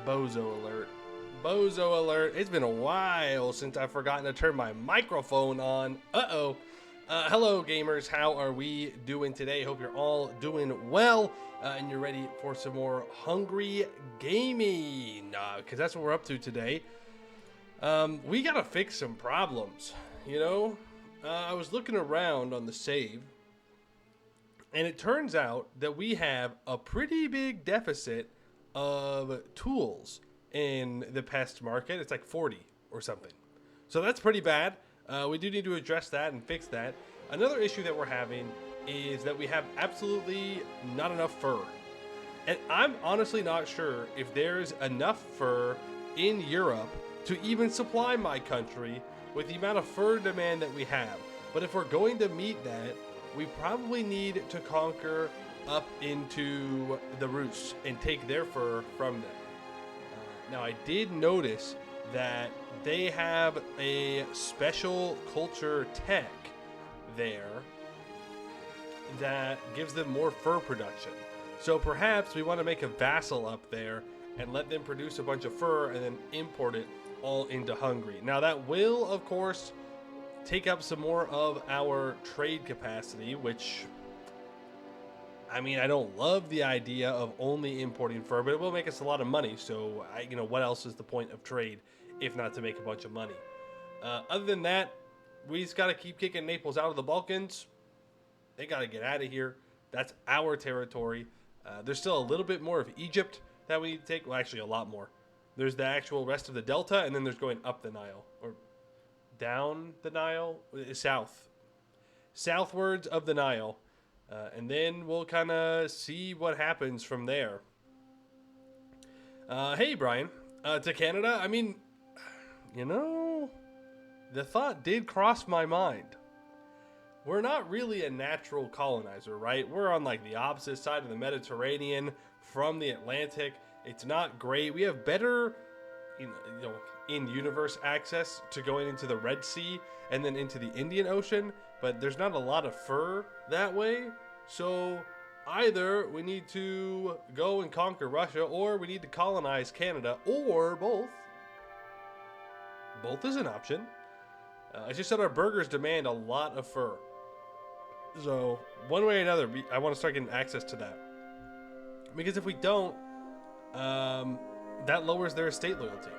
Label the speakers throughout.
Speaker 1: Bozo alert. Bozo alert. It's been a while since I've forgotten to turn my microphone on. Uh-oh. Hello, gamers. How are we doing today? Hope you're all doing well and you're ready for some more Hungry gaming. Because that's what we're up to today. We got to fix some problems, you know? I was looking around on the save, and it turns out that we have a pretty big deficit of tools in the pest market. It's like 40 or something. So that's pretty bad. We do need to address that and fix that. Another issue that we're having is that we have absolutely not enough fur. And I'm honestly not sure if there's enough fur in Europe to even supply my country with the amount of fur demand that we have. But if we're going to meet that, we probably need to conquer up into the Rus and take their fur from them. Now, I did notice that they have a special culture tech there that gives them more fur production. So perhaps we want to make a vassal up there and let them produce a bunch of fur and then import it all into Hungary. Now that will, of course, take up some more of our trade capacity, which, I mean, I don't love the idea of only importing fur, but it will make us a lot of money. So, what else is the point of trade if not to make a bunch of money? Other than that, we just got to keep kicking Naples out of the Balkans. They got to get out of here. That's our territory. There's still a little bit more of Egypt that we need to take. Well, actually, a lot more. There's the actual rest of the Delta, and then there's going up the Nile. Or down the Nile? Southwards of the Nile. And then we'll kind of see what happens from there. Hey, Brian. To Canada? I mean, the thought did cross my mind. We're not really a natural colonizer, right? We're on like the opposite side of the Mediterranean from the Atlantic. It's not great. We have better, in-universe access to going into the Red Sea and then into the Indian Ocean, but there's not a lot of fur that way. So either we need to go and conquer Russia, or we need to colonize Canada, or both. Both is an option. I just said our burgers demand a lot of fur. So one way or another, I want to start getting access to that. Because if we don't, that lowers their estate loyalty.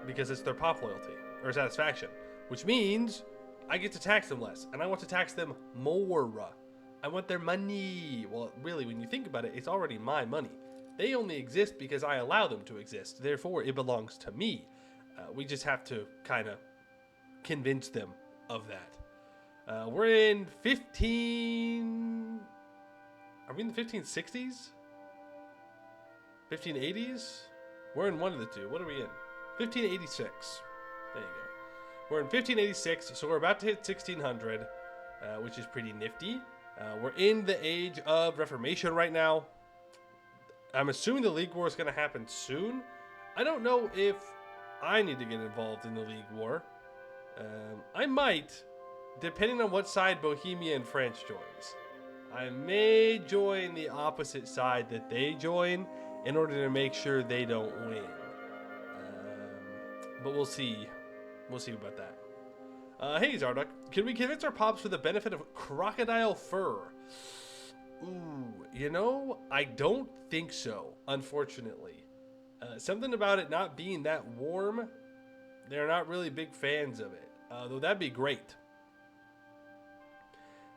Speaker 1: Because it's their pop loyalty, or satisfaction. Which means I get to tax them less. And I want to tax them more. I want their money. Well, really, when you think about it, it's already my money. They only exist because I allow them to exist. Therefore, it belongs to me. We just have to kind of convince them of that. We're in 15... Are we in the 1560s? 1580s? We're in one of the two. What are we in? 1586. There you go. We're in 1586, so we're about to hit 1600, which is pretty nifty. We're in the age of Reformation right now. I'm assuming the League War is going to happen soon. I don't know if I need to get involved in the League War. I might, depending on what side Bohemia and France joins. I may join the opposite side that they join in order to make sure they don't win. But we'll see. We'll see about that. Hey, Zardock. Can we convince our pops for the benefit of crocodile fur? Ooh, I don't think so, unfortunately. Something about it not being that warm, they're not really big fans of it. Though that'd be great.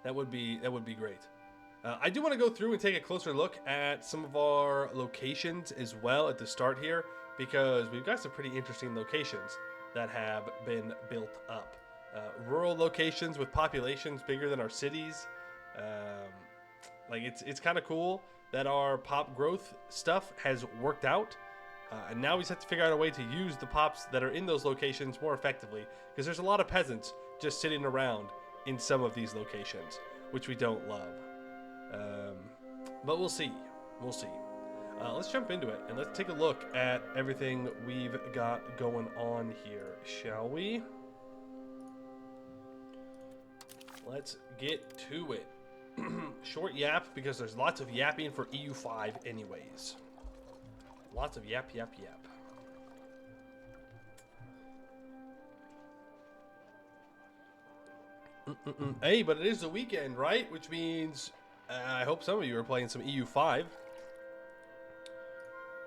Speaker 1: That would be great. I do want to go through and take a closer look at some of our locations as well at the start here, because we've got some pretty interesting locations that have been built up. Rural locations with populations bigger than our cities. It's kind of cool that our pop growth stuff has worked out. And now we just have to figure out a way to use the pops that are in those locations more effectively, because there's a lot of peasants just sitting around in some of these locations, which we don't love. But we'll see. We'll see. Let's jump into it and let's take a look at everything we've got going on here, shall we? Let's get to it. Short yap, because there's lots of yapping for EU5 anyways. Lots of yap, yap, yap. Hey, but it is the weekend, right? Which means I hope some of you are playing some EU5.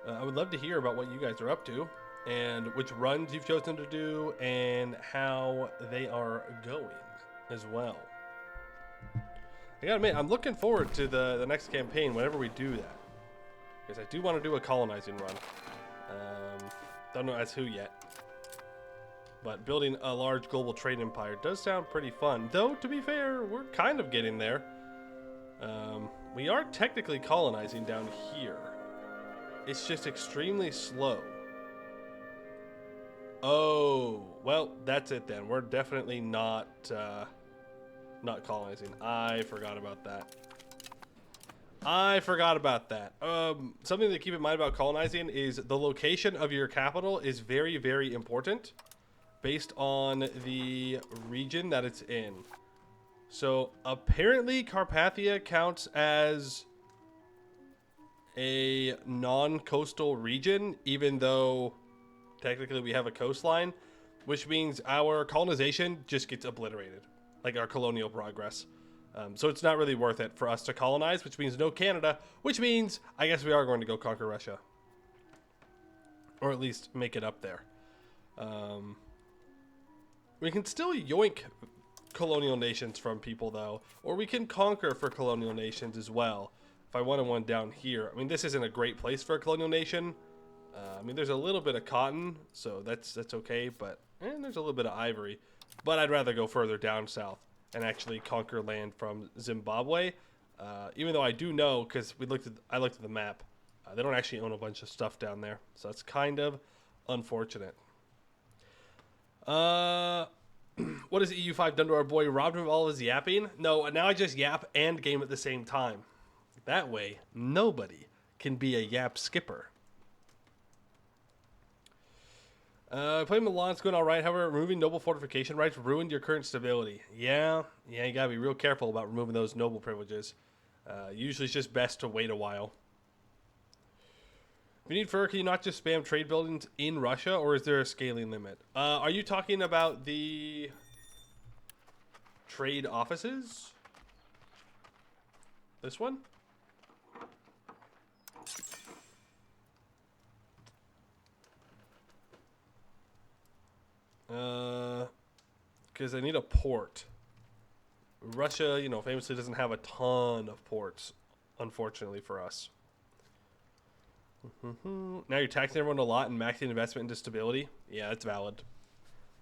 Speaker 1: I would love to hear about what you guys are up to and which runs you've chosen to do and how they are going as well. I gotta admit, I'm looking forward to the next campaign whenever we do that. Because I do want to do a colonizing run. Don't know as who yet. But building a large global trade empire does sound pretty fun. Though, to be fair, we're kind of getting there. We are technically colonizing down here. It's just extremely slow. Oh, well, that's it then. We're definitely not colonizing. I forgot about that. Something to keep in mind about colonizing is the location of your capital is very, very important based on the region that it's in. So apparently Carpathia counts as a non-coastal region, even though technically we have a coastline, which means our colonization just gets obliterated, like our colonial progress. So it's not really worth it for us to colonize, which means no Canada, which means I guess we are going to go conquer Russia. Or at least make it up there. We can still yoink colonial nations from people, though. Or we can conquer for colonial nations as well. If I wanted one down here. I mean, this isn't a great place for a colonial nation. I mean, there's a little bit of cotton, so that's okay. But there's a little bit of ivory. But I'd rather go further down south and actually conquer land from Zimbabwe. Even though I do know, because I looked at the map, they don't actually own a bunch of stuff down there. So that's kind of unfortunate. What has EU5 done to our boy? Robbed him of all his yapping? No, now I just yap and game at the same time. That way, nobody can be a yap skipper. Playing Milan's going all right. However, removing noble fortification rights ruined your current stability. Yeah, you gotta be real careful about removing those noble privileges. Usually it's just best to wait a while. If you need fur, can you not just spam trade buildings in Russia, or is there a scaling limit? Are you talking about the trade offices? This one? Because I need a port. Russia, famously doesn't have a ton of ports, unfortunately for us. Now you're taxing everyone a lot and maxing investment into stability. Yeah, that's valid.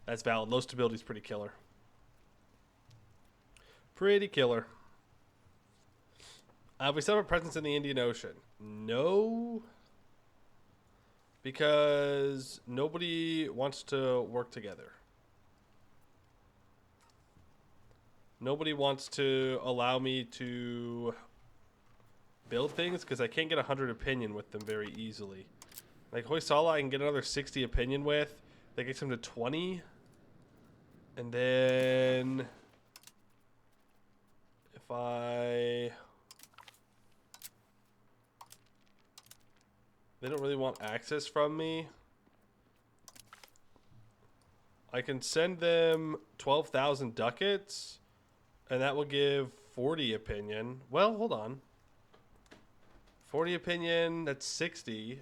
Speaker 1: That's valid. Low stability is pretty killer. Pretty killer. We still have a presence in the Indian Ocean. No. Because nobody wants to work together. Nobody wants to allow me to build things because I can't get 100 opinion with them very easily. Like Hoysala, I can get another 60 opinion with. That gets him to 20. And then if they don't really want access from me. I can send them 12,000 ducats, and that will give 40 opinion. Well, hold on. 40 opinion, that's 60.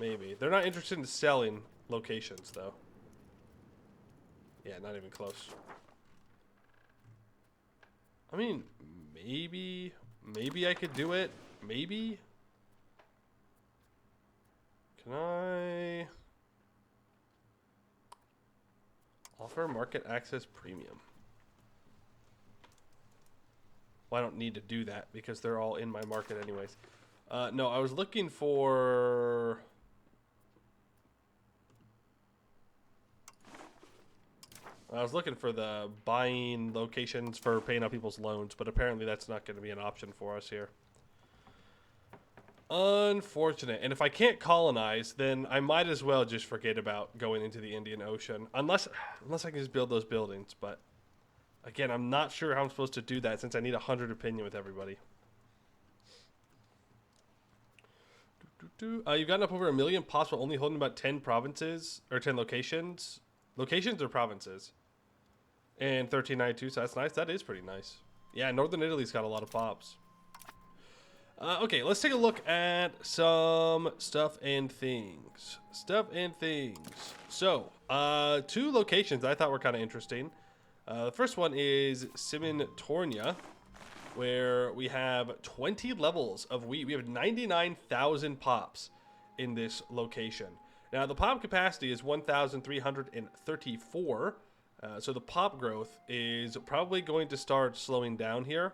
Speaker 1: Maybe. They're not interested in selling locations, though. Yeah, not even close. I mean, maybe I could do it. Maybe. Can I offer market access premium? Well, I don't need to do that because they're all in my market anyways. No, I was looking for the buying locations for paying out people's loans, but apparently that's not going to be an option for us here. Unfortunate. And if I can't colonize, then I might as well just forget about going into the Indian Ocean. Unless I can just build those buildings. But again, I'm not sure how I'm supposed to do that since I need 100 opinion with everybody. You've gotten up over 1 million pots while only holding about 10 provinces or 10 locations. Locations or provinces? And 1392, so that's nice. That is pretty nice. Yeah, Northern Italy's got a lot of pops. Okay, let's take a look at some stuff and things. So, 2 locations I thought were kind of interesting. The first one is Tornia, where we have 20 levels of wheat. We have 99,000 pops in this location. Now, the pop capacity is 1,334. So the pop growth is probably going to start slowing down here.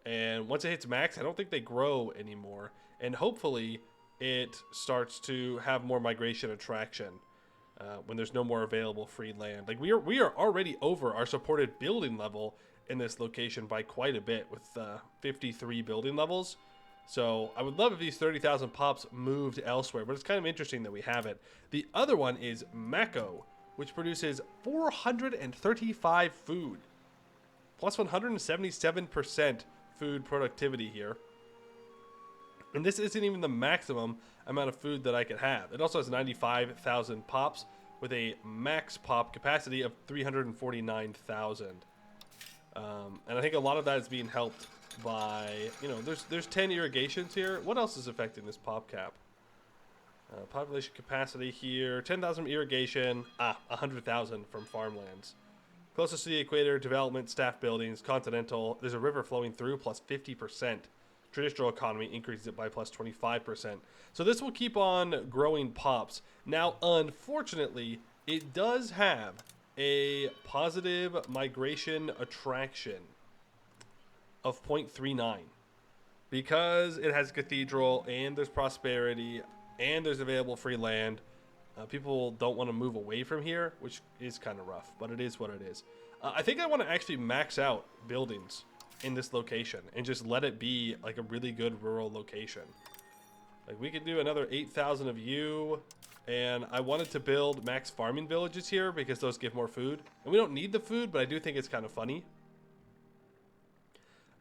Speaker 1: And once it hits max, I don't think they grow anymore. And hopefully it starts to have more migration attraction when there's no more available free land. Like we are already over our supported building level in this location by quite a bit with 53 building levels. So I would love if these 30,000 pops moved elsewhere, but it's kind of interesting that we have it. The other one is Mako, which produces 435 food, plus 177% food productivity here. And this isn't even the maximum amount of food that I could have. It also has 95,000 pops with a max pop capacity of 349,000. And I think a lot of that is being helped by, you know, there's 10 irrigations here. What else is affecting this pop cap? Population capacity here, 10,000 from irrigation, 100,000 from farmlands. Closest to the equator, development, staff buildings, continental. There's a river flowing through, plus 50%. Traditional economy increases it by plus 25%. So this will keep on growing pops. Now, unfortunately, it does have a positive migration attraction of 0.39. Because it has cathedral and there's prosperity and there's available free land, people don't want to move away from here, which is kind of rough, but it is what it is. I think I want to actually max out buildings in this location and just let it be like a really good rural location. Like we could do another 8,000 of you, and I wanted to build max farming villages here because those give more food. And we don't need the food, but I do think it's kind of funny.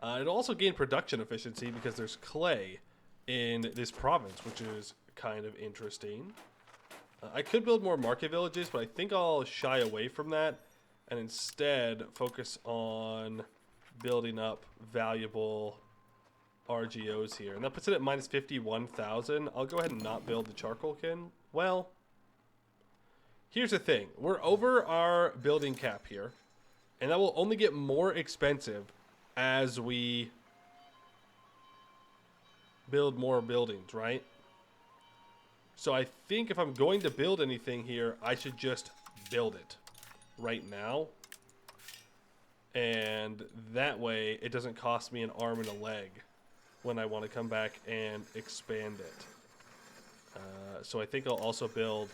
Speaker 1: It'll also gain production efficiency because there's clay in this province, which is kind of interesting. I could build more market villages, but I think I'll shy away from that and instead focus on building up valuable RGOs here. And that puts it at minus 51,000. I'll go ahead and not build the charcoal kiln. Well, here's the thing. We're over our building cap here, and that will only get more expensive as we build more buildings, right? So I think if I'm going to build anything here, I should just build it right now. And that way it doesn't cost me an arm and a leg when I want to come back and expand it. So I think I'll also build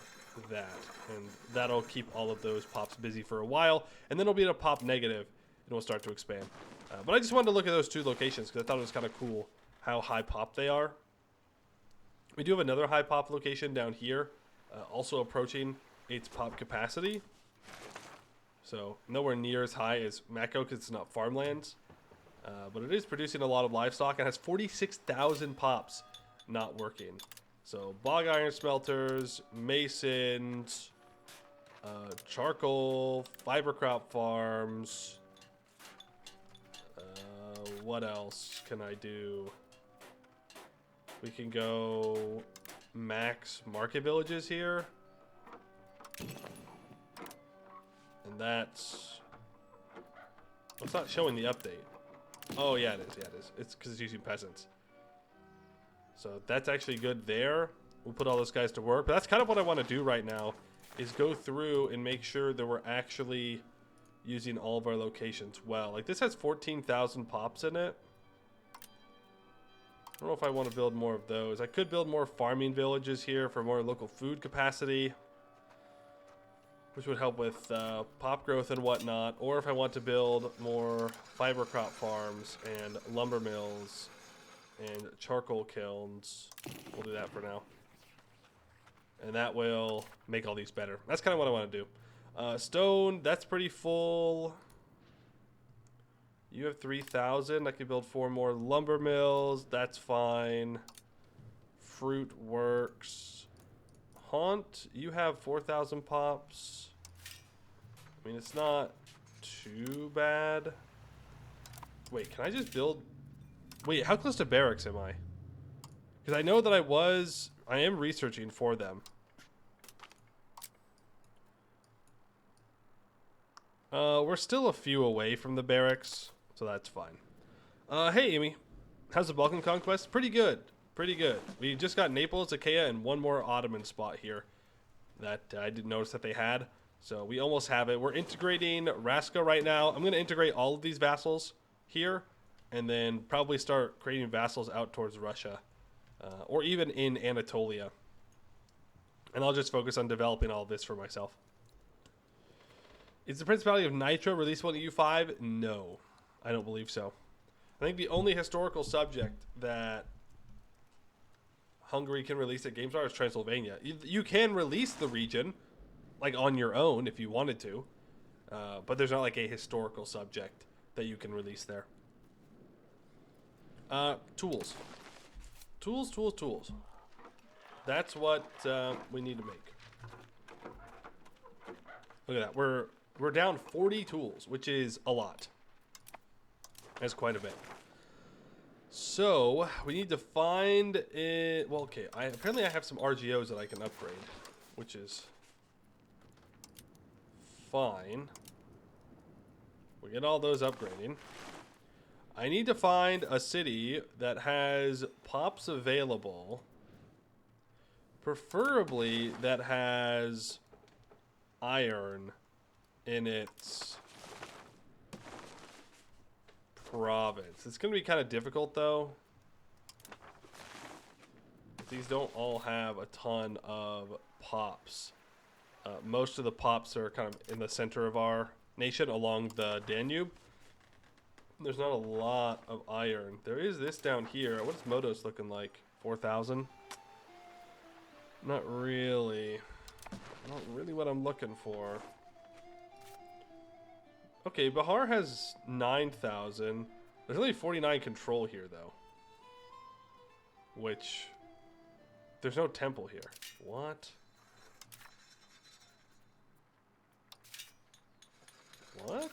Speaker 1: that, and that'll keep all of those pops busy for a while, and then it'll be at a pop negative and we'll start to expand. But I just wanted to look at those 2 locations because I thought it was kind of cool how high pop they are. We do have another high pop location down here, also approaching its pop capacity. So nowhere near as high as Mako because it's not farmlands. But it is producing a lot of livestock and has 46,000 pops not working. So bog iron smelters, masons, charcoal, fiber crop farms. What else can I do? We can go max market villages here. And that's... Well, it's not showing the update. Oh, yeah, it is. Yeah, it is. It's because it's using peasants. So that's actually good there. We'll put all those guys to work. But that's kind of what I want to do right now, is go through and make sure that we're actually using all of our locations well. Like, this has 14,000 pops in it. I don't know if I want to build more of those. I could build more farming villages here for more local food capacity, which would help with pop growth and whatnot. Or if I want to build more fiber crop farms and lumber mills and charcoal kilns, we'll do that for now. And that will make all these better. That's kind of what I want to do. Stone, that's pretty full. You have 3,000. I could build 4 more lumber mills. That's fine. Fruit works. Haunt, you have 4,000 pops. I mean, it's not too bad. Wait, can I just build... Wait, how close to barracks am I? Because I know that I am researching for them. We're still a few away from the barracks, so that's fine. Hey, Amy. How's the Balkan conquest? Pretty good. Pretty good. We just got Naples, Achaia, and one more Ottoman spot here that I didn't notice that they had. So we almost have it. We're integrating Raska right now. I'm going to integrate all of these vassals here, and then probably start creating vassals out towards Russia, or even in Anatolia. And I'll just focus on developing all of this for myself. Is the Principality of Nitro releasable in EU5? No, I don't believe so. I think the only historical subject that Hungary can release at GameStar is Transylvania. You can release the region, like on your own if you wanted to, but there's not like a historical subject that you can release there. Tools. Tools. That's what we need to make. Look at that. We're down 40 tools, which is a lot. That's quite a bit. So we need to find it. Well, okay. Apparently I have some RGOs that I can upgrade, which is fine. We get all those upgrading. I need to find a city that has pops available, preferably that has iron in its province. It's going to be kind of difficult, though. These don't all have a ton of pops. Most of the pops are kind of in the center of our nation along the Danube. There's not a lot of iron. There is this down here. What's Modos looking like? 4,000? Not really. Not really what I'm looking for. Okay, Bahar has 9,000. There's only 49 control here, though. Which... There's no temple here. What? What?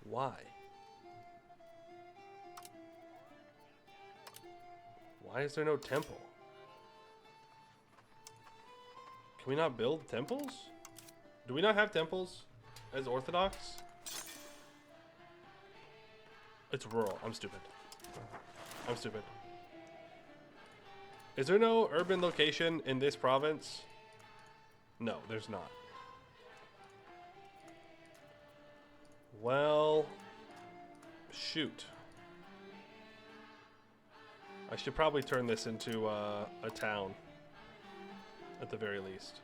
Speaker 1: Why? Why is there no temple? Can we not build temples? Do we not have temples as Orthodox? It's rural. I'm stupid. I'm stupid. Is there no urban location in this province? No, there's not. Well, shoot. I should probably turn this into a town, at the very least.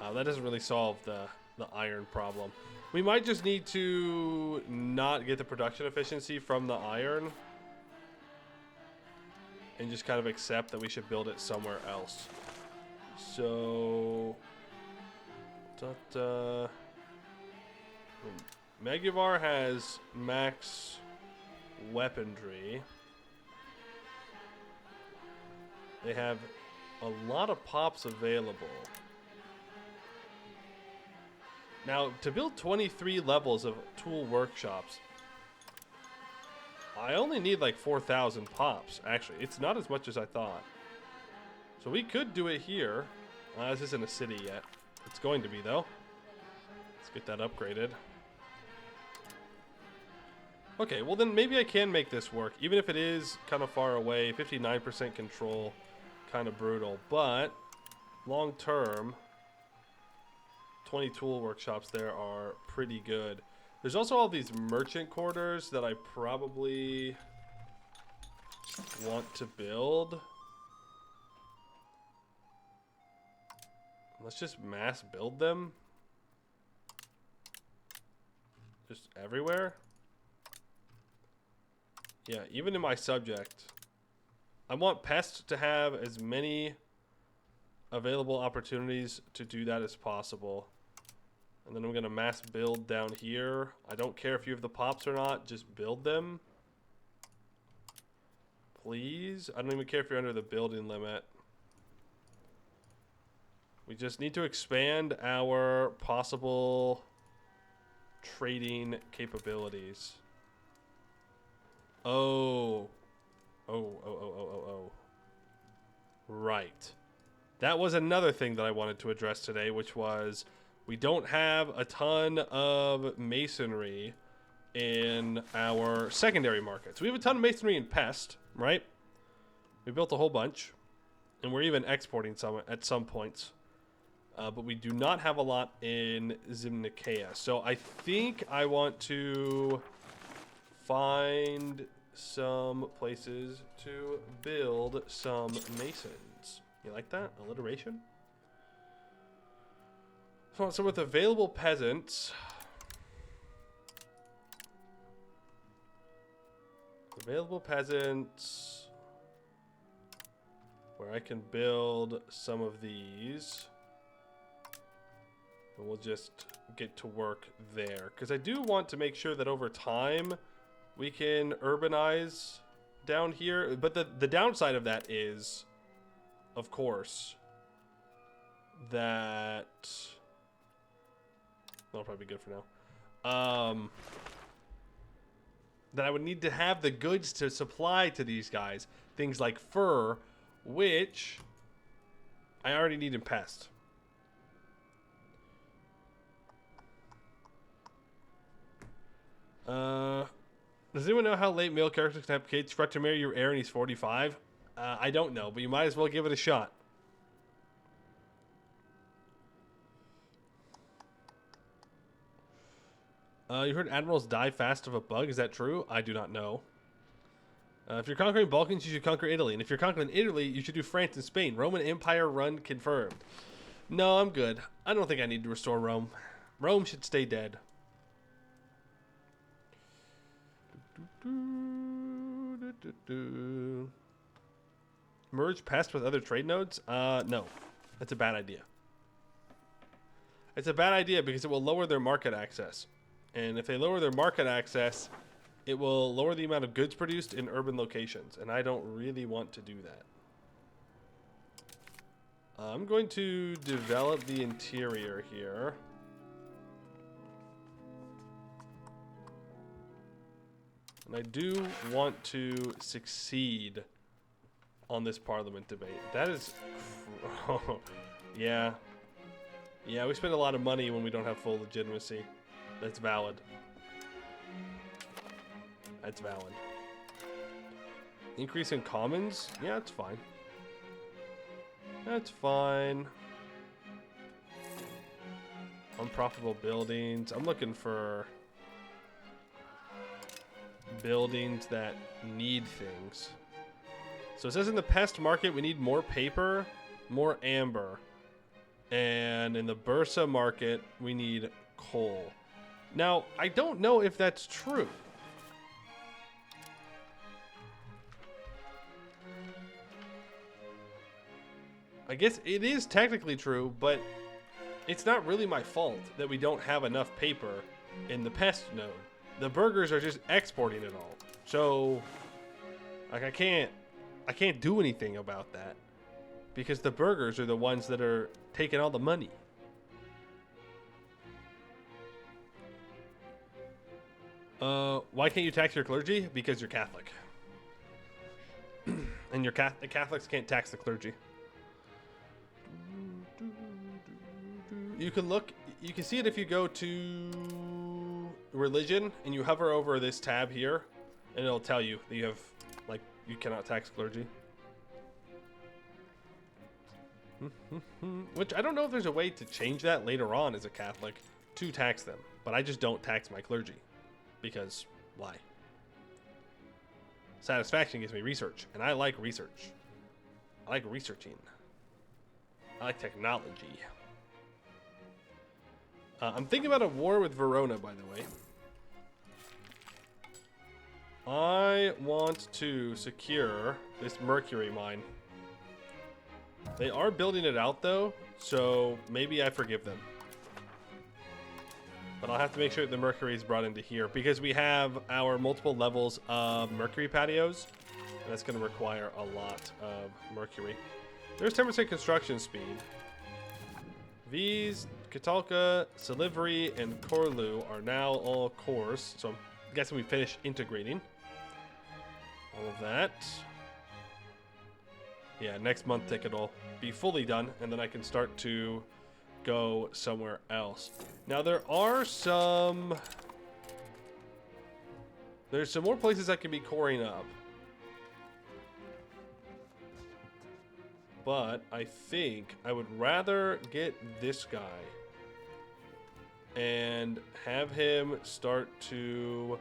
Speaker 1: That doesn't really solve the iron problem. We might just need to not get the production efficiency from the iron, and just kind of accept that we should build it somewhere else. So, Magyar has max weaponry. They have a lot of pops available. Now, to build 23 levels of tool workshops, I only need like 4,000 pops, actually. It's not as much as I thought. So we could do it here. This isn't a city yet. It's going to be, though. Let's get that upgraded. Okay, well then maybe I can make this work, even if it is kind of far away. 59% control, kind of brutal. But long term, 20 tool workshops there are pretty good. There's also all these merchant quarters that I probably want to build. Let's just mass build them. Just everywhere. Yeah, even in my subject. I want Pest to have as many available opportunities to do that as possible. And then I'm going to mass build down here. I don't care if you have the pops or not. Just build them. Please. I don't even care if you're under the building limit. We just need to expand our possible trading capabilities. Oh. Oh. Right. That was another thing that I wanted to address today, which was we don't have a ton of masonry in our secondary markets. We have a ton of masonry in Pest, right? We built a whole bunch, and we're even exporting some at some points. But we do not have a lot in Zimnikea. So I think I want to find some places to build some masons. You like that? Alliteration? So with available peasants... Available peasants... Where I can build some of these... And we'll just get to work there. Because I do want to make sure that over time we can urbanize down here. But the downside of that is, of course, that... That'll probably be good for now. That I would need to have the goods to supply to these guys. Things like fur, which I already need in Pest. Does anyone know how late male characters can have kids? Fret to marry your heir and he's 45? I don't know, but you might as well give it a shot. You heard admirals die fast of a bug. Is that true? I do not know. If you're conquering Balkans, you should conquer Italy. And if you're conquering Italy, you should do France and Spain. Roman Empire run confirmed. No, I'm good. I don't think I need to restore Rome. Rome should stay dead. Merge Pest with other trade nodes? No. That's a bad idea. It's a bad idea because it will lower their market access. And if they lower their market access, it will lower the amount of goods produced in urban locations. And I don't really want to do that. I'm going to develop the interior here. And I do want to succeed on this parliament debate. That is... yeah. Yeah, we spend a lot of money when we don't have full legitimacy. That's valid. That's valid. Increase in commons? Yeah, that's fine. That's fine. Unprofitable buildings. I'm looking for buildings that need things. So it says in the pest market we need more paper, more amber. And in the Bursa market we need coal. Now, I don't know if that's true. I guess it is technically true, but it's not really my fault that we don't have enough paper in the pest node. The burgers are just exporting it all. So, like, I can't do anything about that because the burgers are the ones that are taking all the money. Why can't you tax your clergy? Because you're Catholic. And the Catholics can't tax the clergy. You can look, you can see it if you go to religion and you hover over this tab here, and it'll tell you that you have, like, you cannot tax clergy. Which I don't know if there's a way to change that later on as a Catholic to tax them, but I just don't tax my clergy. Because, why? Satisfaction gives me research, and I like research. I like researching. I like technology. I'm thinking about a war with Verona, by the way. I want to secure this mercury mine. They are building it out, though, so maybe I forgive them. But I'll have to make sure that the mercury is brought into here because we have our multiple levels of mercury patios, and that's going to require a lot of mercury. There's 10% construction speed. These, Katalka, Silivri, and Korlu are now all cores. So I'm guessing we finished integrating all of that. Yeah, next month it'll be fully done, and then I can start to go somewhere else. Now there's some more places I can be coring up. But I think I would rather get this guy and have him start to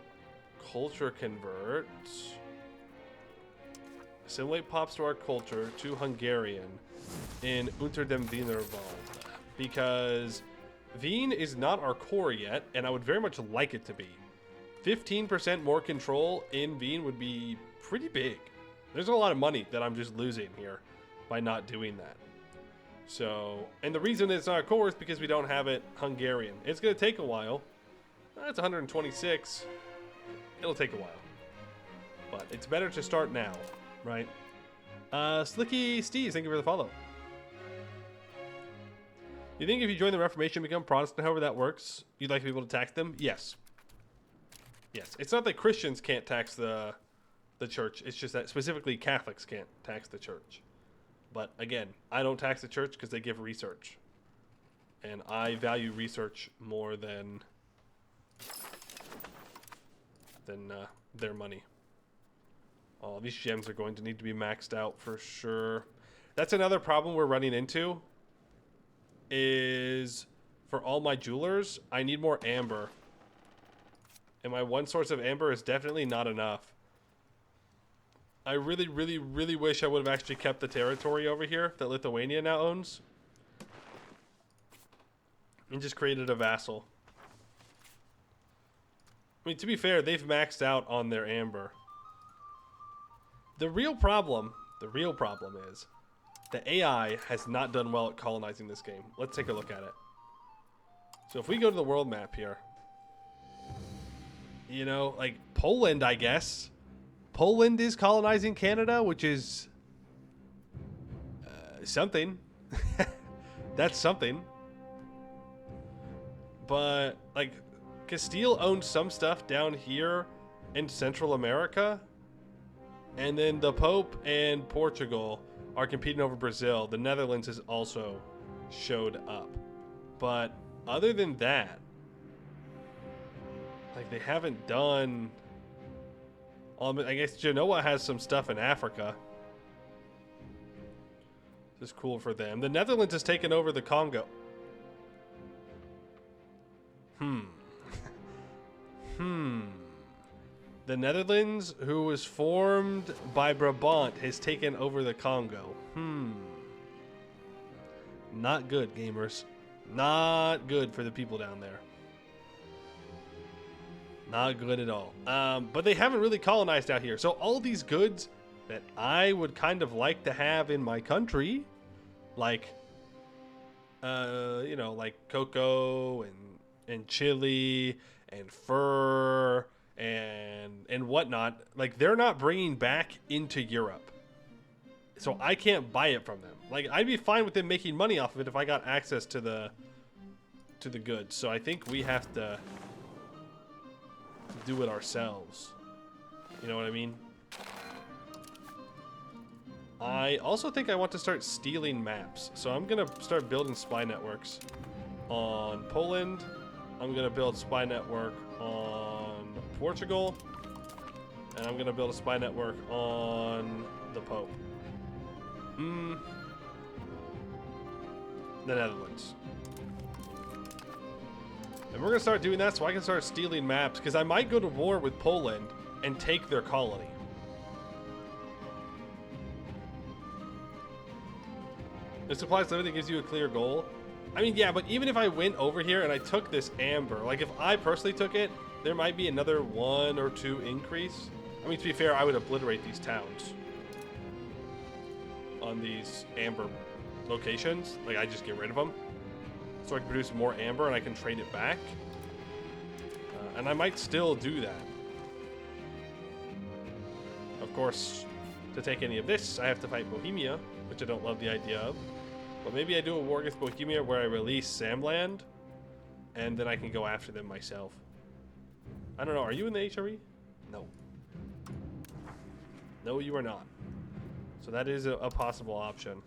Speaker 1: culture convert. Assimilate pops to our culture to Hungarian in Unter dem Wienerwald. Because Wien is not our core yet, and I would very much like it to be. 15% more control in Wien would be pretty big. There's a lot of money that I'm just losing here by not doing that. So, and the reason it's not a core is because we don't have it Hungarian. It's going to take a while. That's 126. It'll take a while. But it's better to start now, right? Slicky Steve, thank you for the follow. You think if you join the Reformation, become Protestant, however that works, you'd like to be able to tax them? Yes. Yes. It's not that Christians can't tax the church. It's just that specifically Catholics can't tax the church. But again, I don't tax the church because they give research. And I value research more than their money. Oh, these gems are going to need to be maxed out for sure. That's another problem we're running into. Is for all my jewelers, I need more amber. And my one source of amber is definitely not enough. I really, really, really wish I would have actually kept the territory over here that Lithuania now owns. And just created a vassal. I mean, to be fair, they've maxed out on their amber. The real problem is the AI has not done well at colonizing this game. Let's take a look at it. So if we go to the world map here, you know, like Poland, I guess. Poland is colonizing Canada, which is something. That's something. But, like, Castile owns some stuff down here in Central America. And then the Pope and Portugal are competing over Brazil. The Netherlands has also showed up. But other than that, like, they haven't done... I guess Genoa has some stuff in Africa. This is cool for them. The Netherlands has taken over the Congo. The Netherlands, who was formed by Brabant, has taken over the Congo. Not good, gamers. Not good for the people down there. Not good at all. But they haven't really colonized out here. So all these goods that I would kind of like to have in my country, like, you know, like cocoa and chili and fur and whatnot, like, they're not bringing back into Europe. So I can't buy it from them. Like, I'd be fine with them making money off of it if I got access to the goods. So I think we have to do it ourselves. You know what I mean? I also think I want to start stealing maps. So I'm going to start building spy networks on Poland. I'm going to build spy network on Portugal. And I'm going to build a spy network on the Pope. The Netherlands. And we're going to start doing that so I can start stealing maps, because I might go to war with Poland and take their colony. The supplies limited gives you a clear goal. I mean, yeah, but even if I went over here and I took this amber, like if I personally took it, there might be another 1 or 2 increase. I mean, to be fair, I would obliterate these towns on these amber locations. Like, I just get rid of them. So I can produce more amber and I can trade it back. And I might still do that. Of course, to take any of this, I have to fight Bohemia, which I don't love the idea of. But maybe I do a war against Bohemia where I release Samland, and then I can go after them myself. I don't know. Are you in the HRE? No. No, you are not. So that is a possible option.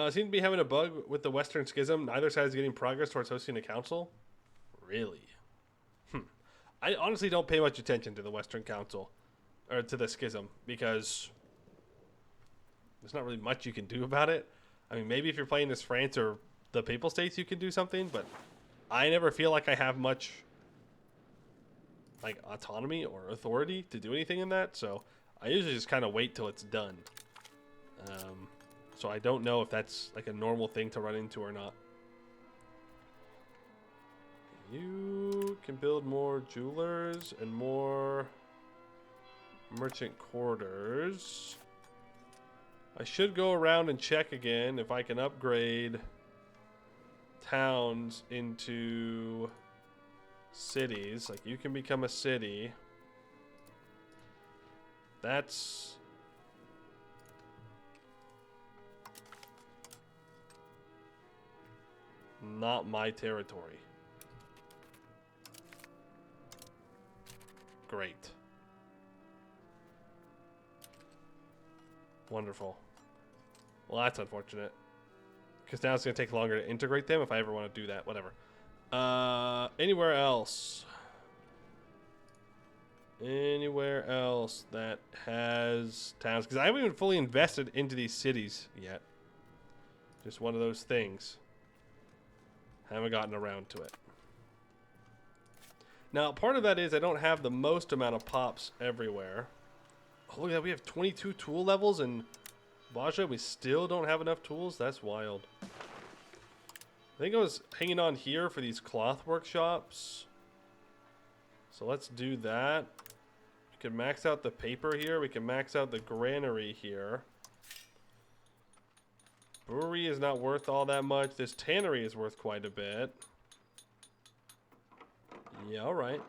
Speaker 1: Seem to be having a bug with the Western Schism. Neither side is getting progress towards hosting a council. Really? I honestly don't pay much attention to the Western Council, or to the Schism, because there's not really much you can do about it. I mean, maybe if you're playing as France or the Papal States, you can do something, but I never feel like I have much like autonomy or authority to do anything in that, so I usually just kind of wait till it's done. So I don't know if that's like a normal thing to run into or not. You can build more jewelers and more merchant quarters. I should go around and check again if I can upgrade towns into cities. Like, you can become a city. That's not my territory. Great. Wonderful. Well, that's unfortunate. Because now it's going to take longer to integrate them if I ever want to do that. Whatever. Anywhere else? Anywhere else that has towns? Because I haven't even fully invested into these cities yet. Just one of those things. Haven't gotten around to it. Now, part of that is I don't have the most amount of pops everywhere. Oh, look at that. We have 22 tool levels in Baja. We still don't have enough tools. That's wild. I think I was hanging on here for these cloth workshops. So let's do that. We can max out the paper here. We can max out the granary here. Brewery is not worth all that much. This tannery is worth quite a bit. Yeah, alright.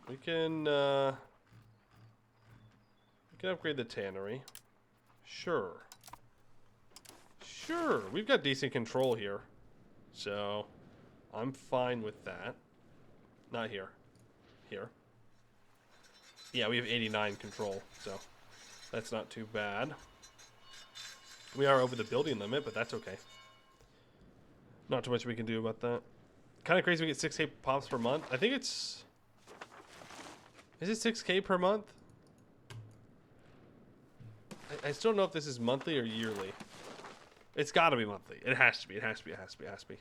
Speaker 1: We can upgrade the tannery. Sure. Sure. We've got decent control here. So, I'm fine with that. Not here. Here. Yeah, we have 89 control, so that's not too bad. We are over the building limit, but that's okay. Not too much we can do about that. Kind of crazy we get 6K pops per month. I think it's... Is it 6K per month? I still don't know if this is monthly or yearly. It's got to be monthly. It has to be. It has to be. It has to be. It has to be.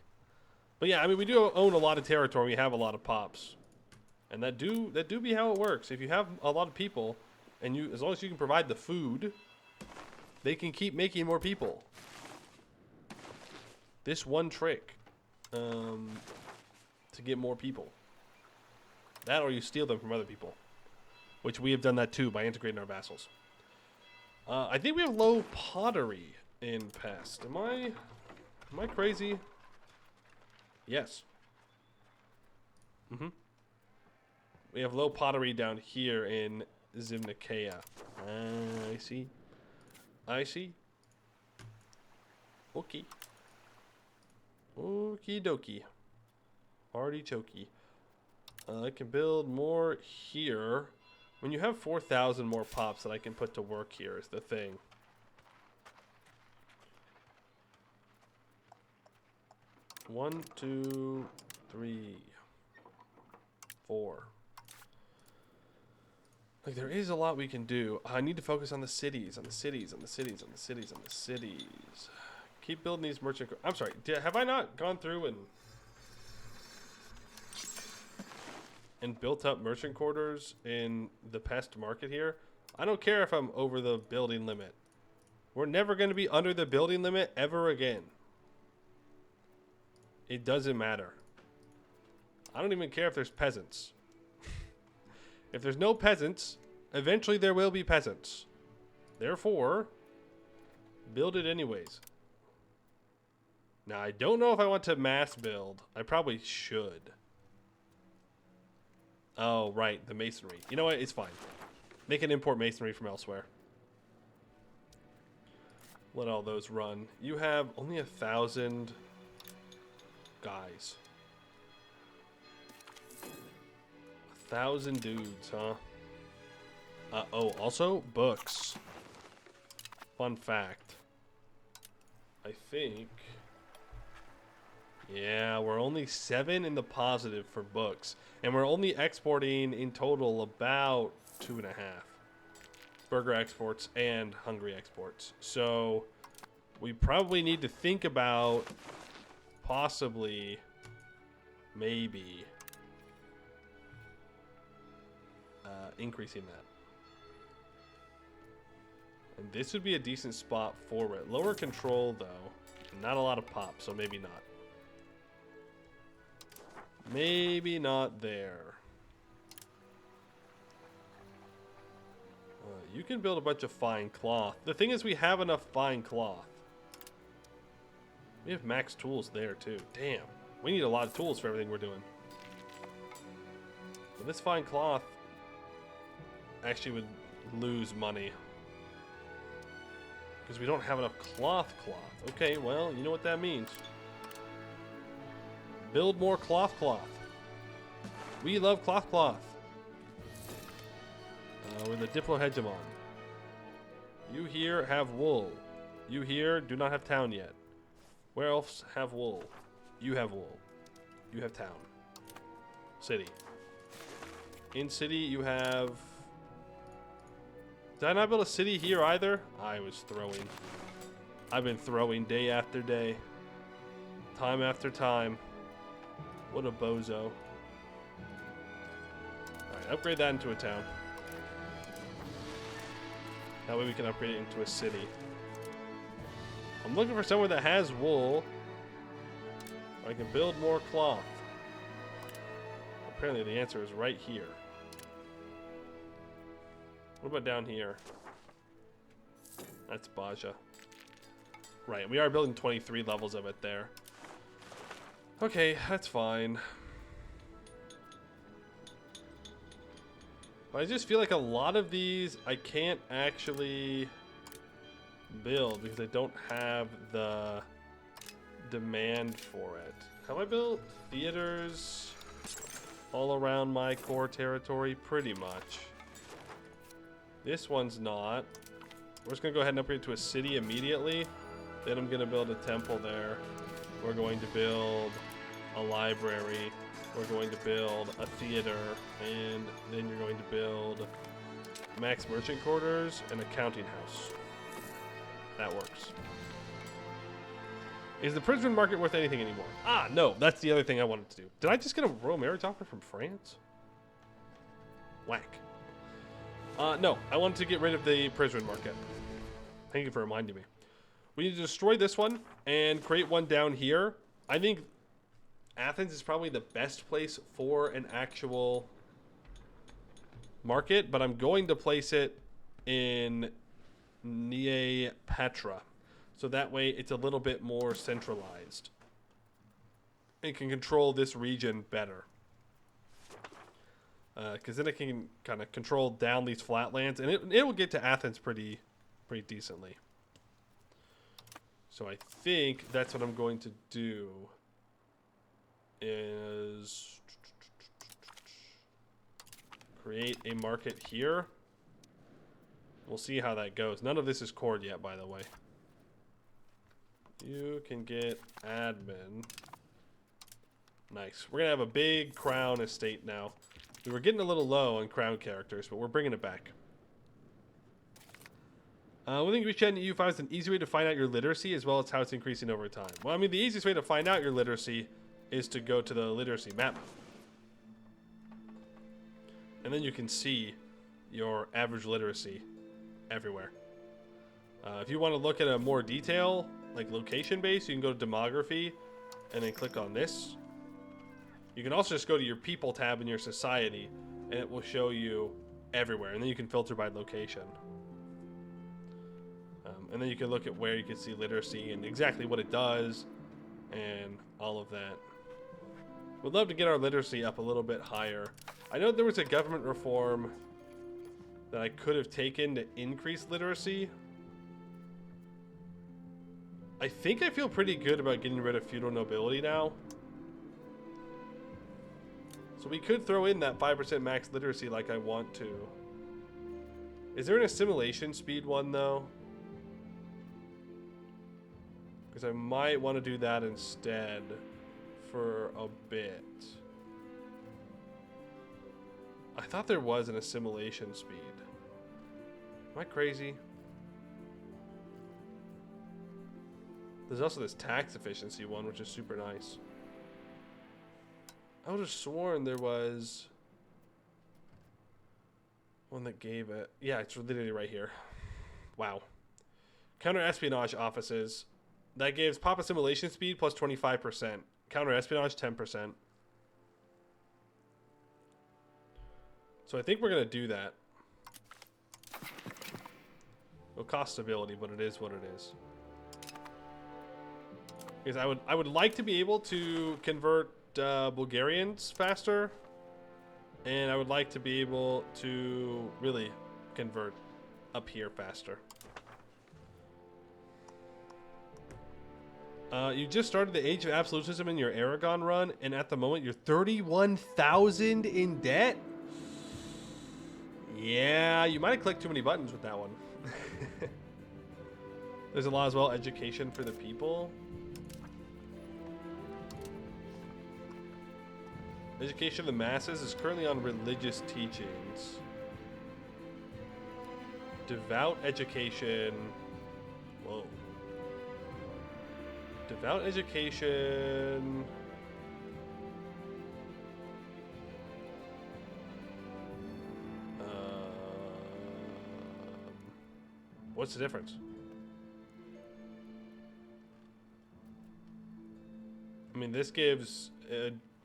Speaker 1: But yeah, I mean, we do own a lot of territory. We have a lot of pops. And that do be how it works. If you have a lot of people, and you, as long as you can provide the food, they can keep making more people. This one trick to get more people. That or you steal them from other people. Which we have done that too by integrating our vassals. I think we have low pottery in Pest. Am I crazy? Yes. We have low pottery down here in Zimnikea. I see. I see. Okay. Okie dokie. Artichoke. I can build more here. When you have 4,000 more pops that I can put to work here is the thing. One, two, three, four. Like, there is a lot we can do. I need to focus on the cities, on the cities, on the cities, on the cities, on the cities. Keep building these merchant... I'm sorry, have I not gone through and built up merchant quarters in the Pest market here? I don't care if I'm over the building limit. We're never going to be under the building limit ever again. It doesn't matter. I don't even care if there's peasants. If there's no peasants, eventually there will be peasants. Therefore, build it anyways. Now, I don't know if I want to mass build. I probably should. Oh, right, the masonry. You know what? It's fine. Make an import masonry from elsewhere. Let all those run. You have only 1,000 guys. 1,000 dudes, huh? Oh, also books. Fun fact. I think... Yeah, we're only 7 in the positive for books. And we're only exporting in total about 2.5. Burger exports and Hungary exports. So we probably need to think about possibly, maybe, increasing that. And this would be a decent spot for it. Lower control, though. Not a lot of pop, so maybe not. Maybe not there. You can build a bunch of fine cloth. The thing is, we have enough fine cloth. We have max tools there, too. Damn. We need a lot of tools for everything we're doing. But this fine cloth actually would lose money. Because we don't have enough cloth. Okay, well, you know what that means. Build more cloth. We love cloth. We're the Diplo Hegemon. You here have wool. You here do not have town yet. Where else have wool? You have wool. You have town. City. In city you have... Did I not build a city here either? I was throwing. I've been throwing day after day. Time after time. What a bozo. Alright, upgrade that into a town. That way we can upgrade it into a city. I'm looking for somewhere that has wool. I can build more cloth. Apparently the answer is right here. What about down here? That's Baja. Right, we are building 23 levels of it there. Okay, that's fine. But I just feel like a lot of these I can't actually build because I don't have the demand for it. Have I built theaters all around my core territory? Pretty much. This one's not. We're just gonna go ahead and upgrade to a city immediately. Then I'm gonna build a temple there. We're going to build a library. We're going to build a theater, and then you're going to build max merchant quarters and a counting house. That works. Is the Princeton market worth anything anymore? Ah, no, that's the other thing I wanted to do. Did I just get a royal marriage offer from France? Whack. No, I wanted to get rid of the Princeton market. Thank you for reminding me. We need to destroy this one and create one down here. I think Athens is probably the best place for an actual market, but I'm going to place it in Neapetra. So that way it's a little bit more centralized. It can control this region better. Because then it can kind of control down these flatlands, and it will get to Athens pretty decently. So I think that's what I'm going to do. Is create a market here. We'll see how that goes. None of this is cored yet, by the way. You can get admin. Nice. We're gonna have a big crown estate now. We were getting a little low on crown characters, but we're bringing it back. We think we should EU5 is an easy way to find out your literacy as well as how it's increasing over time. Well, I mean, the easiest way to find out your literacy is to go to the literacy map. And then you can see your average literacy everywhere. If you want to look at a more detail, like location based, you can go to demography and then click on this. You can also just go to your people tab in your society and it will show you everywhere. And then you can filter by location. And then you can look at where you can see literacy and exactly what it does and all of that. We'd love to get our literacy up a little bit higher. I know there was a government reform that I could have taken to increase literacy. I think I feel pretty good about getting rid of feudal nobility now. So we could throw in that 5% max literacy like I want to. Is there an assimilation speed one though? Because I might want to do that instead for a bit. I thought there was an assimilation speed. Am I crazy? There's also this tax efficiency one, which is super nice. I would have sworn there was one that gave it. Yeah, it's literally right here. Wow. Counter-espionage offices. That gives pop assimilation speed plus 25%. Counter-espionage 10%. So I think we're going to do that. It'll cost stability, but it is what it is. Because I would like to be able to convert Bulgarians faster, and I would like to be able to really convert up here faster. You just started the Age of Absolutism in your Aragon run, and at the moment you're 31,000 in debt? Yeah, you might have clicked too many buttons with that one. There's a law as well, education for the people. Education of the masses is currently on religious teachings. Devout education. Whoa. Devout education. What's the difference? I mean, this gives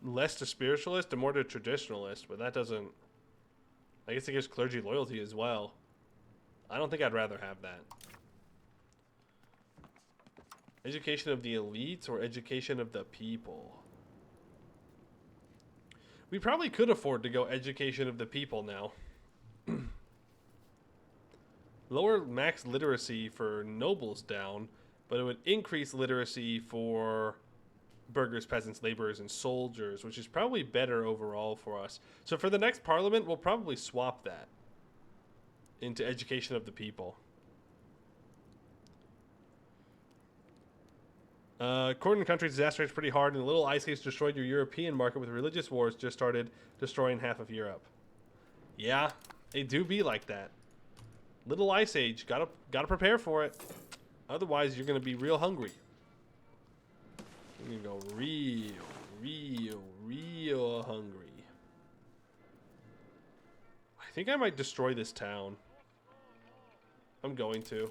Speaker 1: less to spiritualist and more to traditionalist, but that doesn't... I guess it gives clergy loyalty as well. I don't think I'd rather have that. Education of the elites or education of the people? We probably could afford to go education of the people now. Lower max literacy for nobles down, but it would increase literacy for burghers, peasants, laborers, and soldiers, which is probably better overall for us. So for the next parliament, we'll probably swap that into education of the people. According to countries, disaster rate's pretty hard, and the little ice age destroyed your European market with religious wars just started destroying half of Europe. Yeah, it do be like that. Little ice age, gotta prepare for it. Otherwise, you're gonna be real hungry. You're gonna go real hungry. I think I might destroy this town. I'm going to.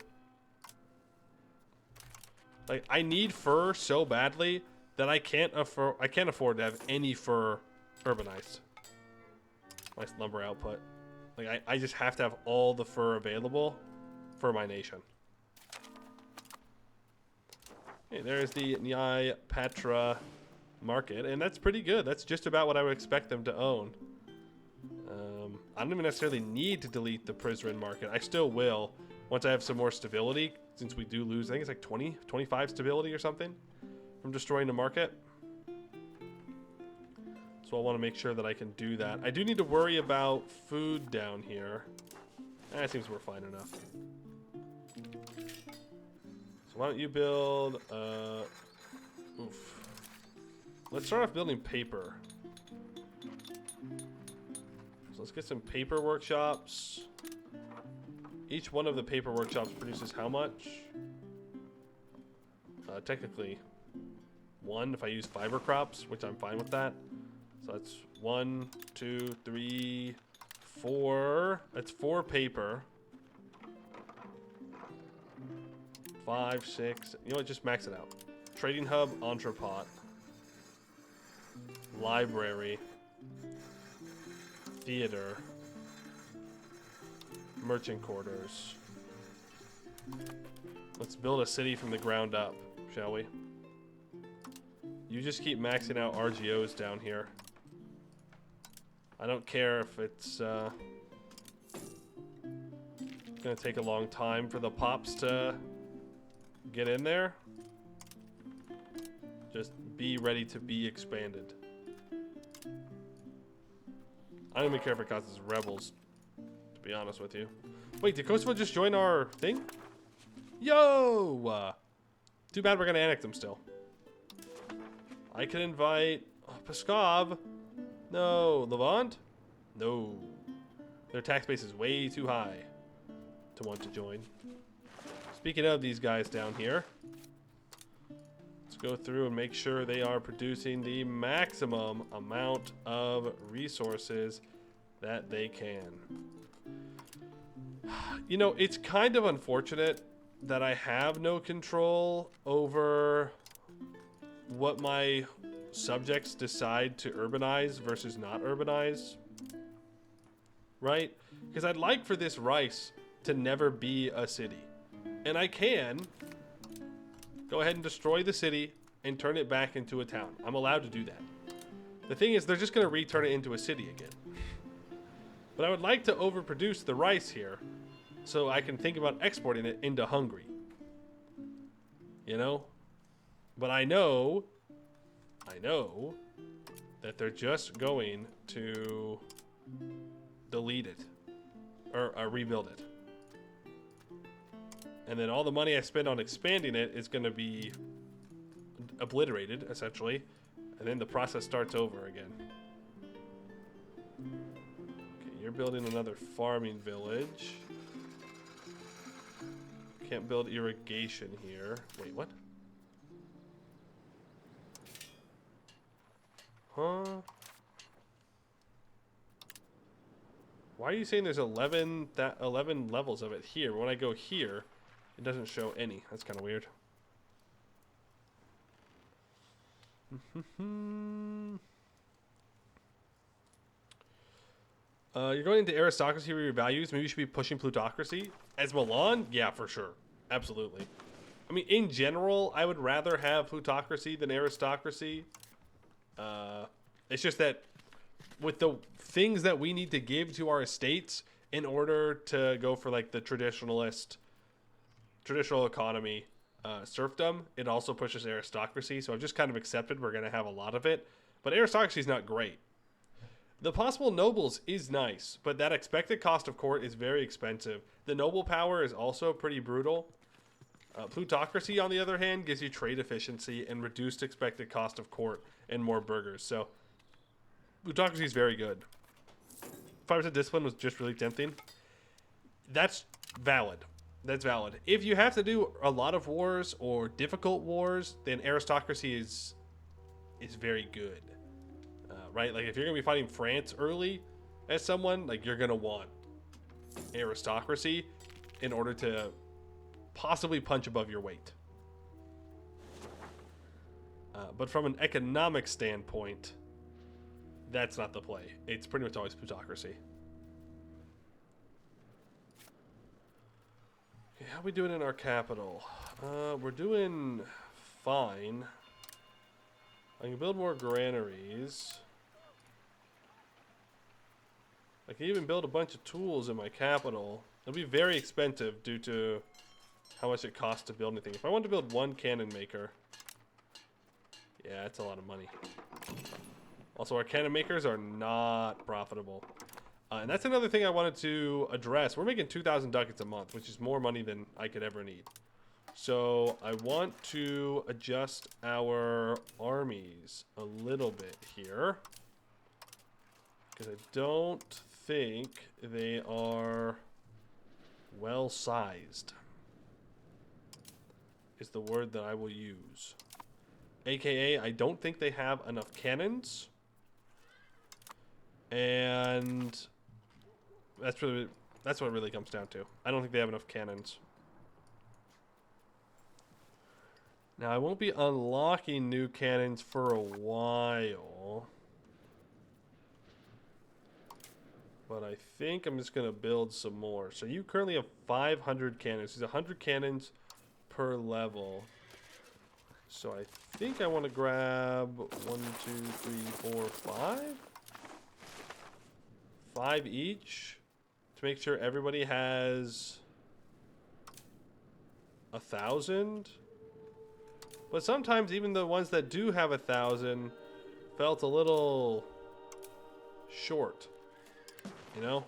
Speaker 1: Like, I need fur so badly that I can't afford to have any fur urbanized. Nice lumber output. Like, I just have to have all the fur available for my nation. Okay, there's the Nyai Patra market, and that's pretty good. That's just about what I would expect them to own. I don't even necessarily need to delete the Prizren market. I still will once I have some more stability, since we do lose, I think it's like 20, 25 stability or something from destroying the market. So I want to make sure that I can do that. I do need to worry about food down here. It seems we're fine enough. So why don't you build... oof. Let's start off building paper. So let's get some paper workshops. Each one of the paper workshops produces how much? Technically, 1 if I use fiber crops, which I'm fine with that. So that's 1, 2, 3, 4. That's 4 paper. 5, 6. You know what? Just max it out. Trading hub, entrepot, library, theater, merchant quarters. Let's build a city from the ground up, shall we? You just keep maxing out RGOs down here. I don't care if it's gonna take a long time for the pops to get in there. Just be ready to be expanded. I don't even care if it causes rebels, to be honest with you. Wait, did Kosovo just join our thing? Yo! Too bad we're gonna annex them still. I can invite Pskov. No. Levant? No. Their tax base is way too high to want to join. Speaking of these guys down here, let's go through and make sure they are producing the maximum amount of resources that they can. You know, it's kind of unfortunate that I have no control over what my subjects decide to urbanize versus not urbanize, right? Because I'd like for this rice to never be a city, and I can go ahead and destroy the city and turn it back into a town. I'm allowed to do that. The thing is, they're just going to return it into a city again. But I would like to overproduce the rice here so I can think about exporting it into Hungary. You know? But I know that they're just going to delete it or rebuild it. And then all the money I spend on expanding it is going to be obliterated, essentially. And then the process starts over again. Okay, you're building another farming village. Can't build irrigation here. Wait, what? Huh? Why are you saying there's 11 levels of it here? When I go here, it doesn't show any. That's kind of weird. You're going into aristocracy with your values. Maybe you should be pushing plutocracy. As Milan? Yeah, for sure. Absolutely. I mean, in general, I would rather have plutocracy than aristocracy. It's just that with the things that we need to give to our estates in order to go for like the traditional economy, serfdom, it also pushes aristocracy. So I've just kind of accepted we're going to have a lot of it. But aristocracy is not great. The possible nobles is nice, but that expected cost of court is very expensive. The noble power is also pretty brutal. Plutocracy, on the other hand, gives you trade efficiency and reduced expected cost of court and more burghers. So plutocracy is very good. 5% discipline was just really tempting. That's valid. That's valid. If you have to do a lot of wars or difficult wars, then aristocracy is very good. Right? Like if you're going to be fighting France early as someone, like you're going to want aristocracy in order to possibly punch above your weight. But from an economic standpoint, that's not the play. It's pretty much always plutocracy. Okay, how are we doing in our capital? We're doing fine. I can build more granaries. I can even build a bunch of tools in my capital. It'll be very expensive due to how much it costs to build anything. If I want to build one cannon maker, yeah, that's a lot of money. Also, our cannon makers are not profitable. And that's another thing I wanted to address. We're making 2,000 ducats a month, which is more money than I could ever need. So I want to adjust our armies a little bit here, because I don't think they are well sized, is the word that I will use. AKA, I don't think they have enough cannons. And that's what it really comes down to. I don't think they have enough cannons. Now, I won't be unlocking new cannons for a while. But I think I'm just going to build some more. So you currently have 500 cannons. There's 100 cannons per level. So I think I want to grab 1, 2, 3, 4, 5. 5 each to make sure everybody has 1,000. But sometimes even the ones that do have 1,000 felt a little short, you know?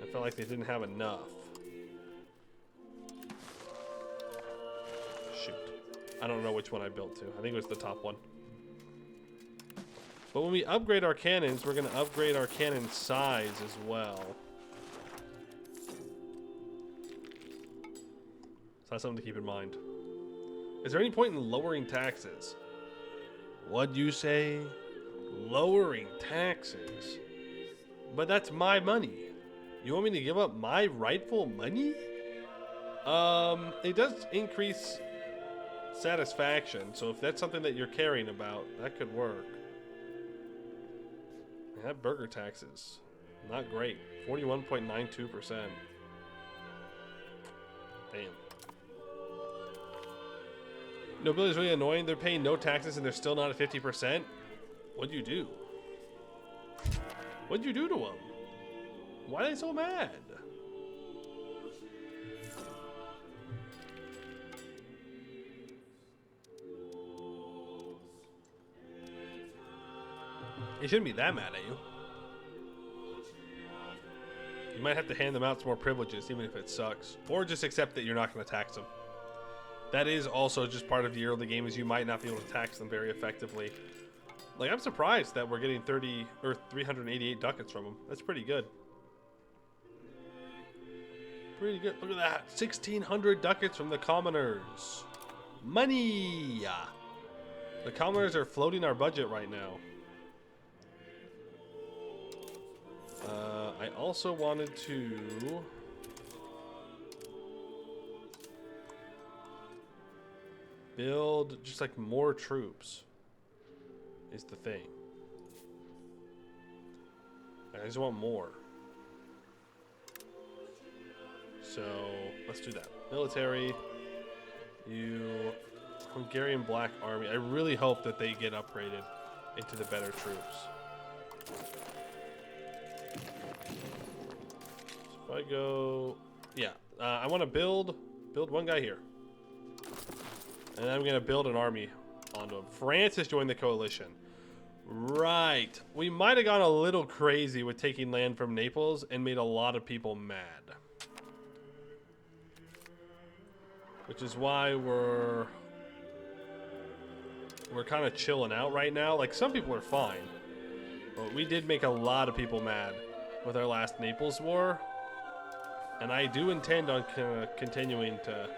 Speaker 1: I felt like they didn't have enough. Shoot. I don't know which one I built to. I think it was the top one. But when we upgrade our cannons, we're going to upgrade our cannon size as well. So that's something to keep in mind. Is there any point in lowering taxes? What'd you say? Lowering taxes? But that's my money. You want me to give up my rightful money? It does increase satisfaction. So if that's something that you're caring about, that could work. That burger tax is not great. 41.92%. Damn. Nobility is really annoying. They're paying no taxes and they're still not at 50%. What'd you do? What'd you do to them? Why are they so mad? He shouldn't be that mad at you. You might have to hand them out some more privileges, even if it sucks. Or just accept that you're not going to tax them. That is also just part of the early game, is you might not be able to tax them very effectively. Like, I'm surprised that we're getting 388 ducats from them. That's pretty good. Pretty good. Look at that. 1,600 ducats from the commoners. Money! The commoners are floating our budget right now. I also wanted to build just like more troops is the thing. I just want more. So let's do that. Military, you Hungarian Black Army. I really hope that they get upgraded into the better troops. So if I go, yeah, I want to build one guy here. And I'm going to build an army onto him. France has joined the coalition. Right. We might have gone a little crazy with taking land from Naples and made a lot of people mad. Which is why we're kind of chilling out right now. Like, some people are fine. But we did make a lot of people mad with our last Naples war. And I do intend on continuing to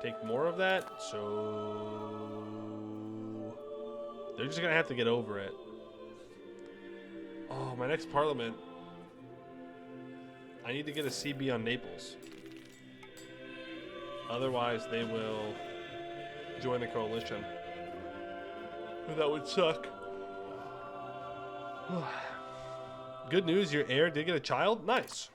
Speaker 1: take more of that, so they're just gonna have to get over it. Oh, my next parliament, I need to get a CB on Naples. Otherwise, they will join the coalition. That would suck. Good news, your heir did get a child? Nice.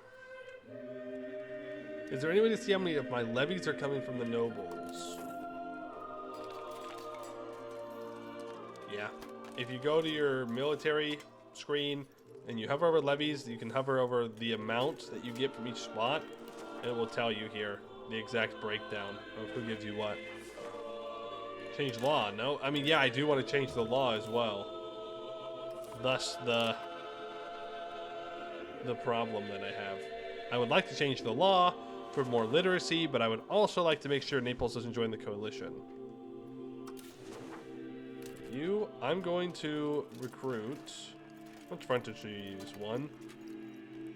Speaker 1: Is there any way to see how many of my levies are coming from the nobles? Yeah. If you go to your military screen and you hover over levies, you can hover over the amount that you get from each spot, and it will tell you here the exact breakdown of who gives you what. Change law? No? I mean, yeah, I do want to change the law as well. Thus the problem that I have. I would like to change the law for more literacy, but I would also like to make sure Naples doesn't join the coalition. I'm going to recruit. What frontage do you use? 1. And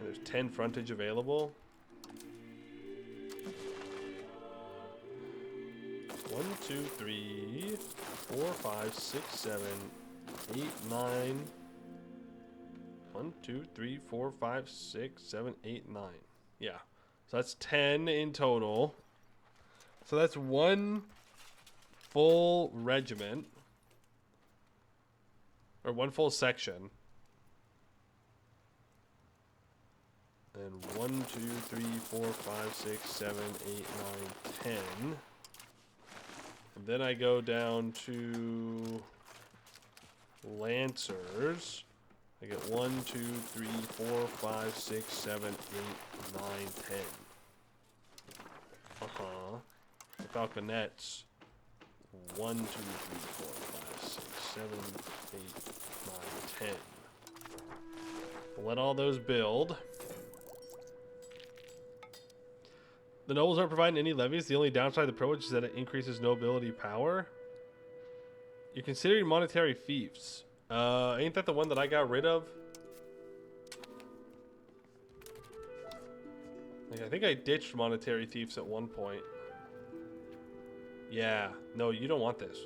Speaker 1: there's 10 frontage available. 1, 2, 3, 4, 5, 6, 7, 8, 9. 1, 2, 3, 4, 5, 6, 7, 8, 9. Yeah. So that's 10 in total. So that's 1 full regiment. Or 1 full section. And 1, 2, 3, 4, 5, 6, 7, 8, 9, 10. And then I go down to Lancers. I get 1, 2, 3, 4, 5, 6, 7, 8, 9, 10. Uh-huh. The falconets. 1, 2, 3, 4, 5, 6, 7, 8, 9, 10. We'll let all those build. The nobles aren't providing any levies. The only downside of the privilege is that it increases nobility power. You're considering monetary fiefs. Ain't that the one that I got rid of? Like, I think I ditched monetary thieves at one point. Yeah. No, you don't want this.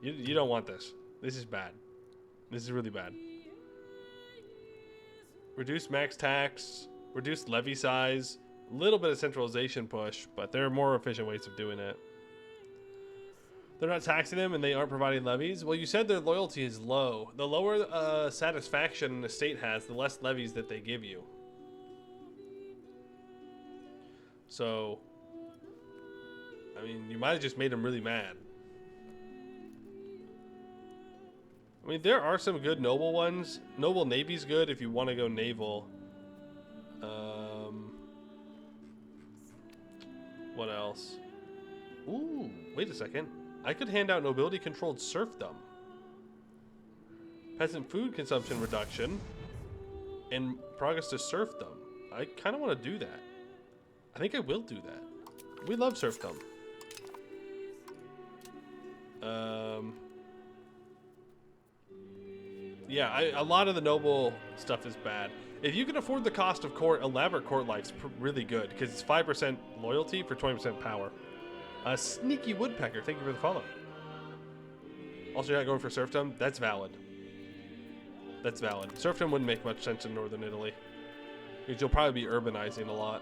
Speaker 1: You don't want this. This is bad. This is really bad. Reduce max tax. Reduce levy size. A little bit of centralization push, but there are more efficient ways of doing it. They're not taxing them and they aren't providing levies. Well, you said their loyalty is low. The lower satisfaction the state has, the less levies that they give you. So, I mean, you might have just made them really mad. I mean, there are some good noble ones. Noble Navy's good if you want to go naval. What else? Ooh, wait a second. I could hand out nobility-controlled serfdom. Peasant food consumption reduction. And progress to serfdom. I kind of want to do that. I think I will do that. We love serfdom. Yeah, a lot of the noble stuff is bad. If you can afford the cost of court, elaborate court life's really good because it's 5% loyalty for 20% power. Sneaky Woodpecker, thank you for the follow. Also, you're not going for serfdom? That's valid. That's valid. Serfdom wouldn't make much sense in northern Italy because you'll probably be urbanizing a lot.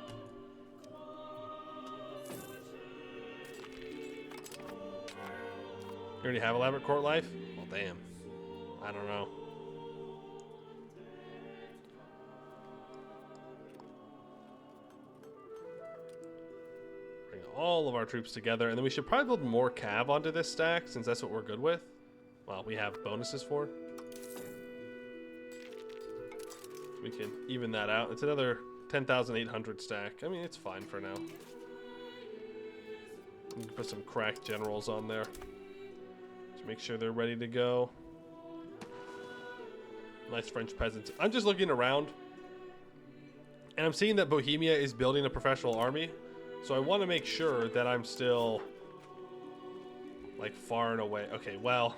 Speaker 1: You already have elaborate court life? Well, damn. I don't know. Bring all of our troops together, and then we should probably build more cav onto this stack, since that's what we're good with. Well, we have bonuses for. We can even that out. It's another 10,800 stack. I mean, it's fine for now. We can put some cracked generals on there. To make sure they're ready to go. Nice French peasants. I'm just looking around. And I'm seeing that Bohemia is building a professional army. So I want to make sure that I'm still like far and away. Okay, well,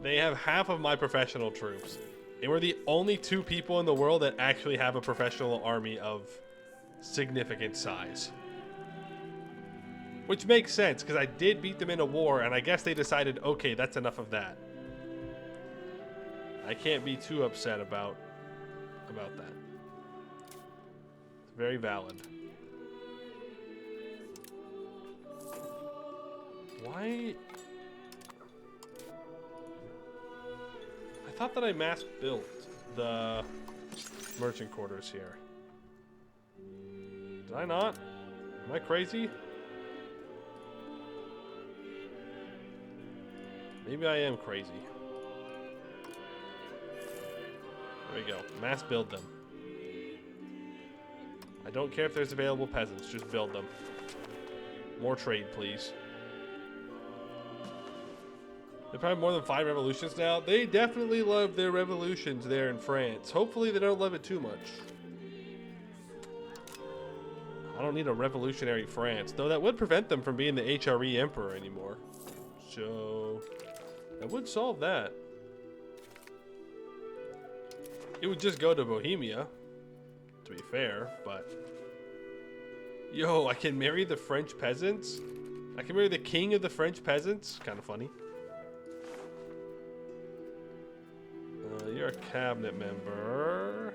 Speaker 1: they have half of my professional troops. And we're the only 2 people in the world that actually have a professional army of significant size. Which makes sense, because I did beat them in a war, and I guess they decided, okay, that's enough of that. I can't be too upset about that. It's very valid. Why? I thought that I mass built the merchant quarters here. Did I not? Am I crazy? Maybe I am crazy. There we go. Mass build them. I don't care if there's available peasants. Just build them. More trade, please. They probably have more than 5 revolutions now. They definitely love their revolutions there in France. Hopefully they don't love it too much. I don't need a revolutionary France. Though that would prevent them from being the HRE emperor anymore. So that would solve that. It would just go to Bohemia, to be fair, but... Yo, I can marry the French peasants? I can marry the king of the French peasants? Kind of funny. You're a cabinet member.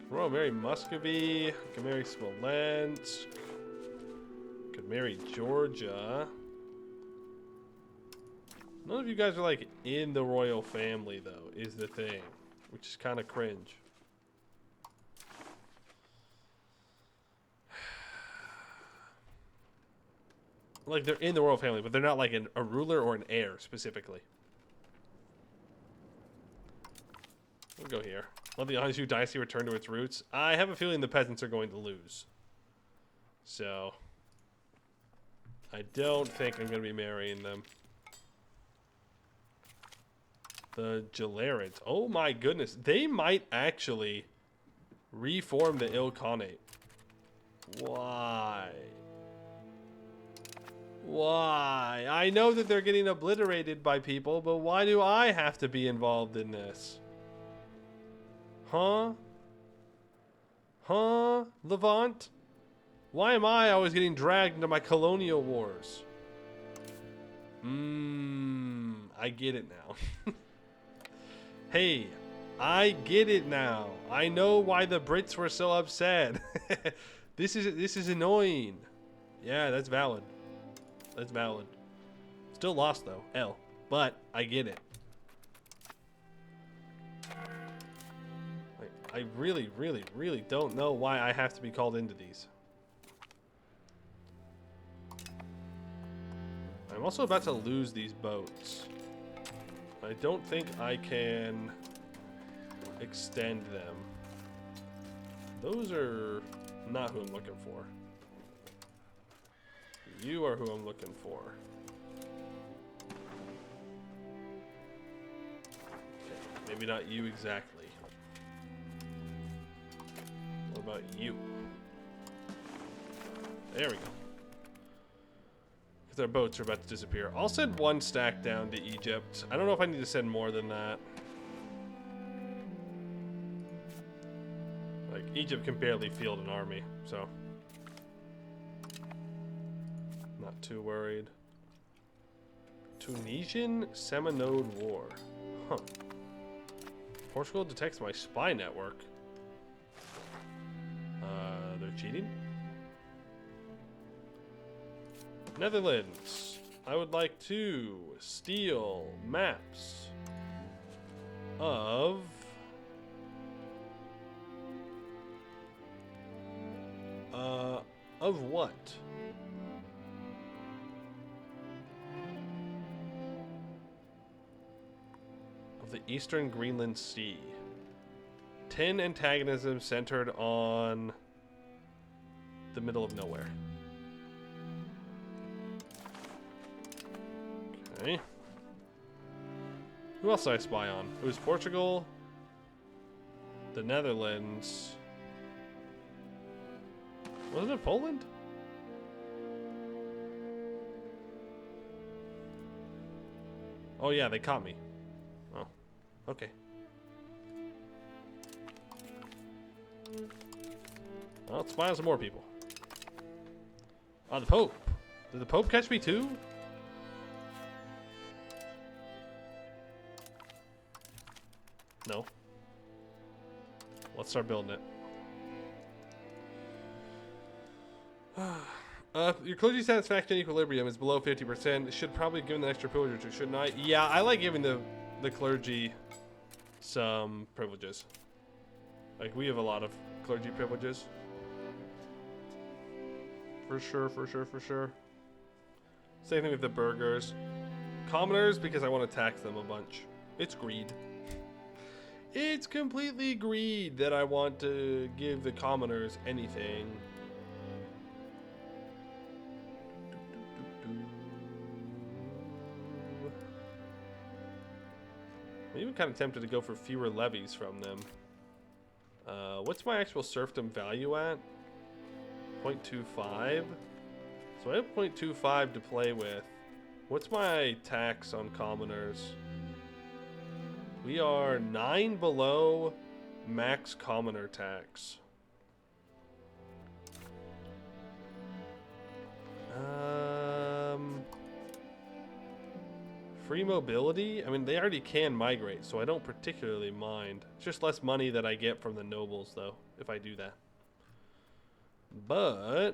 Speaker 1: Royal marry Muscovy. I can marry Smolensk. Could marry Georgia. None of you guys are like in the royal family though, is the thing. Which is kind of cringe. Like they're in the royal family, but they're not like a ruler or an heir specifically. We'll go here. Let the Anjou dynasty return to its roots. I have a feeling the peasants are going to lose. So, I don't think I'm going to be marrying them. The Gelarids. Oh my goodness. They might actually reform the Ilkhanate. Why? Why? I know that they're getting obliterated by people, but why do I have to be involved in this? Huh? Huh? Levant? Why am I always getting dragged into my colonial wars? I get it now. Hey, I get it now. I know why the Brits were so upset. This is annoying. Yeah, that's valid. That's valid. Still lost though, L. But I get it. I really, really, really don't know why I have to be called into these. I'm also about to lose these boats. I don't think I can extend them. Those are not who I'm looking for. You are who I'm looking for. Okay, maybe not you exactly. What about you? There we go. Because our boats are about to disappear. I'll send one stack down to Egypt. I don't know if I need to send more than that. Like, Egypt can barely field an army, so. Not too worried. Tunisian Seminode War. Huh. Portugal detects my spy network. They're cheating? Netherlands. I would like to steal maps of what? Of the Eastern Greenland Sea. 10 antagonism centered on the middle of nowhere. Okay. Who else did I spy on? It was Portugal, the Netherlands. Wasn't it Poland? Oh yeah, they caught me. Oh, okay. Well, let's spy on some more people. Oh, the Pope. Did the Pope catch me too? No. Let's start building it. Your clergy satisfaction equilibrium is below 50%. Should probably give them the extra privileges, shouldn't I? Yeah, I like giving the clergy some privileges. Like, we have a lot of clergy privileges. For sure, for sure, for sure. Same thing with the burghers. Commoners, because I want to tax them a bunch. It's greed. It's completely greed that I want to give the commoners anything. I'm even kind of tempted to go for fewer levies from them. What's my actual serfdom value at? 0.25. So I have 0.25 to play with. What's my tax on commoners? We are 9 below max commoner tax. Free mobility? I mean, they already can migrate, so I don't particularly mind. It's just less money that I get from the nobles, though, if I do that. But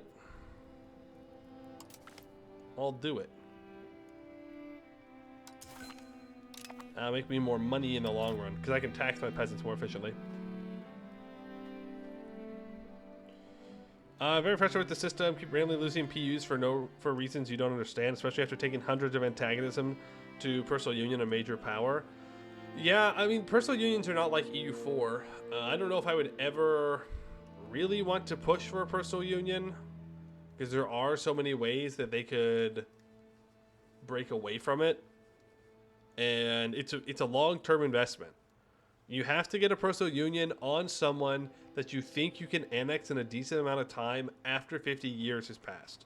Speaker 1: I'll do it. Make me more money in the long run, because I can tax my peasants more efficiently. Very frustrated with the system. Keep randomly losing PUs for reasons you don't understand, especially after taking hundreds of antagonism to personal union, a major power. Yeah, I mean, personal unions are not like EU4. I don't know if I would ever really want to push for a personal union because there are so many ways that they could break away from it, and it's a long-term investment. You have to get a personal union on someone that you think you can annex in a decent amount of time after 50 years has passed.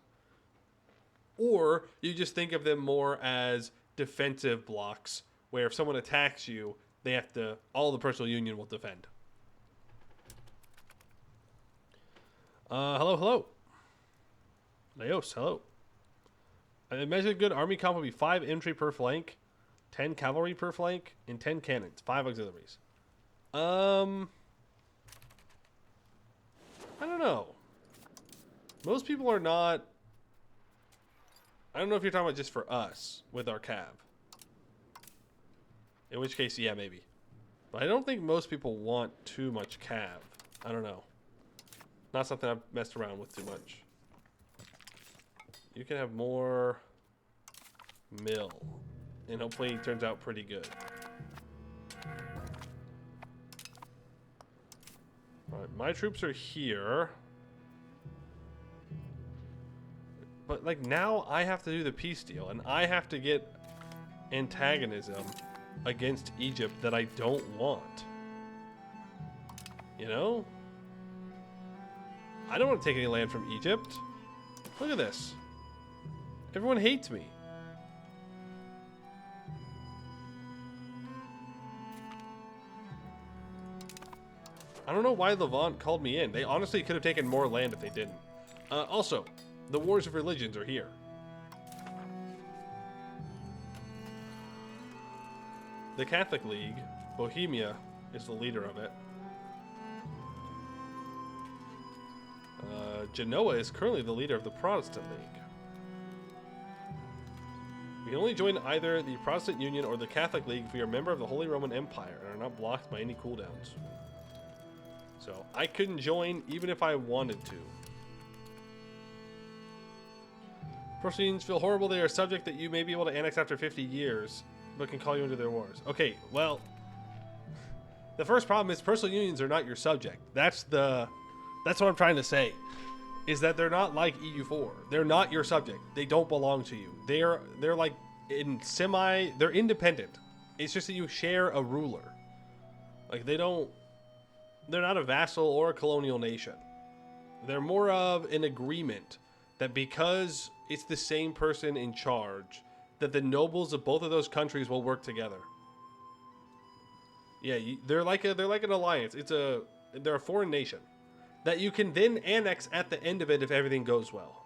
Speaker 1: Or you just think of them more as defensive blocks where if someone attacks you, they have to, all the personal union will defend. Hello, hello. Leos, hello. I imagine a good army comp would be 5 infantry per flank, 10 cavalry per flank, and 10 cannons, 5 auxiliaries. I don't know. Most people are not. I don't know if you're talking about just for us with our cav. In which case, yeah, maybe. But I don't think most people want too much cav. I don't know. Not something I've messed around with too much. You can have more mill. And hopefully it turns out pretty good. Alright, my troops are here. But, like, now I have to do the peace deal. And I have to get antagonism against Egypt that I don't want. You know? I don't want to take any land from Egypt. Look at this. Everyone hates me. I don't know why Levant called me in. They honestly could have taken more land if they didn't. Also, the wars of religions are here. The Catholic League, Bohemia, is the leader of it. Genoa is currently the leader of the Protestant League. You can only join either the Protestant Union or the Catholic League if you're a member of the Holy Roman Empire and are not blocked by any cooldowns. So, I couldn't join even if I wanted to. Personal unions feel horrible. They are a subject that you may be able to annex after 50 years, but can call you into their wars. Okay, well, the first problem is personal unions are not your subject. That's what I'm trying to say. Is that they're not like EU4. They're not your subject. They don't belong to you. They're like they're independent. It's just that you share a ruler. Like they're not a vassal or a colonial nation. They're more of an agreement that because it's the same person in charge, that the nobles of both of those countries will work together. Yeah, they're like an alliance. They're a foreign nation that you can then annex at the end of it if everything goes well.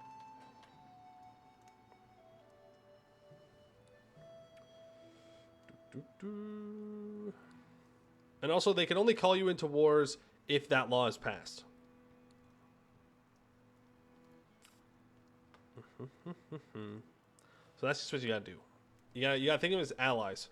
Speaker 1: And also, they can only call you into wars if that law is passed. So that's just what you gotta do. You gotta think of them as allies.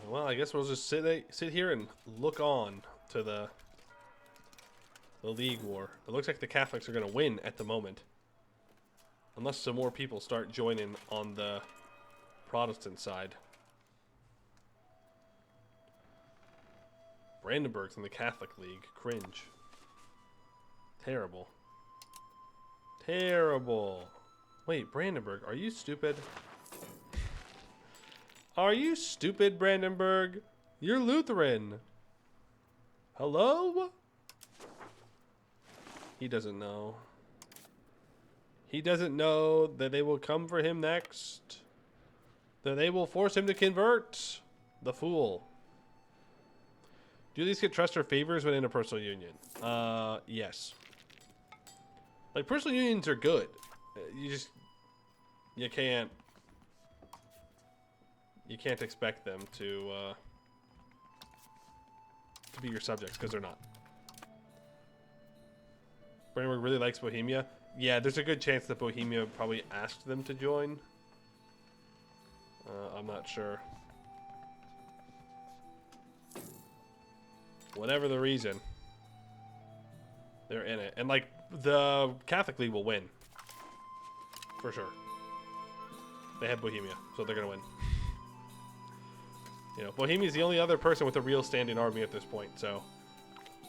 Speaker 1: Well, I guess we'll just sit here and look on to the League War. It looks like the Catholics are going to win at the moment. Unless some more people start joining on the Protestant side. Brandenburg's in the Catholic League. Cringe. Terrible. Terrible. Wait, Brandenburg, are you stupid? Are you stupid, Brandenburg? You're Lutheran. Hello? He doesn't know. He doesn't know that they will come for him next. That they will force him to convert. The fool. Do these get trust or favors when in a personal union? Yes. Like, personal unions are good. You can't expect them to be your subjects, because they're not. Brandenburg really likes Bohemia. Yeah, there's a good chance that Bohemia probably asked them to join. I'm not sure. whatever the reason, they're in it. And like the Catholic League will win for sure. They have Bohemia, so they're gonna win. You know, Bohemia is the only other person with a real standing army at this point, so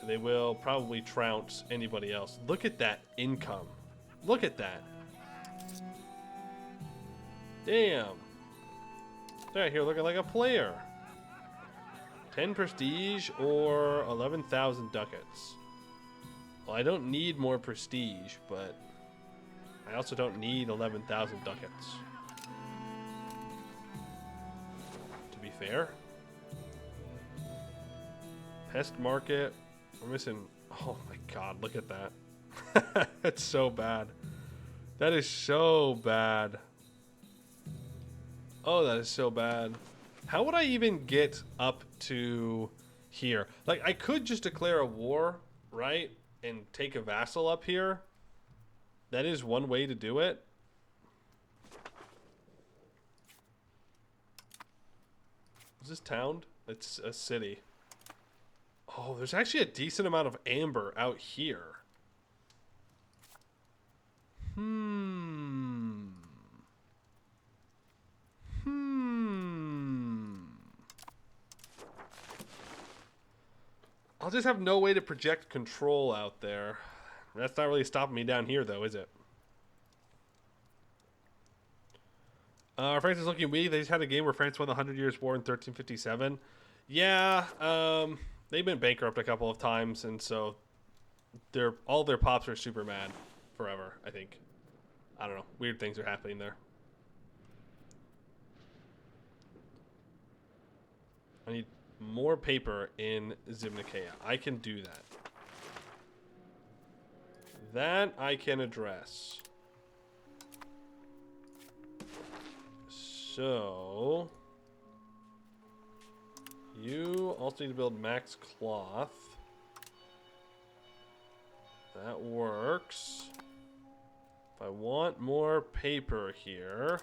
Speaker 1: they will probably trounce anybody else. Look at that income. Look at that. Damn. They're out here looking like a player. 10 prestige or 11,000 ducats. Well, I don't need more prestige, but I also don't need 11,000 ducats. To be fair. Pest market. We're missing. Oh my god, look at that. That's so bad. That is so bad. Oh, that is so bad. How would I even get up to here? Like, I could just declare a war, right? And take a vassal up here. That is one way to do it. Is this town? It's a city. Oh, there's actually a decent amount of amber out here. I'll just have no way to project control out there. That's not really stopping me down here, though, is it? France is looking weak. They just had a game where France won the 100 Years' War in 1357. Yeah, they've been bankrupt a couple of times, and so all their pops are super mad forever, I think. I don't know. Weird things are happening there. I need more paper in Zimnikea. I can do that. That I can address. So you also need to build max cloth. That works. If I want more paper here,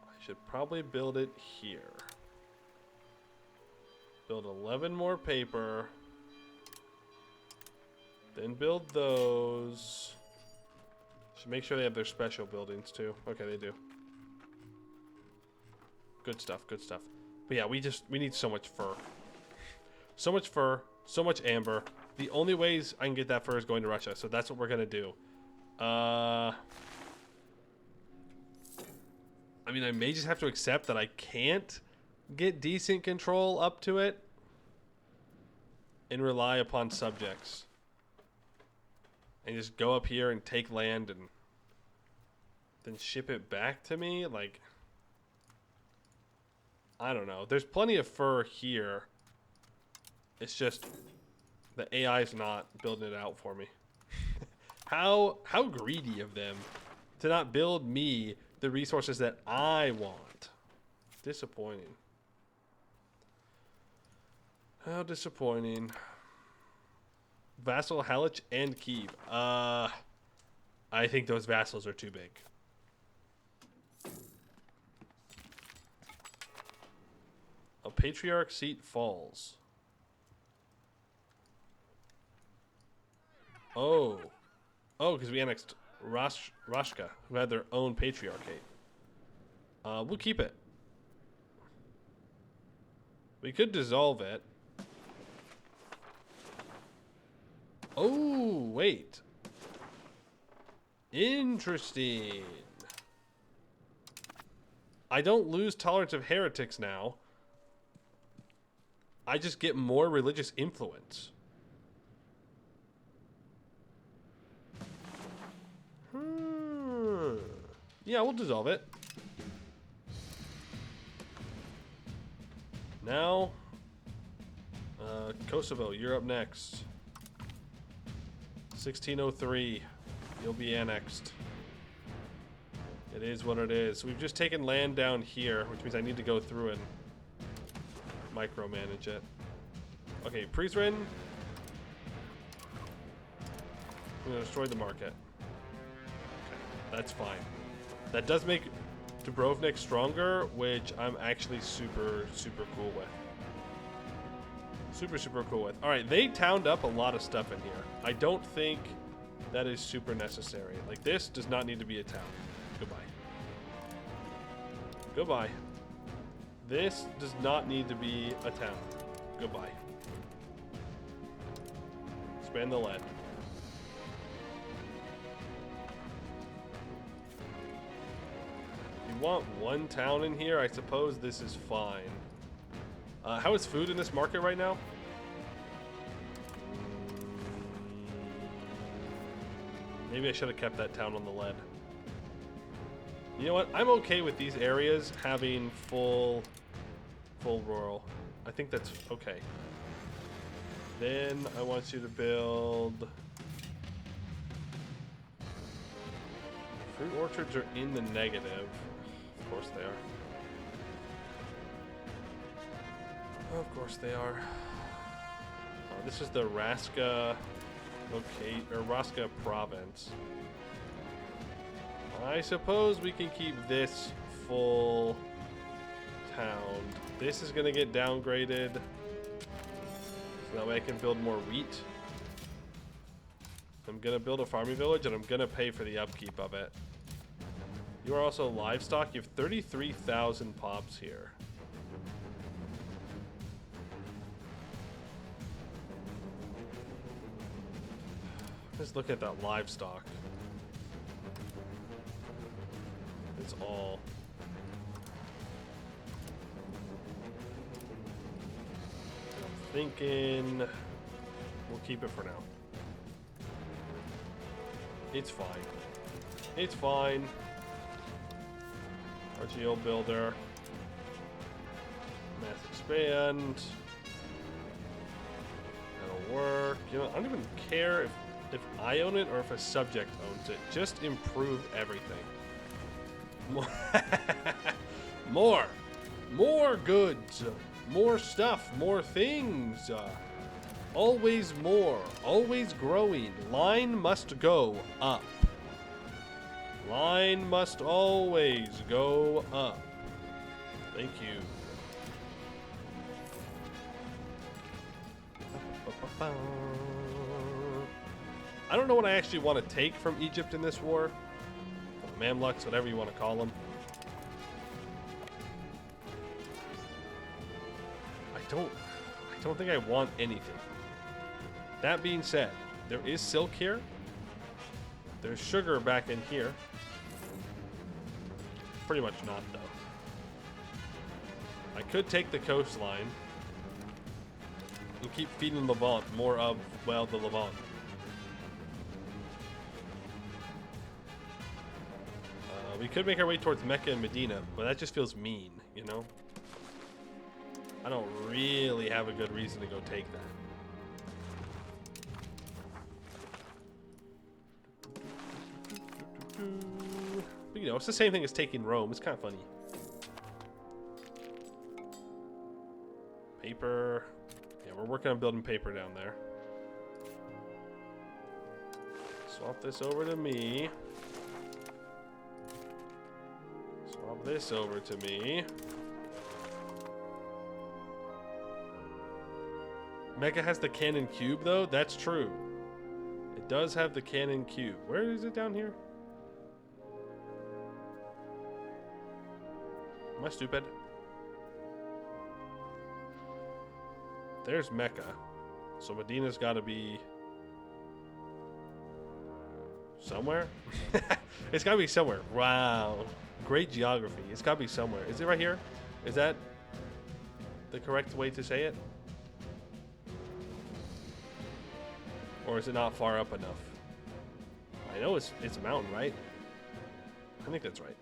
Speaker 1: I should probably build it here. Build 11 more paper. Then build those. Should make sure they have their special buildings too. Okay, they do. Good stuff, good stuff. But yeah, we need so much fur. So much fur, so much amber. The only ways I can get that fur is going to Russia, so that's what we're gonna do. I mean, I may just have to accept that I can't get decent control up to it and rely upon subjects. And just go up here and take land and then ship it back to me? Like, I don't know. There's plenty of fur here. It's just the AI's not building it out for me. How greedy of them to not build me the resources that I want. Disappointing. How disappointing. Vassal, Halych, and Kiev. I think those vassals are too big. A patriarch seat falls. Oh, because we annexed Rashka, who had their own patriarchate. We'll keep it. We could dissolve it. Oh, wait. Interesting. I don't lose tolerance of heretics now. I just get more religious influence. Yeah, we'll dissolve it. Now, Kosovo, you're up next. 1603, you'll be annexed. It is what it is. We've just taken land down here, which means I need to go through and micromanage it. Okay, Prizren. I'm gonna destroy the market. Okay, that's fine. That does make Dubrovnik stronger, which I'm actually super cool with. Super cool with. All right, they towned up a lot of stuff in here. I don't think that is super necessary. Like, this does not need to be a town. Goodbye. Goodbye. This does not need to be a town. Goodbye. Expand the lead. If you want one town in here, I suppose this is fine. How is food in this market right now? Maybe I should have kept that town on the lead. You know what? I'm okay with these areas having full rural. I think that's okay. Then I want you to build... Fruit orchards are in the negative. Of course they are. Of course they are. Oh, this is the Raska Raska province. I suppose we can keep this full town. This is gonna get downgraded, so that way I can build more wheat. I'm gonna build a farming village, and I'm gonna pay for the upkeep of it. You are also livestock. You have 33,000 pops here. Just look at that livestock. It's all. I'm thinking we'll keep it for now. It's fine. It's fine. RGO builder. Mass expand. That'll work. You know, I don't even care if I own it or if a subject owns it. Just improve everything. More goods. More stuff. More things. Always more. Always growing. Line must go up. Line must always go up. Thank you. I don't know what I actually want to take from Egypt in this war. Mamluks, whatever you want to call them. I don't think I want anything. That being said, there is silk here. There's sugar back in here. Pretty much not, though. I could take the coastline and keep feeding Levant more of, well, the Levant. We could make our way towards Mecca and Medina, but that just feels mean, you know? I don't really have a good reason to go take that. But, you know, it's the same thing as taking Rome. It's kind of funny. Paper. Yeah, we're working on building paper down there. Swap this over to me. Swap this over to me. Mecca has the cannon cube, though. That's true. It does have the cannon cube. Where is it down here? Am I stupid? There's Mecca. So Medina's got to be somewhere. It's got to be somewhere. Wow. Great geography. It's got to be somewhere. Is it right here? Is that the correct way to say it? Or is it not far up enough? I know it's a mountain, right? I think that's right.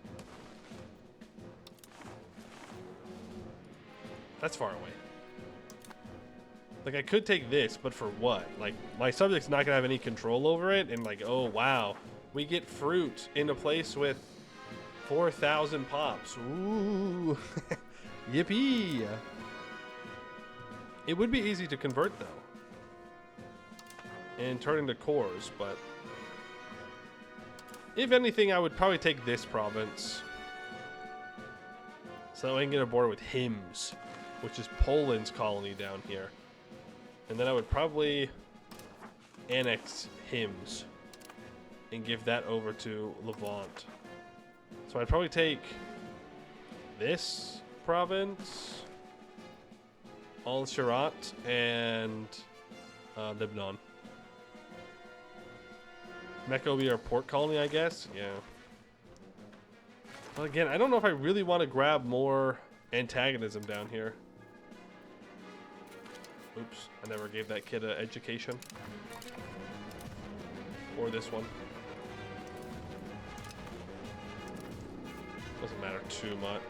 Speaker 1: That's far away. Like, I could take this, but for what? Like, my subject's not gonna have any control over it, and like, oh wow, we get fruit in a place with 4,000 pops. Ooh, yippee! It would be easy to convert though, and turn into cores, but if anything, I would probably take this province So I can get a border with Hims, which is Poland's colony down here. And then I would probably annex Hims and give that over to Levant. So I'd probably take this province, Al-Sharat, and Lebanon. Mecca will be our port colony, I guess. Yeah. Well, again, I don't know if I really want to grab more antagonism down here. Oops, I never gave that kid an education. Or this one. Doesn't matter too much.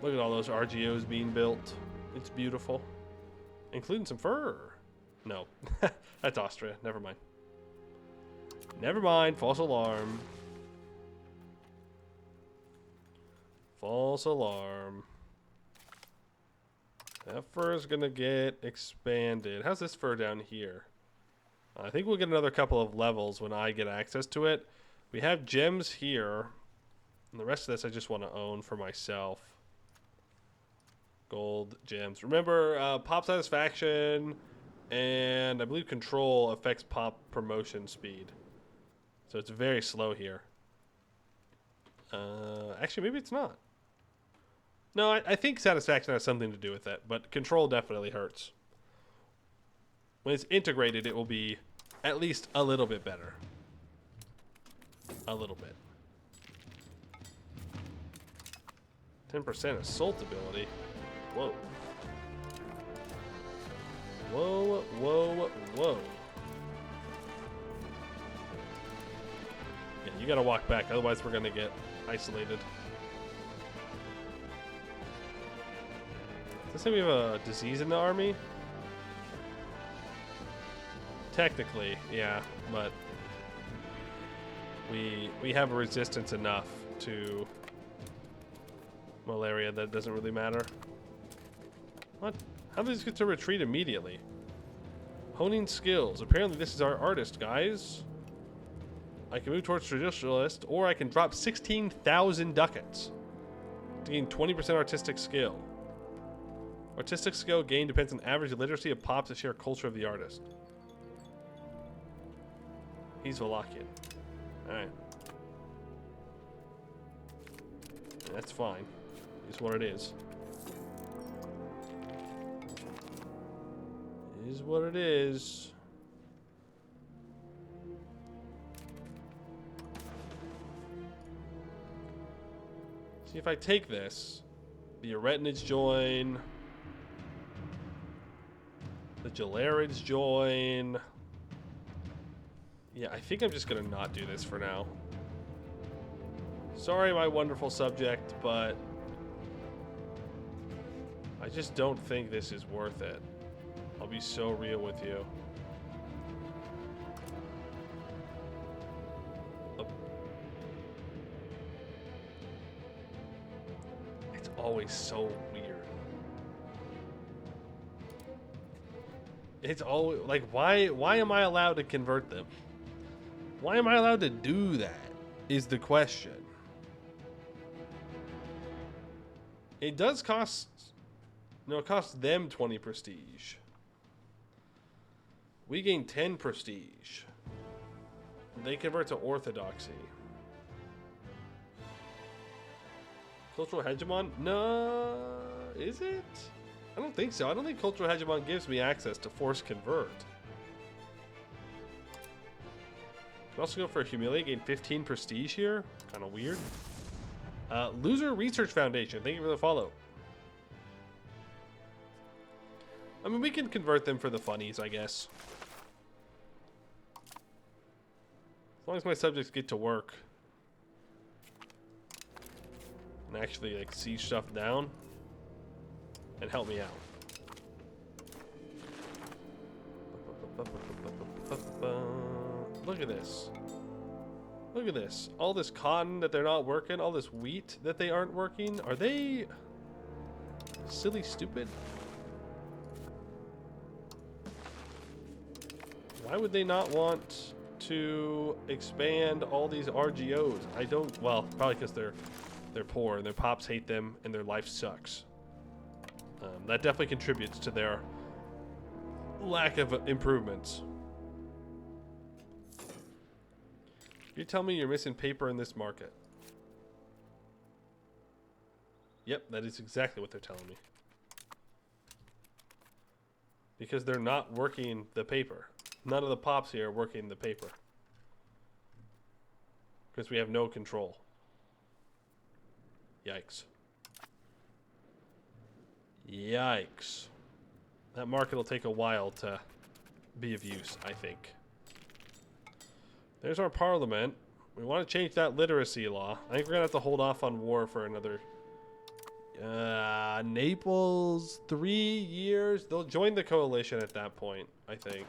Speaker 1: Look at all those RGOs being built. It's beautiful. Including some fur. No, that's Austria. Never mind. Never mind. False alarm. False alarm. That fur is gonna get expanded. How's this fur down here? I think we'll get another couple of levels when I get access to it. We have gems here. And the rest of this I just want to own for myself. Gold, gems. Remember, pop satisfaction and I believe control affects pop promotion speed. So it's very slow here. Actually, maybe it's not. No, I think satisfaction has something to do with that, but control definitely hurts. When it's integrated, it will be at least a little bit better. A little bit. 10% assault ability. Whoa. Whoa, whoa, whoa. Yeah, you gotta walk back, otherwise we're gonna get isolated. Does this say we have a disease in the army? Technically, yeah, but we have a resistance enough to malaria that doesn't really matter. What? How do these get to retreat immediately? Honing skills. Apparently this is our artist, guys. I can move towards traditionalist, or I can drop 16,000 ducats to gain 20% artistic skill. Artistic skill gain depends on average literacy of pops to share culture of the artist. He's Wallachian. Alright. That's fine. It's what it is. It is what it is. See, if I take this, the Aretinids join, the Gelarids join. Yeah, I think I'm just gonna not do this for now. Sorry, my wonderful subject, but I just don't think this is worth it. I'll be so real with you. It's always so weird. It's always like, why am I allowed to convert them? Why am I allowed to do that is the question. It does cost, no, it costs them 20 prestige. We gain 10 prestige. They convert to orthodoxy. Cultural hegemon? No, is it? I don't think so. I don't think cultural hegemon gives me access to force convert. Can also go for humiliate, gain 15 prestige here. Kind of weird. Loser Research Foundation, thank you for the follow. I mean, we can convert them for the funnies, I guess. As long as my subjects get to work and actually like see stuff down and help me out. Look at this. Look at this. All this cotton that they're not working, all this wheat that they aren't working. Are they silly stupid? Why would they not want to expand all these RGOs? I don't. Well, probably because they're poor and their pops hate them and their life sucks. That definitely contributes to their lack of improvements. You tell me you're missing paper in this market. Yep, that is exactly what they're telling me. Because they're not working the paper. None of the pops here are working the paper. Because we have no control. Yikes. Yikes. That market will take a while to be of use, I think. There's our parliament. We want to change that literacy law. I think we're going to have to hold off on war for another... Naples, 3 years. They'll join the coalition at that point, I think.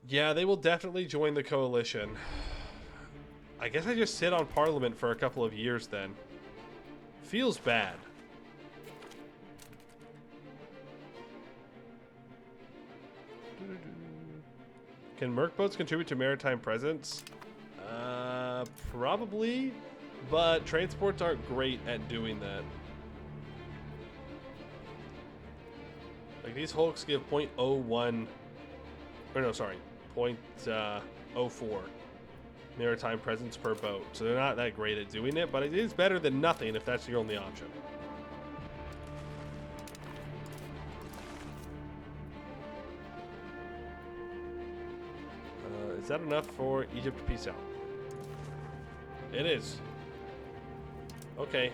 Speaker 1: Yeah, they will definitely join the coalition. I guess I just sit on Parliament for a couple of years then. Feels bad. Can Merc boats contribute to maritime presence? Probably, but transports aren't great at doing that. Like these hulks give 0.01, or no, sorry, 0.04 maritime presence per boat. So they're not that great at doing it, but it is better than nothing if that's your only option. Is that enough for Egypt to peace out? It is. Okay.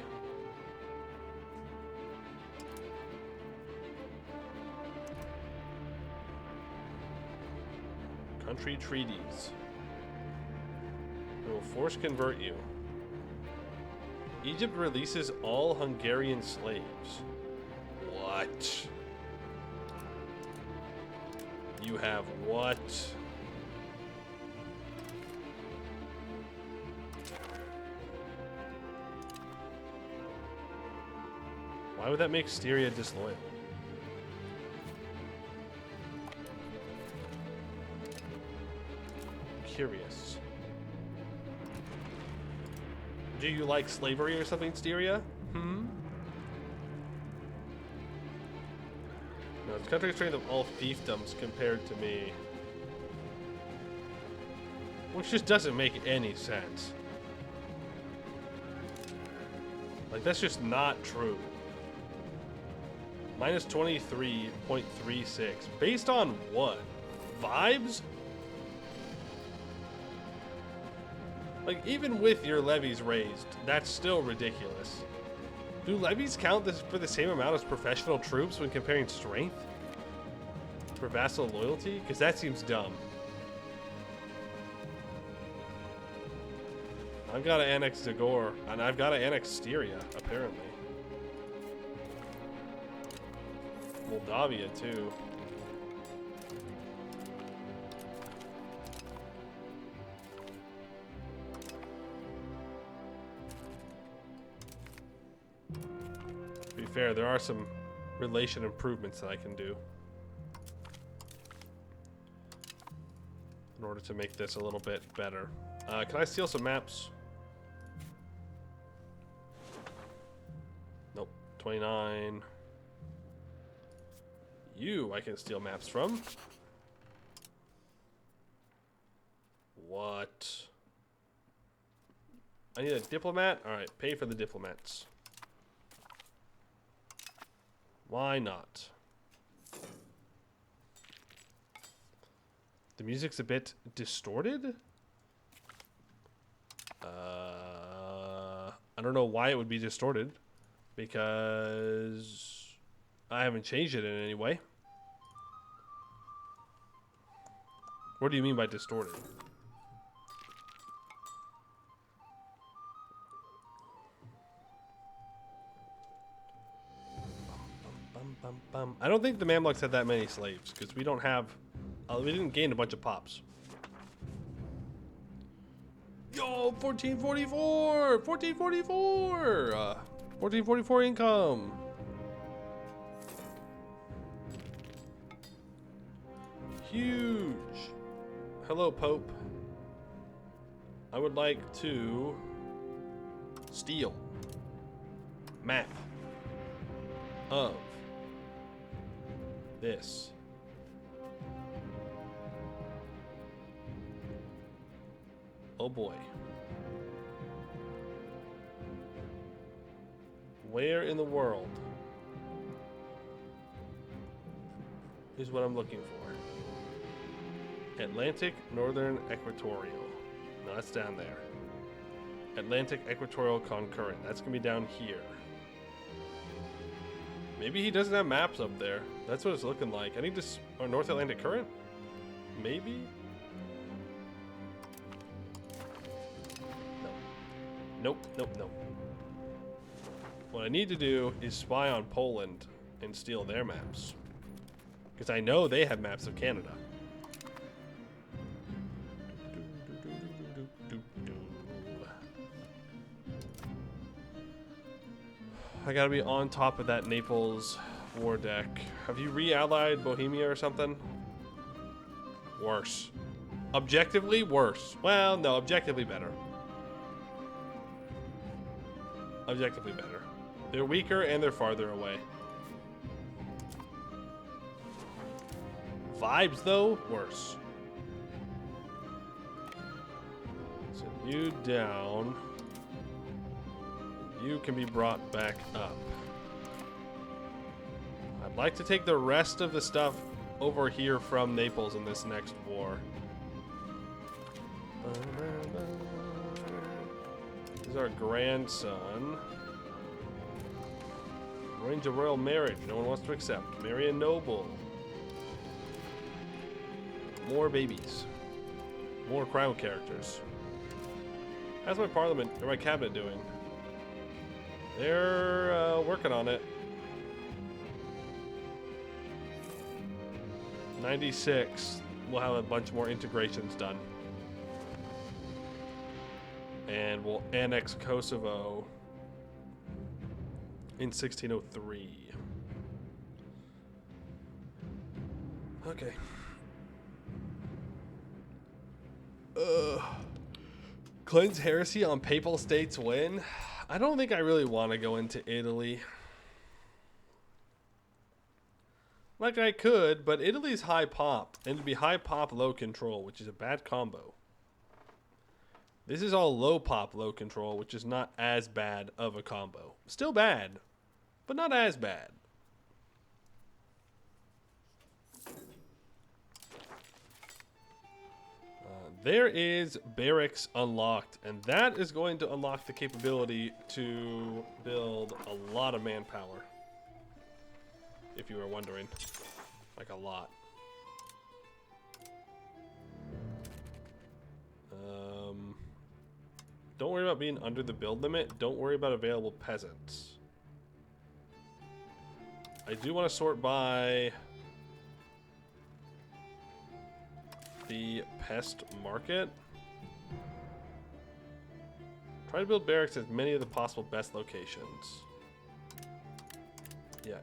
Speaker 1: Country treaties. We will force convert you. Egypt releases all Hungarian slaves. What? You have what? Why would that make Styria disloyal? Curious. Do you like slavery or something, Styria? Hmm? No, it's country strength of all fiefdoms compared to me. Which just doesn't make any sense. Like, that's just not true. Minus 23.36. Based on what? Vibes? Like, even with your levies raised, that's still ridiculous. Do levies count this for the same amount as professional troops when comparing strength? For vassal loyalty? Because that seems dumb. I've got to annex Zagor, and I've got to annex Styria, apparently. Moldavia, too. To be fair, there are some relation improvements that I can do in order to make this a little bit better. Can I steal some maps? Nope. 29. You, I can steal maps from. What? I need a diplomat? Alright, pay for the diplomats. Why not? The music's a bit distorted? I don't know why it would be distorted. Because I haven't changed it in any way. What do you mean by distorted? I don't think the Mamluks had that many slaves because we don't have. We didn't gain a bunch of pops. Yo, 1444! 1444! 1444 income! Huge. Hello, Pope. I would like to steal map of this. Oh boy. Where in the world is what I'm looking for? Atlantic, Northern, Equatorial. No, that's down there. Atlantic, Equatorial, Concurrent. That's going to be down here. Maybe he doesn't have maps up there. That's what it's looking like. I need to... Or North Atlantic Current? Maybe? No. Nope, nope, nope. What I need to do is spy on Poland and steal their maps. Because I know they have maps of Canada. I gotta be on top of that Naples war deck. Have you re-allied Bohemia or something? Worse. Objectively worse. Well, no, objectively better. Objectively better. They're weaker and they're farther away. Vibes, though, worse. Send you down. You can be brought back up. I'd like to take the rest of the stuff over here from Naples in this next war. This is our grandson. Arrange a royal marriage. No one wants to accept. Marry a noble. More babies. More crown characters. How's my parliament or my cabinet doing? They're working on it. 96. We'll have a bunch more integrations done. And we'll annex Kosovo in 1603. Okay. Cleanse heresy on papal states win? I don't think I really want to go into Italy. Like I could, but Italy's high pop, and it'd be high pop, low control, which is a bad combo. This is all low pop, low control, which is not as bad of a combo. Still bad, but not as bad. There is barracks unlocked, and that is going to unlock the capability to build a lot of manpower. If you were wondering. Like a lot. Don't worry about being under the build limit. Don't worry about available peasants. I do want to sort by the pest market. Try to build barracks at many of the possible best locations. Yeah.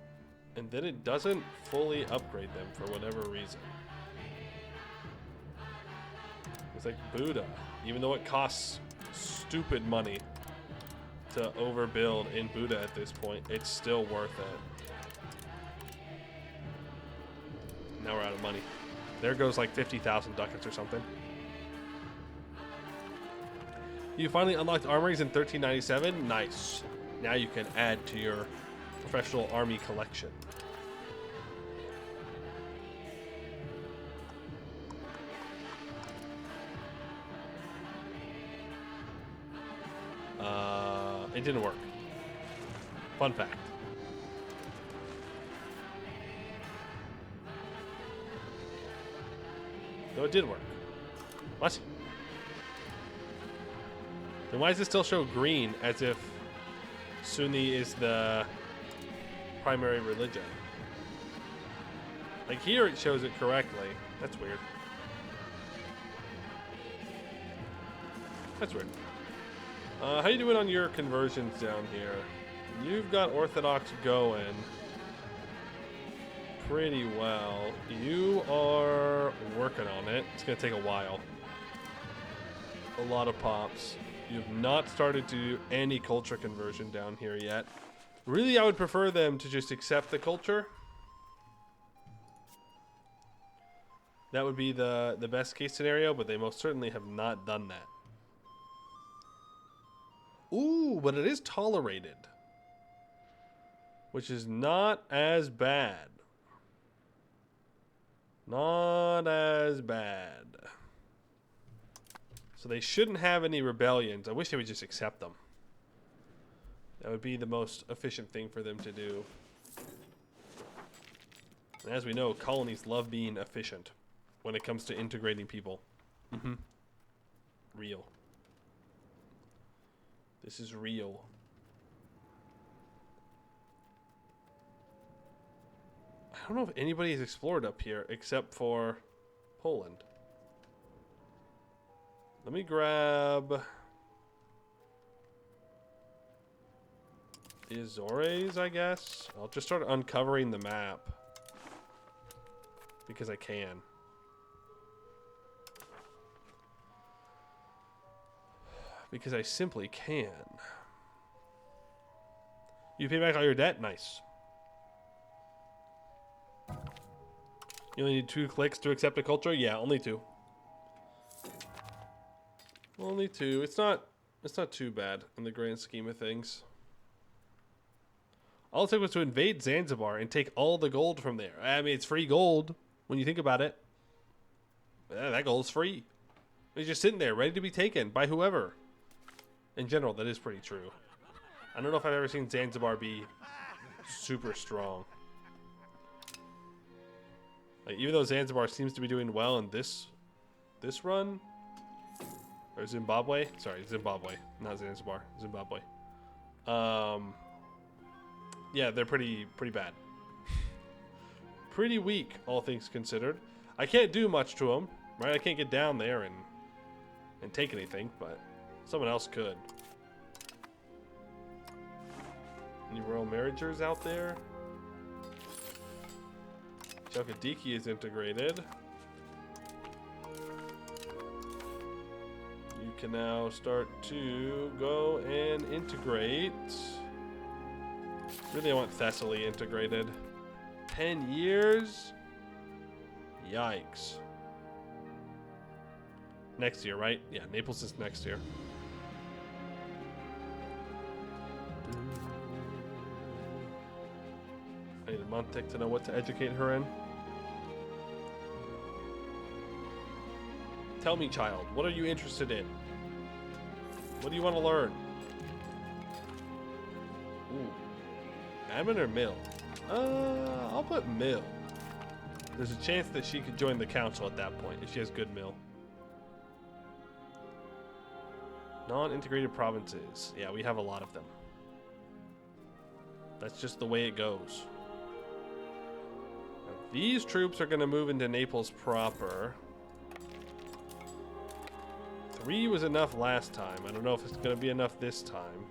Speaker 1: And then it doesn't fully upgrade them for whatever reason. It's like Buddha. Even though it costs stupid money to overbuild in Buddha at this point, it's still worth it. Now we're out of money. There goes like 50,000 ducats or something. You finally unlocked armories in 1397? Nice. Now you can add to your professional army collection. It didn't work. Fun fact. No, it did work. What? Then why does it still show green as if Sunni is the primary religion? Like here it shows it correctly. That's weird. That's weird. How you doing on your conversions down here? You've got Orthodox going pretty well. You are working on it. It's going to take a while. A lot of pops. You have not started to do any culture conversion down here yet. Really, I would prefer them to just accept the culture. That would be the best case scenario, but they most certainly have not done that. Ooh, but it is tolerated. Which is not as bad. Not as bad. So they shouldn't have any rebellions. I wish they would just accept them. That would be the most efficient thing for them to do. And as we know, colonies love being efficient when it comes to integrating people. Real. This is real. I don't know if anybody has explored up here except for Poland. Let me grab the Azores, I guess. I'll just start uncovering the map because I can. Because I simply can. You pay back all your debt? Nice. You only need 2 clicks to accept a culture? Yeah, only 2. Only 2. It's not too bad in the grand scheme of things. All it took was to invade Zanzibar and take all the gold from there. I mean, it's free gold when you think about it. Yeah, that gold's free. It's just sitting there, ready to be taken by whoever. In general, that is pretty true. I don't know if I've ever seen Zanzibar be super strong. Like, even though Zanzibar seems to be doing well in this run, or Zimbabwe, sorry, Zimbabwe, not Zanzibar, Zimbabwe. Yeah, they're pretty bad. Pretty weak, all things considered. I can't do much to them, right? I can't get down there and take anything, but someone else could. Any royal marriages out there? Chalkadiki is integrated. You can now start to go and integrate. Really, I want Thessaly integrated. 10 years? Yikes. Next year, right? Yeah, Naples is next year. I need a Montic to know what to educate her in. Tell me, child, what are you interested in? What do you want to learn? Ooh. Admin or mill? I'll put mill. There's a chance that she could join the council at that point if she has good mill. Non-integrated provinces. Yeah, we have a lot of them. That's just the way it goes. Now, these troops are going to move into Naples proper. 3 was enough last time. I don't know if it's going to be enough this time.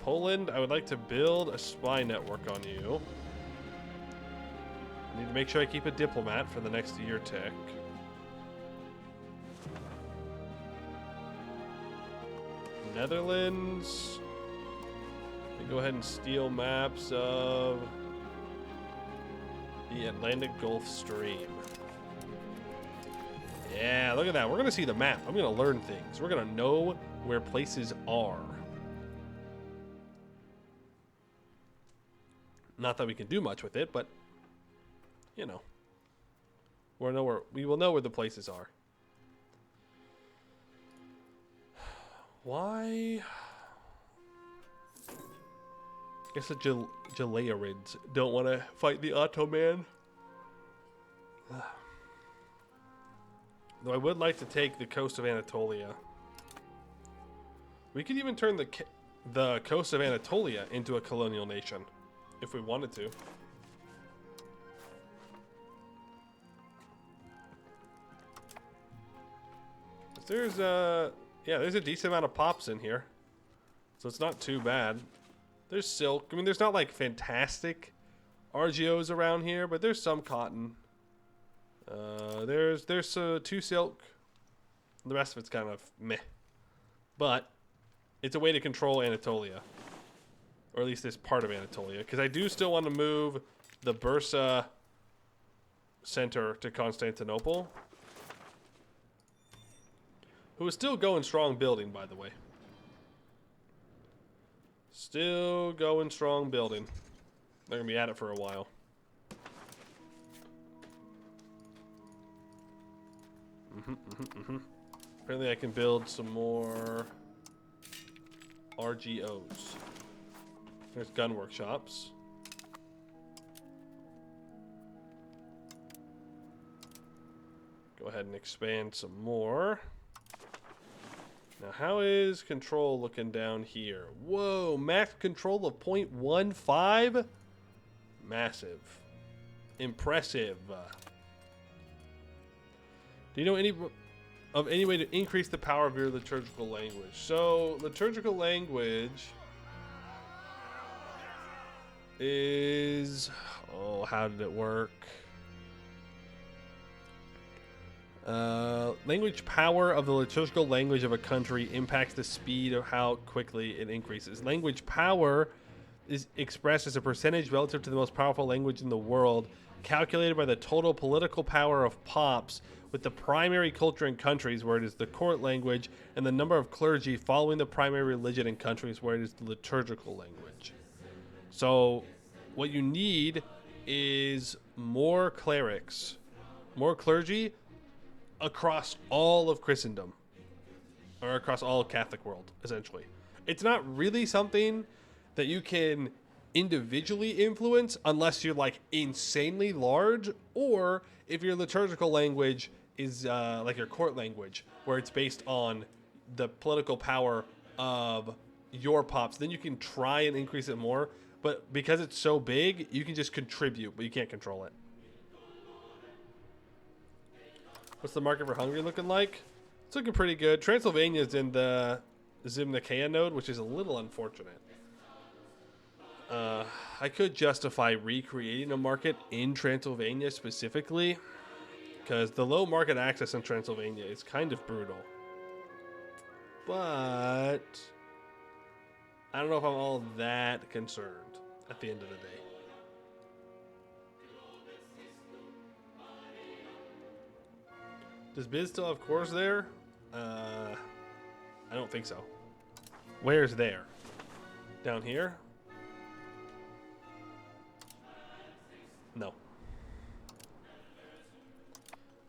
Speaker 1: Poland, I would like to build a spy network on you. I need to make sure I keep a diplomat for the next year tick. Netherlands. We go ahead and steal maps of the Atlantic Gulf Stream. Yeah, look at that. We're going to see the map. I'm going to learn things. We're going to know where places are. Not that we can do much with it, but, you know. We will know where the places are. Why? I guess the Jalairids don't want to fight the Ottoman. Though I would like to take the coast of Anatolia. We could even turn the coast of Anatolia into a colonial nation. If we wanted to. There's a decent amount of pops in here. So it's not too bad. There's silk. I mean, there's not like fantastic RGOs around here, but there's some cotton. There's 2 silk. The rest of it's kind of meh. But it's a way to control Anatolia. Or at least this part of Anatolia. Because I do still want to move the Bursa center to Constantinople. Who is still going strong building, by the way. Still going strong building. They're going to be at it for a while. Apparently I can build some more RGOs. There's gun workshops. Go ahead and expand some more. Now, how is control looking down here? Whoa, max control of 0.15? Massive. Impressive. Do you know any way to increase the power of your liturgical language? So, liturgical language is... Oh, how did it work? Language power of the liturgical language of a country impacts the speed of how quickly it increases. Language power is expressed as a percentage relative to the most powerful language in the world, calculated by the total political power of pops, with the primary culture in countries where it is the court language, and the number of clergy following the primary religion in countries where it is the liturgical language. So, what you need is more clerics, more clergy, across all of Christendom, or across all of Catholic world, essentially. It's not really something that you can individually influence unless you're like insanely large, or if your liturgical language is like your court language, where it's based on the political power of your pops. Then you can try and increase it more, but because it's so big, you can just contribute, but you can't control it. What's the market for Hungary looking like? It's looking pretty good. Transylvania's in the Zimnikea node, which is a little unfortunate. I could justify recreating a market in Transylvania specifically, because the low market access in Transylvania is kind of brutal. But I don't know if I'm all that concerned at the end of the day. Does Biz still have cores there? I don't think so. Where's there? Down here? No.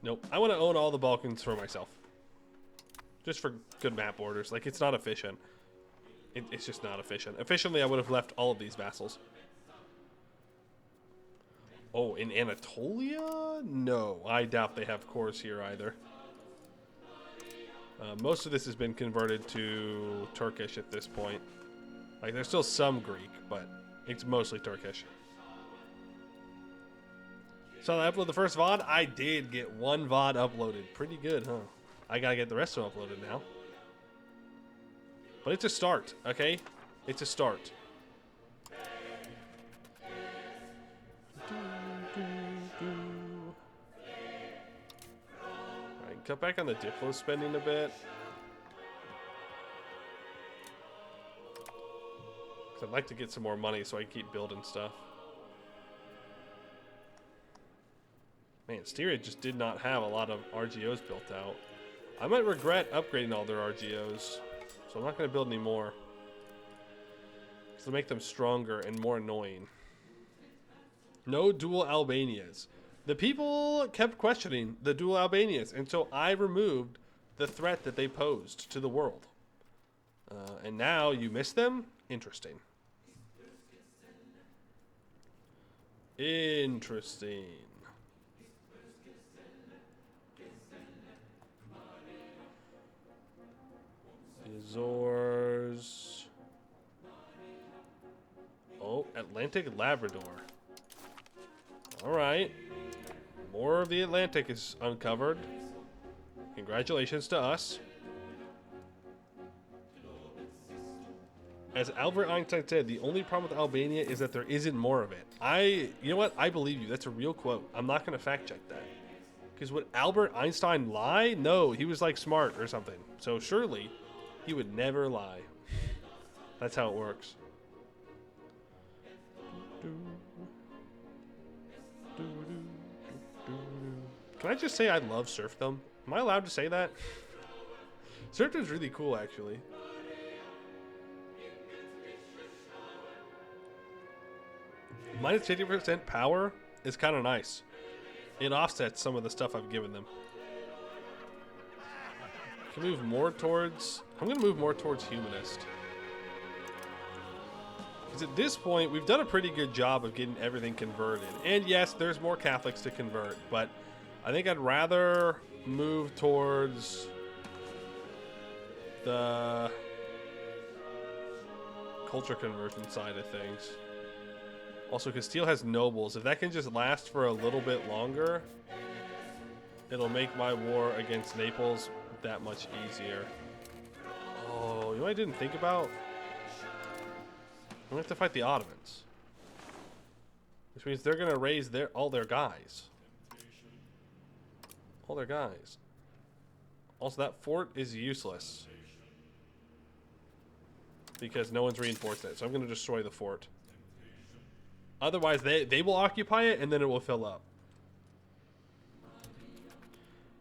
Speaker 1: Nope. I want to own all the Balkans for myself. Just for good map orders. Like, it's not efficient. It's just not efficient. Efficiently, I would have left all of these vassals. Oh, in Anatolia? No, I doubt they have cores here either. Most of this has been converted to Turkish at this point. Like, there's still some Greek, but it's mostly Turkish. So I upload the first VOD? I did get one VOD uploaded. Pretty good, huh? I gotta get the rest of them uploaded now. But it's a start, okay? It's a start. Alright, cut back on the Diplo spending a bit. I'd like to get some more money so I can keep building stuff. Man, Styria just did not have a lot of RGOs built out. I might regret upgrading all their RGOs, so I'm not going to build any more. Because it'll make them stronger and more annoying. No dual Albanias. The people kept questioning the dual Albanias, and so I removed the threat that they posed to the world. And now you miss them? Interesting. Interesting. Azores. Oh, Atlantic Labrador. Alright. More of the Atlantic is uncovered. Congratulations to us. As Albert Einstein said, the only problem with Albania is that there isn't more of it. You know what? I believe you. That's a real quote. I'm not going to fact check that. Because would Albert Einstein lie? No, he was like smart or something. So surely he would never lie. That's how it works. Can I just say I love serfdom? Am I allowed to say that? Serfdom's really cool, actually. Minus 50% power is kind of nice. It offsets some of the stuff I've given them. Can move more towards... I'm going to move more towards humanist. Because at this point, we've done a pretty good job of getting everything converted. And yes, there's more Catholics to convert, but I think I'd rather move towards the culture conversion side of things. Also, Castile has nobles. If that can just last for a little bit longer, it'll make my war against Naples that much easier. Oh, you know what I didn't think about? I'm gonna have to fight the Ottomans, which means they're gonna raise all their guys. All their guys. Also, that fort is useless because no one's reinforced it. So I'm gonna destroy the fort. Otherwise, they will occupy it and then it will fill up.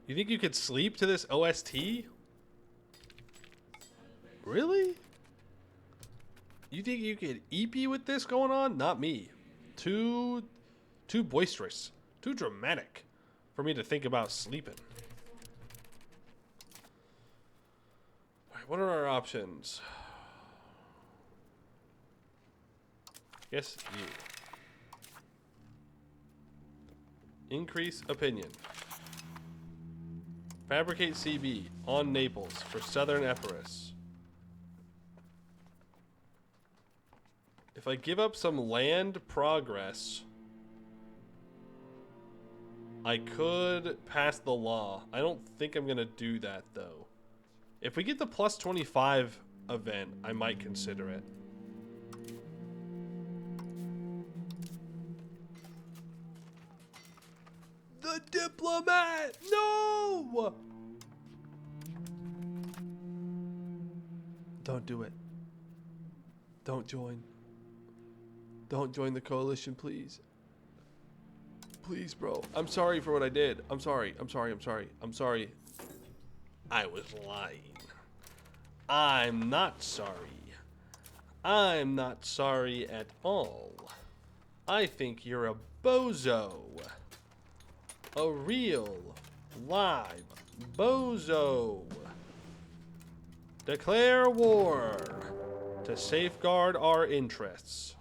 Speaker 1: You think you could sleep to this OST? Really? You think you could EP with this going on? Not me. Too boisterous. Too dramatic for me to think about sleeping. Alright, what are our options? Yes, you. Increase opinion. Fabricate CB on Naples for Southern Epirus. If I give up some land progress, I could pass the law. I don't think I'm going to do that, though. If we get the plus 25 event, I might consider it. The diplomat! No! Don't do it. Don't join. Don't join the coalition, please. Please, bro. I'm sorry for what I did. I'm sorry. I'm sorry. I'm sorry. I'm sorry. I was lying. I'm not sorry. I'm not sorry at all. I think you're a bozo. A real, live bozo. Declare war to safeguard our interests.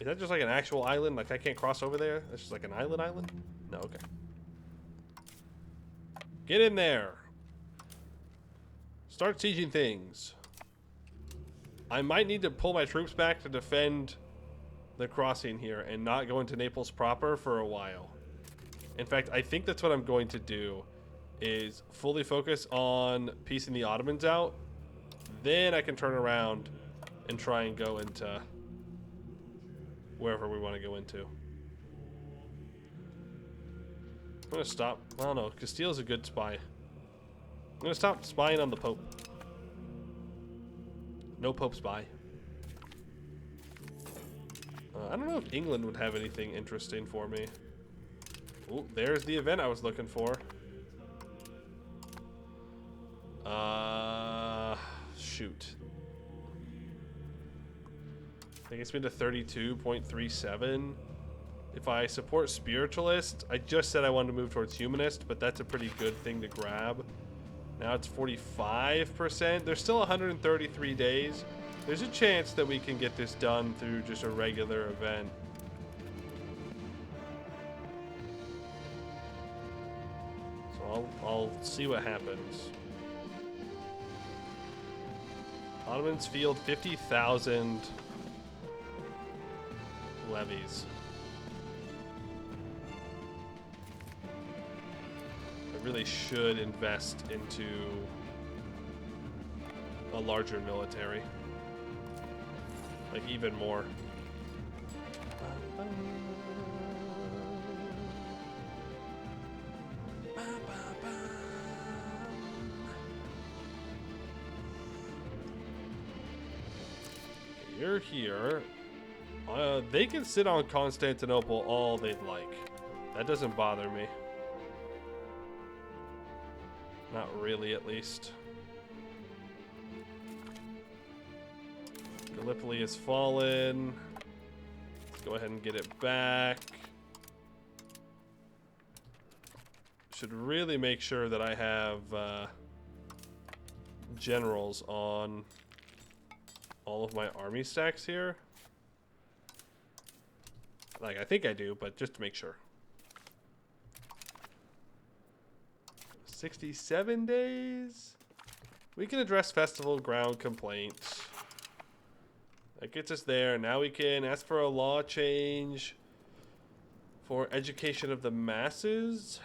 Speaker 1: Is that just like an actual island? Like I can't cross over there? That's just like an island? No, okay. Get in there. Start sieging things. I might need to pull my troops back to defend the crossing here and not go into Naples proper for a while. In fact, I think that's what I'm going to do, is fully focus on piecing the Ottomans out. Then I can turn around and try and go into wherever we want to go into. I'm going to stop. I don't know. Castile's a good spy. I'm going to stop spying on the Pope. No Pope spy. I don't know if England would have anything interesting for me. Ooh, there's the event I was looking for. Shoot. I think it's been to 32.37. If I support spiritualist, I just said I wanted to move towards humanist, but that's a pretty good thing to grab. Now it's 45%. There's still 133 days. There's a chance that we can get this done through just a regular event. So I'll see what happens. Ottomans field 50,000 levies. I really should invest into a larger military. Like, even more. You're here. They can sit on Constantinople all they'd like. That doesn't bother me. Not really, at least. Gallipoli has fallen. Let's go ahead and get it back. Should really make sure that I have generals on all of my army stacks here. Like, I think I do, but just to make sure. 67 days? We can address festival ground complaints. That gets us there. Now we can ask for a law change for education of the masses.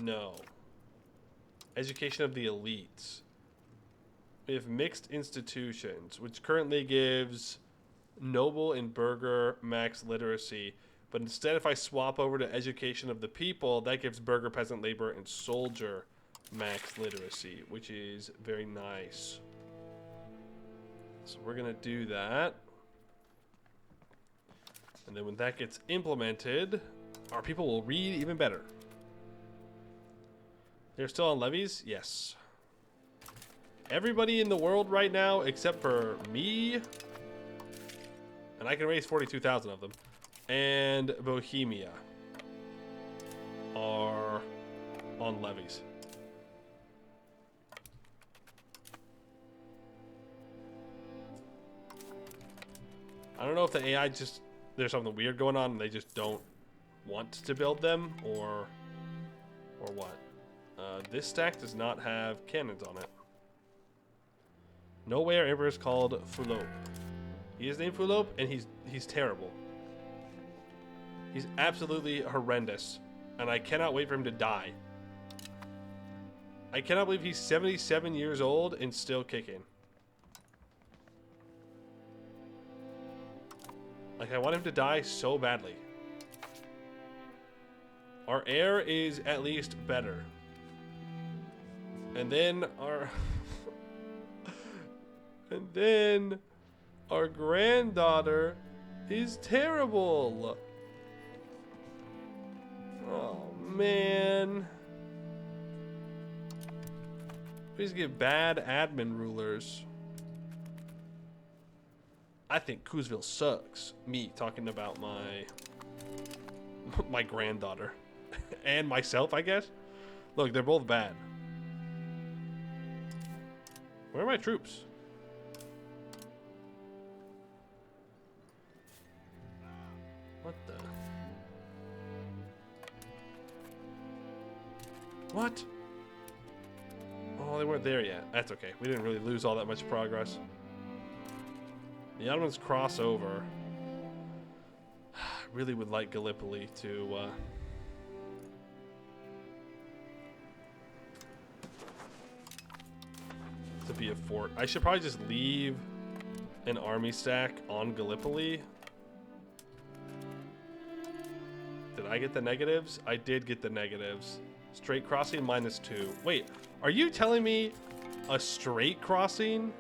Speaker 1: No. Education of the elites. We have mixed institutions, which currently gives noble and burgher max literacy. But instead, if I swap over to education of the people, that gives burgher, peasant, labor, and soldier max literacy, which is very nice. So we're going to do that. And then when that gets implemented, our people will read even better. They're still on levies? Yes. Everybody in the world right now, except for me, and I can raise 42,000 of them, and Bohemia, are on levies. I don't know if the AI just, there's something weird going on and they just don't want to build them, or what. This stack does not have cannons on it. Nowhere Emperor is called Fulop. He is named Fulop, and he's terrible. He's absolutely horrendous, and I cannot wait for him to die. I cannot believe he's 77 years old and still kicking. Like, I want him to die so badly. Our heir is at least better. And then our... and then our granddaughter is terrible. Oh, man. Please get bad admin rulers. I think Coosville sucks. Me talking about my granddaughter. And myself, I guess. Look, they're both bad. Where are my troops? What the? What? Oh, they weren't there yet. That's okay. We didn't really lose all that much progress. The Ottomans cross over. I really would like Gallipoli to be a fort. I should probably just leave an army stack on Gallipoli. Did I get the negatives? I did get the negatives. Straight crossing -2. Wait, are you telling me a straight crossing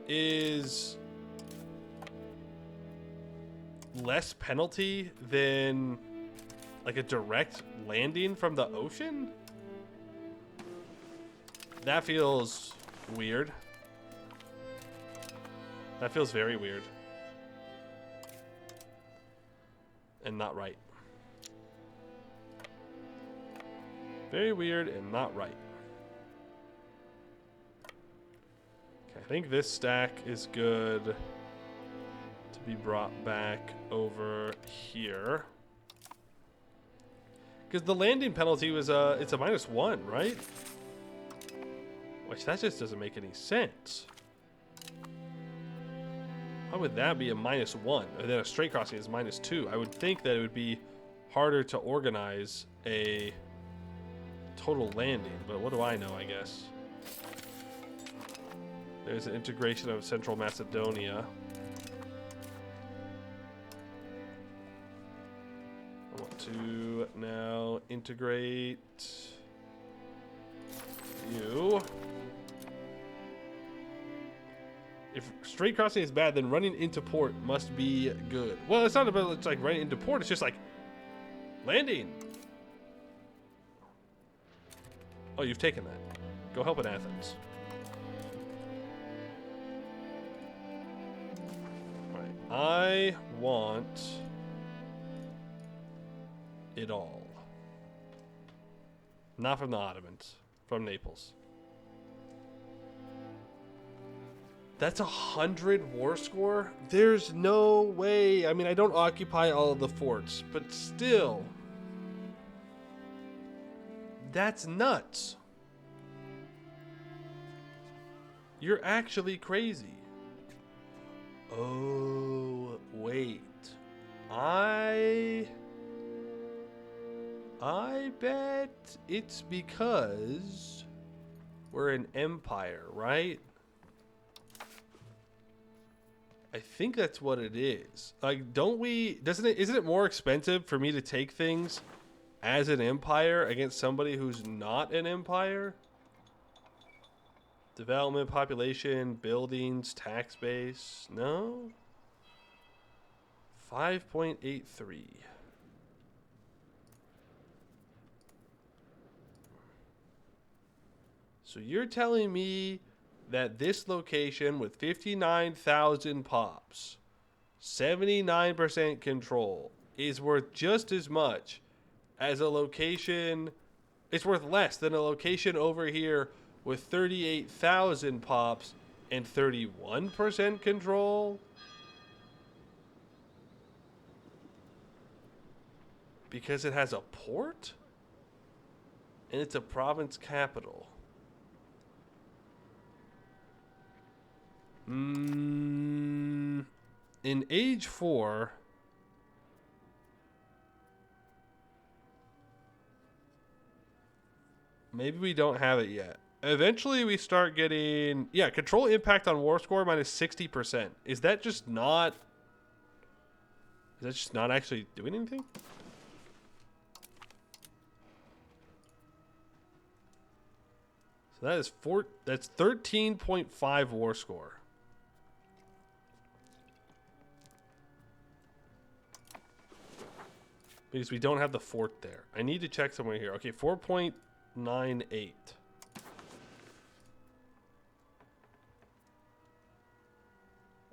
Speaker 1: is less penalty than like a direct landing from the ocean? That feels weird. That feels very weird. And not right. Very weird and not right. Okay, I think this stack is good to be brought back over here. Because the landing penalty was it's a -1, right? Which, that just doesn't make any sense. Why would that be a -1? And then a straight crossing is -2. I would think that it would be harder to organize a total landing, but what do I know, I guess. There's an integration of Central Macedonia. I want to now integrate you. If straight crossing is bad, then running into port must be good. Well, it's not about it's like running into port. It's just like landing. Oh, you've taken that. Go help in Athens. All right. I want it all. Not from the Ottomans. From Naples. That's 100 war score? There's no way. I mean, I don't occupy all of the forts, but still. That's nuts. You're actually crazy. Oh, wait. I bet it's because we're an empire, right? I think that's what it is. Like, isn't it more expensive for me to take things as an empire against somebody who's not an empire? Development, population, buildings, tax base. No? 5.83. So you're telling me that this location with 59,000 pops, 79% control, is worth just as much as a location. It's worth less than a location over here with 38,000 pops and 31% control? Because it has a port? And it's a province capital. In age 4, maybe we don't have it yet. Eventually we start getting, yeah, control impact on war score minus 60%. Is that just not actually doing anything? So that's 13.5 war score. Because we don't have the fort there. I need to check somewhere here. Okay, 4.98.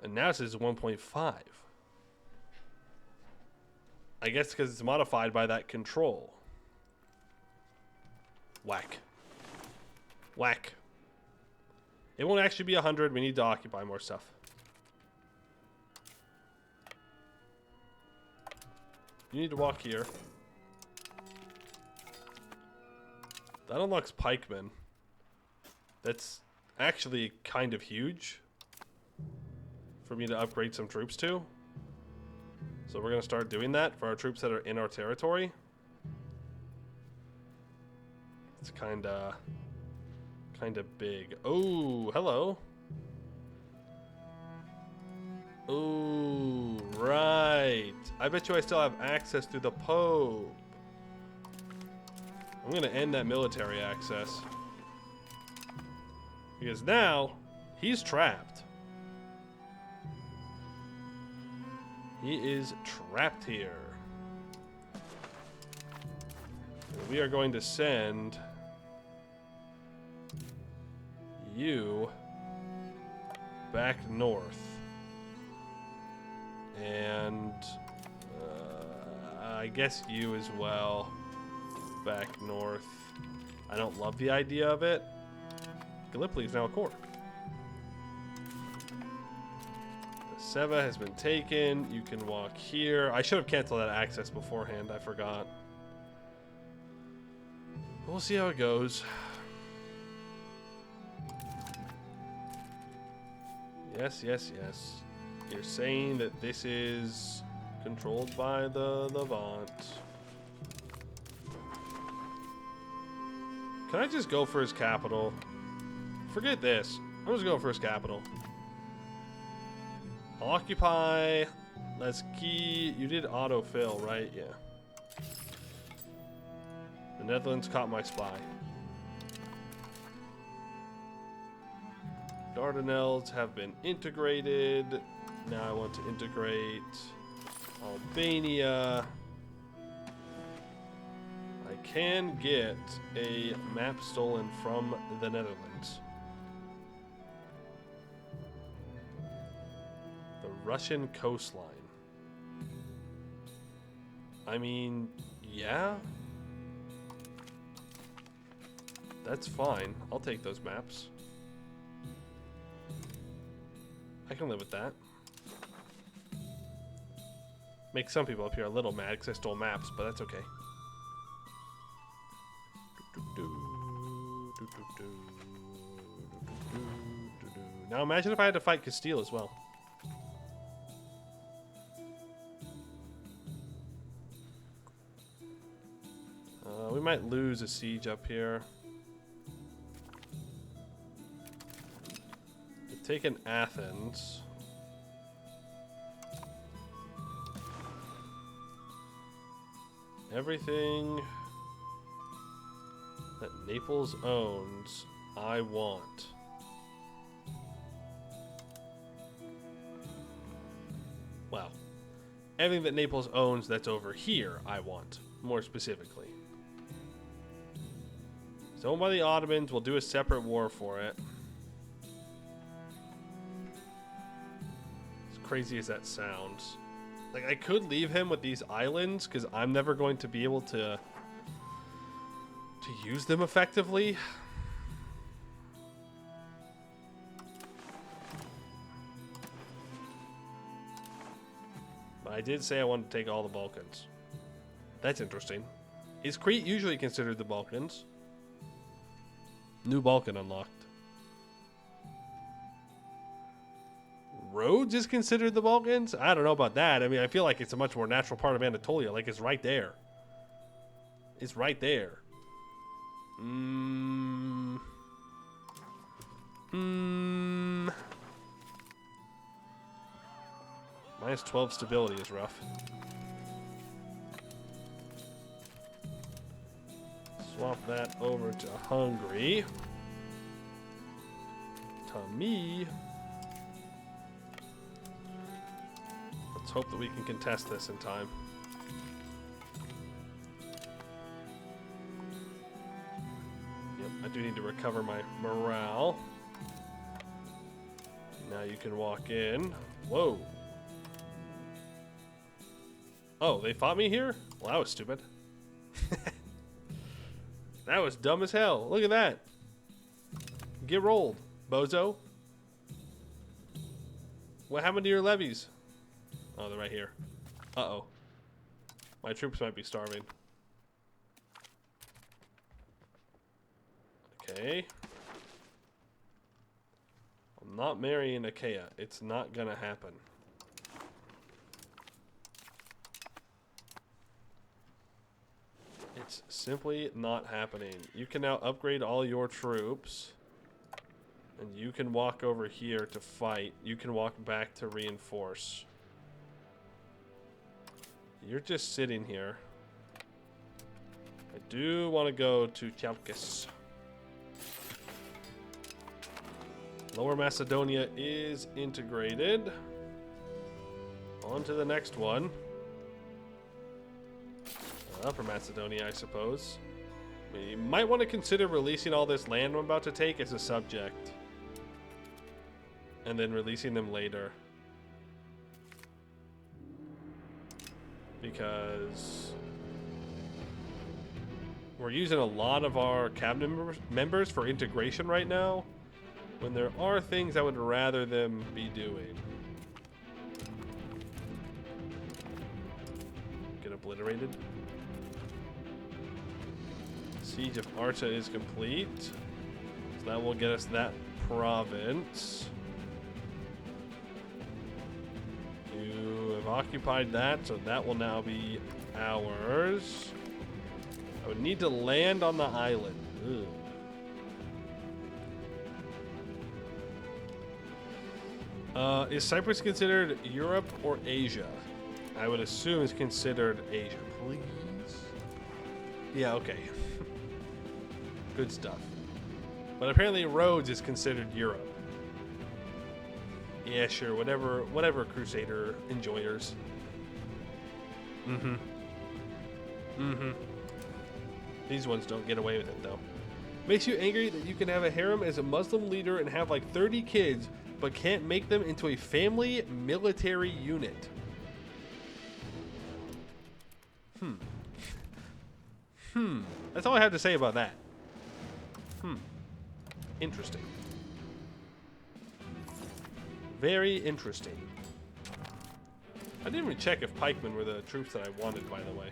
Speaker 1: And now it says 1.5. I guess because it's modified by that control. Whack. Whack. It won't actually be 100. We need to occupy more stuff. You need to walk here. That unlocks pikemen. That's actually kind of huge for me to upgrade some troops to. So we're going to start doing that for our troops that are in our territory. It's kind of big. Oh, hello. Oh, right. I bet you I still have access to the Pope. I'm going to end that military access. Because now, he's trapped. He is trapped here. And we are going to send you back north. And I guess you as well back north. I don't love the idea of it. Gallipoli is now a core. The Seva has been taken. You can walk here. I should have canceled that access beforehand. I forgot. We'll see how it goes. Yes, yes, yes. You're saying that this is controlled by the Levant. Can I just go for his capital? Forget this. I'm just going for his capital. Occupy. Let's key. You did autofill, right? Yeah. The Netherlands caught my spy. Dardanelles have been integrated. Now I want to integrate Albania. I can get a map stolen from the Netherlands. The Russian coastline. I mean, yeah. That's fine. I'll take those maps. I can live with that. Make some people up here a little mad because I stole maps, but that's okay. Now imagine if I had to fight Castile as well. We might lose a siege up here. We've taken Athens. Everything that Naples owns, I want. Well, everything that Naples owns that's over here, I want, more specifically. It's owned by the Ottomans. We'll do a separate war for it. As crazy as that sounds. Like, I could leave him with these islands, because I'm never going to be able to use them effectively. But I did say I wanted to take all the Balkans. That's interesting. Is Crete usually considered the Balkans? New Balkan unlocked. Rhodes is considered the Balkans? I don't know about that. I mean, I feel like it's a much more natural part of Anatolia. Like, it's right there. It's right there. Minus 12 stability is rough. Swap that over to Hungary. To me. Let's hope that we can contest this in time. Yep, I do need to recover my morale. Now you can walk in. Whoa. Oh, they fought me here? Well, that was stupid. That was dumb as hell. Look at that. Get rolled, bozo. What happened to your levies? Oh, they're right here. Uh-oh. My troops might be starving. Okay. I'm not marrying Achaia. It's not gonna happen. It's simply not happening. You can now upgrade all your troops. And you can walk over here to fight. You can walk back to reinforce. You're just sitting here. I do want to go to Chalkis. Lower Macedonia is integrated. On to the next one. Upper Macedonia, I suppose. We might want to consider releasing all this land I'm about to take as a subject. And then releasing them later. Because we're using a lot of our cabinet members for integration right now, when there are things I would rather them be doing. Get obliterated. Siege of Arta is complete. So that will get us that province. You have occupied that, so that will now be ours. I would need to land on the island. Ugh. Is Cyprus considered Europe or Asia? I would assume it's considered Asia. Please? Yeah, okay. Good stuff. But apparently Rhodes is considered Europe. Yeah, sure. Whatever, Crusader enjoyers. These ones don't get away with it, though. Makes you angry that you can have a harem as a Muslim leader and have like 30 kids, but can't make them into a family military unit. That's all I have to say about that. Interesting. Very interesting. I didn't even check if pikemen were the troops that I wanted, by the way.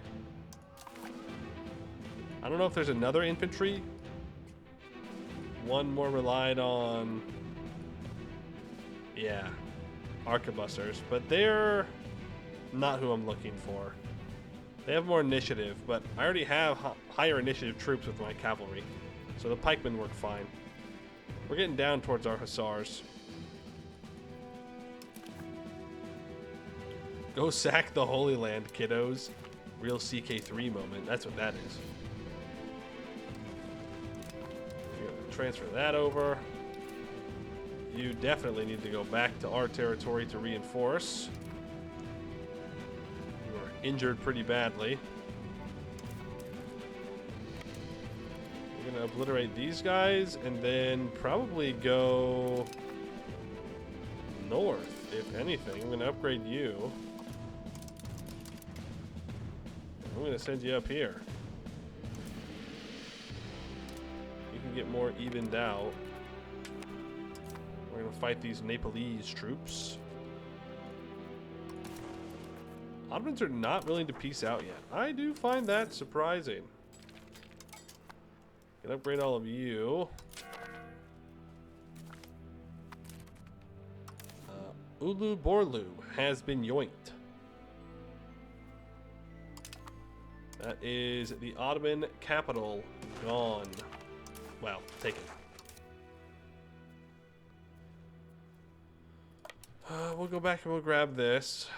Speaker 1: I don't know if there's another infantry. One more relied on... Yeah. Arquebusters. But they're not who I'm looking for. They have more initiative, but I already have higher initiative troops with my cavalry. So the pikemen work fine. We're getting down towards our hussars. Go sack the Holy Land, kiddos. Real CK3 moment. That's what that is. You're gonna transfer that over. You definitely need to go back to our territory to reinforce. You are injured pretty badly. We're gonna obliterate these guys and then probably go north, if anything. I'm gonna upgrade you. I'm gonna send you up here. You can get more evened out. We're gonna fight these Nepalese troops. Ottomans are not willing to peace out yet. I do find that surprising. Can upgrade all of you. Ulu Borlu has been yoinked. That is the Ottoman capital gone. Well, taken. We'll go back and we'll grab this.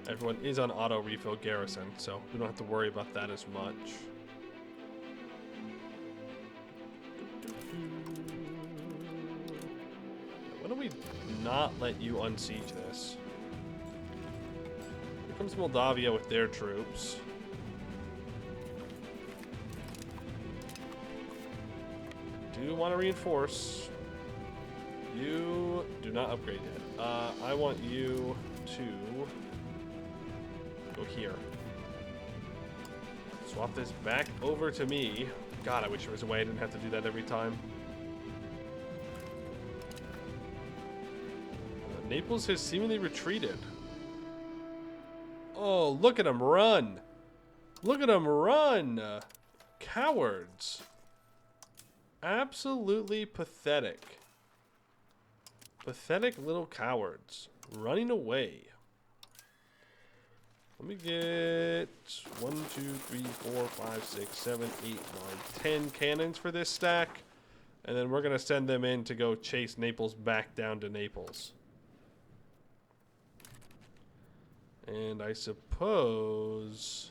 Speaker 1: Everyone is on auto refill garrison, so we don't have to worry about that as much. Why don't we not let you unsiege this? Here comes Moldavia with their troops. Do want to reinforce. You do not upgrade yet. I want you to go here. Swap this back over to me. God, I wish there was a way I didn't have to do that every time. Naples has seemingly retreated. Oh, look at them run! Look at them run! Cowards. Absolutely pathetic. Pathetic little cowards. Running away. Let me get 1, 2, 3, 4, 5, 6, 7, 8, 9, 10 cannons for this stack. And then we're going to send them in to go chase Naples back down to Naples. And I suppose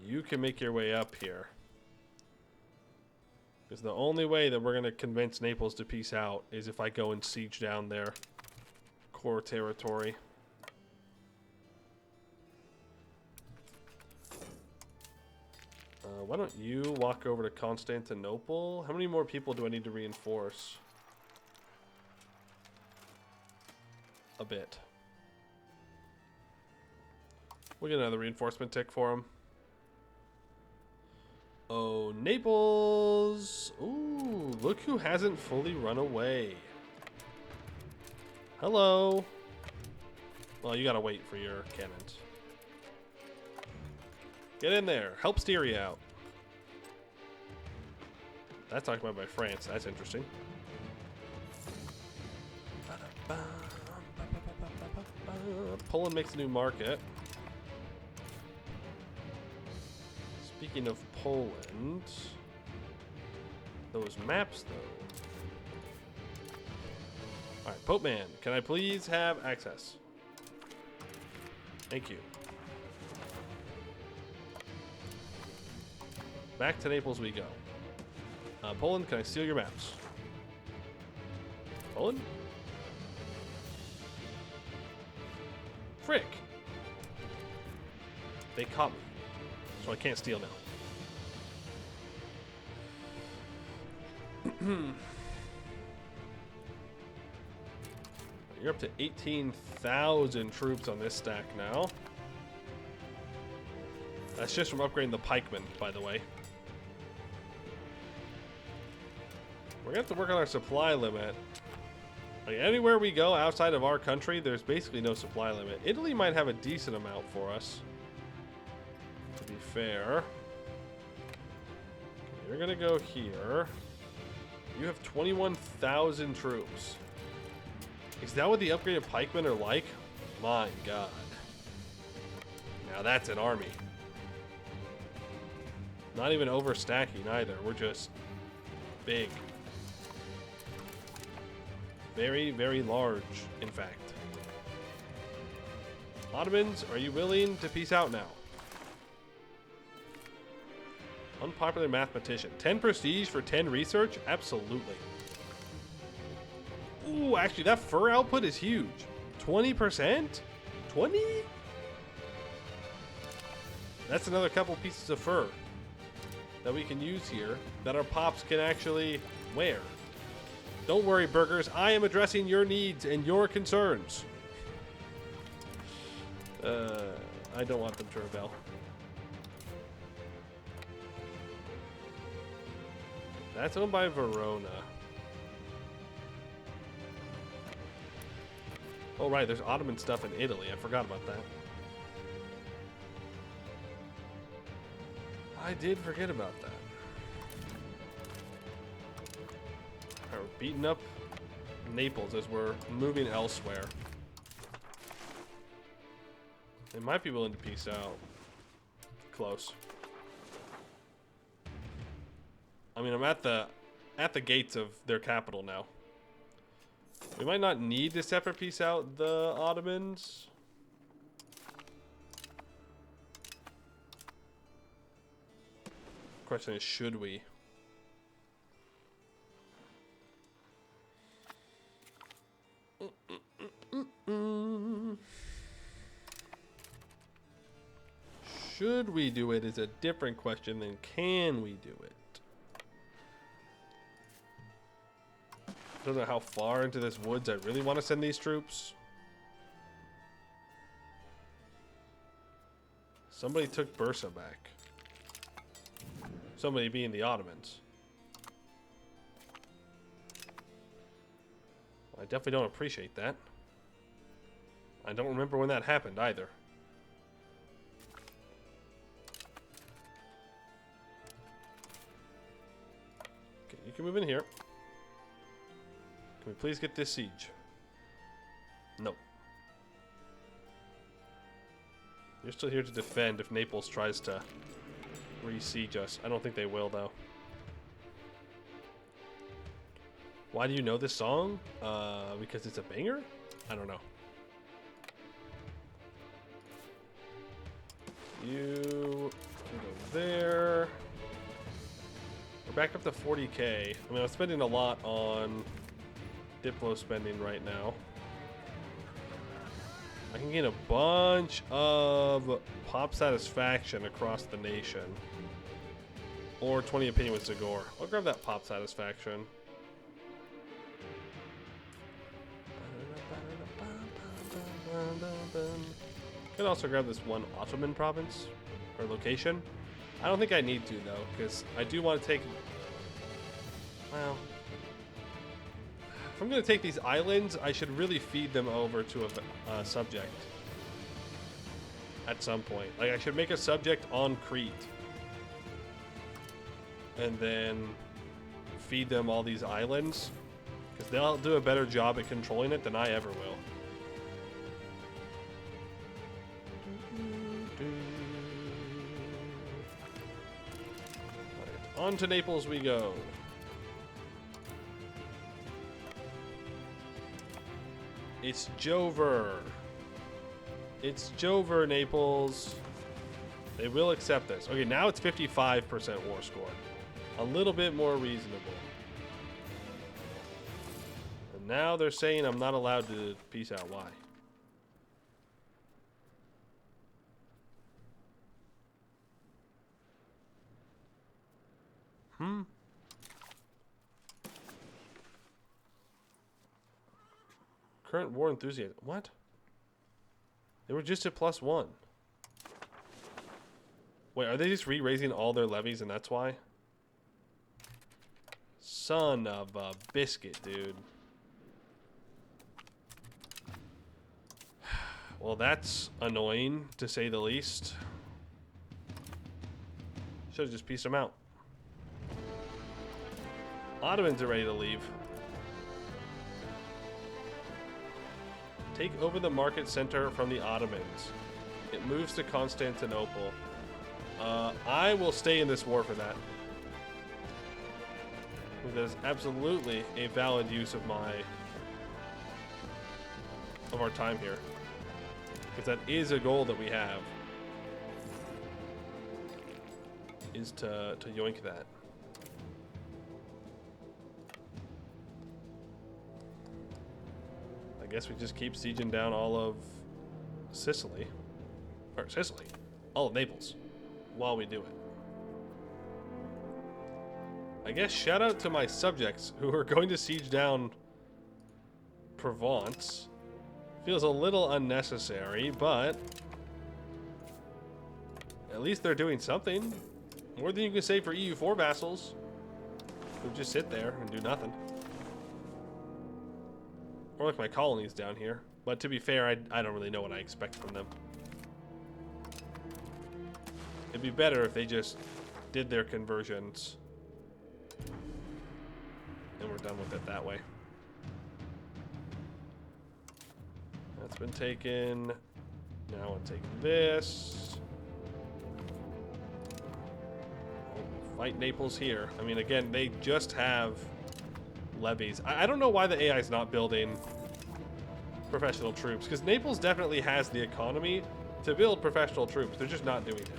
Speaker 1: you can make your way up here. Because the only way that we're going to convince Naples to peace out is if I go and siege down their core territory. Why don't you walk over to Constantinople? How many more people do I need to reinforce? A bit. We'll get another reinforcement tick for him. Oh, Naples! Ooh, look who hasn't fully run away. Hello. Well, you gotta wait for your cannons. Get in there. Help Styria out. That's occupied by France. That's interesting. Poland makes a new market. Speaking of Poland, those maps, though. Alright, Pope Man, can I please have access? Thank you. Back to Naples we go. Poland, can I steal your maps? Poland? Frick! They caught me, so I can't steal now. You're up to 18,000 troops on this stack now. That's just from upgrading the pikemen, by the way. We're gonna have to work on our supply limit. Like, anywhere we go outside of our country, there's basically no supply limit. Italy might have a decent amount for us, to be fair. You're gonna go here. You have 21,000 troops. Is that what the upgraded pikemen are like? My god. Now that's an army. Not even overstacking either. We're just big. Very, very large, in fact. Ottomans, are you willing to peace out now? Unpopular mathematician. 10 prestige for 10 research? Absolutely. Ooh, actually, that fur output is huge. 20%? 20? That's another couple pieces of fur that we can use here that our pops can actually wear. Don't worry, burgers. I am addressing your needs and your concerns. I don't want them to rebel. That's owned by Verona. Oh, right. There's Ottoman stuff in Italy. I forgot about that. I did forget about that. Alright, we're beating up Naples as we're moving elsewhere. They might be willing to peace out. Close. I mean, I'm at the gates of their capital now. We might not need to separate peace out the Ottomans. Question is, should we? Should we do it is a different question than can we do it. I don't know how far into this woods I really want to send these troops. Somebody took Bursa back. Somebody being the Ottomans. Well, I definitely don't appreciate that. I don't remember when that happened either. Okay, you can move in here. Can we please get this siege? No. You're still here to defend if Naples tries to re-siege us. I don't think they will, though. Why do you know this song? Because it's a banger? I don't know. You can go there. We're back up to 40k. I mean, I'm spending a lot on Diplo spending right now. I can gain a bunch of pop satisfaction across the nation. Or 20 opinion with Zagor. I'll grab that pop satisfaction. Could also grab this one Ottoman province or location. I don't think I need to though, because I do want to take. Well, if I'm going to take these islands, I should really feed them over to a subject at some point. Like, I should make a subject on Crete and then feed them all these islands, because they'll do a better job at controlling it than I ever will. On to Naples we go. It's Jover. It's Jover, Naples. They will accept this. Okay, now it's 55% war score. A little bit more reasonable. And now they're saying I'm not allowed to peace out. Why? Current war enthusiasm. What? They were just at +1. Wait, are they just re-raising all their levies and that's why? Son of a biscuit, dude. Well, that's annoying, to say the least. Should've just pieced them out. Ottomans are ready to leave. Take over the market center from the Ottomans. It moves to Constantinople. I will stay in this war for that. That is absolutely a valid use of our time here. Because that is a goal that we have. Is to yoink that. I guess we just keep sieging down all of Sicily. Or Sicily. All of Naples. While we do it. I guess shout out to my subjects who are going to siege down Provence. Feels a little unnecessary, but at least they're doing something. More than you can say for EU4 vassals who just sit there and do nothing. Or like my colonies down here. But to be fair, I don't really know what I expect from them. It'd be better if they just did their conversions and we're done with it that way. That's been taken. Now I'm taking this. Fight Naples here. I mean, again, they just have levies. I don't know why the AI is not building professional troops, because Naples definitely has the economy to build professional troops. They're just not doing it.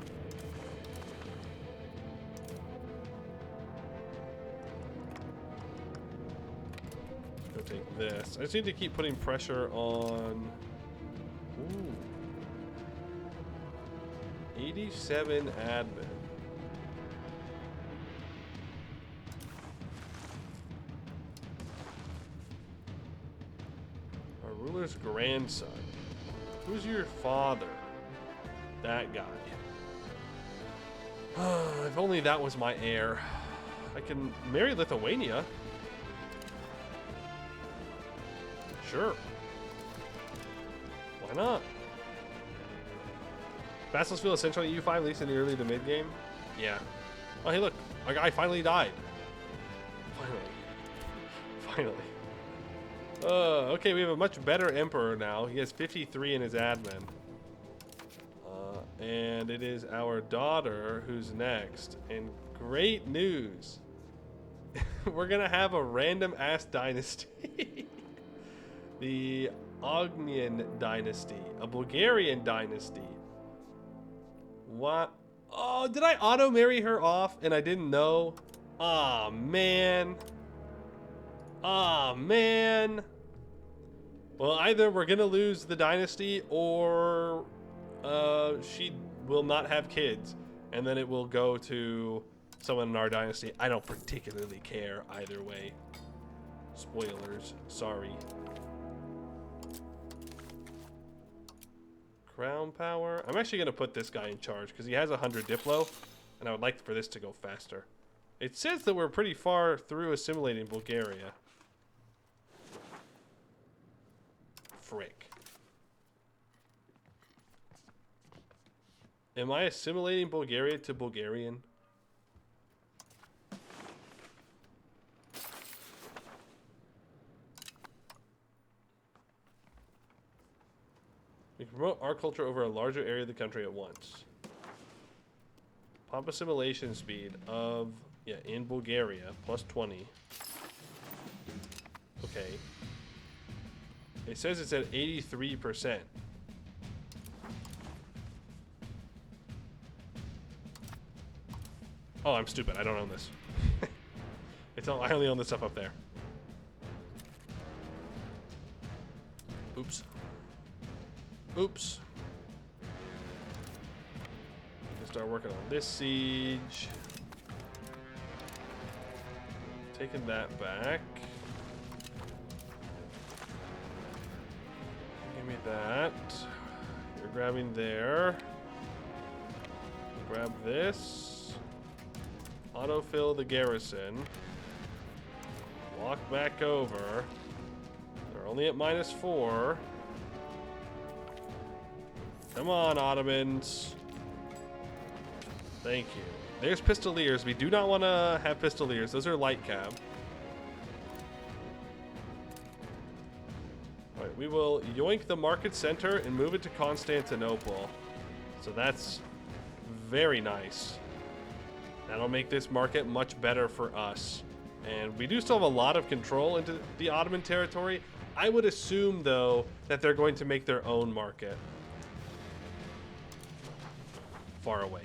Speaker 1: Go take this. I just need to keep putting pressure on. Ooh. 87 admin. Our ruler's grandson. Who's your father? That guy. If only that was my heir. I can marry Lithuania. Sure. Why not? Vassals feel essential at U5, at least in the early to mid game. Yeah. Oh, hey, look. Our guy finally died. Finally. Okay, we have a much better emperor now. He has 53 in his admin. And it is our daughter who's next. And great news. We're going to have a random ass dynasty. The Ognian dynasty. A Bulgarian dynasty. What? Oh, did I auto marry her off and I didn't know? Aw, man. Aw, man. Well, either we're gonna lose the dynasty or she will not have kids and then it will go to someone in our dynasty. I don't particularly care either way. Spoilers. Sorry. Crown power. I'm actually going to put this guy in charge because he has 100 Diplo, and I would like for this to go faster. It says that we're pretty far through assimilating Bulgaria. Frick. Am I assimilating Bulgaria to Bulgarian? We can promote our culture over a larger area of the country at once. Pop assimilation speed of, yeah, in Bulgaria, +20. Okay. It says it's at 83%. Oh, I'm stupid. I don't own this. I only own the stuff up there. Oops. Oops. Let's start working on this siege. Taking that back. Give me that. You're grabbing there. Grab this. Autofill the garrison. Walk back over. They're only at -4. Come on, Ottomans. Thank you. There's Pistoliers. We do not want to have Pistoliers. Those are light cab. Alright, we will yoink the market center and move it to Constantinople. So that's very nice. That'll make this market much better for us. And we do still have a lot of control into the Ottoman territory. I would assume, though, that they're going to make their own market. Far away.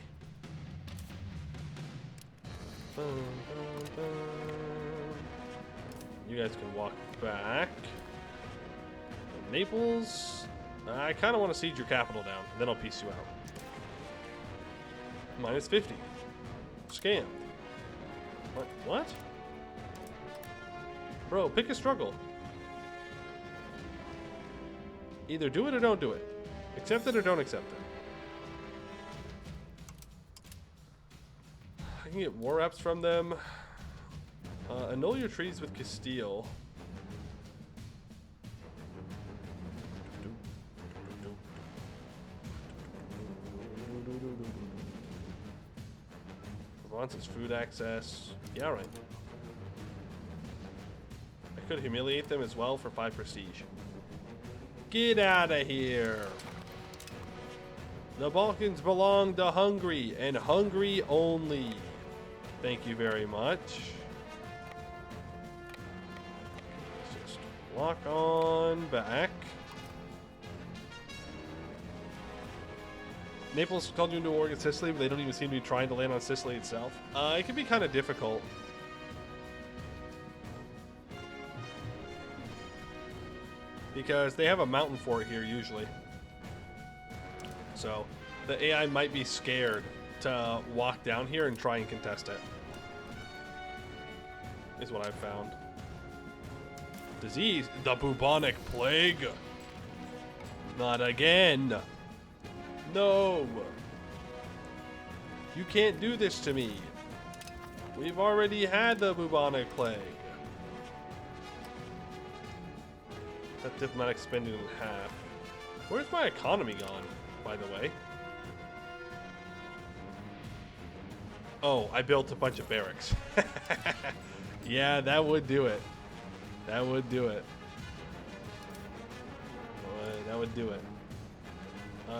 Speaker 1: You guys can walk back. Naples, I kind of want to siege your capital down, and then I'll piece you out. -50. Scam. What? Bro, pick a struggle. Either do it or don't do it. Accept it or don't accept it. I can get war reps from them. Annul your treaties with Castile. Provence's food access. Yeah, right. I could humiliate them as well for 5 prestige. Get out of here. The Balkans belong to Hungary and Hungary only. Thank you very much. Let's just walk on back. Naples called you into war against Sicily, but they don't even seem to be trying to land on Sicily itself. It can be kind of difficult. Because they have a mountain fort here usually. So the AI might be scared to walk down here and try and contest it. Is what I've found. Disease, the bubonic plague. Not again. No. You can't do this to me. We've already had the bubonic plague. That diplomatic spending in half. Where's my economy gone, by the way? Oh, I built a bunch of barracks. Yeah, that would do it. That would do it. That would do it.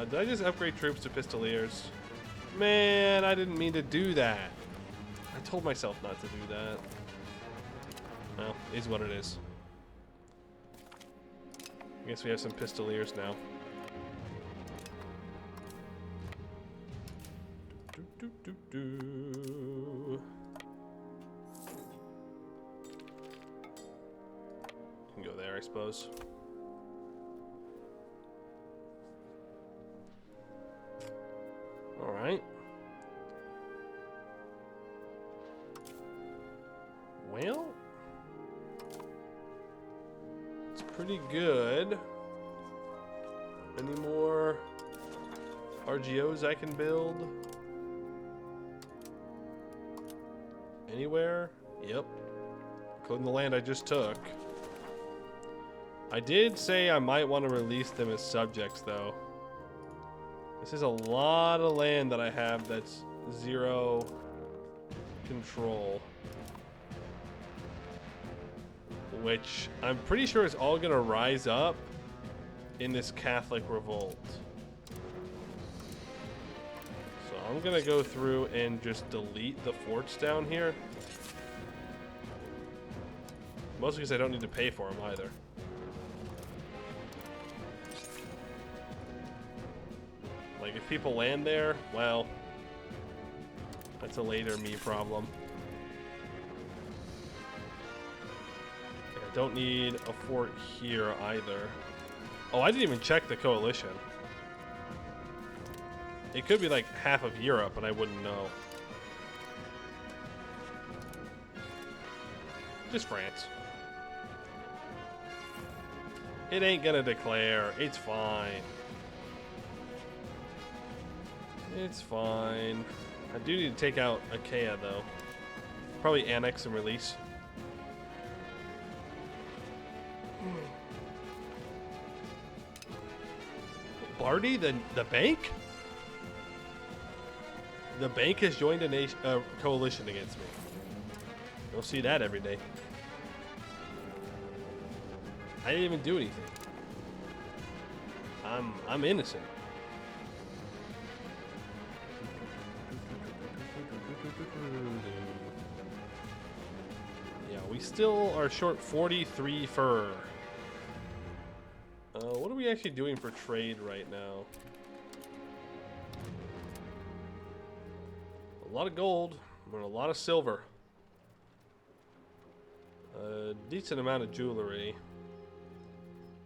Speaker 1: Did I just upgrade troops to Pistoliers? Man, I didn't mean to do that. I told myself not to do that. Well, is what it is. I guess we have some Pistoliers now. Can go there, I suppose. All right. Well, it's pretty good. Any more RGOs I can build? Anywhere? Yep. Including the land I just took. I did say I might want to release them as subjects, though. This is a lot of land that I have that's 0 control. Which I'm pretty sure is all going to rise up in this Catholic revolt. So I'm going to go through and just delete the forts down here. Mostly because I don't need to pay for them either. if people land there, well, that's a later me problem. I don't need a fort here either. Oh, I didn't even check the coalition. It could be like half of Europe, and I wouldn't know. Just France. It ain't gonna declare. It's fine. It's fine. I do need to take out Achaia, though. Probably annex and release. Bardi, the bank? The bank has joined a coalition against me. You'll see that every day. I didn't even do anything. I'm innocent. Yeah, we still are short 43 fur. What are we actually doing for trade right now? A lot of gold and a lot of silver. A decent amount of jewelry.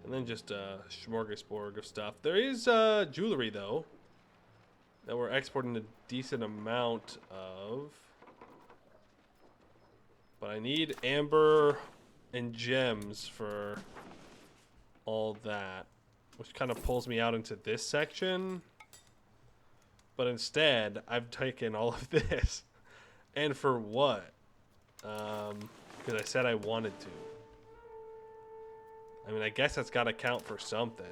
Speaker 1: And then just a smorgasbord of stuff. There is jewelry, though, that we're exporting a decent amount of. But I need amber and gems for all that, which kind of pulls me out into this section. But instead, I've taken all of this. And for what? Because I said I wanted to. I mean, I guess that's got to count for something.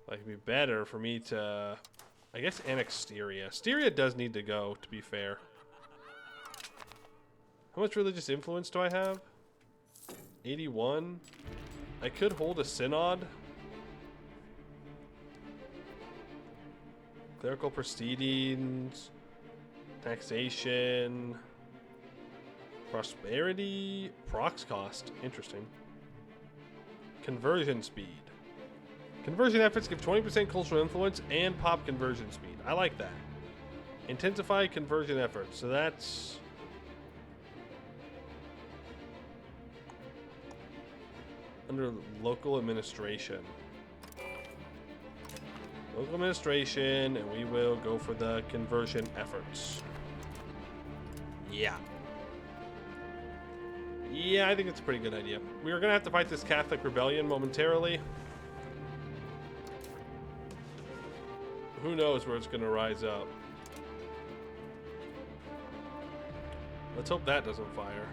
Speaker 1: Like, it'd be better for me to, I guess, annex Styria. Styria does need to go, to be fair. How much religious influence do I have? 81. I could hold a synod. Clerical proceedings. Taxation. Prosperity. Prox cost. Interesting. Conversion speed. Conversion efforts give 20% cultural influence and pop conversion speed. I like that. Intensify conversion efforts. So that's... under local administration. Local administration, and we will go for the conversion efforts. Yeah. Yeah, I think it's a pretty good idea. We are going to have to fight this Catholic rebellion momentarily. Who knows where it's going to rise up. Let's hope that doesn't fire.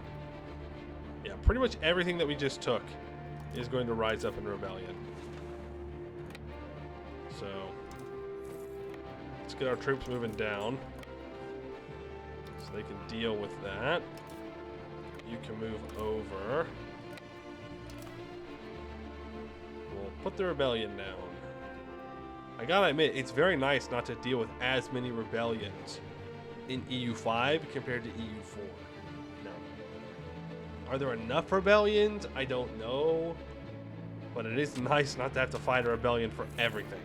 Speaker 1: Yeah, pretty much everything that we just took is going to rise up in rebellion. So, let's get our troops moving down so they can deal with that. You can move over. We'll put the rebellion down. I gotta admit, it's very nice not to deal with as many rebellions in EU5 compared to EU4. No. Are there enough rebellions? I don't know. But it is nice not to have to fight a rebellion for everything.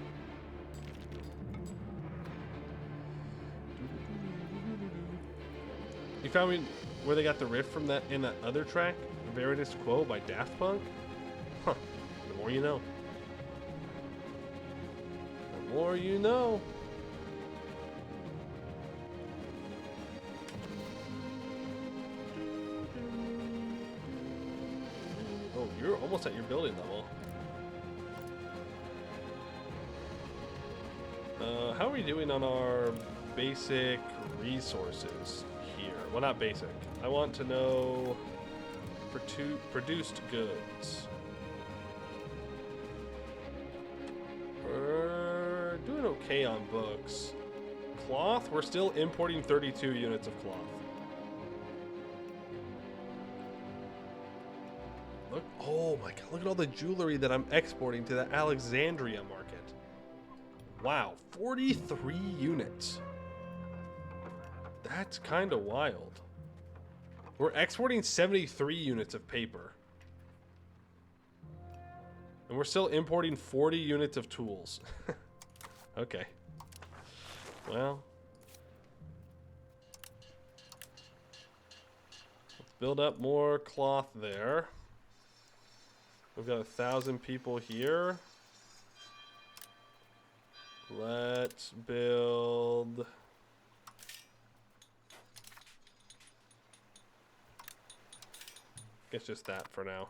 Speaker 1: You found me where they got the riff from that in that other track, Veritas Quo by Daft Punk? Huh. The more you know. The more you know. Oh, you're almost at your building level. How are we doing on our basic resources here? Well, not basic. I want to know produced goods. We're doing okay on books. Cloth, we're still importing 32 units of cloth. Look, oh my god, look at all the jewelry that I'm exporting to the Alexandria market. Wow, 43 units. That's kind of wild. We're exporting 73 units of paper. And we're still importing 40 units of tools. Okay. Well. Let's build up more cloth there. We've got 1,000 people here. Let's build... Guess just that for now.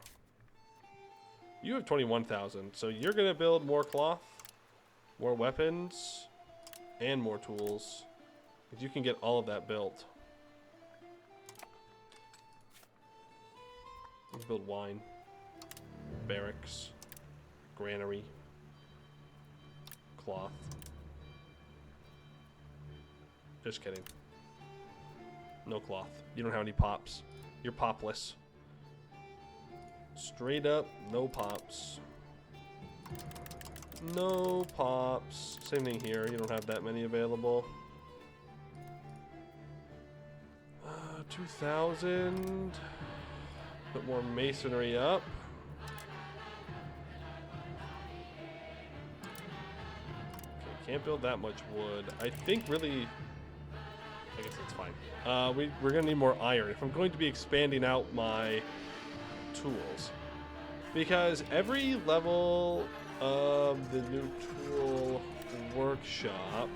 Speaker 1: You have 21,000, so you're gonna build more cloth, more weapons, and more tools. Because you can get all of that built. You can build wine, barracks, granary, cloth. Just kidding. No cloth. You don't have any pops. You're popless. Straight up, no pops. No pops. Same thing here. You don't have that many available. 2,000. Put more masonry up. Okay, can't build that much wood. I think really... I guess that's fine. We're going to need more iron. If I'm going to be expanding out my tools, because every level of the new tool workshop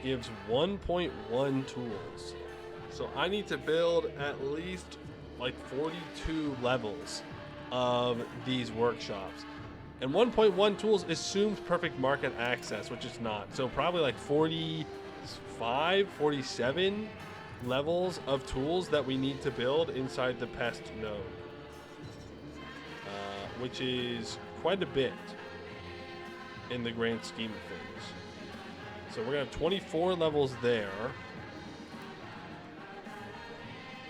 Speaker 1: gives 1.1 tools, so I need to build at least like 42 levels of these workshops, and 1.1 tools assumes perfect market access, which is not. So probably like 45, 47 levels of tools that we need to build inside the pest node, which is quite a bit in the grand scheme of things. So we're gonna have 24 levels there.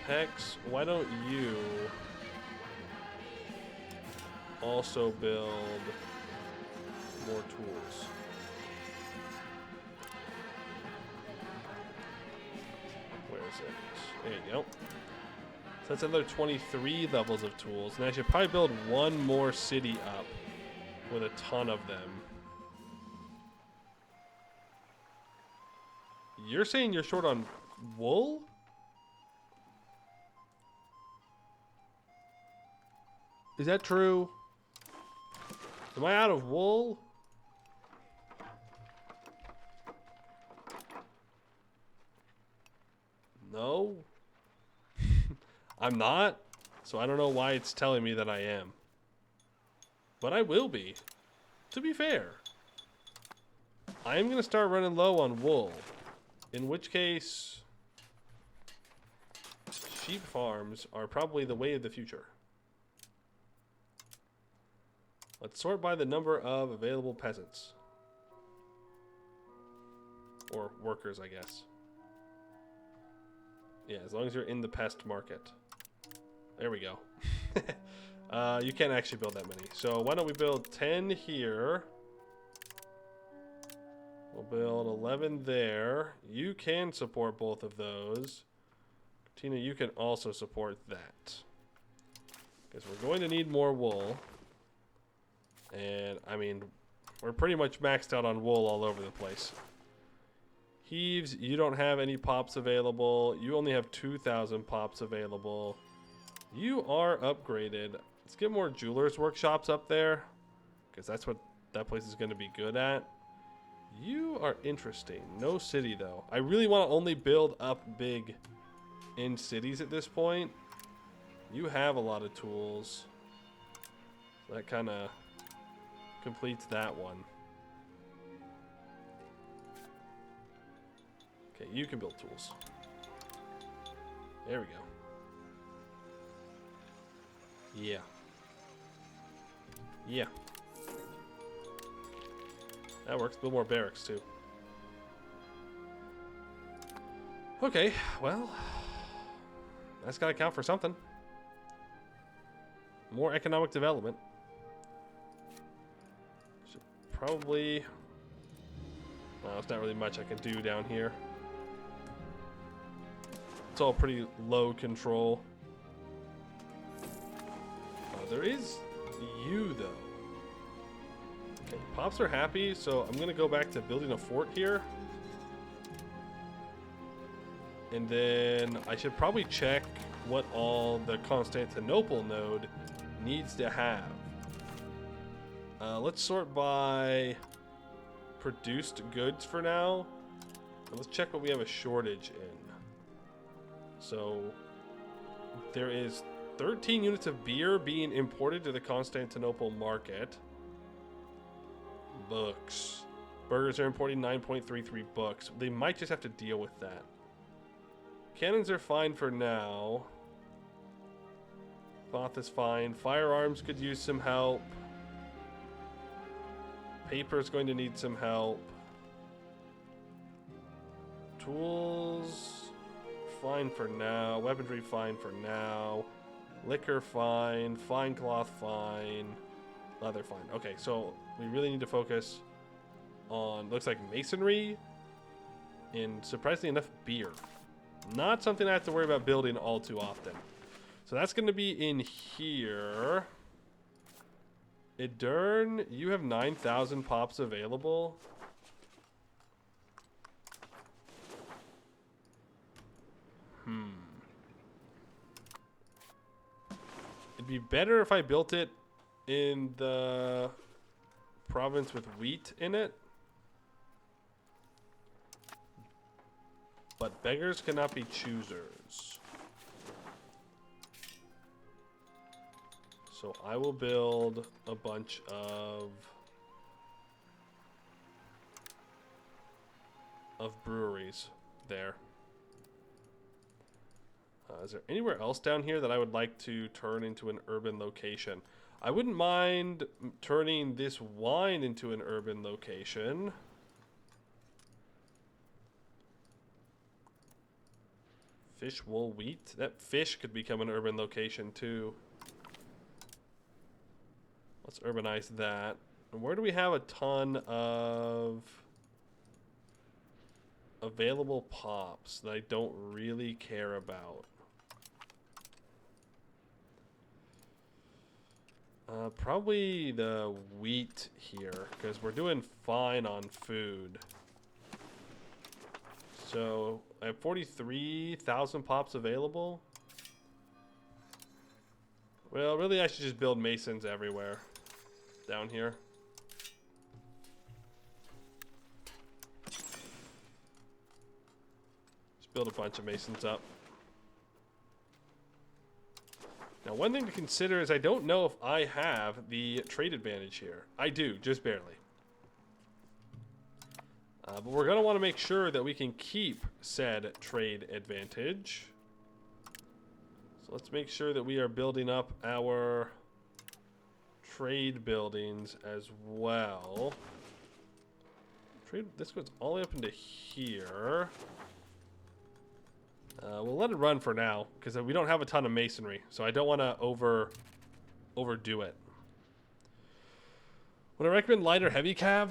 Speaker 1: Hex, why don't you also build more tools? Where is it? There you go. So that's another 23 levels of tools. And I should probably build one more city up with a ton of them. You're saying you're short on wool? Is that true? Am I out of wool? No. I'm not. So I don't know why it's telling me that I am. But I will be. To be fair. I am going to start running low on wool. In which case, sheep farms are probably the way of the future. Let's sort by the number of available peasants. Or workers, I guess. Yeah, as long as you're in the pest market. There we go. You can't actually build that many. So why don't we build 10 here. We'll build 11 there. You can support both of those. Tina, you can also support that. Because we're going to need more wool. And, I mean, we're pretty much maxed out on wool all over the place. Heaves, you don't have any pops available. You only have 2,000 pops available. You are upgraded. Let's get more jewelers' workshops up there, because that's what that place is going to be good at. You are interesting. No city, though. I really want to only build up big in cities at this point. You have a lot of tools. That kind of completes that one. Okay, you can build tools. There we go. Yeah. Yeah. That works. Build more barracks, too. Okay, well, that's got to count for something. More economic development. Should probably... Well, there's not really much I can do down here. It's all pretty low control. There is you, though. Okay, Pops are happy, so I'm going to go back to building a fort here. And then I should probably check what all the Constantinople node needs to have. Let's sort by produced goods for now. And let's check what we have a shortage in. So there is 13 units of beer being imported to the Constantinople market. Books. Burgers are importing 9.33 books. They might just have to deal with that. Cannons are fine for now. Cloth is fine. Firearms could use some help. Paper is going to need some help. Tools, fine for now. Weaponry, fine for now. Liquor, fine. Fine cloth, fine. Leather, fine. Okay, so we really need to focus on, looks like masonry and surprisingly enough, beer. Not something I have to worry about building all too often. So that's going to be in here. Edern, you have 9,000 pops available. It'd be better if I built it in the province with wheat in it. But beggars cannot be choosers. So I will build a bunch of breweries there. Is there anywhere else down here that I would like to turn into an urban location? I wouldn't mind turning this wine into an urban location. Fish, wool, wheat. That fish could become an urban location too. Let's urbanize that. And where do we have a ton of available pops that I don't really care about? Probably the wheat here, because we're doing fine on food. So I have 43,000 pops available. Well, really I should just build masons everywhere down here. Just build a bunch of masons up. Now, one thing to consider is I don't know if I have the trade advantage here. I do, just barely. But we're going to want to make sure that we can keep said trade advantage. So let's make sure that we are building up our trade buildings as well. This goes all the way up into here. We'll let it run for now, because we don't have a ton of masonry, so I don't want to overdo it. Would I recommend light or heavy cav?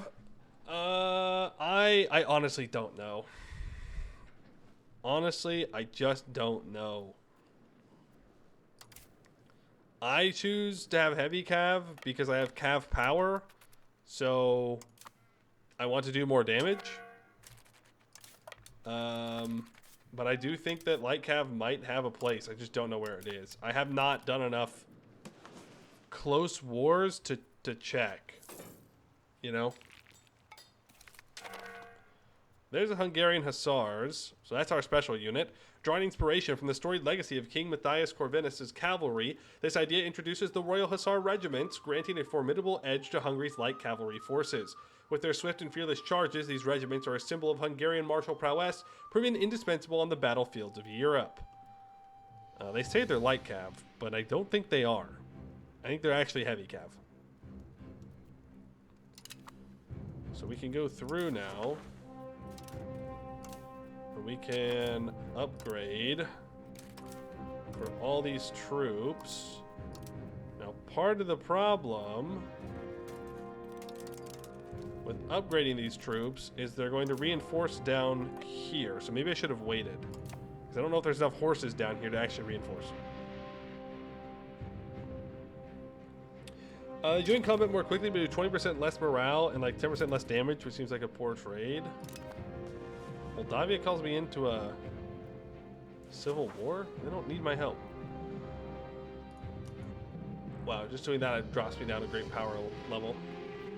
Speaker 1: I honestly don't know. Honestly, I just don't know. I choose to have heavy cav because I have cav power, so I want to do more damage. But I do think that light cav might have a place. I just don't know where it is. I have not done enough close wars to check. You know? There's a Hungarian Hussars. So that's our special unit. Drawing inspiration from the storied legacy of King Matthias Corvinus' cavalry, this idea introduces the Royal Hussar regiments, granting a formidable edge to Hungary's light cavalry forces. With their swift and fearless charges, these regiments are a symbol of Hungarian martial prowess, proving indispensable on the battlefields of Europe. They say they're light cav, but I don't think they are. I think they're actually heavy cav. So we can go through now. And we can upgrade for all these troops. Now, part of the problem with upgrading these troops is they're going to reinforce down here. So maybe I should have waited, because I don't know if there's enough horses down here to actually reinforce. Join combat more quickly, but do 20% less morale and like 10% less damage, which seems like a poor trade. Moldavia calls me into a civil war? They don't need my help. Wow, just doing that, it drops me down a great power level.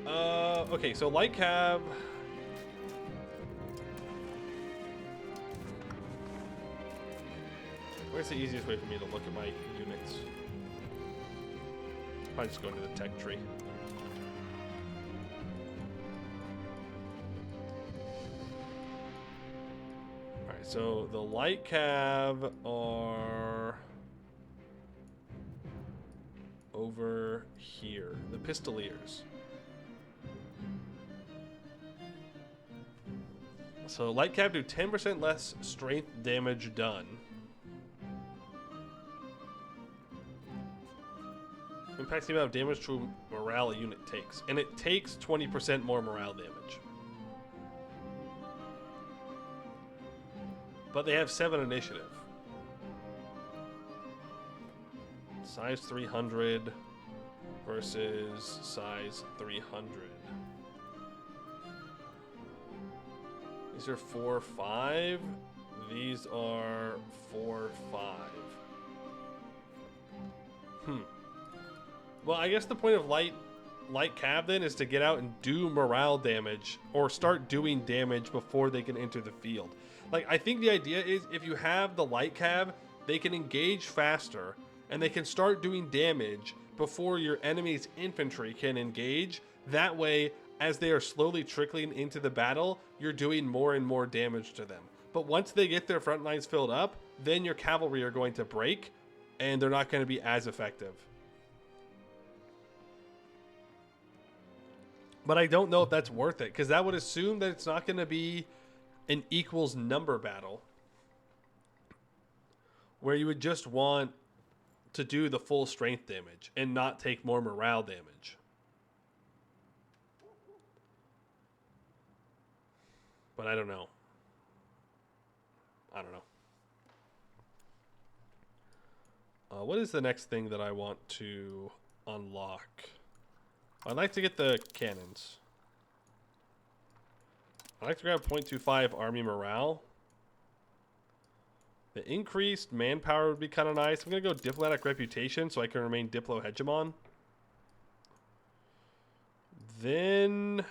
Speaker 1: Okay, so light cav. Where's the easiest way for me to look at my units? Probably just go into the tech tree. Alright, so the light cav are over here. The pistoliers. So light cav do 10% less strength damage done. Impacts the amount of damage to morale a unit takes. And it takes 20% more morale damage. But they have 7 initiative. Size 300 versus size 300. These are 4-5. These are 4-5. Well, I guess the point of light cav then is to get out and do morale damage or start doing damage before they can enter the field. Like, I think the idea is if you have the light cav, they can engage faster and they can start doing damage before your enemy's infantry can engage. That way, as they are slowly trickling into the battle, you're doing more and more damage to them. But once they get their front lines filled up, then your cavalry are going to break and they're not going to be as effective. But I don't know if that's worth it, because that would assume that it's not going to be an equals number battle where you would just want to do the full strength damage and not take more morale damage. But I don't know. What is the next thing that I want to unlock? I'd like to get the cannons. I'd like to grab 0.25 army morale. The increased manpower would be kind of nice. I'm going to go diplomatic reputation so I can remain Diplo hegemon. Then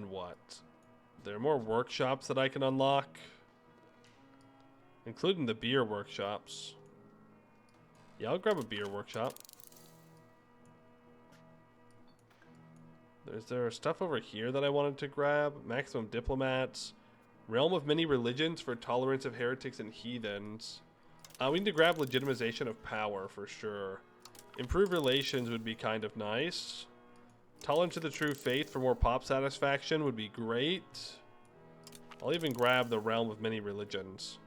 Speaker 1: what? There are more workshops that I can unlock, including the beer workshops. Yeah, I'll grab a beer workshop. Is there stuff over here that I wanted to grab? Maximum diplomats. Realm of many religions for tolerance of heretics and heathens. We need to grab legitimization of power for sure. Improved relations would be kind of nice. Tolerance of the true faith for more pop satisfaction would be great. I'll even grab the realm of many religions,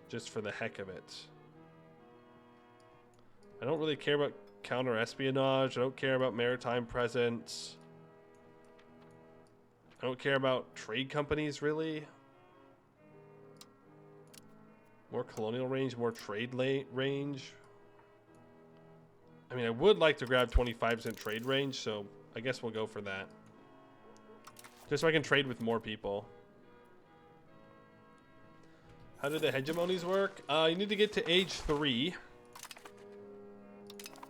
Speaker 1: just for the heck of it. I don't really care about counter-espionage. I don't care about maritime presence. I don't care about trade companies, really. More colonial range, more trade range. I mean, I would like to grab 25% trade range, so I guess we'll go for that. Just so I can trade with more people. How do the hegemonies work? You need to get to age 3.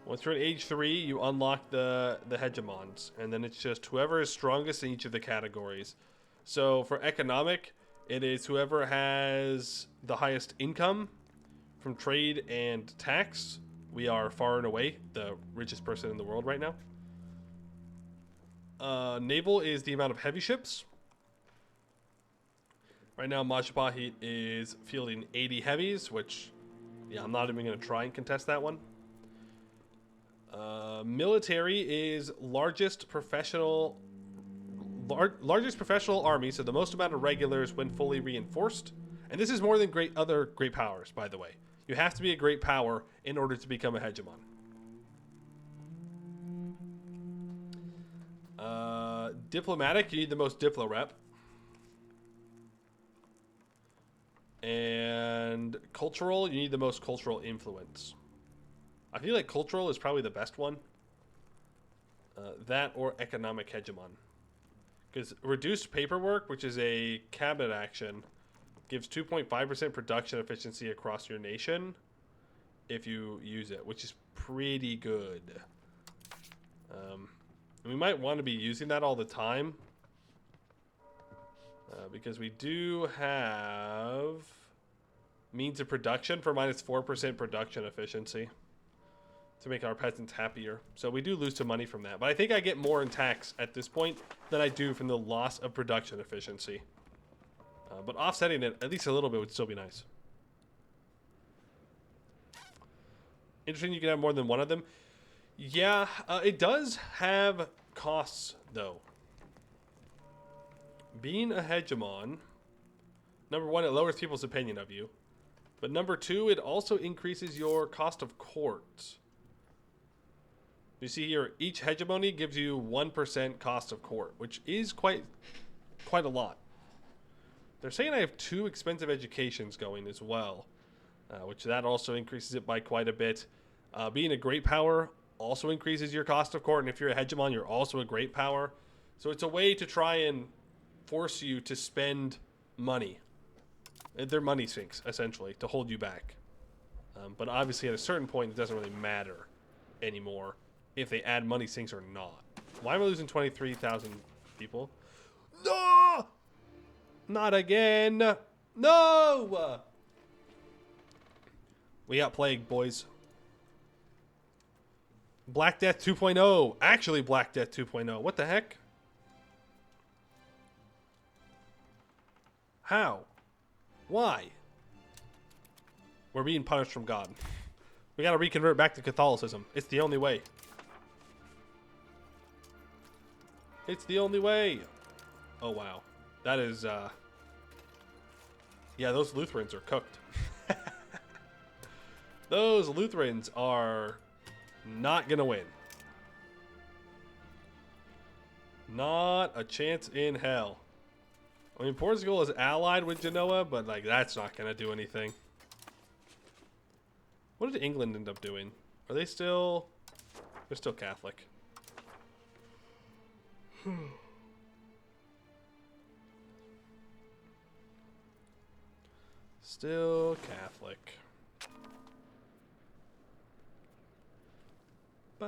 Speaker 1: Once you're at age 3, you unlock the hegemons. And then it's just whoever is strongest in each of the categories. So for economic, it is whoever has the highest income from trade and tax. We are far and away the richest person in the world right now. Naval is the amount of heavy ships. Right now, Majapahit is fielding 80 heavies, which, yeah, I'm not even going to try and contest that one. Military is largest professional army, so the most amount of regulars when fully reinforced. And this is more than other great powers, by the way. You have to be a great power in order to become a hegemon. Diplomatic, you need the most diplo rep. And cultural, you need the most cultural influence. I feel like cultural is probably the best one. That or economic hegemon. Because reduced paperwork, which is a cabinet action, gives 2.5% production efficiency across your nation if you use it, which is pretty good. We might want to be using that all the time. Because we do have means of production for minus 4% production efficiency to make our peasants happier. So we do lose some money from that. But I think I get more in tax at this point than I do from the loss of production efficiency. But offsetting it at least a little bit would still be nice. Interesting you can have more than one of them. Yeah, it does have costs, though. Being a hegemon, number one, it lowers people's opinion of you. But number two, it also increases your cost of court. You see here, each hegemony gives you 1% cost of court, which is quite a lot. They're saying I have 2 expensive educations going as well, which that also increases it by quite a bit. Being a great power also increases your cost of court, and if you're a hegemon, you're also a great power. So it's a way to try and force you to spend money. They're money sinks, essentially, to hold you back. But obviously, at a certain point, it doesn't really matter anymore if they add money sinks or not. Why am I losing 23,000 people? No! Not again! No! We got plague, boys. Black Death 2.0. Actually, Black Death 2.0. What the heck? How? Why? We're being punished from God. We gotta reconvert back to Catholicism. It's the only way. It's the only way. Oh, wow. That is, yeah, those Lutherans are cooked. Those Lutherans are not gonna win. Not a chance in hell. I mean, Portugal is allied with Genoa, but, like, that's not going to do anything. What did England end up doing? Are they still... They're still Catholic. Still Catholic. We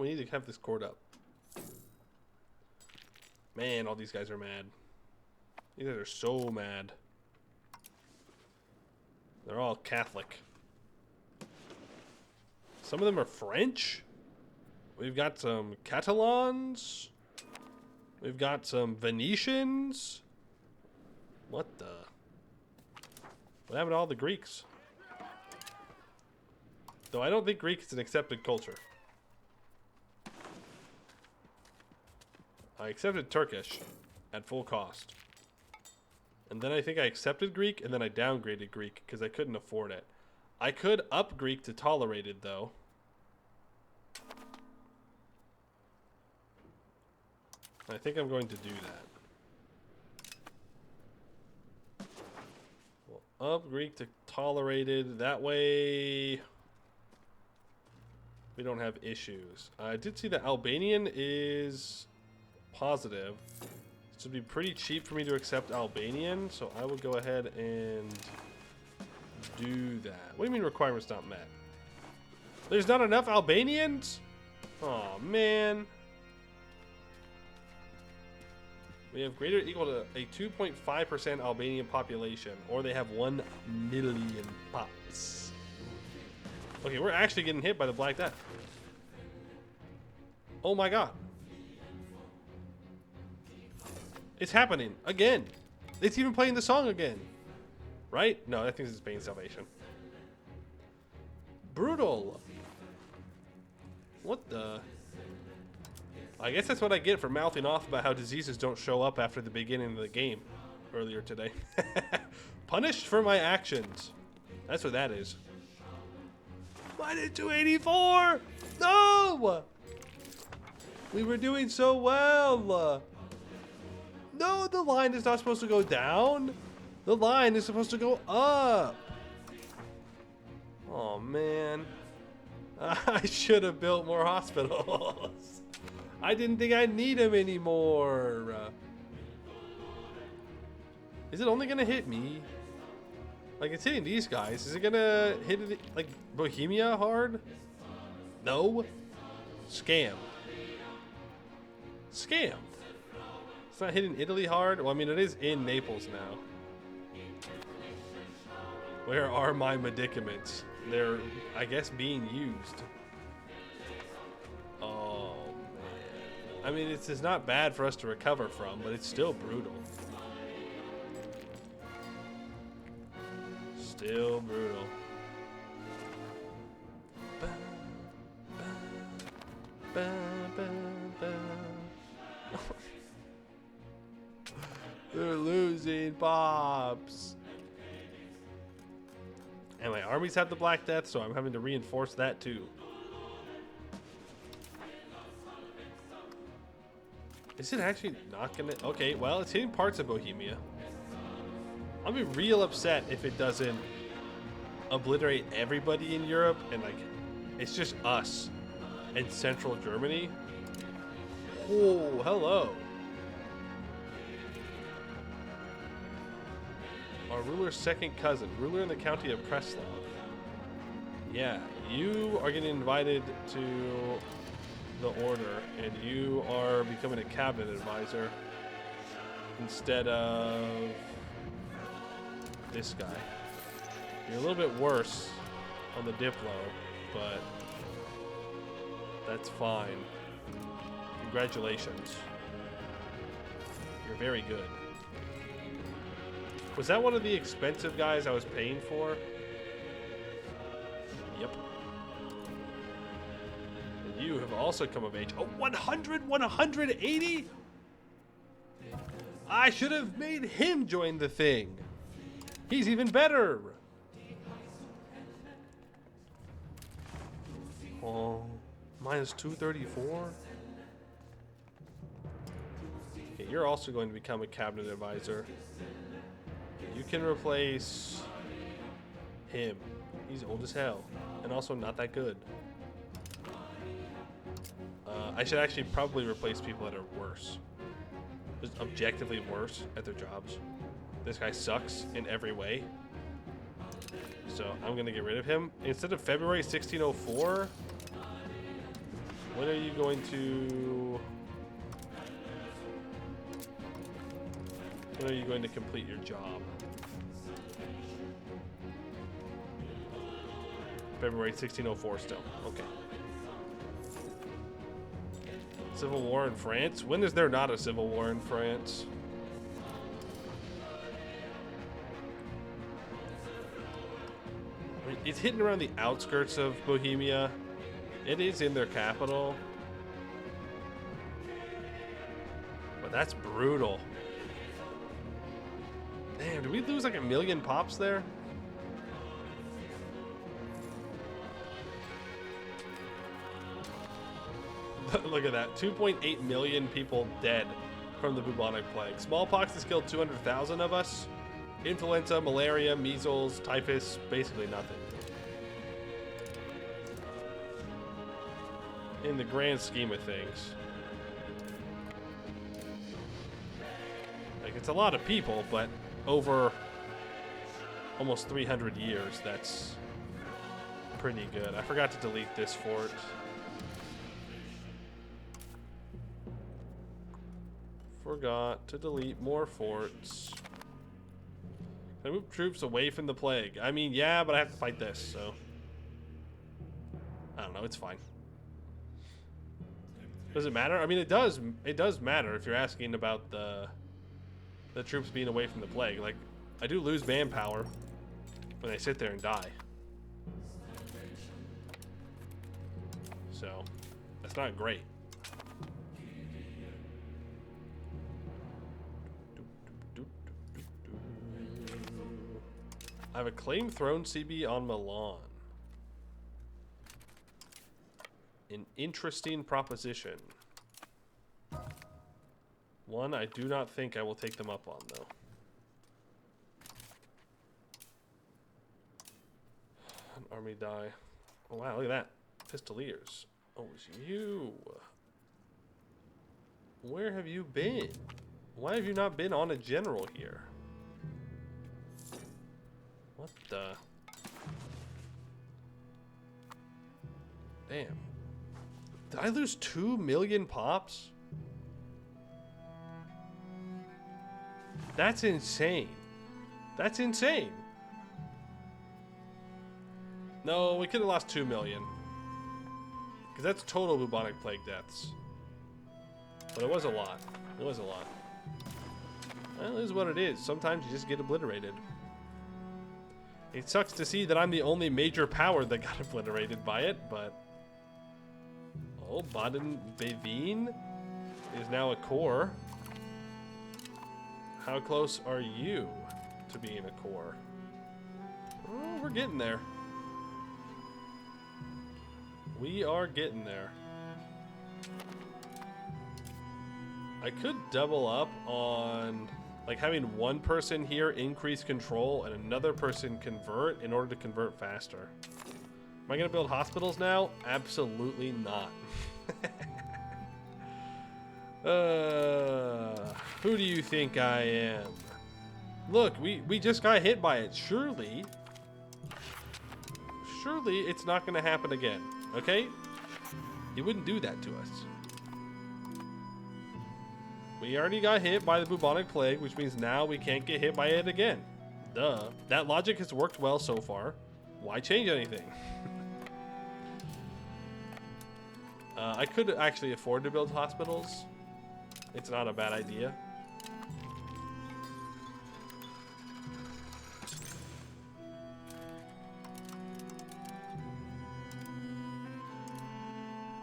Speaker 1: need to have this cord up. Man, all these guys are mad. These guys are so mad. They're all Catholic. Some of them are French. We've got some Catalans. We've got some Venetians. What the? What happened to all the Greeks? Though I don't think Greek is an accepted culture. I accepted Turkish at full cost. And then I think I accepted Greek, and then I downgraded Greek because I couldn't afford it. I could up Greek to tolerated, though. I think I'm going to do that. We'll up Greek to tolerated. That way we don't have issues. I did see that Albanian is positive. It should be pretty cheap for me to accept Albanian, so I will go ahead and do that. What do you mean requirements not met? There's not enough Albanians? Oh man. We have greater or equal to a 2.5% Albanian population, or they have 1 million pops. Okay, we're actually getting hit by the Black Death. Oh my god. It's happening again. It's even playing the song again. Right? No, I think this is Spain's salvation. Brutal. What the? I guess that's what I get for mouthing off about how diseases don't show up after the beginning of the game earlier today. Punished for my actions. That's what that is. Why did 284? No! We were doing so well. No, the line is not supposed to go down. The line is supposed to go up. Oh, man. I should have built more hospitals. I didn't think I'd need them anymore. Is it only going to hit me? Like, it's hitting these guys. Is it going to hit, like, Bohemia hard? No. Scam. Scam. It's not hitting Italy hard? Well, I mean, it is in Naples now. Where are my medicaments? They're, I guess, being used. Oh, man. I mean, it's not bad for us to recover from, but it's still brutal. Still brutal. Ba, ba, ba, ba, ba. They're losing, Pops. Anyway, armies have the Black Death, so I'm having to reinforce that too. Is it actually not gonna? Okay, well, it's hitting parts of Bohemia. I'll be real upset if it doesn't obliterate everybody in Europe and, like, it's just us and central Germany. Oh, hello. Our ruler's second cousin, ruler in the county of Preslav. Yeah, you are getting invited to the order, and you are becoming a cabinet advisor instead of this guy. You're a little bit worse on the Diplo, but that's fine. Congratulations. You're very good. Was that one of the expensive guys I was paying for? Yep. And you have also come of age. Oh, 100? 180? I should have made him join the thing. He's even better. Oh, minus 234? Okay, you're also going to become a cabinet advisor. You can replace him. He's old as hell. And also not that good. I should actually probably replace people that are worse. Just objectively worse at their jobs. This guy sucks in every way. So I'm going to get rid of him. Instead of February 1604, when are you going to... When are you going to complete your job? February 1604 still. Okay. Civil War in France? When is there not a civil war in France? I mean, it's hitting around the outskirts of Bohemia. It is in their capital. But that's brutal. Damn, did we lose like 1 million pops there? Look at that. 2.8 million people dead from the bubonic plague. Smallpox has killed 200,000 of us. Influenza, malaria, measles, typhus, basically nothing. In the grand scheme of things. Like, it's a lot of people, but over almost 300 years, that's pretty good. I forgot to delete this fort. Forgot to delete more forts. Can I move troops away from the plague? I mean, yeah, but I have to fight this, so... I don't know, it's fine. Does it matter? I mean, it does matter if you're asking about the troops being away from the plague. Like, I do lose manpower when they sit there and die. So, that's not great. I have a claim throne CB on Milan. An interesting proposition. One I do not think I will take them up on, though. An army die. Oh, wow, look at that. Pistoliers. Oh, it's you. Where have you been? Why have you not been on a general here? What the? Damn. Did I lose 2 million pops? That's insane. That's insane. No, we could have lost 2 million. Because that's total bubonic plague deaths. But it was a lot. It was a lot. Well, it is what it is. Sometimes you just get obliterated. It sucks to see that I'm the only major power that got obliterated by it, but... Oh, Baden-Bavine is now a core. How close are you to being a core? Oh, we're getting there. We are getting there. I could double up on like having one person here increase control and another person convert in order to convert faster. Am I gonna build hospitals now? Absolutely not. Who do you think I am? Look, we just got hit by it. Surely it's not gonna happen again, okay? You wouldn't do that to us. We already got hit by the bubonic plague, which means now we can't get hit by it again. Duh. That logic has worked well so far. Why change anything? I could actually afford to build hospitals. It's not a bad idea.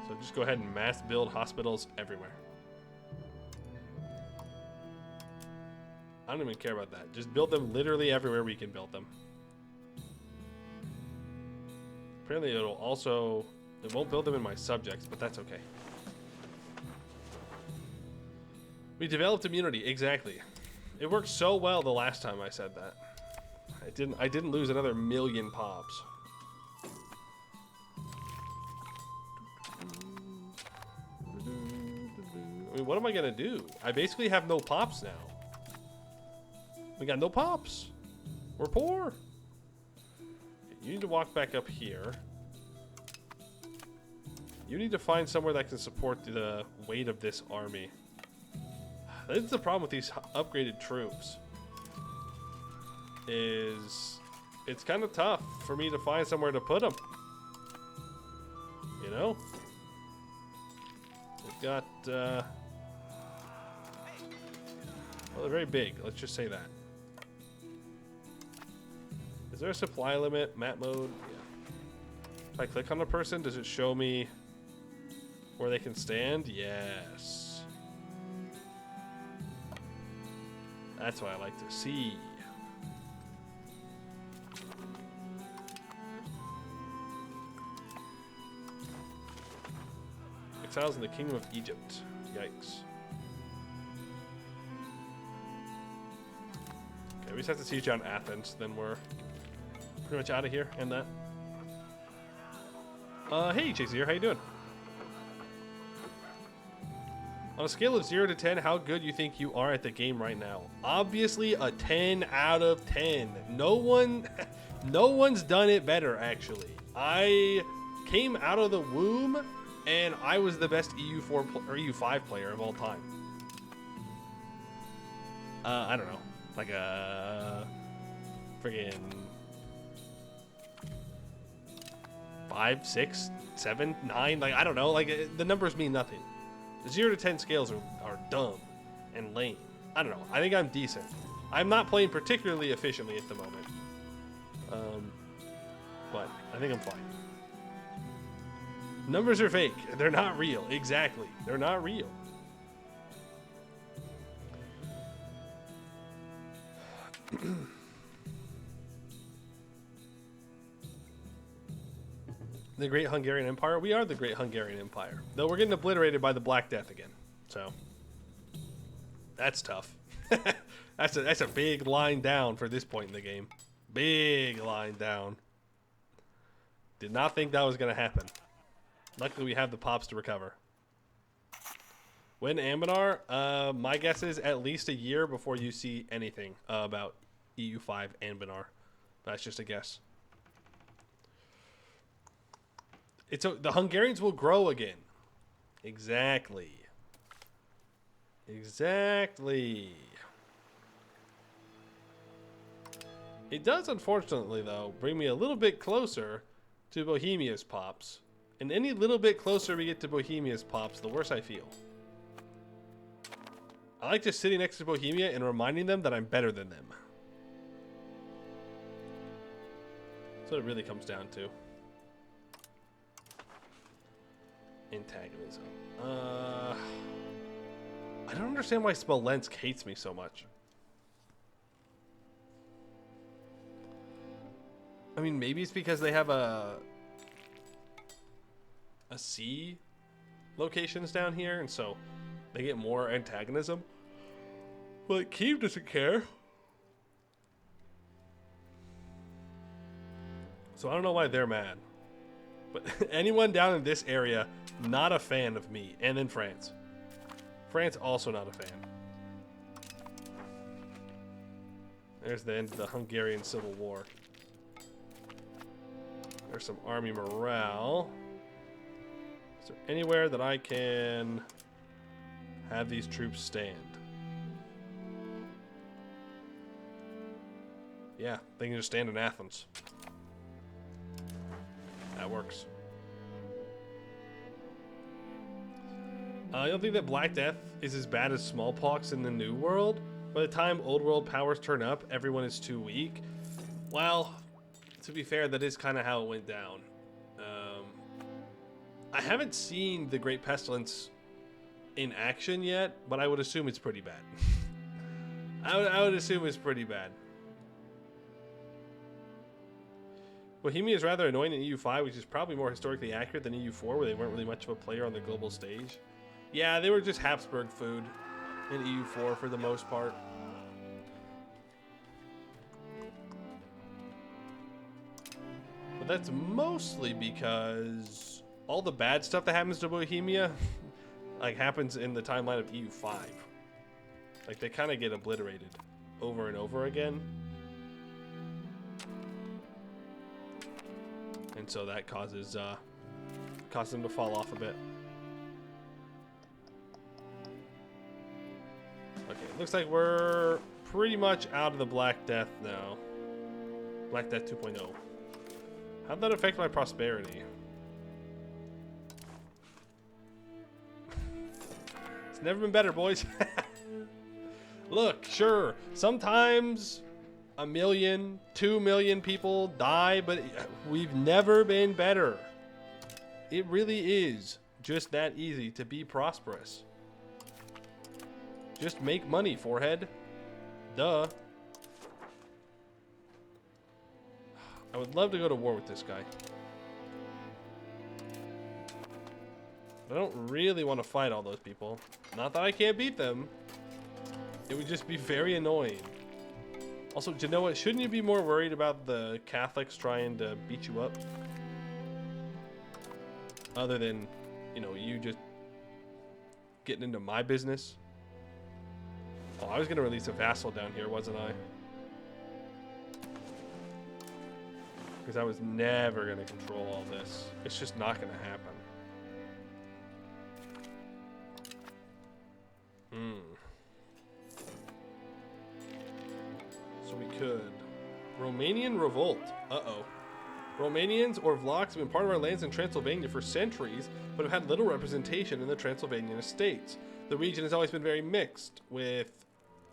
Speaker 1: So just go ahead and mass build hospitals everywhere. I don't even care about that. Just build them literally everywhere we can build them. Apparently it won't build them in my subjects, but that's okay. We developed immunity, exactly. It worked so well the last time I said that. I didn't lose another 1 million pops. I mean, what am I gonna do? I basically have no pops now. We got no pops. We're poor. Okay, you need to walk back up here. You need to find somewhere that can support the weight of this army. That's the problem with these upgraded troops. It's kind of tough for me to find somewhere to put them. You know? We've got, well, they're very big. Let's just say that. Is there a supply limit? Map mode? Yeah. If I click on a person, does it show me where they can stand? Yes. That's what I like to see. Exiles in the Kingdom of Egypt. Yikes. Okay, we just have to siege down Athens, then we're pretty much out of here. And that. Hey, Chase here. How you doing? On a scale of 0 to 10, how good you think you are at the game right now? Obviously, a 10 out of 10. No one's done it better, actually. I came out of the womb, and I was the best EU4 or EU5 player of all time. I don't know, like a friggin' 5, 6, 7, 9. Like I don't know. Like the numbers mean nothing. The 0 to 10 scales are dumb and lame. I don't know. I think I'm decent. I'm not playing particularly efficiently at the moment. But I think I'm fine. Numbers are fake. They're not real. Exactly. They're not real. The Great Hungarian Empire? We are the Great Hungarian Empire. Though we're getting obliterated by the Black Death again. So. That's tough. That's a big line down for this point in the game. Big line down. Did not think that was going to happen. Luckily, we have the pops to recover. When Ambinar? My guess is at least a year before you see anything about EU5 Ambinar. That's just a guess. The Hungarians will grow again. Exactly. Exactly. It does, unfortunately, though, bring me a little bit closer to Bohemia's pops. And any little bit closer we get to Bohemia's pops, the worse I feel. I like just sitting next to Bohemia and reminding them that I'm better than them. That's what it really comes down to. Antagonism. I don't understand why Smolensk hates me so much. I mean, maybe it's because they have a sea locations down here, and so they get more antagonism. But Kiev doesn't care. So I don't know why they're mad. But anyone down in this area, not a fan of me. And then France. France also not a fan. There's the end of the Hungarian Civil War. There's some army morale. Is there anywhere that I can have these troops stand? Yeah, they can just stand in Athens. That works. I don't think that Black Death is as bad as smallpox in the New World. By the time Old World powers turn up, everyone is too weak. Well, to be fair, that is kind of how it went down. I haven't seen the Great Pestilence in action yet, but I would assume it's pretty bad. I would assume it's pretty bad. Bohemia is rather annoying in EU5, which is probably more historically accurate than EU4, where they weren't really much of a player on the global stage. Yeah, they were just Habsburg food in EU4 for the most part. But that's mostly because all the bad stuff that happens to Bohemia like happens in the timeline of EU5. Like they kind of get obliterated over and over again. And so that causes them to fall off a bit. Okay, it looks like we're pretty much out of the Black Death now. Black Death 2.0. How'd that affect my prosperity? It's never been better, boys. Look, sure, sometimes 1 million, 2 million people die, but we've never been better. It really is just that easy to be prosperous. Just make money, forehead. Duh. I would love to go to war with this guy. But I don't really want to fight all those people. Not that I can't beat them. It would just be very annoying. Also, do you know what? Shouldn't you be more worried about the Catholics trying to beat you up? Other than, you know, you just getting into my business. Oh, I was going to release a vassal down here, wasn't I? Because I was never going to control all this. It's just not going to happen. So we could. Romanian revolt. Uh-oh. Romanians or Vlachs have been part of our lands in Transylvania for centuries, but have had little representation in the Transylvanian estates. The region has always been very mixed, with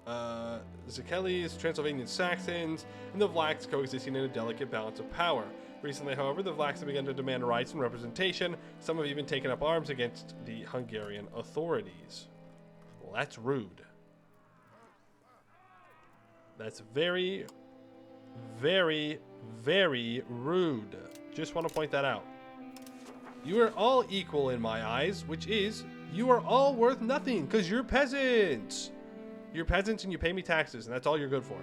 Speaker 1: Zikelis, Transylvanian Saxons, and the Vlachs coexisting in a delicate balance of power. Recently, however, the Vlachs have begun to demand rights and representation. Some have even taken up arms against the Hungarian authorities. Well, that's rude. That's very, very, very rude. Just want to point that out. You are all equal in my eyes, which is, you are all worth nothing because you're peasants. You're peasants and you pay me taxes, and that's all you're good for.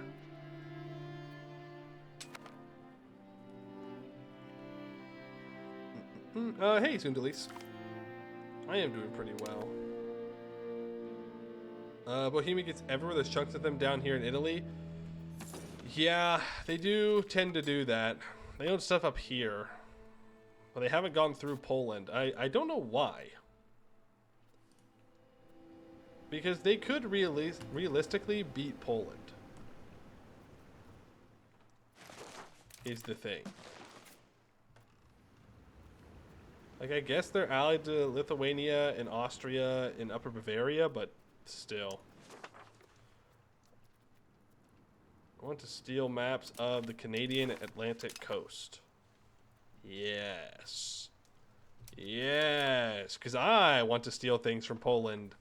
Speaker 1: Hey, Sundalis. I am doing pretty well. Bohemia gets everywhere. There's chunks of them down here in Italy. Yeah, they do tend to do that. They own stuff up here. But they haven't gone through Poland. I don't know why. Because they could realistically beat Poland. Is the thing. Like, I guess they're allied to Lithuania and Austria and Upper Bavaria, but still. I want to steal maps of the Canadian Atlantic coast. Yes. Yes, because I want to steal things from Poland.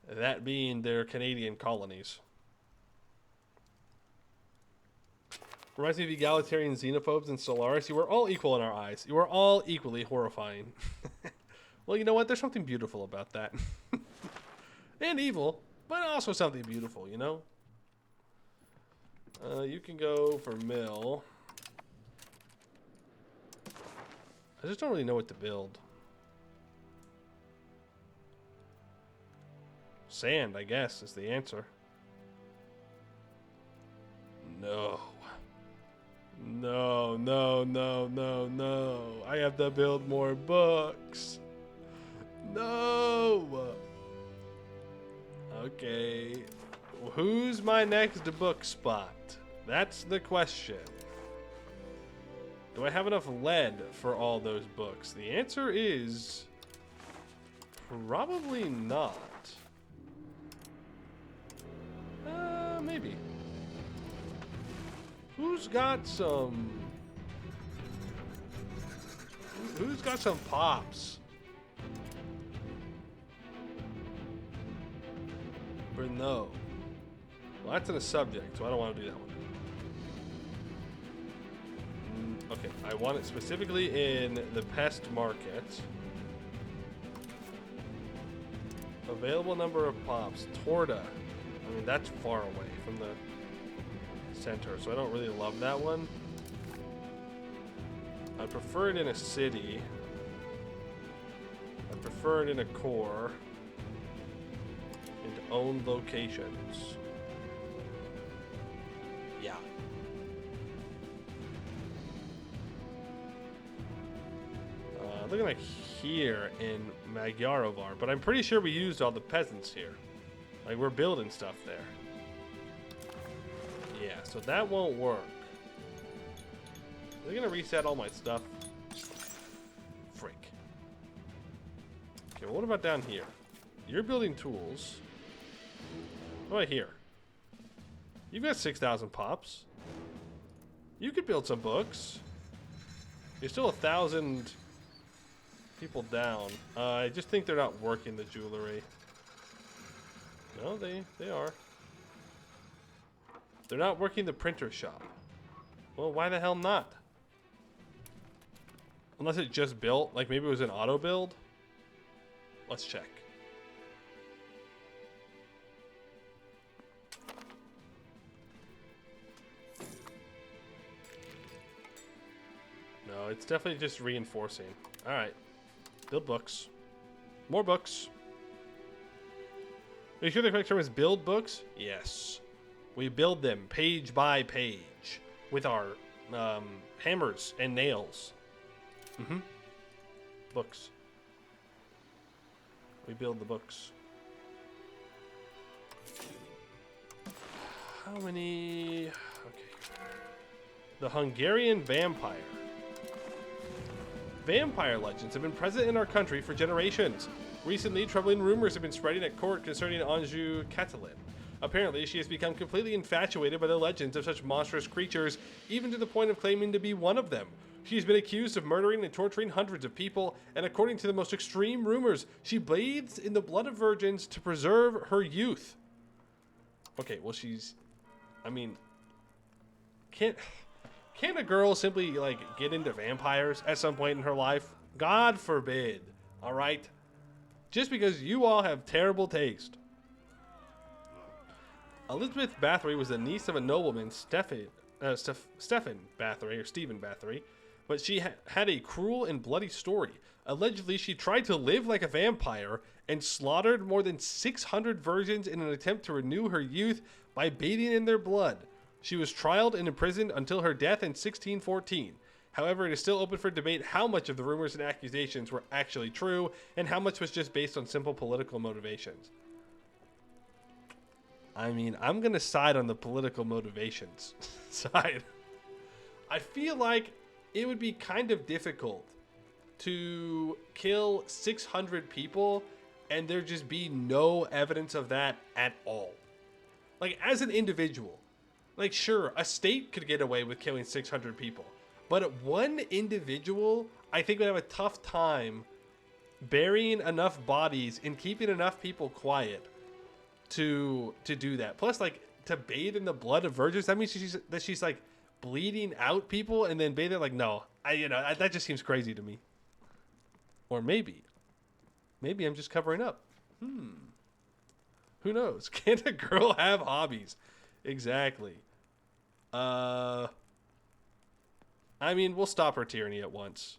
Speaker 1: That being their Canadian colonies. Reminds me of egalitarian xenophobes and Solaris. You are all equal in our eyes. You are all equally horrifying. Well, you know what? There's something beautiful about that. And evil, but also something beautiful, you know? You can go for mill. I just don't really know what to build. Sand, I guess, is the answer. No. No, no, no, no, no. I have to build more books. No. Okay. Who's my next book spot? That's the question. Do I have enough lead for all those books? The answer is probably not. Maybe. Who's got some pops? Or no? Well, that's in a subject, so I don't want to do that one. Okay, I want it specifically in the pest market. Available number of pops. Torta. I mean, that's far away from the center, so I don't really love that one. I prefer it in a city. I prefer it in a core. And owned locations. Yeah. Looking like here in Magyarovar, but I'm pretty sure we used all the peasants here. Like, we're building stuff there. Yeah, so that won't work. Are they gonna reset all my stuff? Freak. Okay, well, what about down here? You're building tools. What about here? You've got 6,000 pops. You could build some books. You're still 1,000 people down. I just think they're not working the jewelry. No, they are. They're not working the printer shop. Well, why the hell not? Unless it just built, like maybe it was an auto build. Let's check. No, it's definitely just reinforcing. All right. Build books. More books. Are you sure the correct term is build books? Yes. We build them page by page with our hammers and nails. Mm-hmm. Books. We build the books. How many? Okay. The Hungarian vampire. Vampire legends have been present in our country for generations. Recently, troubling rumors have been spreading at court concerning Anjou Catalin. Apparently, she has become completely infatuated by the legends of such monstrous creatures, even to the point of claiming to be one of them. She has been accused of murdering and torturing hundreds of people, and according to the most extreme rumors, she bathes in the blood of virgins to preserve her youth. Okay, well, I mean, can't a girl simply, like, get into vampires at some point in her life? God forbid, all right? Just because you all have terrible taste. Elizabeth Bathory was the niece of a nobleman, Stephen Bathory, or Stephen Bathory, but she had a cruel and bloody story. Allegedly, she tried to live like a vampire and slaughtered more than 600 virgins in an attempt to renew her youth by bathing in their blood. She was trialed and imprisoned until her death in 1614. However, it is still open for debate how much of the rumors and accusations were actually true and how much was just based on simple political motivations. I mean, I'm going to side on the political motivations side. I feel like it would be kind of difficult to kill 600 people and there just be no evidence of that at all. Like, as an individual, like, sure, a state could get away with killing 600 people, but one individual, I think, would have a tough time burying enough bodies and keeping enough people quiet to do that. Plus, like, to bathe in the blood of virgins, that means she's like bleeding out people and then bathing. Like, no, that just seems crazy to me. Or maybe I'm just covering up. Who knows? Can't a girl have hobbies? Exactly. I mean, we'll stop her tyranny at once.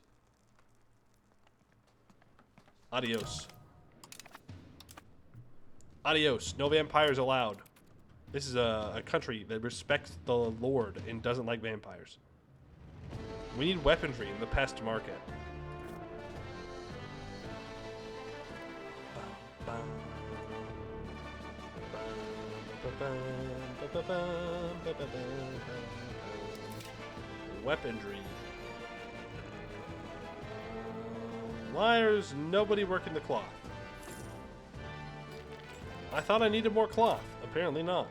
Speaker 1: Adios. Adios. No vampires allowed. This is a country that respects the Lord and doesn't like vampires. We need weaponry in the pest market. Weaponry. Liars, nobody working the cloth. I thought I needed more cloth. Apparently not.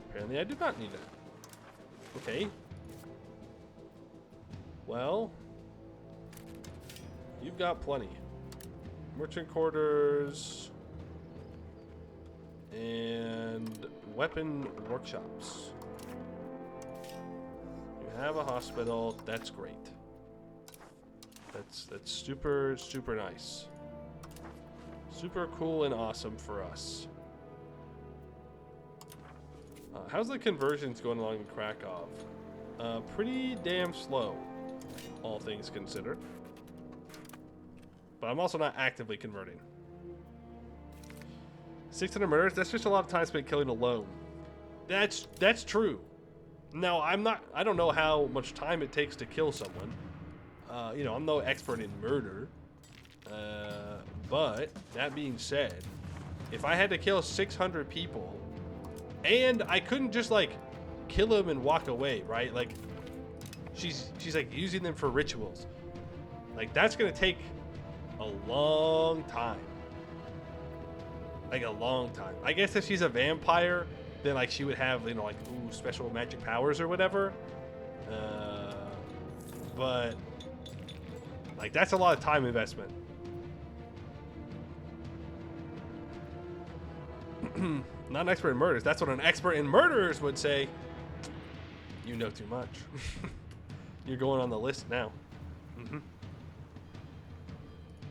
Speaker 1: Apparently I do not need that. Okay. Well, you've got plenty. Merchant quarters and weapon workshops. You have a hospital. That's great. That's super, super nice. Super cool and awesome for us. How's the conversions going along in Krakow? Pretty damn slow, all things considered. But I'm also not actively converting. 600 murders? That's just a lot of time spent killing alone. That's true. Now, I don't know how much time it takes to kill someone. I'm no expert in murder. But that being said, if I had to kill 600 people and I couldn't just like kill them and walk away, right? Like she's like using them for rituals. Like that's going to take a long time. Like a long time. I guess if she's a vampire, then like she would have, like special magic powers or whatever. But like that's a lot of time investment. Not an expert in murders. That's what an expert in murderers would say. You know too much. You're going on the list now.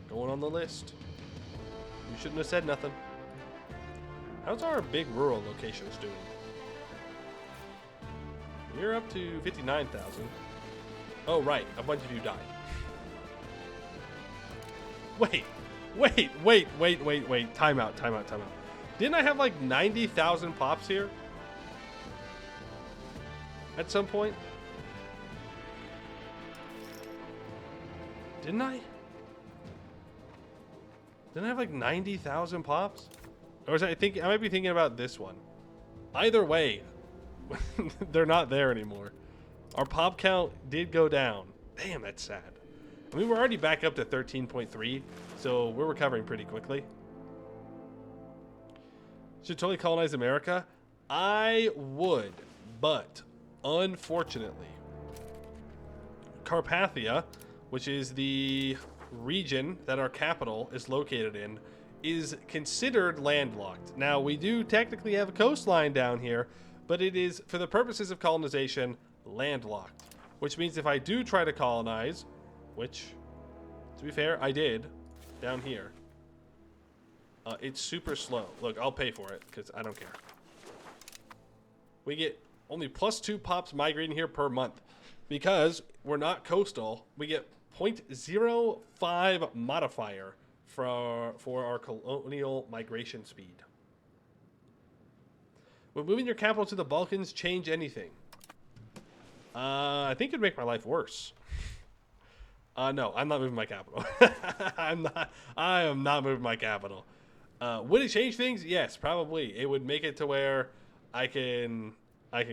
Speaker 1: Going on the list. You shouldn't have said nothing. How's our big rural locations doing? You're up to 59,000. Oh, right. A bunch of you died. Wait. Time out. Didn't I have like 90,000 pops here? At some point? Didn't I? Didn't I have like 90,000 pops? Or was I might be thinking about this one. Either way, they're not there anymore. Our pop count did go down. Damn, that's sad. I mean, we're already back up to 13.3, so we're recovering pretty quickly. Should totally colonize America? I would, but unfortunately, Carpathia, which is the region that our capital is located in, is considered landlocked. Now, we do technically have a coastline down here, but it is, for the purposes of colonization, landlocked. Which means if I do try to colonize, which, to be fair, I did, down here, It's super slow. Look, I'll pay for it because I don't care. We get only +2 pops migrating here per month. Because we're not coastal, we get 0.05 modifier for our colonial migration speed. Would moving your capital to the Balkans change anything? I think it'd make my life worse. No, I'm not moving my capital. I am not moving my capital. Would it change things? Yes, probably. It would make it to where I can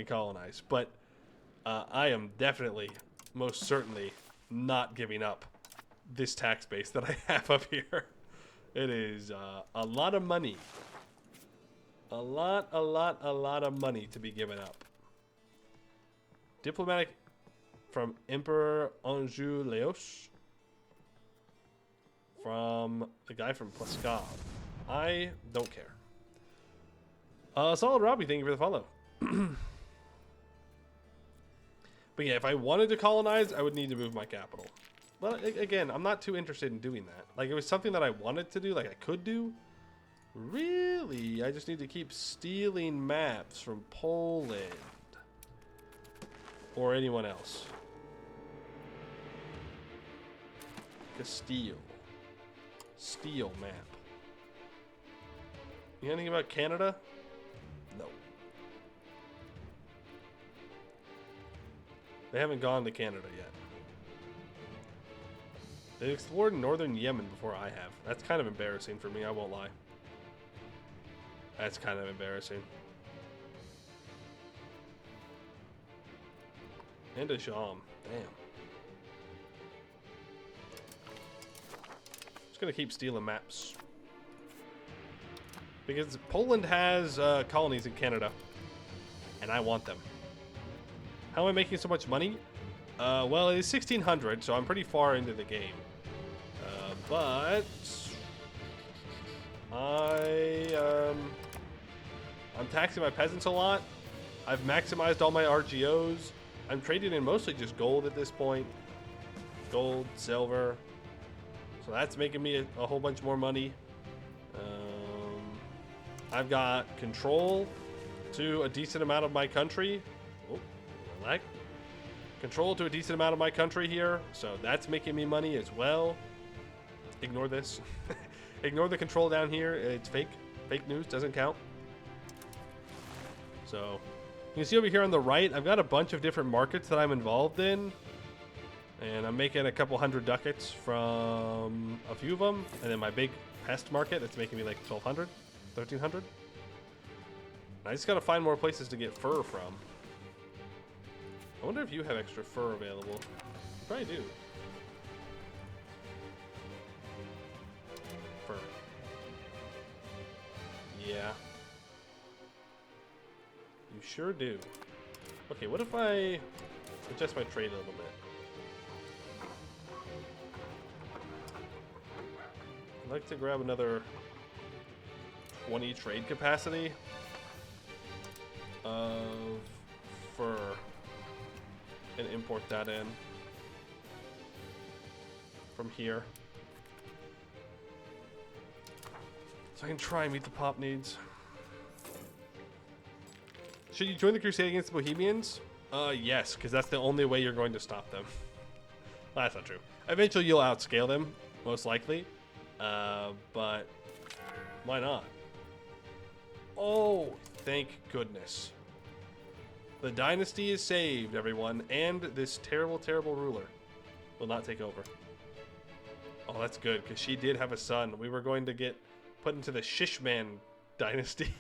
Speaker 1: colonize. But I am definitely, most certainly, not giving up this tax base that I have up here. It is a lot of money. A lot of money to be given up. Diplomatic from Emperor Anjou Leos. From the guy from Plaskov. I don't care. Solid Robbie, thank you for the follow. But yeah, if I wanted to colonize, I would need to move my capital. But again, I'm not too interested in doing that. Like, it was something that I wanted to do, like I could do. Really? I just need to keep stealing maps from Poland. Or anyone else. Castile. Steel map. You know anything about Canada? No. They haven't gone to Canada yet. They explored northern Yemen before I have. That's kind of embarrassing for me, I won't lie. That's kind of embarrassing. And a Sham. Damn. Just gonna keep stealing maps. Because Poland has colonies in Canada. And I want them. How am I making so much money? Well, it is 1600, so I'm pretty far into the game. But I'm taxing my peasants a lot. I've maximized all my RGOs. I'm trading in mostly just gold at this point. Gold, silver. So that's making me a whole bunch more money. I've got control to a decent amount of my country. Oh, lag. Control to a decent amount of my country here. So that's making me money as well. Ignore this. Ignore the control down here. It's fake. Fake news. Doesn't count. So you can see over here on the right, I've got a bunch of different markets that I'm involved in. And I'm making a couple hundred ducats from a few of them. And then my big pest market, that's making me like 1,200, 1,300. I just got to find more places to get fur from. I wonder if you have extra fur available. You probably do. Fur. Yeah. You sure do. Okay, what if I adjust my trade a little bit? I'd like to grab another 20 trade capacity of fur and import that in from here. So I can try and meet the pop needs. Should you join the crusade against the Bohemians? Yes, because that's the only way you're going to stop them. Well, that's not true. Eventually you'll outscale them, most likely. But why not? Oh, thank goodness. The dynasty is saved, everyone, and this terrible, terrible ruler will not take over. Oh, that's good, because she did have a son. We were going to get put into the Shishman dynasty.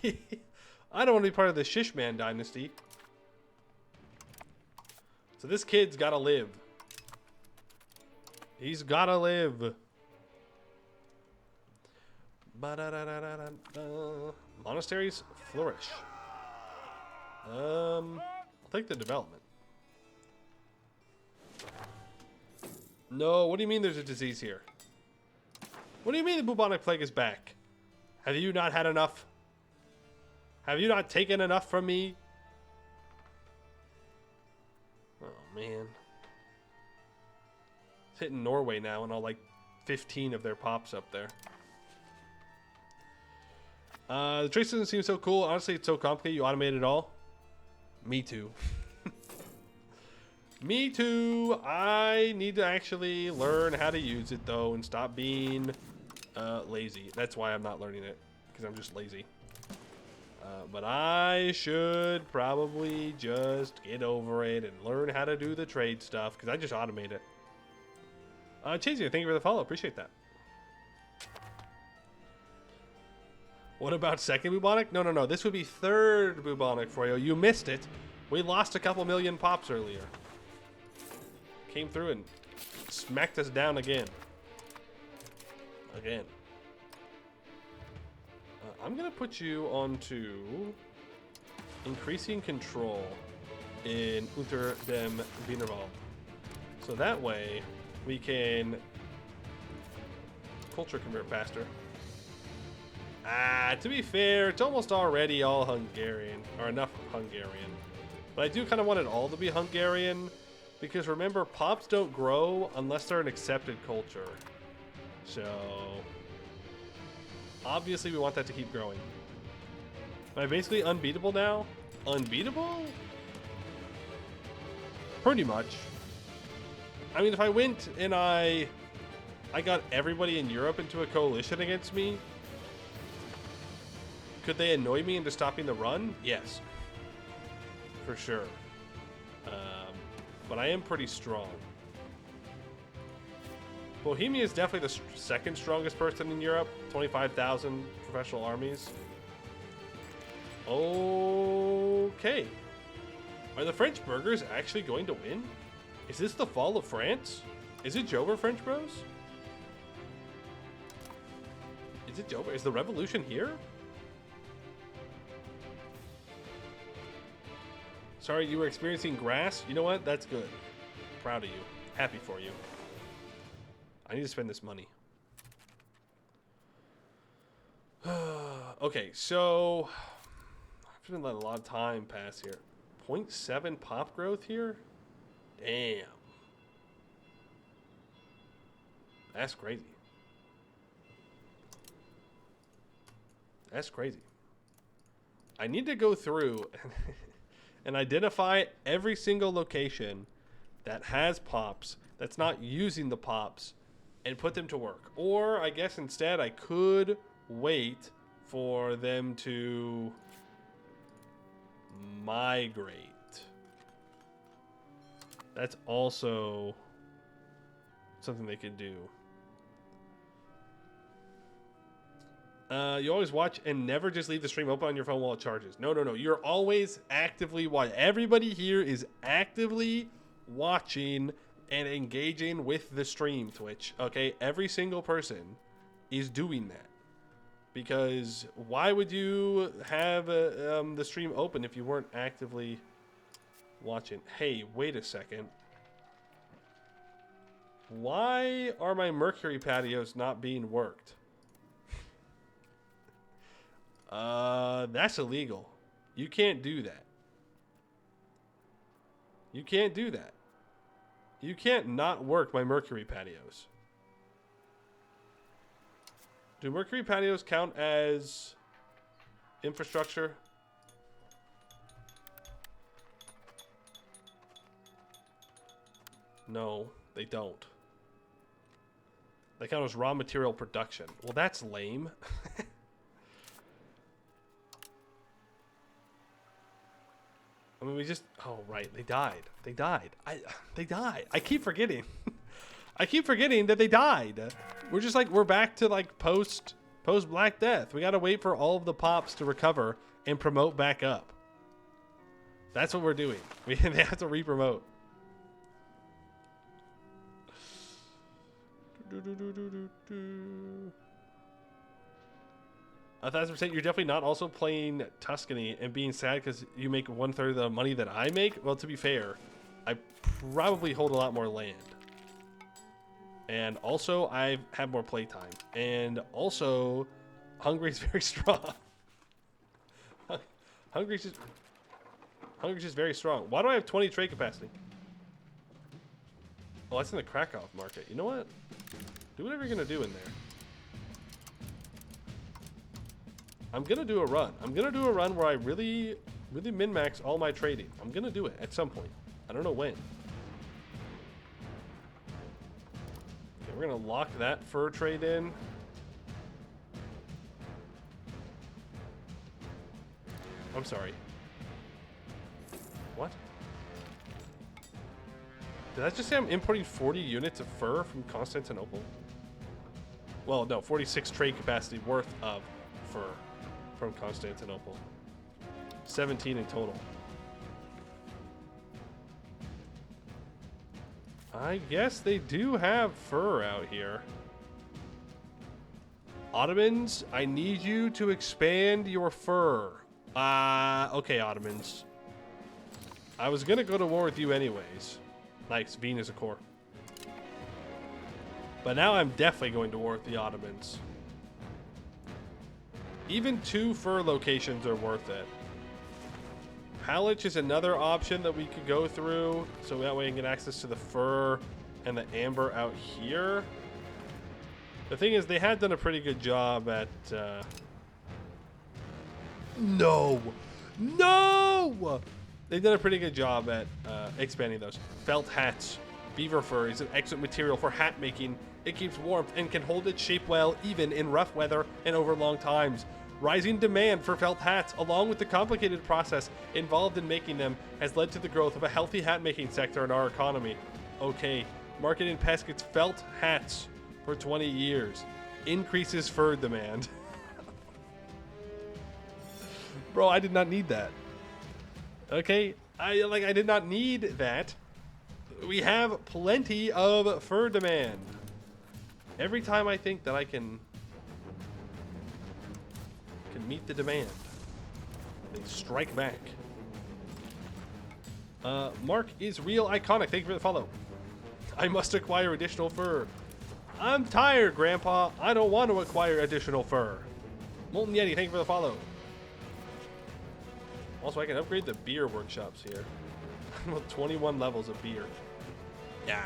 Speaker 1: I don't want to be part of the Shishman dynasty. So this kid's got to live. He's got to live. Monasteries flourish. I'll take the development. No, what do you mean there's a disease here? What do you mean the bubonic plague is back? Have you not had enough? Have you not taken enough from me? Oh, man. It's hitting Norway now and all like 15 of their pops up there. The trade system seems so cool. Honestly, it's so complicated. You automate it all. Me too. Me too. I need to actually learn how to use it though and stop being lazy. That's why I'm not learning it, because I'm just lazy. But I should probably just get over it and learn how to do the trade stuff, because I just automate it. Chasey, thank you for the follow. Appreciate that. What about second bubonic? No, no, no. This would be third bubonic for you. You missed it. We lost a couple million pops earlier. Came through and smacked us down again. Again. I'm going to put you onto increasing control in Unter dem Wienerwald. So that way we can culture convert faster. To be fair, it's almost already all Hungarian, or enough Hungarian. But I do kind of want it all to be Hungarian, because remember, pops don't grow unless they're an accepted culture. So obviously we want that to keep growing. Am I basically unbeatable now? Unbeatable? Pretty much. I mean, if I went and I got everybody in Europe into a coalition against me, could they annoy me into stopping the run? Yes. For sure. But I am pretty strong. Bohemia is definitely the second strongest person in Europe. 25,000 professional armies. Okay. Are the French burghers actually going to win? Is this the fall of France? Is it Jover, French bros? Is it Jover? Is the revolution here? Sorry, you were experiencing grass? You know what? That's good. Proud of you. Happy for you. I need to spend this money. Okay, so I've been letting a lot of time pass here. 0.7 pop growth here? Damn. That's crazy. That's crazy. I need to go through and identify every single location that has pops, that's not using the pops, and put them to work. Or I guess instead I could wait for them to migrate. That's also something they could do. You always watch and never just leave the stream open on your phone while it charges. No, no, no. You're always actively watching. Everybody here is actively watching and engaging with the stream, Twitch. Okay? Every single person is doing that. Because why would you have the stream open if you weren't actively watching? Hey, wait a second. Why are my Mercury patios not being worked? That's illegal. You can't do that. You can't do that. You can't not work my Mercury patios. Do Mercury patios count as infrastructure? No, they don't. They count as raw material production. Well, that's lame. I mean, we just... Oh, right. They died. They died. They died. I keep forgetting. I keep forgetting that they died. We're just like... We're back to, like, post Black Death. We gotta wait for all of the pops to recover and promote back up. That's what we're doing. They have to re-promote. 1,000%. You're definitely not also playing Tuscany and being sad because you make 1/3 of the money that I make. Well, to be fair, I probably hold a lot more land, and also I have more playtime, and also Hungary's very strong. Hungary's just very strong. Why do I have 20 trade capacity? Oh, that's in the Krakow market. You know what? Do whatever you're gonna do in there. I'm gonna do a run. I'm gonna do a run where I really min-max all my trading. I'm gonna do it at some point. I don't know when. Okay, we're gonna lock that fur trade in. I'm sorry. What? Did I just say I'm importing 40 units of fur from Constantinople? Well, no, 46 trade capacity worth of fur from Constantinople. 17 in total. I guess they do have fur out here. Ottomans, I need you to expand your fur. Okay, Ottomans. I was gonna go to war with you anyways. Nice, Venus a core. But now I'm definitely going to war with the Ottomans. Even 2 fur locations are worth it. Halych is another option that we could go through, so that way I can get access to the fur and the amber out here. The thing is, they had done a pretty good job at... No! They've done a pretty good job at expanding those. Felt hats. Beaver fur is an excellent material for hat making. It keeps warmth and can hold its shape well even in rough weather and over long times. Rising demand for felt hats, along with the complicated process involved in making them, has led to the growth of a healthy hat-making sector in our economy. Okay, market in Pesket's felt hats for 20 years. Increases fur demand. Bro, I did not need that. Okay, I did not need that. We have plenty of fur demand. Every time I think that I can meet the demand, they strike back. Mark is real iconic. Thank you for the follow. I must acquire additional fur. I'm tired, Grandpa. I don't want to acquire additional fur. Molten Yeti, thank you for the follow. Also, I can upgrade the beer workshops here. 21 levels of beer. Yeah.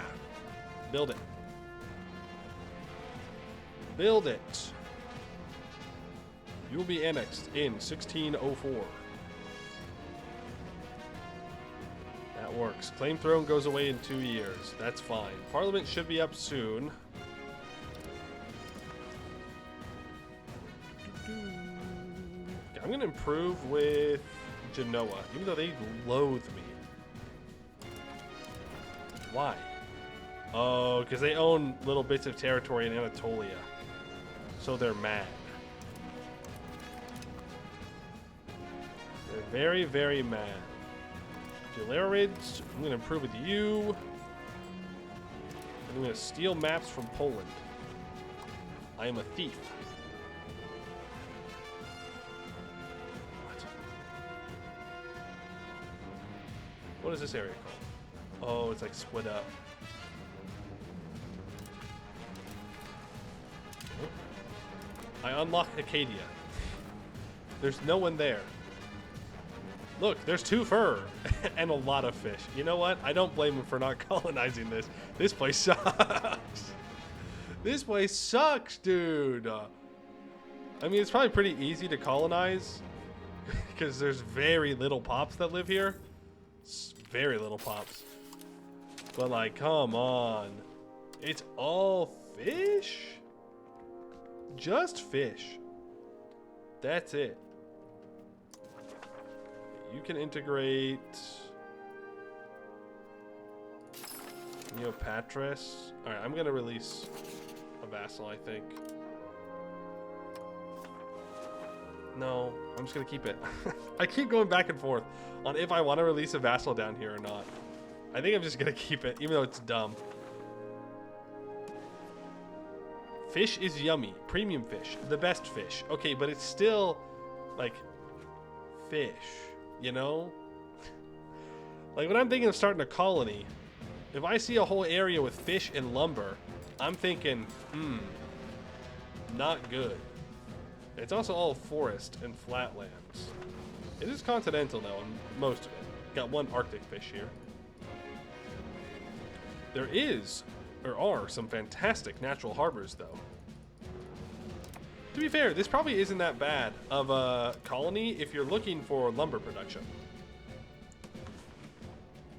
Speaker 1: Build it. Build it. You will be annexed in 1604. That works. Claim throne goes away in 2 years. That's fine. Parliament should be up soon. I'm going to improve with Genoa, even though they loathe me. Why? Oh, because they own little bits of territory in Anatolia. So they're mad. They're very, very mad. Gelarids, I'm going to improve with you. I'm going to steal maps from Poland. I am a thief. What is this area called? Oh, it's like split up. I unlock Acadia. There's no one there. Look, there's 2 fur and a lot of fish. You know what? I don't blame them for not colonizing this. This place sucks. This place sucks, dude. I mean, it's probably pretty easy to colonize because there's very little pops that live here. Very little pops. But like, come on. It's all fish? Just fish. That's it. You can integrate Neopatris. Alright, I'm gonna release a vassal, I think. No, I'm just gonna keep it. I keep going back and forth on if I want to release a vassal down here or not. I think I'm just gonna keep it, even though it's dumb. Fish is yummy. Premium fish. The best fish. Okay, but it's still, like, fish. You know? Like, when I'm thinking of starting a colony, if I see a whole area with fish and lumber, I'm thinking, not good. It's also all forest and flatlands. It is continental, though, and most of it. Got 1 Arctic fish here. There are some fantastic natural harbors, though. To be fair, this probably isn't that bad of a colony if you're looking for lumber production.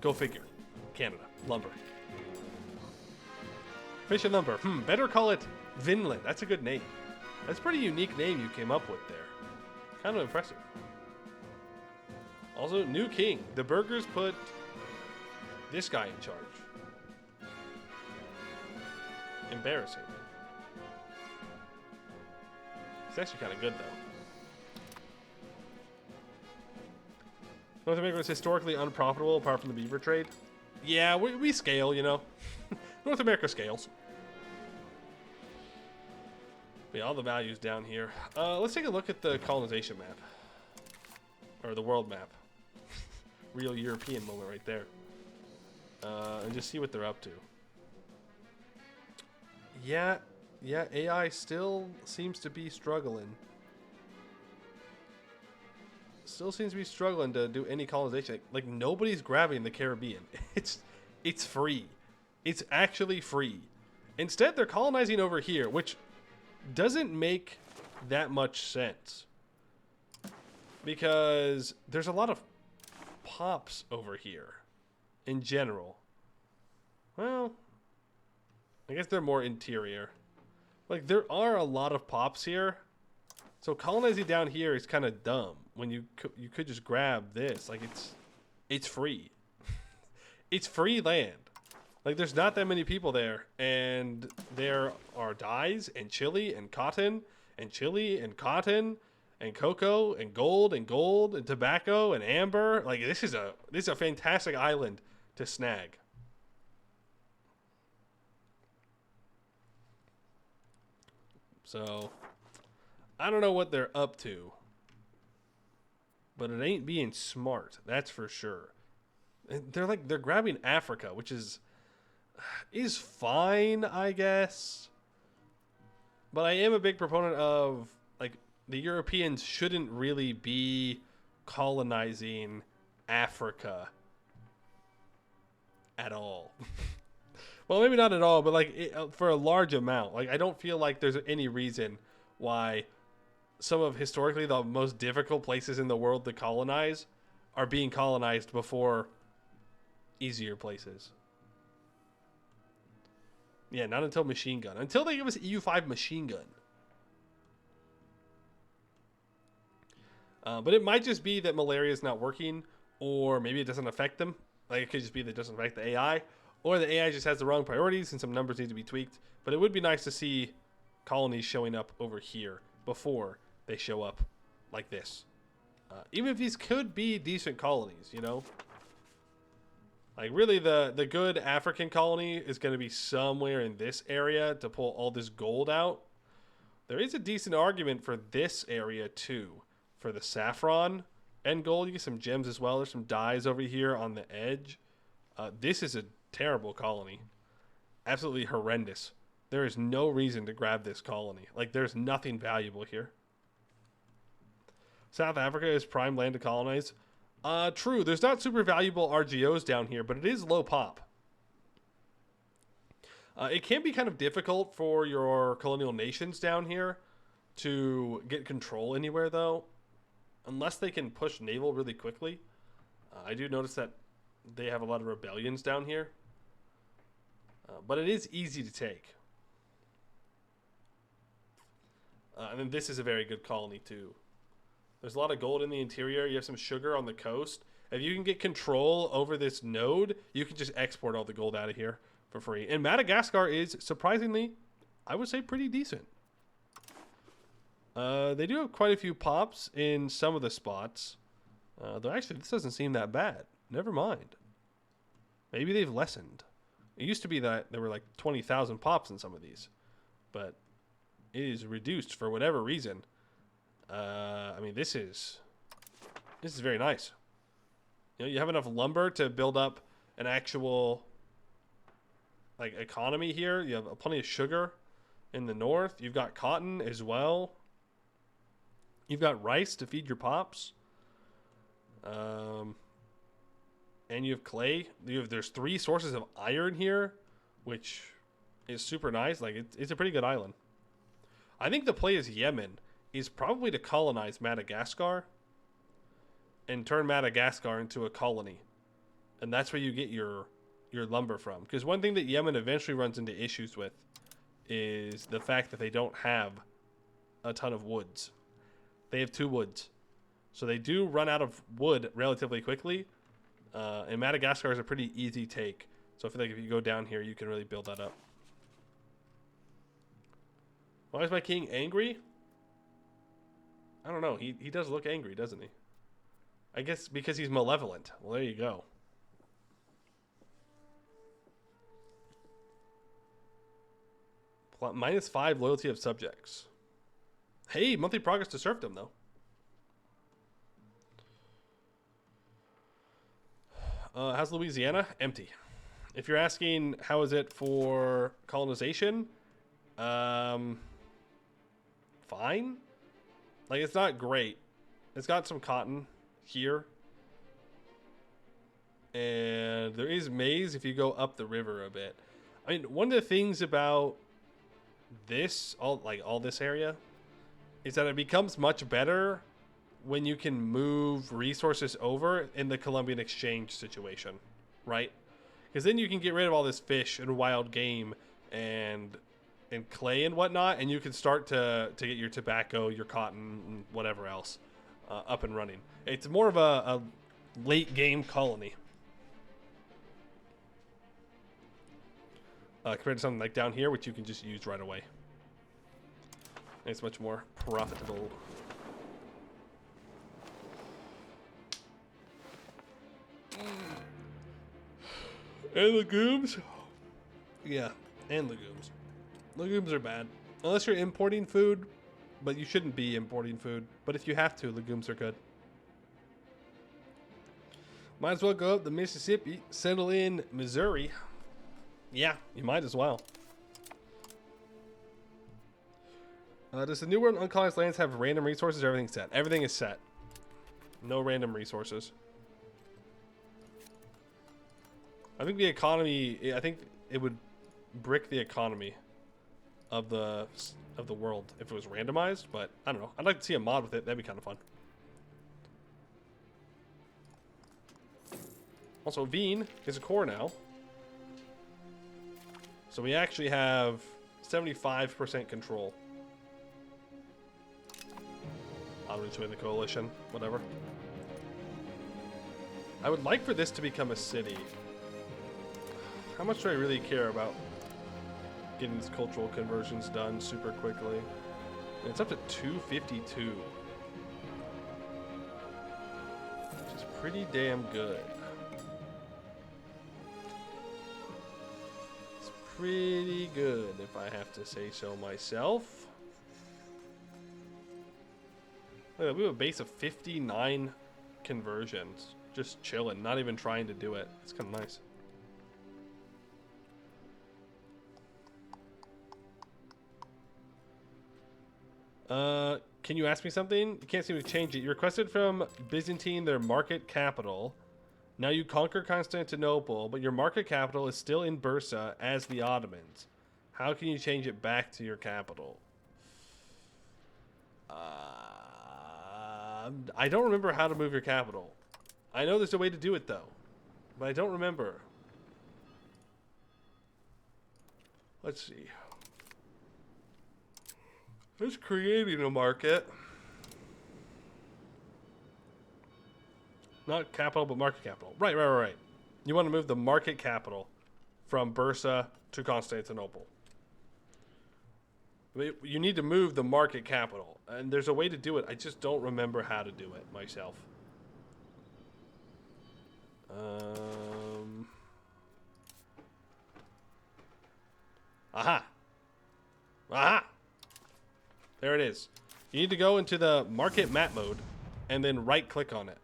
Speaker 1: Go figure. Canada. Lumber. Fish and lumber. Better call it Vinland. That's a good name. That's a pretty unique name you came up with there. Kind of impressive. Also, new king. The burghers put this guy in charge. Embarrassing. It's actually kind of good, though. North America was historically unprofitable apart from the beaver trade. Yeah, we scale, you know. North America scales. But yeah, all the values down here. Let's take a look at the colonization map. Or the world map. Real European moment right there. And just see what they're up to. Yeah, AI still seems to be struggling. Still seems to be struggling to do any colonization. Like nobody's grabbing the Caribbean. It's free. It's actually free. Instead, they're colonizing over here, which doesn't make that much sense. Because there's a lot of pops over here in general. Well, I guess they're more interior. Like, there are a lot of pops here. So colonizing down here is kind of dumb when you could just grab this. Like, it's free. It's free land. Like, there's not that many people there. And there are dyes and chili and cotton and chili and cotton and cocoa and gold and tobacco and amber. Like, this is a fantastic island to snag. So, I don't know what they're up to. But it ain't being smart, that's for sure. They're grabbing Africa, which is fine, I guess. But I am a big proponent of, like, the Europeans shouldn't really be colonizing Africa at all. Well, maybe not at all, but like for a large amount. Like, I don't feel like there's any reason why some of historically the most difficult places in the world to colonize are being colonized before easier places. Yeah, not until machine gun. Until they give us EU5 machine gun. But it might just be that malaria is not working, or maybe it doesn't affect them. Like, it could just be that it doesn't affect the AI, or the AI just has the wrong priorities and some numbers need to be tweaked. But it would be nice to see colonies showing up over here before they show up like this. Even if these could be decent colonies, you know? Like, really, the good African colony is going to be somewhere in this area to pull all this gold out. There is a decent argument for this area, too. For the saffron and gold, you get some gems as well. There's some dyes over here on the edge. This is a terrible colony. Absolutely horrendous. There is no reason to grab this colony. Like, there's nothing valuable here. South Africa is prime land to colonize. True, there's not super valuable RGOs down here, but it is low pop. It can be kind of difficult for your colonial nations down here to get control anywhere, though. Unless they can push naval really quickly. I do notice that they have a lot of rebellions down here. But it is easy to take. And then this is a very good colony, too. There's a lot of gold in the interior. You have some sugar on the coast. If you can get control over this node, you can just export all the gold out of here for free. And Madagascar is, surprisingly, I would say pretty decent. They do have quite a few pops in some of the spots. Though actually, this doesn't seem that bad. Never mind. Maybe they've lessened. It used to be that there were like 20,000 pops in some of these. But it is reduced for whatever reason. I mean, this is very nice. You know, you have enough lumber to build up an actual, like, economy here. You have plenty of sugar in the north. You've got cotton as well. You've got rice to feed your pops. And you have clay. There's 3 sources of iron here, which is super nice. Like, it's a pretty good island. I think the play is Yemen is probably to colonize Madagascar and turn Madagascar into a colony. And that's where you get your lumber from. Because one thing that Yemen eventually runs into issues with is the fact that they don't have a ton of woods. They have 2 woods. So they do run out of wood relatively quickly. And Madagascar is a pretty easy take. So I feel like if you go down here, you can really build that up. Why is my king angry? I don't know. He does look angry, doesn't he? I guess because he's malevolent. Well, there you go. -5 loyalty of subjects. Hey, monthly progress to serfdom, though. How's Louisiana? Empty. If you're asking how is it for colonization, fine. Like, it's not great. It's got some cotton here. And there is maize if you go up the river a bit. I mean, one of the things about this, all this area, is that it becomes much better when you can move resources over in the Columbian exchange situation, right? Because then you can get rid of all this fish and wild game and clay and whatnot, and you can start to get your tobacco, your cotton, and whatever else up and running. It's more of a late game colony. Compared to something like down here, which you can just use right away. It's much more profitable. And legumes? Yeah, and legumes. Legumes are bad. Unless you're importing food, but you shouldn't be importing food. But if you have to, legumes are good. Might as well go up the Mississippi, settle in Missouri. Yeah, you might as well. Does the new world uncolonized lands have random resources or everything's set? Everything is set. No random resources. I think the economy, I think it would brick the economy of the world if it was randomized, but I don't know. I'd like to see a mod with it. That'd be kind of fun. Also, Veen is a core now. So we actually have 75% control. I'm going to join the coalition. Whatever. I would like for this to become a city. How much do I really care about getting these cultural conversions done super quickly? And it's up to 252. Which is pretty damn good. It's pretty good, if I have to say so myself. Look at that, we have a base of 59 conversions. Just chilling, not even trying to do it. It's kind of nice. Can you ask me something? You can't seem to change it. You requested from Byzantine their market capital. Now you conquer Constantinople, but your market capital is still in Bursa as the Ottomans. How can you change it back to your capital? I don't remember how to move your capital. I know there's a way to do it, though. But I don't remember. Let's see. Who's creating a market? Not capital, but market capital. Right. You want to move the market capital from Bursa to Constantinople. You need to move the market capital. And there's a way to do it. I just don't remember how to do it myself. Aha. There it is. You need to go into the market map mode and then right click on it.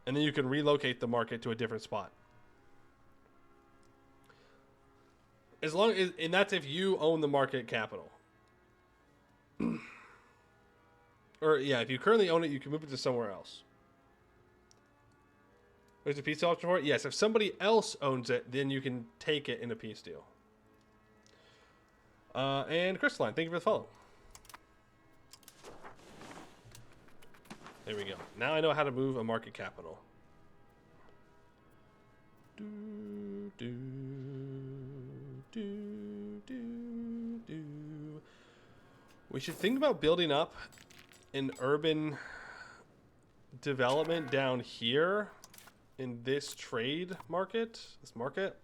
Speaker 1: And then you can relocate the market to a different spot. As long as, and that's if you own the market capital. Or yeah, if you currently own it, you can move it to somewhere else. There's a peace option for it? Yes, if somebody else owns it, then you can take it in a peace deal. And Crystalline, thank you for the follow. There we go. Now I know how to move a market capital. We should think about building up an urban development down here in this trade market. This market.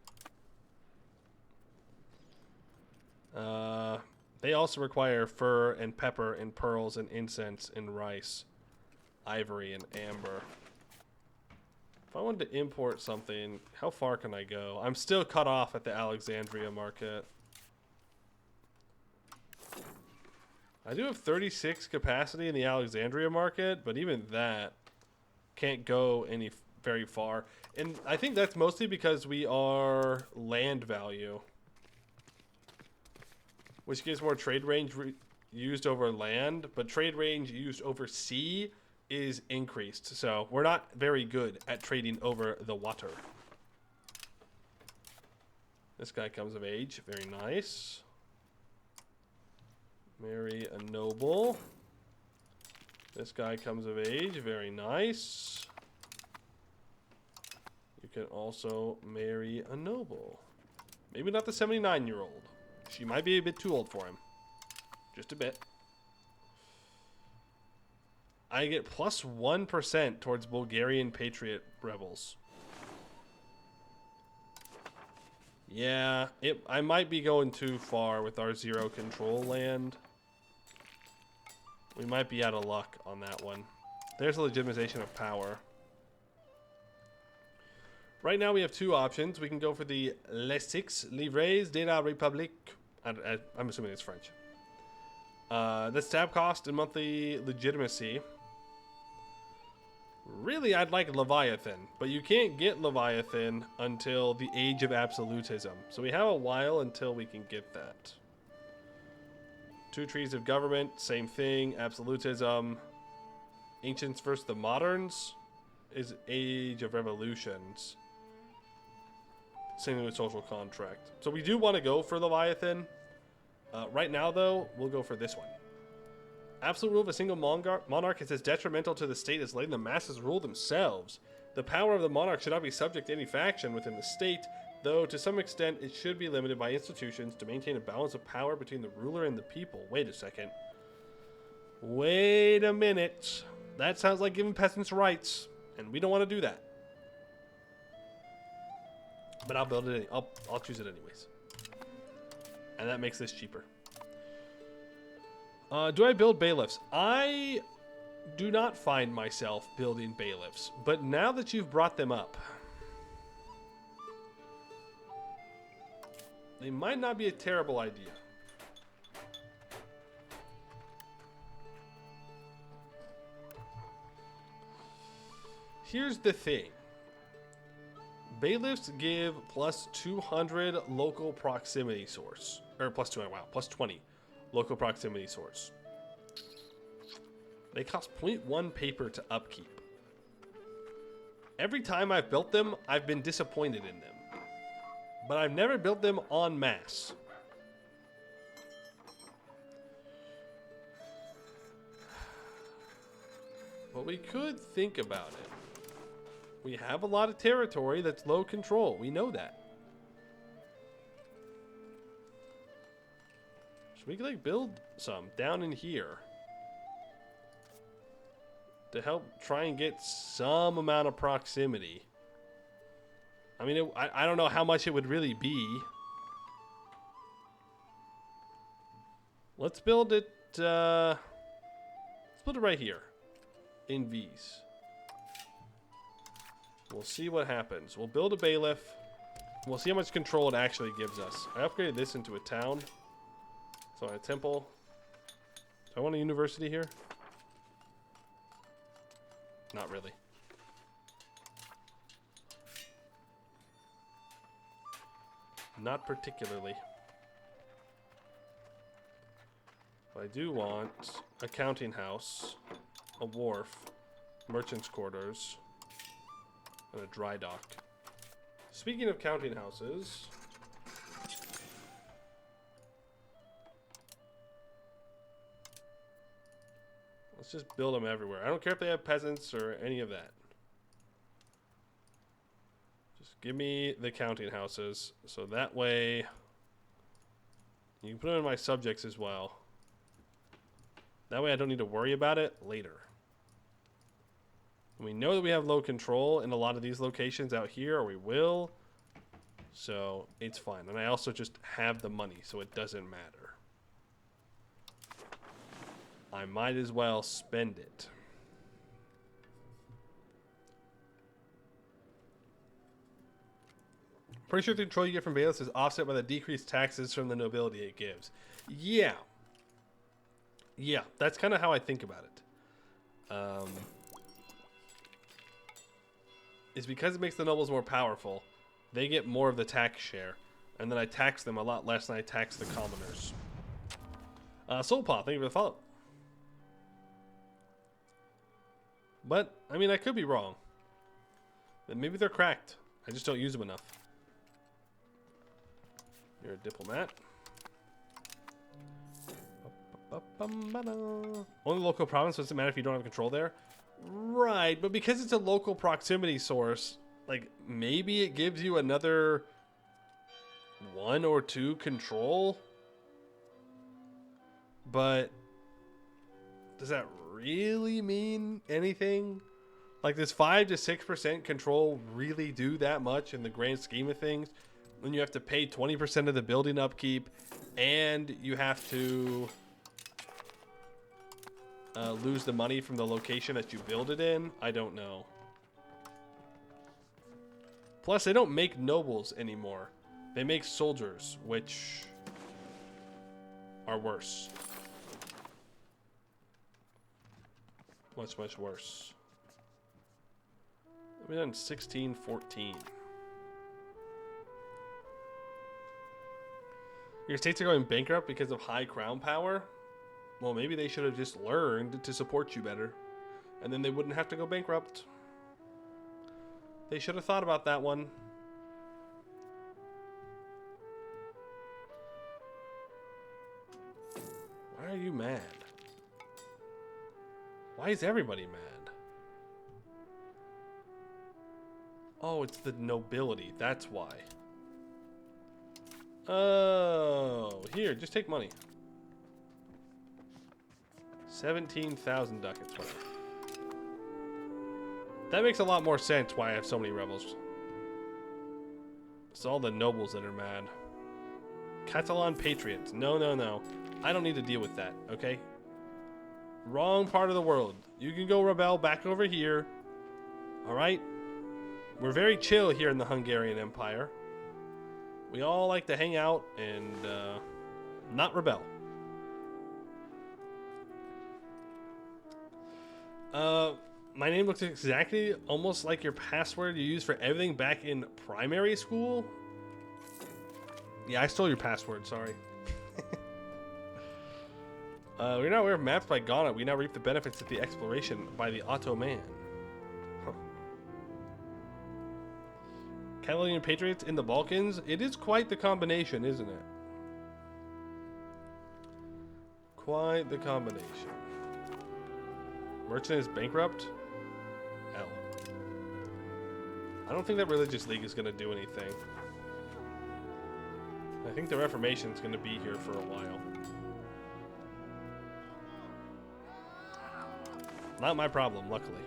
Speaker 1: They also require fur and pepper and pearls and incense and rice, ivory and amber. If I wanted to import something, how far can I go? I'm still cut off at the Alexandria market. I do have 36 capacity in the Alexandria market, but even that can't go any very far. And I think that's mostly because we are land value, which gives more trade range used over land, but trade range used over sea is increased. So we're not very good at trading over the water. This guy comes of age. Very nice. Marry a noble. This guy comes of age. Very nice. You can also marry a noble. Maybe not the 79-year-old. She might be a bit too old for him. Just a bit. I get plus 1% towards Bulgarian Patriot rebels. Yeah, I might be going too far with our zero control land. We might be out of luck on that one. There's a legitimization of power. Right now we have two options. We can go for the Les Six Livres de la République. I'm assuming it's French. The stab cost and monthly legitimacy. Really, I'd like Leviathan, but you can't get Leviathan until the Age of Absolutism. So we have a while until we can get that. Two Trees of Government, same thing. Absolutism. Ancients versus the Moderns is Age of Revolutions. Same thing with Social Contract. So we do want to go for Leviathan. Right now, though, we'll go for this one. Absolute rule of a single monarch is as detrimental to the state as letting the masses rule themselves. The power of the monarch should not be subject to any faction within the state, though to some extent it should be limited by institutions to maintain a balance of power between the ruler and the people. Wait a second. Wait a minute. That sounds like giving peasants rights, and we don't want to do that. But I'll build it. I'll choose it anyways, and that makes this cheaper. Do I build bailiffs? I do not find myself building bailiffs, but now that you've brought them up, they might not be a terrible idea. Here's the thing. Bailiffs give plus 200 local proximity source. Or plus 200, wow, plus 20 local proximity source. They cost 0.1 paper to upkeep. Every time I've built them, I've been disappointed in them. But I've never built them en masse. But we could think about it. We have a lot of territory that's low control. We know that. Should we like build some down in here to help try and get some amount of proximity? I mean, I don't know how much it would really be. Let's build it. Let's build it right here in V's. We'll see what happens. We'll build a bailiff. We'll see how much control it actually gives us. I upgraded this into a town. So a temple. Do I want a university here? Not really. Not particularly. But I do want a counting house, a wharf, merchant's quarters, and a dry dock. Speaking of counting houses, let's Let's just build them everywhere. I don't care if they have peasants or any of that. Just give me the counting houses. So that way, you can put them in my subjects as well. That way I don't need to worry about it later. And we know that we have low control in a lot of these locations out here, or we will. So it's fine. And I also just have the money, so it doesn't matter. I might as well spend it. Pretty sure the control you get from bailiffs is offset by the decreased taxes from the nobility it gives. Yeah. Yeah, that's kind of how I think about it. It's because it makes the nobles more powerful. They get more of the tax share. And then I tax them a lot less than I tax the commoners. Soulpaw, thank you for the follow. But, I mean, I could be wrong. Maybe they're cracked. I just don't use them enough. You're a diplomat. Only local province, doesn't matter if you don't have control there. Right, but because it's a local proximity source, like, maybe it gives you another 1 or 2 control. But does that really mean anything? Like, does 5 to 6% control really do that much in the grand scheme of things? When you have to pay 20% of the building upkeep, and you have to lose the money from the location that you build it in? I don't know. Plus, they don't make nobles anymore. They make soldiers, which are worse. Much, much worse. We've done 1614. Your states are going bankrupt because of high crown power? Well, maybe they should have just learned to support you better. And then they wouldn't have to go bankrupt. They should have thought about that one. Why are you mad? Why is everybody mad? Oh, it's the nobility. That's why. Oh, here, just take money. 17,000 ducats. Whatever. That makes a lot more sense why I have so many rebels. It's all the nobles that are mad. Catalan patriots. No, no, no. I don't need to deal with that, okay? Wrong part of the world. You can go rebel back over here. Alright? We're very chill here in the Hungarian Empire. We all like to hang out and not rebel. My name looks exactly almost like your password you used for everything back in primary school. Yeah, I stole your password, sorry. We're not aware of maps by Ghana. We now reap the benefits of the exploration by the Ottoman. Huh. Catalonian patriots in the Balkans. It is quite the combination, isn't it? Quite the combination. Merchant is bankrupt? L. I don't think that religious league is going to do anything. I think the Reformation is going to be here for a while. Not my problem, luckily.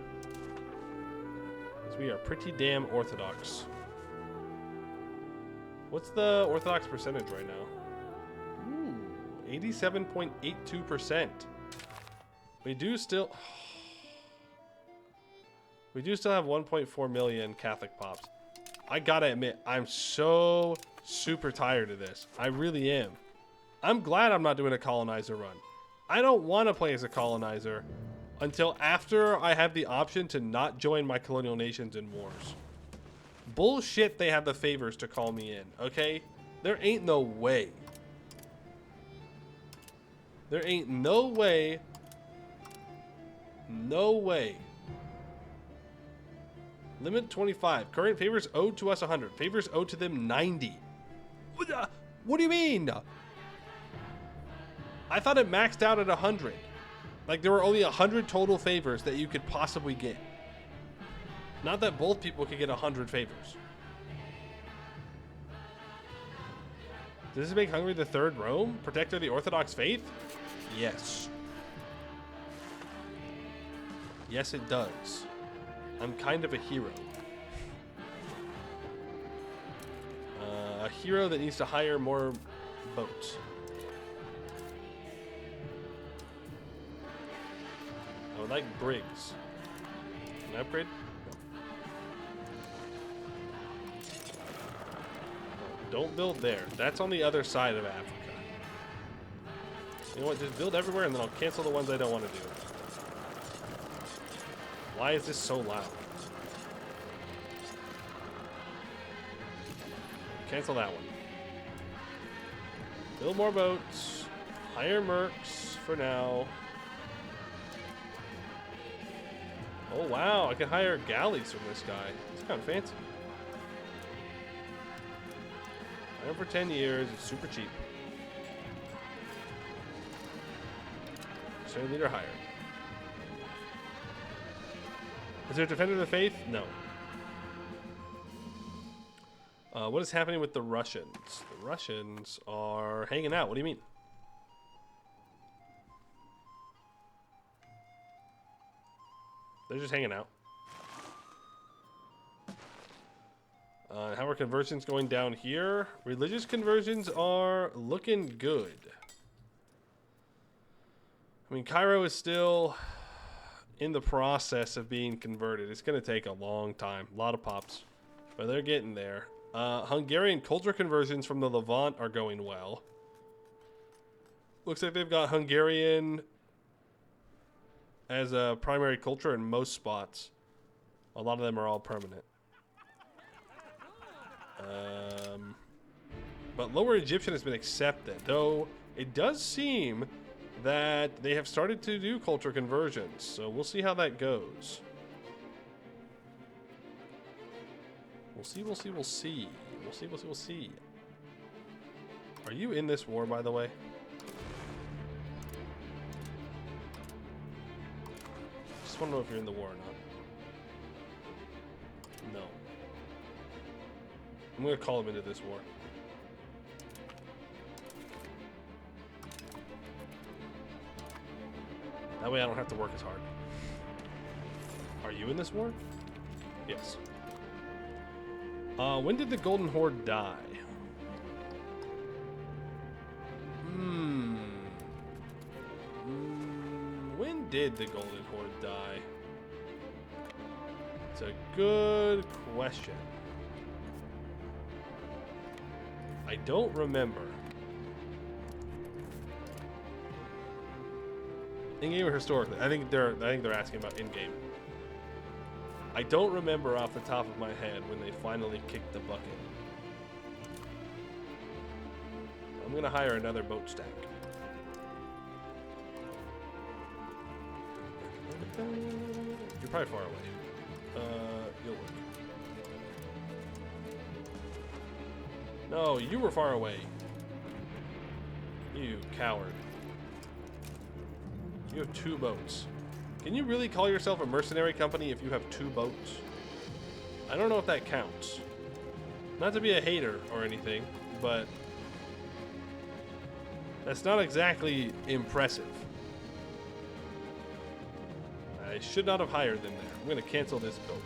Speaker 1: Because we are pretty damn orthodox. What's the Orthodox percentage right now? Ooh, 87.82%. We do still have 1.4 million Catholic pops. I gotta admit, I'm so super tired of this. I really am. I'm glad I'm not doing a colonizer run. I don't want to play as a colonizer until after I have the option to not join my colonial nations in wars. Bullshit, they have the favors to call me in, okay? There ain't no way. There ain't no way. No way. Limit 25. Current favors owed to us 100. Favors owed to them 90. What do you mean? I thought it maxed out at 100. Like, there were only 100 total favors that you could possibly get. Not that both people could get 100 favors. Does this make Hungary the third Rome? Protector of the Orthodox faith? Yes. Yes, it does. I'm kind of a hero. A hero that needs to hire more boats. I would like brigs. Can I upgrade? No. Don't build there. That's on the other side of Africa. You know what? Just build everywhere and then I'll cancel the ones I don't want to do. Why is this so loud? Cancel that one. Build more boats. Hire mercs for now. Oh wow, I can hire galleys from this guy. It's kind of fancy. Hire him for 10 years. It's super cheap. Senior leader hired. Is there a defender of the faith? No. What is happening with the Russians? The Russians are hanging out. What do you mean? They're just hanging out. How are conversions going down here? Religious conversions are looking good. I mean, Cairo is still in the process of being converted. It's going to take a long time. A lot of pops. But they're getting there. Hungarian culture conversions from the Levant are going well. Looks like they've got Hungarian as a primary culture in most spots. A lot of them are all permanent. But Lower Egyptian has been accepted, though it does seem that they have started to do culture conversions. So we'll see how that goes. We'll see. We'll see. Are you in this war, by the way? Just want to know if you're in the war or not. No. I'm going to call him into this war. That way I don't have to work as hard. Are you in this war? Yes. When did the Golden Horde die? When did the Golden Horde die? It's a good question. I don't remember. In-game or historically? I think they're asking about in-game. I don't remember off the top of my head when they finally kicked the bucket. I'm gonna hire another boat stack. You're probably far away. You'll work. No, you were far away. You coward. You have 2 boats. Can you really call yourself a mercenary company if you have 2 boats? I don't know if that counts. Not to be a hater or anything, but that's not exactly impressive. I should not have hired them there. I'm going to cancel this boat.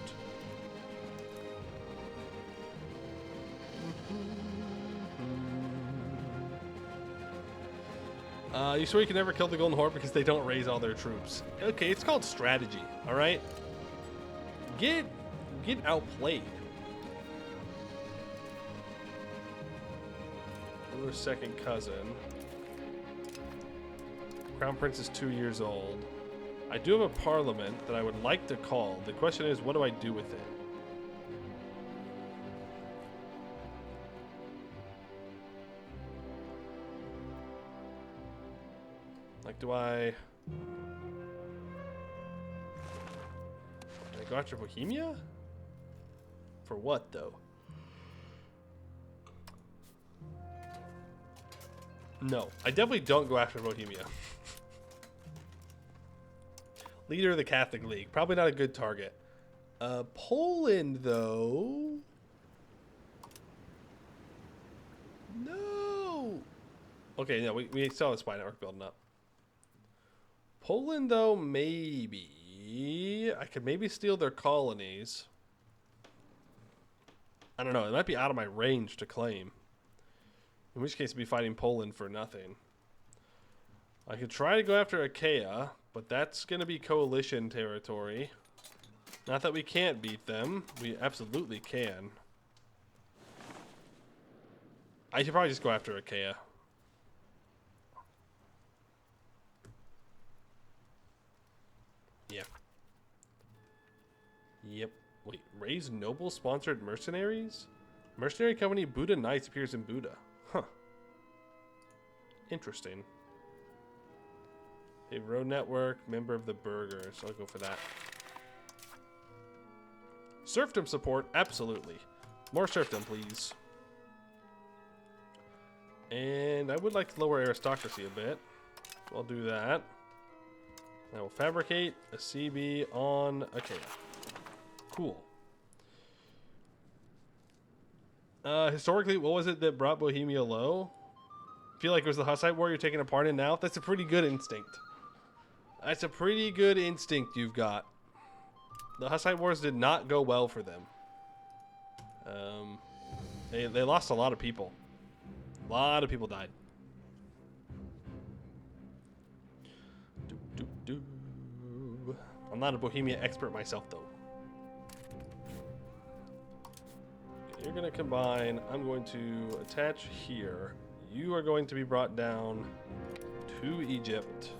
Speaker 1: You swear you can never kill the Golden Horde because they don't raise all their troops. Okay, it's called strategy, alright? Get outplayed. Another second cousin. Crown Prince is 2 years old. I do have a parliament that I would like to call. The question is, what do I do with it? Like, do I go after Bohemia? For what, though? No, I definitely don't go after Bohemia. Leader of the Catholic League. Probably not a good target. Poland, though. No. Okay, no, we still have a spy network building up. Poland, though, maybe. I could maybe steal their colonies. I don't know. It might be out of my range to claim. In which case, I'd be fighting Poland for nothing. I could try to go after Achaia, but that's going to be coalition territory. Not that we can't beat them. We absolutely can. I should probably just go after Achaia. Yeah. Yep. Wait, raise noble-sponsored mercenaries? Mercenary company Buddha Knights appears in Buddha. Huh. Interesting. A road network, member of the burghers. I'll go for that. Serfdom support, absolutely. More serfdom, please. And I would like to lower aristocracy a bit. I'll do that. I will fabricate a CB on Achaia. Cool. Historically, what was it that brought Bohemia low? I feel like it was the Hussite War you're taking a part in now. That's a pretty good instinct. That's a pretty good instinct you've got. The Hussite Wars did not go well for them. They lost a lot of people. A lot of people died. I'm not a Bohemia expert myself, though. Okay, you're going to combine. I'm going to attach here. You are going to be brought down to Egypt.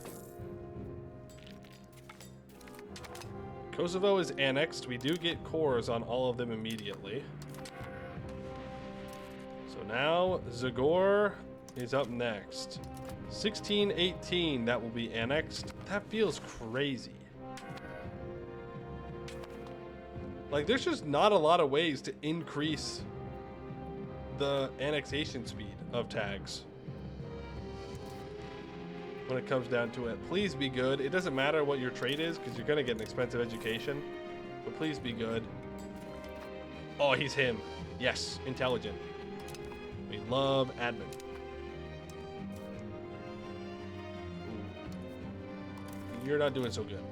Speaker 1: Kosovo is annexed. We do get cores on all of them immediately. So now Zagor is up next. 1618, that will be annexed. That feels crazy. Like, there's just not a lot of ways to increase the annexation speed of tags. When it comes down to it, please be good. It doesn't matter what your trade is, because you're going to get an expensive education. But please be good. Oh, he's him. Yes, intelligent. We love admin. You're not doing so good.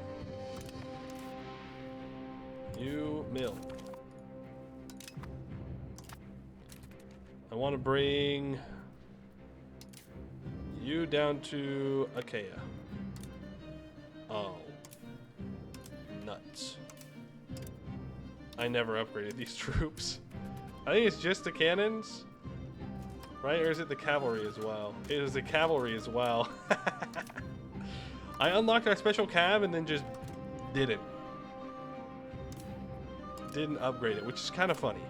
Speaker 1: You mill. I want to bring you down to Achaia. Oh. Nuts. I never upgraded these troops. I think it's just the cannons. Right? Or is it the cavalry as well? It is the cavalry as well. I unlocked our special cav and then just didn't upgrade it, which is kind of funny.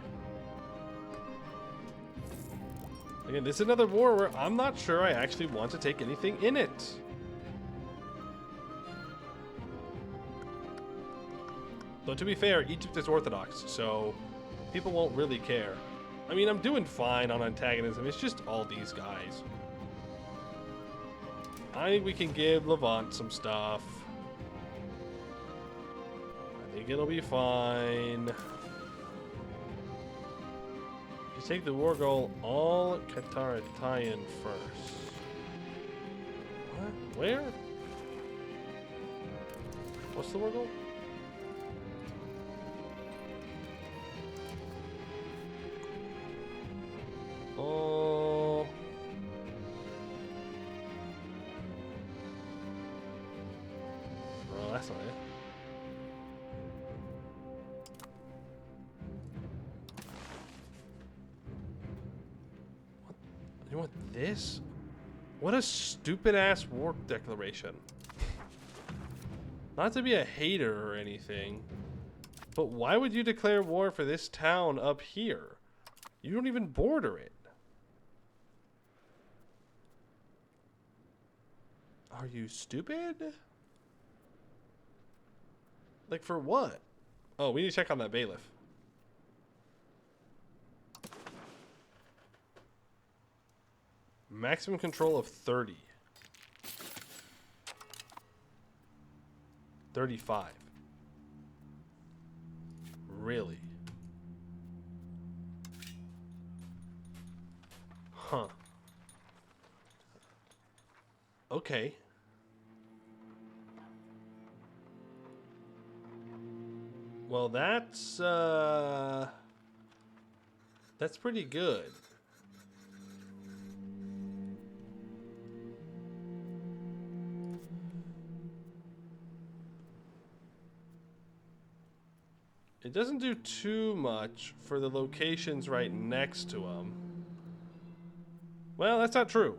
Speaker 1: Again, this is another war where I'm not sure I actually want to take anything in it. Though to be fair, Egypt is Orthodox, so people won't really care. I mean, I'm doing fine on antagonism. It's just all these guys. I think we can give Levant some stuff. I think it'll be fine. You take the war goal all Qatar-Italian first. What? Where? What's the war goal? Oh. Oh, that's not it. What? You want this? What a stupid ass war declaration. Not to be a hater or anything, but why would you declare war for this town up here? You don't even border it. Are you stupid? Like, for what? Oh, we need to check on that bailiff. Maximum control of 30. 35. Really? Huh. Okay. Well, that's pretty good. It doesn't do too much for the locations right next to them. Well, that's not true.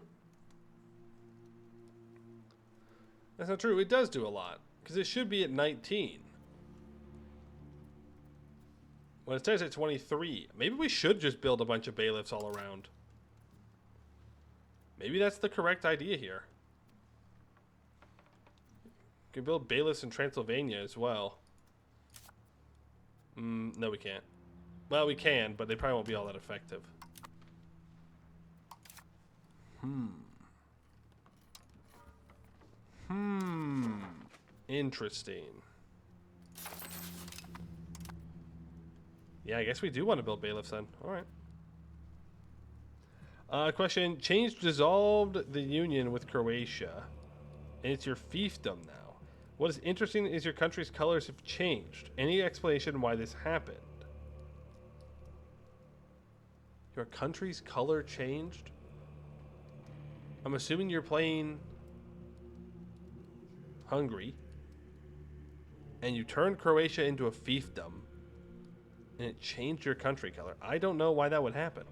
Speaker 1: That's not true. It does do a lot. Because it should be at 19. Well, it says at 23. Maybe we should just build a bunch of bailiffs all around. Maybe that's the correct idea here. We can build bailiffs in Transylvania as well. No, we can't. Well, we can, but they probably won't be all that effective. Interesting. Yeah, I guess we do want to build bailiffs then. Alright. Question. Change dissolved the union with Croatia. And it's your fiefdom now. What is interesting is your country's colors have changed. Any explanation why this happened? Your country's color changed? I'm assuming you're playing Hungary. And you turned Croatia into a fiefdom. And it changed your country color. I don't know why that would happen.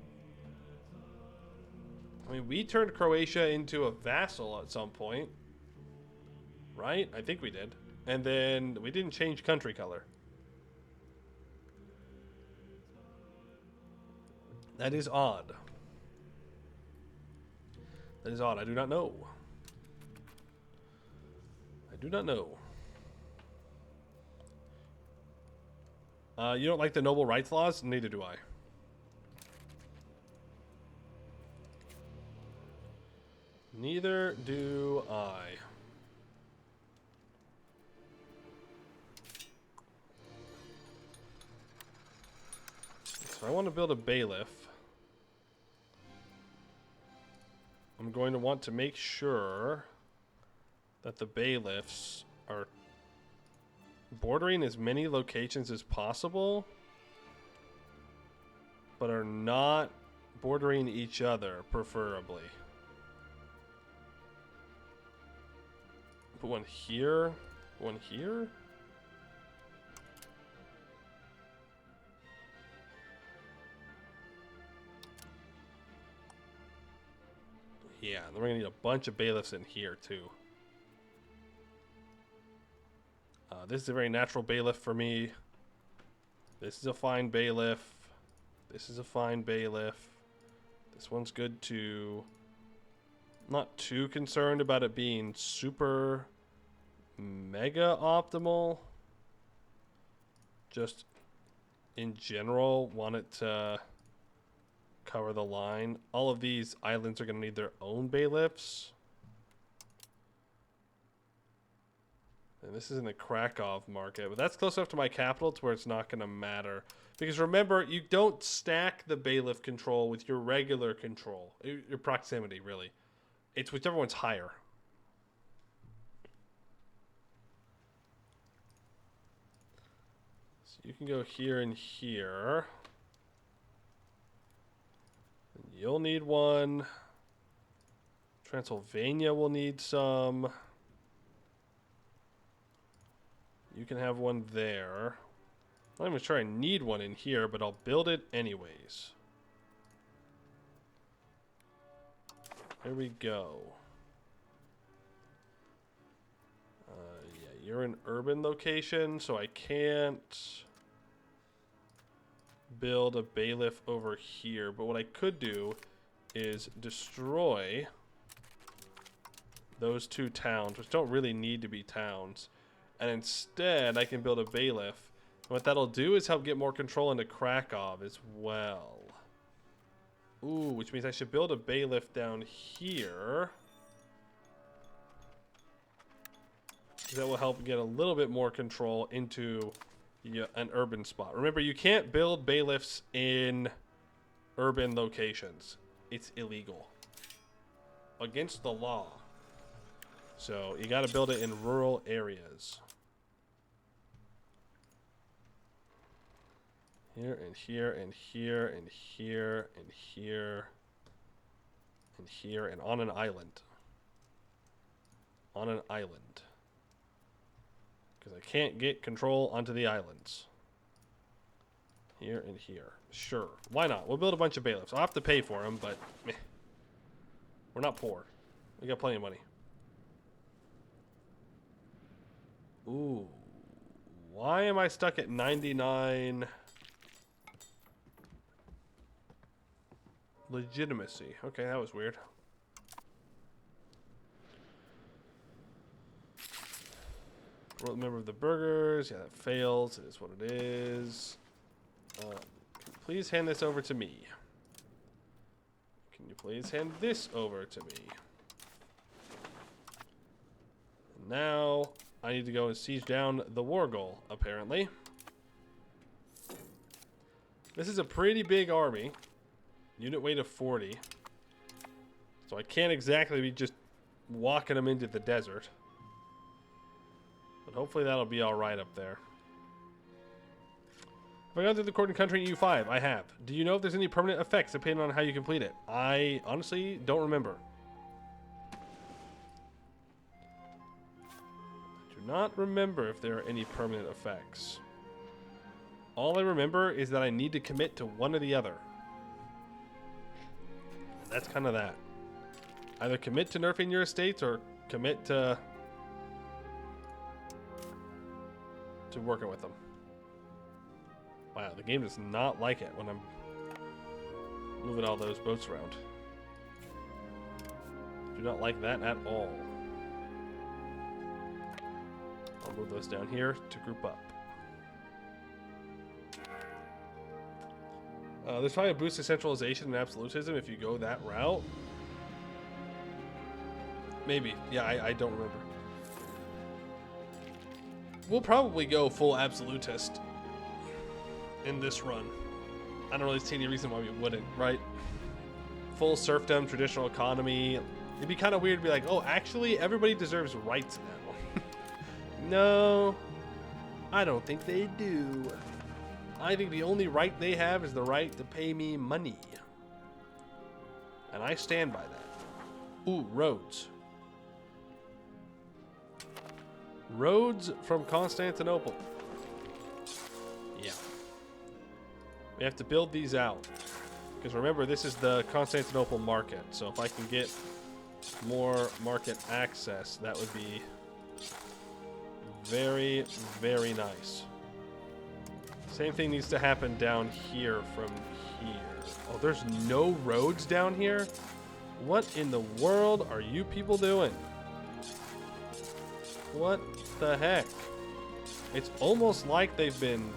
Speaker 1: I mean, we turned Croatia into a vassal at some point. Right? I think we did. And then we didn't change country color. That is odd. That is odd. I do not know. I do not know. You don't like the noble rights laws? Neither do I. Neither do I. So I want to build a bailiff. I'm going to want to make sure that the bailiffs are bordering as many locations as possible, but are not bordering each other, preferably. Put one here, one here. Yeah, then we're gonna need a bunch of bailiffs in here too. This is a very natural bailiff for me. This is a fine bailiff. This is a fine bailiff. This one's good too. Not too concerned about it being super mega optimal. Just in general, want it to cover the line. All of these islands are going to need their own bailiffs. And this is in the Krakow market, but that's close enough to my capital to where it's not going to matter. Because remember, you don't stack the bailiff control with your regular control, your proximity, really. It's whichever one's higher. So you can go here and here. You'll need one. Transylvania will need some. You can have one there. I'm not even sure I need one in here, but I'll build it anyways. There we go. Yeah, you're an urban location, so I can't build a bailiff over here. But what I could do is destroy those two towns, which don't really need to be towns. And instead, I can build a bailiff. And what that'll do is help get more control into Krakow as well. Ooh, which means I should build a bailiff down here. That will help get a little bit more control into an urban spot. Remember, you can't build bailiffs in urban locations. It's illegal. Against the law. So you got to build it in rural areas. Here and here and here and here and here and here and on an island. On an island. Because I can't get control onto the islands. Here and here. Sure. Why not? We'll build a bunch of bailiffs. I'll have to pay for them, but meh. We're not poor. We got plenty of money. Ooh. Why am I stuck at 99 legitimacy? Okay, that was weird. World member of the burgers. Yeah, that fails. It is what it is. Please hand this over to me. Can you please hand this over to me? And now I need to go and siege down the war goal, apparently. This is a pretty big army. Unit weight of 40. So I can't exactly be just walking them into the desert. But hopefully that'll be alright up there. Have I gone through the Coordinate Country in EU5? I have. Do you know if there's any permanent effects depending on how you complete it? I honestly don't remember. I do not remember if there are any permanent effects. All I remember is that I need to commit to one or the other. And that's kind of that. Either commit to nerfing your estates or commit to working with them. Wow, the game does not like it when I'm moving all those boats around. Do not like that at all. I'll move those down here to group up. There's probably a boost to centralization and absolutism if you go that route. Maybe. Yeah, I don't remember. We'll probably go full absolutist in this run. I don't really see any reason why we wouldn't, right? Full serfdom, traditional economy. It'd be kind of weird to be like, oh, actually, everybody deserves rights now. No, I don't think they do. I think the only right they have is the right to pay me money. And I stand by that. Ooh, roads. Roads from Constantinople. Yeah. We have to build these out. Because remember, this is the Constantinople market. So if I can get more market access, that would be very, very nice. Same thing needs to happen down here from here. Oh, there's no roads down here? What in the world are you people doing? What the heck? It's almost like they've been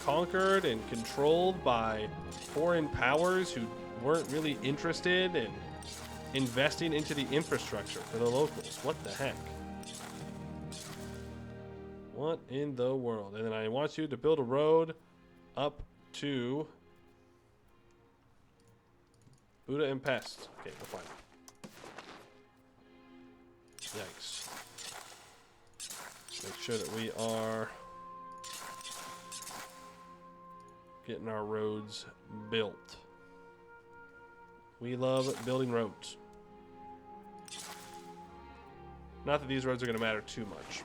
Speaker 1: conquered and controlled by foreign powers who weren't really interested in investing into the infrastructure for the locals. What the heck? What in the world? And then I want you to build a road up to Buddha and Pest. Okay, we're fine. Yikes. Make sure that we are getting our roads built. We love building roads. Not that these roads are going to matter too much.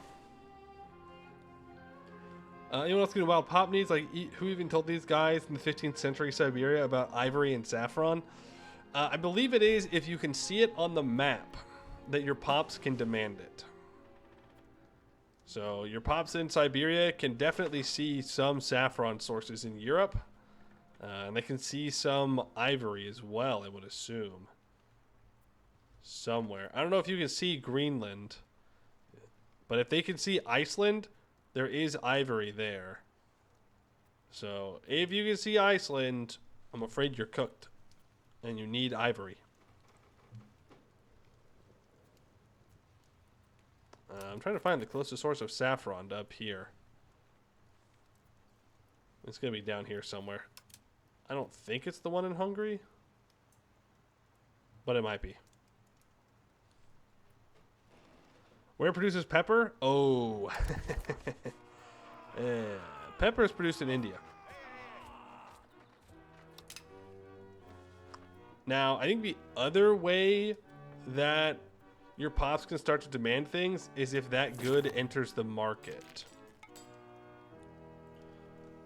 Speaker 1: Anyone else getting wild pop needs? Like, who even told these guys in the 15th century Siberia about ivory and saffron? I believe it is if you can see it on the map that your pops can demand it. So your pops in Siberia can definitely see some saffron sources in Europe. And they can see some ivory as well, I would assume. Somewhere. I don't know if you can see Greenland. But if they can see Iceland, there is ivory there. So if you can see Iceland, I'm afraid you're cooked. And you need ivory. I'm trying to find the closest source of saffron up here. It's going to be down here somewhere. I don't think it's the one in Hungary, but it might be. Where produces pepper? Oh. Pepper is produced in India. Now, I think the other way that your pops can start to demand things is if that good enters the market.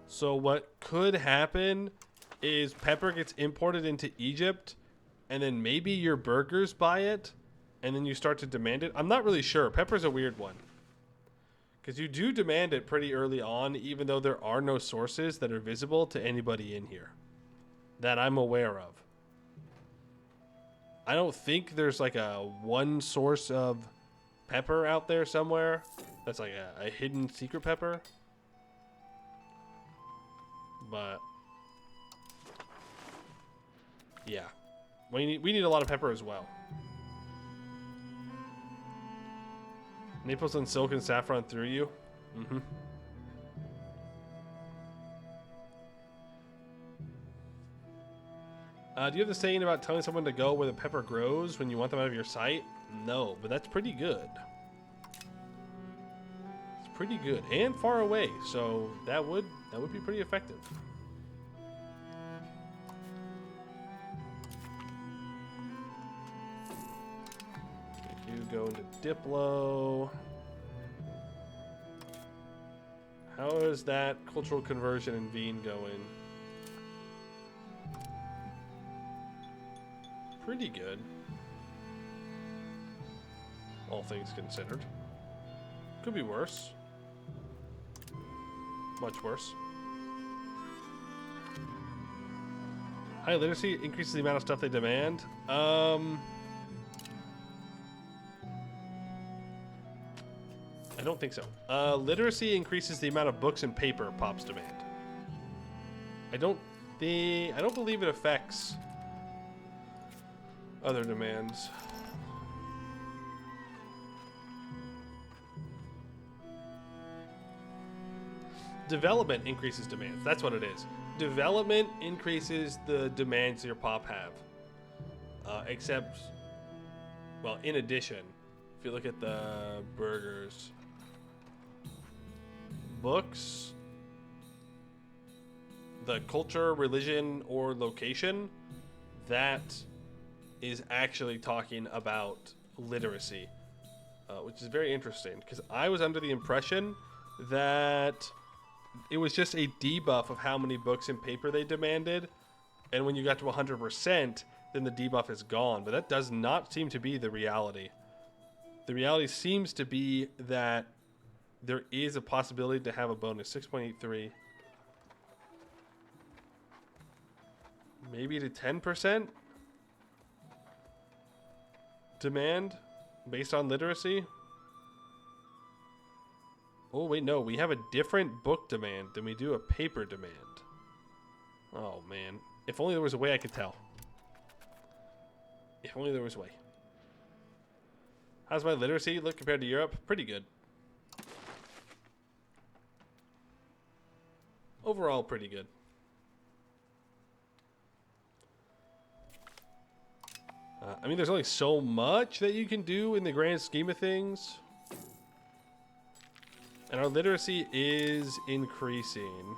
Speaker 1: So what could happen is pepper gets imported into Egypt, and then maybe your burgers buy it, and then you start to demand it. I'm not really sure. Pepper's a weird one, because you do demand it pretty early on, even though there are no sources that are visible to anybody in here that I'm aware of. I don't think there's like a one source of pepper out there somewhere that's like a hidden secret pepper. But yeah, we need a lot of pepper as well. Naples and silk and saffron through you. Mm-hmm. Do you have the saying about telling someone to go where the pepper grows when you want them out of your sight? No, but that's pretty good. It's pretty good and far away, so that would be pretty effective. You go into Diplo. How is that cultural conversion in Wien going? Pretty good, all things considered. Could be worse. Much worse. High literacy increases the amount of stuff they demand. I don't think so. Literacy increases the amount of books and paper pops demand. I don't believe it affects other demands. Development increases demands. That's what it is. Development increases the demands your pop have. Except, well, in addition, if you look at the burgers, books, the culture, religion, or location, that is actually talking about literacy, which is very interesting, because I was under the impression that it was just a debuff of how many books and paper they demanded, and when you got to 100%, then the debuff is gone. But that does not seem to be the reality. The reality seems to be that there is a possibility to have a bonus. 6.83. Maybe to 10%? Demand based on literacy. Oh wait, no, we have a different book demand than we do a paper demand. Oh man, if only there was a way I could tell. If only there was a way. How's my literacy look compared to Europe? Pretty good. Overall, pretty good. I mean, there's only so much that you can do in the grand scheme of things. And our literacy is increasing.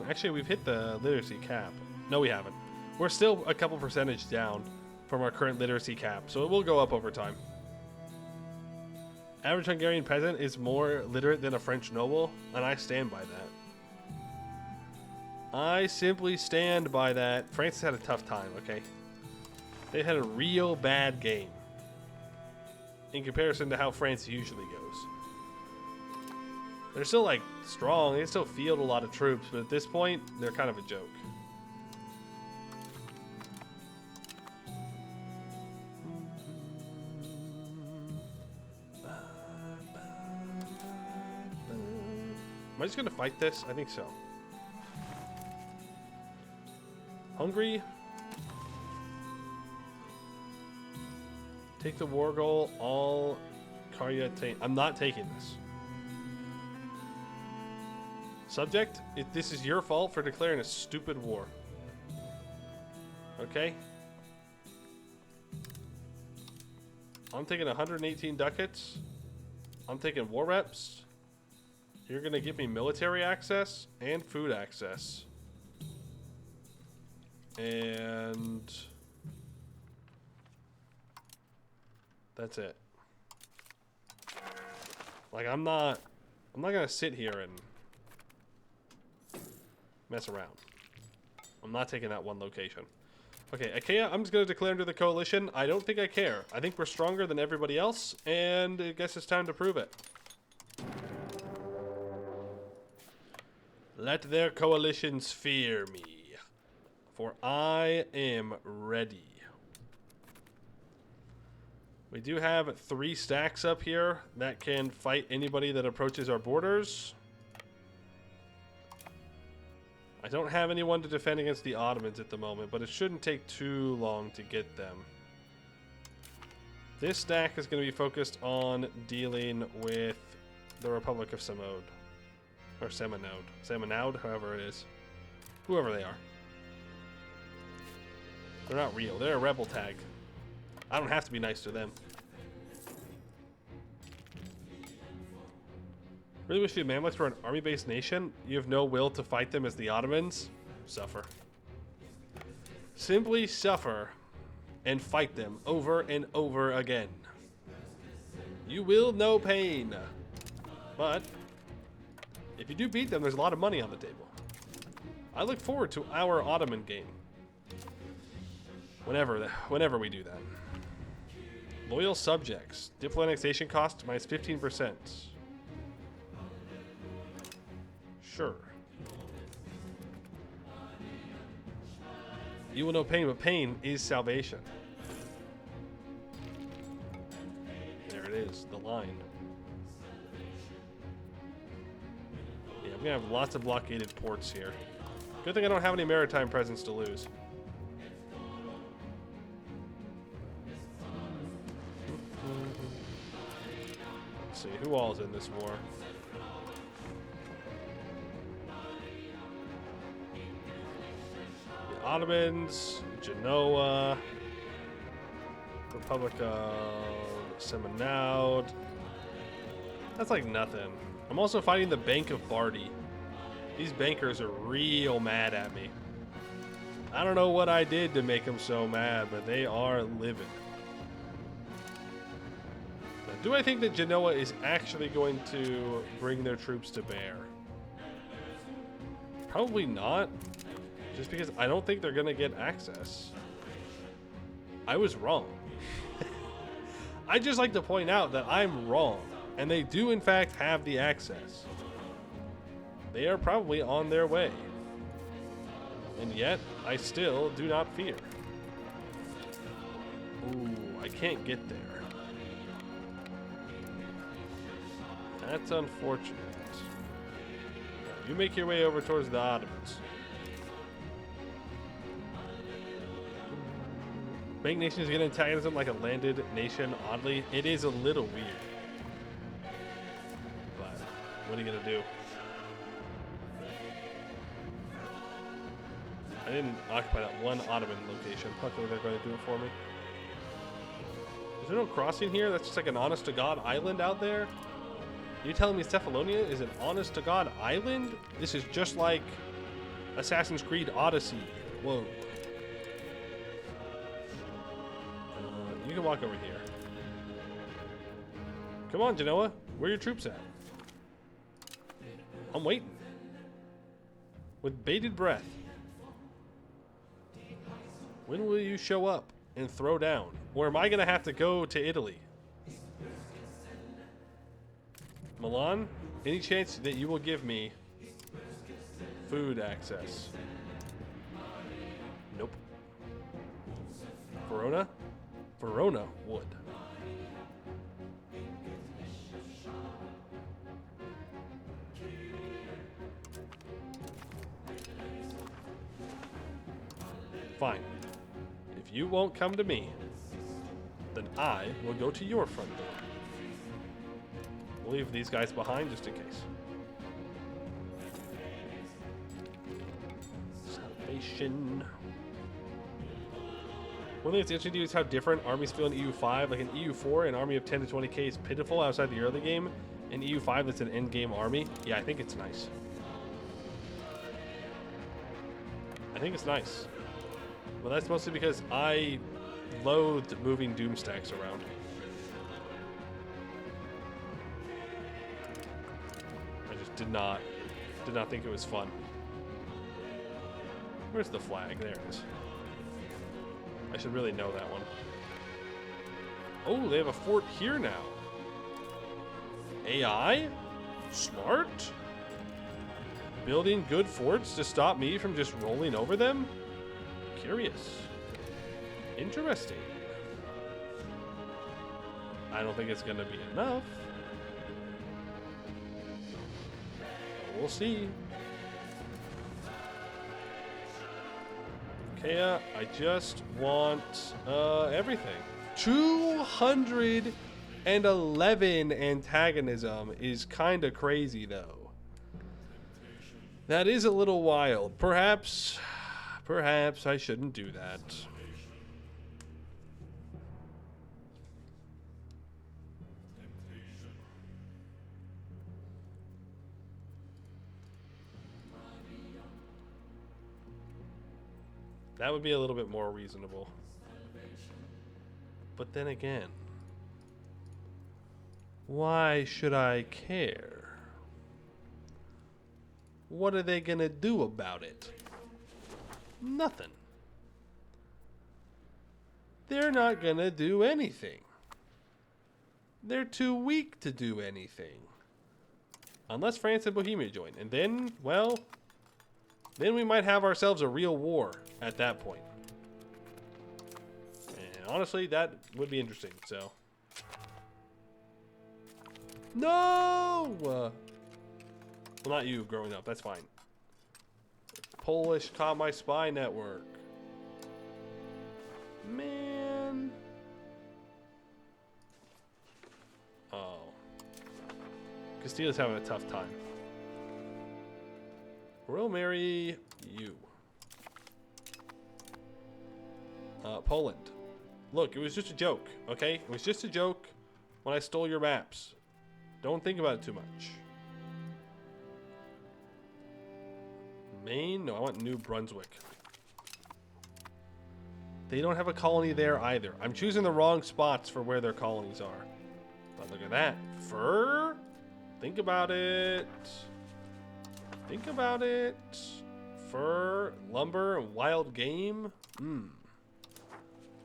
Speaker 1: Actually, we've hit the literacy cap. No, we haven't. We're still a couple percentage down from our current literacy cap, so it will go up over time. Average Hungarian peasant is more literate than a French noble, and I stand by that. I simply stand by that. France has had a tough time, okay? They had a real bad game in comparison to how France usually goes. They're still, like, strong. They still field a lot of troops, but at this point, they're kind of a joke. Am I just going to fight this? I think so. Hungary. Take the war goal. All Karya take. I'm not taking this. Subject, this is your fault for declaring a stupid war. Okay? I'm taking 118 ducats. I'm taking war reps. You're going to give me military access and food access. And that's it. Like, I'm not going to sit here and mess around. I'm not taking that one location. Okay, Achaia, I'm just going to declare into the coalition. I don't think I care. I think we're stronger than everybody else, and I guess it's time to prove it. Let their coalitions fear me, for I am ready. We do have 3 stacks up here that can fight anybody that approaches our borders. I don't have anyone to defend against the Ottomans at the moment, but it shouldn't take too long to get them. This stack is going to be focused on dealing with the Republic of Samod. Or Seminode. Seminaud, however it is. Whoever they are. They're not real. They're a rebel tag. I don't have to be nice to them. Really wish the Mamluks were an army-based nation. You have no will to fight them as the Ottomans. Suffer. Simply suffer and fight them over and over again. You will know pain. But if you do beat them, there's a lot of money on the table. I look forward to our Ottoman game. Whenever we do that. Loyal subjects. Diplo annexation cost minus 15%. Sure. You will know pain, but pain is salvation. There it is, the line. Yeah, I'm gonna have lots of blockaded ports here. Good thing I don't have any maritime presence to lose. Let's see, who all is in this war? Ottomans, Genoa, Republic of Seminaud. That's like nothing. I'm also fighting the Bank of Bardi. These bankers are real mad at me. I don't know what I did to make them so mad, but they are livid. Now, do I think that Genoa is actually going to bring their troops to bear? Probably not. Just because I don't think they're going to get access. I was wrong. I'd just like to point out that I'm wrong. And they do, in fact, have the access. They are probably on their way. And yet, I still do not fear. Ooh, I can't get there. That's unfortunate. You make your way over towards the Ottomans. Bank nation is getting antagonism like a landed nation. Oddly, it is a little weird. But what are you gonna do? I didn't occupy that one Ottoman location. Luckily, they're going to do it for me. Is there no crossing here? That's just like an honest-to-God island out there? You telling me Cephalonia is an honest-to-God island? This is just like Assassin's Creed Odyssey. Whoa. You can walk over here. Come on, Genoa. Where are your troops at? I'm waiting. With bated breath. When will you show up and throw down? Or am I going to have to go to Italy? Milan, any chance that you will give me food access? Nope. Verona? Verona would. Fine. If you won't come to me, then I will go to your front door. We'll leave these guys behind just in case. Salvation. One thing that's interesting to you is how different armies feel in EU5. Like in EU4, an army of 10 to 20k is pitiful outside the early game. In EU5, that's an end-game army. Yeah, I think it's nice. I think it's nice. Well, that's mostly because I loathed moving doom stacks around. I just did not think it was fun. Where's the flag? There it is. I should really know that one. Oh, they have a fort here now. AI? Smart? Building good forts to stop me from just rolling over them? Curious. Interesting. I don't think it's going to be enough. We'll see. Okay, I just want everything. 211 antagonism is kind of crazy, though. That is a little wild. Perhaps I shouldn't do that. That would be a little bit more reasonable. But then again, why should I care? What are they gonna do about it? Nothing. They're not gonna do anything. They're too weak to do anything. Unless France and Bohemia join. And then, well, then we might have ourselves a real war at that point. And honestly, that would be interesting, so. No! Well, not you growing up, that's fine. Polish caught my spy network. Man. Oh. Castilla's having a tough time. We'll marry you. Poland. Look, it was just a joke, okay? It was just a joke when I stole your maps. Don't think about it too much. Maine? No, I want New Brunswick. They don't have a colony there either. I'm choosing the wrong spots for where their colonies are. But look at that. Fur? Think about it. Think about it. Fur, lumber, and wild game.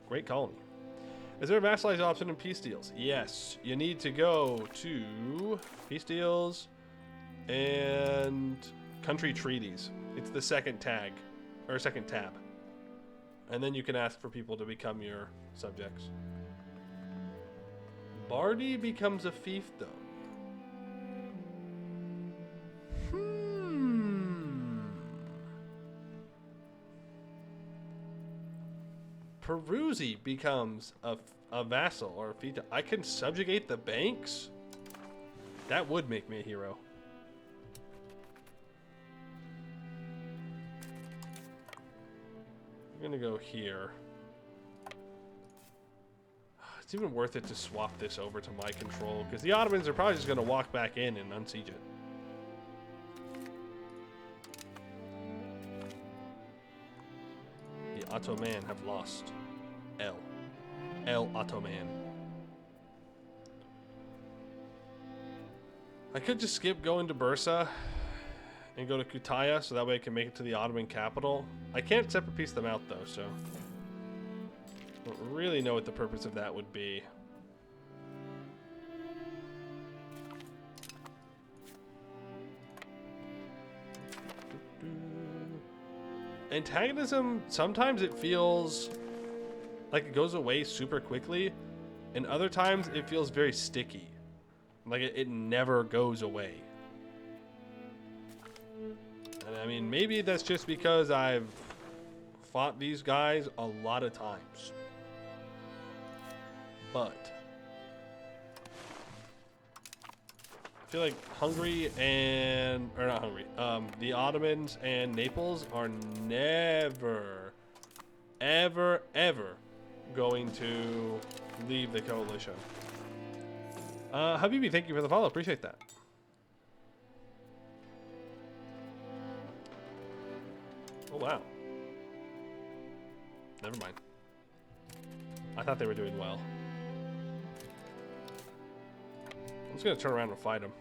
Speaker 1: Great colony. Is there a vassalized option in peace deals? Yes. You need to go to peace deals and country treaties. It's the second tag, or second tab. And then you can ask for people to become your subjects. Bardi becomes a fiefdom. Peruzzi becomes a vassal or a fiefdom. I can subjugate the banks? That would make me a hero. I'm gonna go here. It's even worth it to swap this over to my control, because the Ottomans are probably just gonna walk back in and unsiege it. The Ottoman have lost. El Ottoman. I could just skip going to Bursa and go to Kutaya, so that way I can make it to the Ottoman capital. I can't separate piece them out though, so I don't really know what the purpose of that would be. Antagonism, sometimes it feels like it goes away super quickly, and other times it feels very sticky. Like it never goes away. And I mean, maybe that's just because I've fought these guys a lot of times. but I feel like Hungary and, or not Hungary, the Ottomans and Naples are never, ever, ever going to leave the coalition. Habibi, thank you for the follow. Appreciate that. Oh, wow. Never mind. I thought they were doing well. I'm just going to turn around and fight them.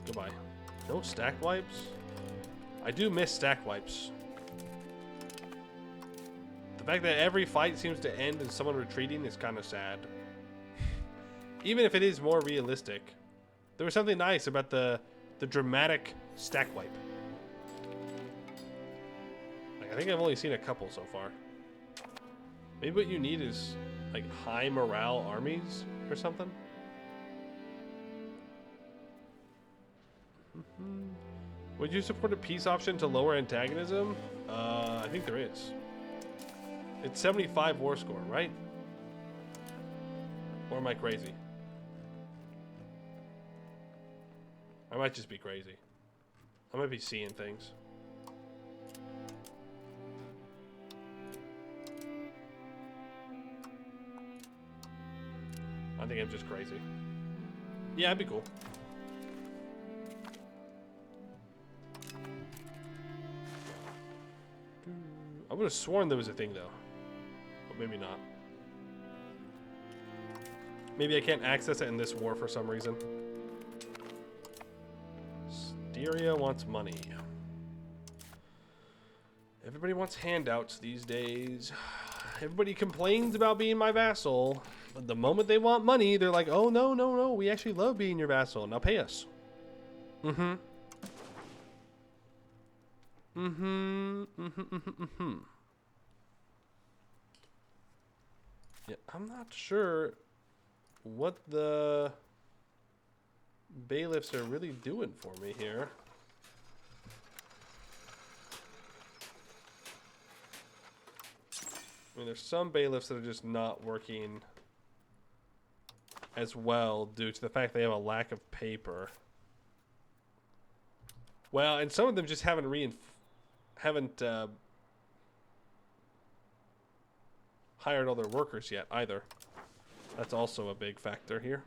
Speaker 1: Goodbye. No stack wipes? I do miss stack wipes. The fact that every fight seems to end in someone retreating is kind of sad. Even if it is more realistic. There was something nice about the dramatic stack wipe. Like, I think I've only seen a couple so far. Maybe what you need is like high morale armies or something. Would you support a peace option to lower antagonism? I think there is. It's 75 war score, right? Or am I crazy? I might just be crazy. I might be seeing things. I think I'm just crazy. Yeah, it'd be cool. I would have sworn there was a thing though. But maybe not. Maybe I can't access it in this war for some reason. Styria wants money. Everybody wants handouts these days. Everybody complains about being my vassal. But the moment they want money, they're like, oh, no, no, no. We actually love being your vassal. Now pay us. Mm-hmm. Mm-hmm. Mm-hmm. Mm-hmm. Yeah, I'm not sure what the bailiffs are really doing for me here. I mean, there's some bailiffs that are just not working as well due to the fact they have a lack of paper. Well, and some of them just haven't hired all their workers yet either. That's also a big factor here.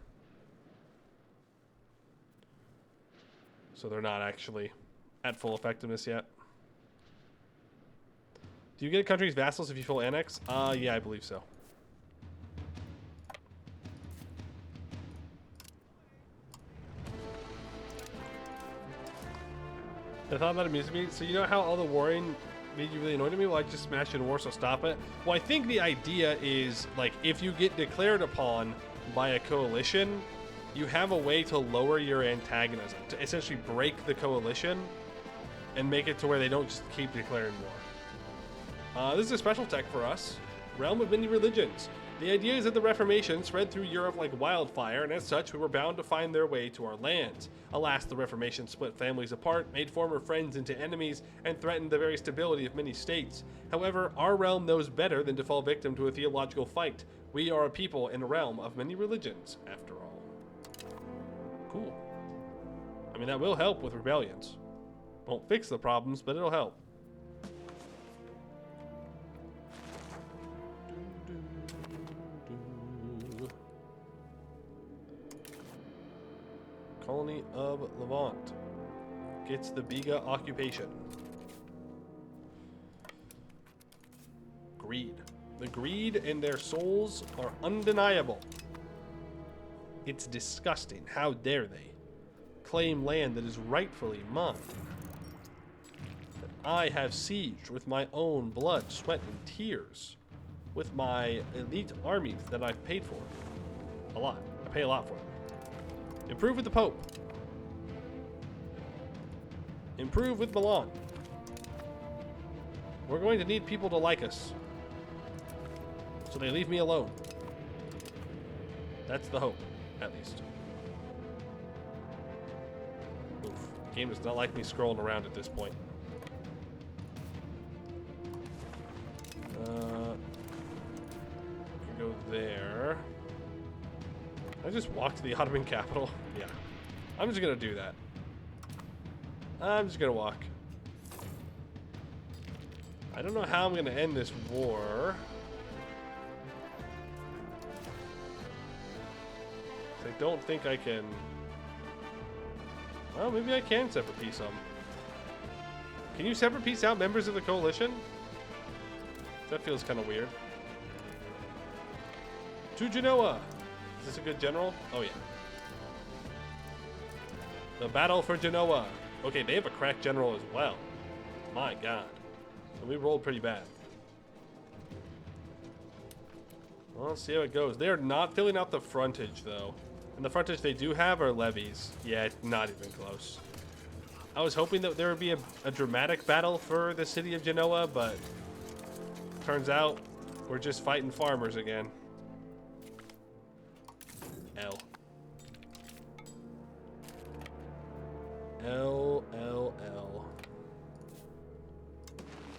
Speaker 1: So they're not actually at full effectiveness yet. Do you get a country's vassals if you full annex? Yeah, I believe so. I thought that amused me. So you know how all the warring made you really annoyed me? Well, I just smashed in war, so stop it. Well, I think the idea is, like, if you get declared upon by a coalition, you have a way to lower your antagonism, to essentially break the coalition and make it to where they don't just keep declaring war. This is a special tech for us. Realm of many religions. The idea is that the Reformation spread through Europe like wildfire, and as such, we were bound to find their way to our lands. Alas, the Reformation split families apart, made former friends into enemies, and threatened the very stability of many states. However, our realm knows better than to fall victim to a theological fight. We are a people in a realm of many religions, after all. Cool. I mean, that will help with rebellions. Won't fix the problems, but it'll help. Colony of Levant gets the Biga occupation. Greed. The greed in their souls are undeniable. It's disgusting. How dare they claim land that is rightfully mine? That I have sieged with my own blood, sweat, and tears, with my elite armies that I've paid for. A lot. I pay a lot for them. Improve with the Pope. Improve with Milan. We're going to need people to like us, so they leave me alone. That's the hope, at least. Oof. The game does not like me scrolling around at this point. go there. I just walk to the Ottoman capital. Yeah. I'm just gonna do that. I'm just gonna walk. I don't know how I'm gonna end this war. I don't think I can. Well, maybe I can separate peace them. Can you separate peace out members of the coalition? That feels kind of weird. To Genoa. Is this a good general? Oh yeah. The battle for Genoa. Okay, they have a cracked general as well. My god. So we rolled pretty bad. Well, let's see how it goes. They are not filling out the frontage though. And the frontage they do have are levies. Yeah, not even close. I was hoping that there would be a dramatic battle for the city of Genoa, but turns out we're just fighting farmers again. L. L, L, L.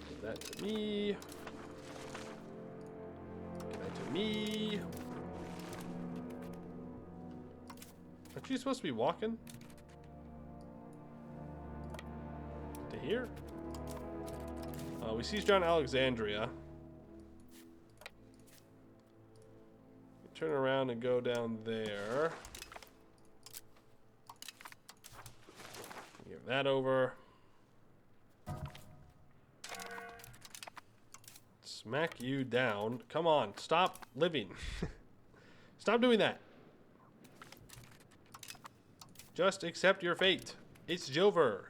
Speaker 1: Give that to me. Give that to me. Aren't you supposed to be walking? To here? We sieged down Alexandria. Turn around and go down there. Give that over. Smack you down. Come on, stop living. Stop doing that. Just accept your fate. It's Jover.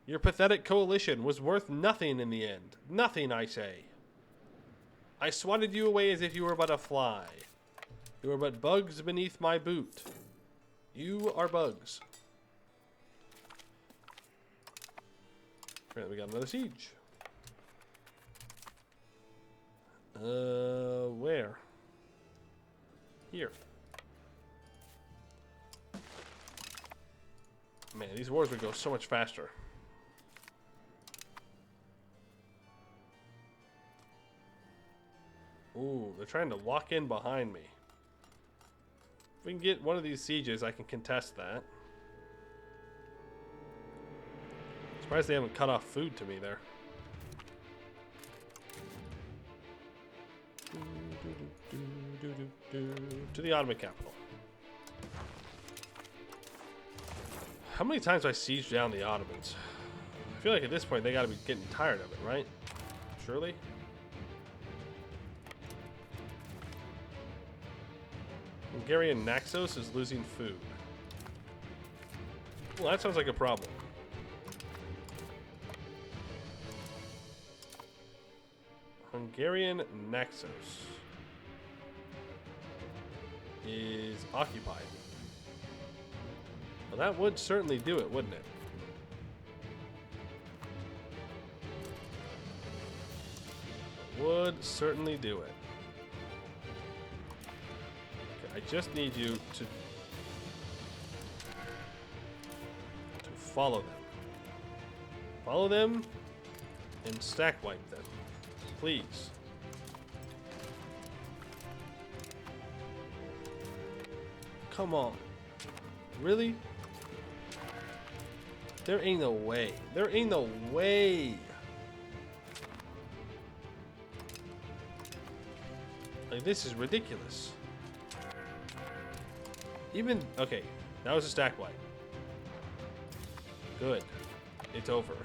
Speaker 1: Your pathetic coalition was worth nothing in the end. Nothing, I say. I swatted you away as if you were but a fly. You are but bugs beneath my boot. You are bugs. Apparently we got another siege. Where? Here. Man, these wars would go so much faster. Ooh, they're trying to lock in behind me. If we can get one of these sieges, I can contest that. Surprised they haven't cut off food to me there. To the Ottoman capital. How many times have I sieged down the Ottomans? I feel like at this point they gotta be getting tired of it, right? Surely? Hungarian Naxos is losing food. Well, that sounds like a problem. Hungarian Naxos is occupied. Well, that would certainly do it, wouldn't it? Would certainly do it. Okay, I just need you to follow them. Follow them and stack wipe them. Please. Come on. Really? There ain't no way. There ain't no way. Like, this is ridiculous. Even, okay, that was a stack wipe. Good. It's over.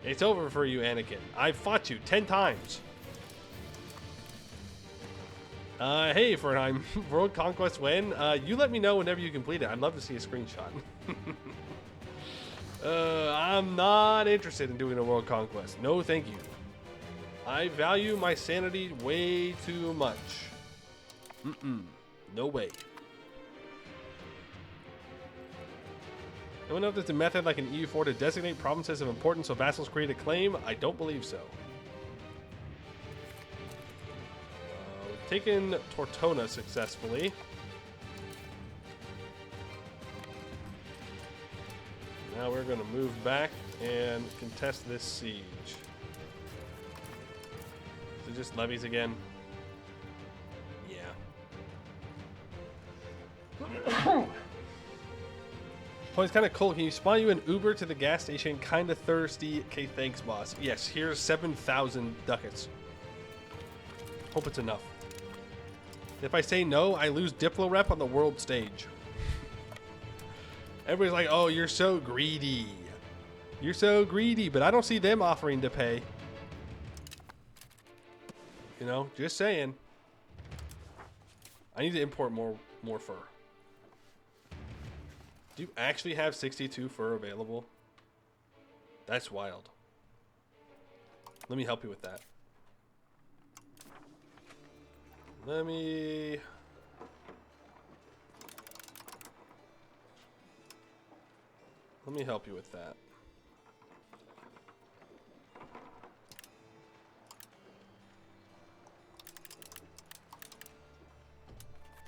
Speaker 1: It's over for you, Anakin. I fought you 10 times. Hey, Fernheim. World Conquest when? You let me know whenever you complete it. I'd love to see a screenshot. I'm not interested in doing a World Conquest. No, thank you. I value my sanity way too much. No way. Anyone know if there's a method like an EU4 to designate provinces of importance so vassals create a claim? I don't believe so. We've taken Tortona successfully. Now we're going to move back and contest this siege. So just levies again? Yeah. Oh, it's kind of cool. Can you spawn you an Uber to the gas station? Kind of thirsty. Okay, thanks, boss. Yes, here's 7,000 ducats. Hope it's enough. If I say no, I lose Diplo rep on the world stage. Everybody's like, oh, you're so greedy. You're so greedy, but I don't see them offering to pay. You know, just saying. I need to import more fur. Do you actually have 62 fur available? That's wild. Let me help you with that. Let me help you with that.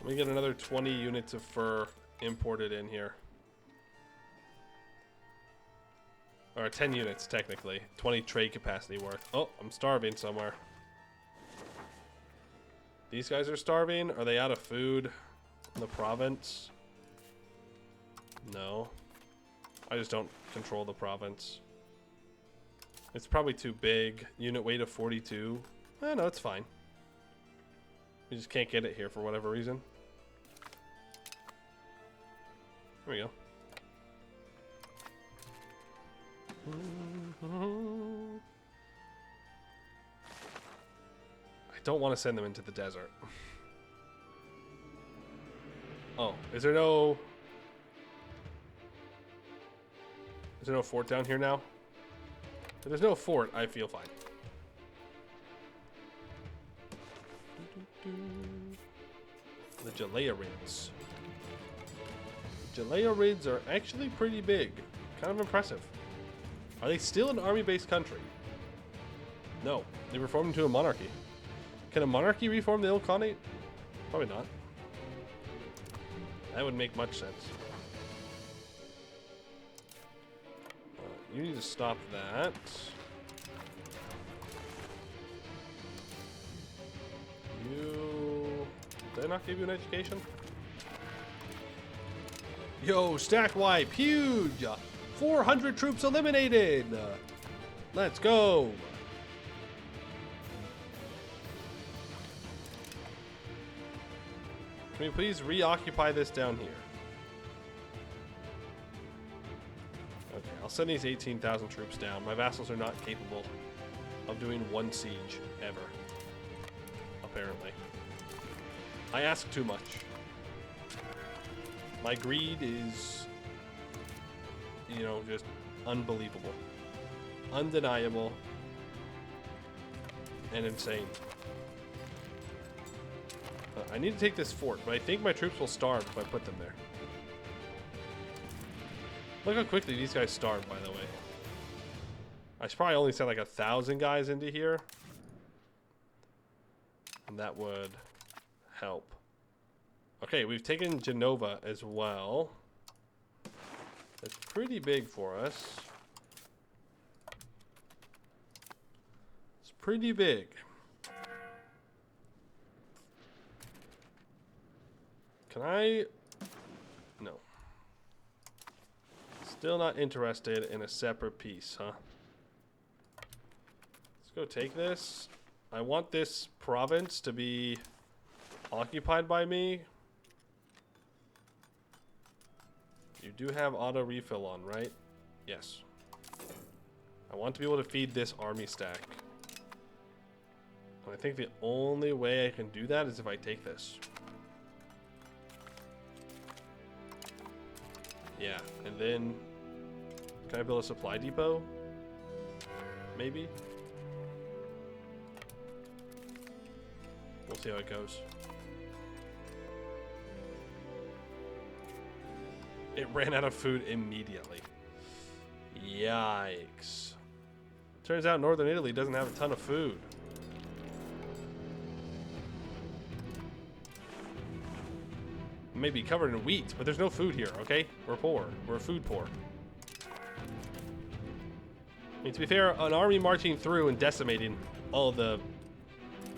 Speaker 1: Let me get another 20 units of fur imported in here. Or 10 units, technically. 20 trade capacity worth. Oh, I'm starving somewhere. These guys are starving? Are they out of food in the province? No. I just don't control the province. It's probably too big. Unit weight of 42. Eh, no, it's fine. We just can't get it here for whatever reason. There we go. I don't want to send them into the desert. Oh, is there no fort down here now? If there's no fort, I feel fine. The Jalea-rids. Jalea-rids are actually pretty big. Kind of impressive. Are they still an army-based country? No. They reformed into a monarchy. Can a monarchy reform the old Khanate? Probably not. That would make much sense. You need to stop that. You... Did I not give you an education? Yo, stack wipe, huge! 400 troops eliminated! Let's go! Can we please reoccupy this down here? Okay, I'll send these 18,000 troops down. My vassals are not capable of doing one siege ever. Apparently. I ask too much. My greed is, you know, just unbelievable. Undeniable. And insane. I need to take this fort, but I think my troops will starve if I put them there. Look how quickly these guys starve, by the way. I should probably only send like 1,000 guys into here. And that would help. Okay, we've taken Genova as well. That's pretty big for us. It's pretty big. Can I? No. Still not interested in a separate piece, huh? Let's go take this. I want this province to be occupied by me. You do have auto refill on, right? Yes. I want to be able to feed this army stack. And I think the only way I can do that is if I take this. Yeah, and then can I build a supply depot? Maybe? We'll see how it goes. It ran out of food immediately. Yikes. Turns out Northern Italy doesn't have a ton of food. May be covered in wheat, but there's no food here, okay? We're poor. We're food poor. I mean, to be fair, an army marching through and decimating all the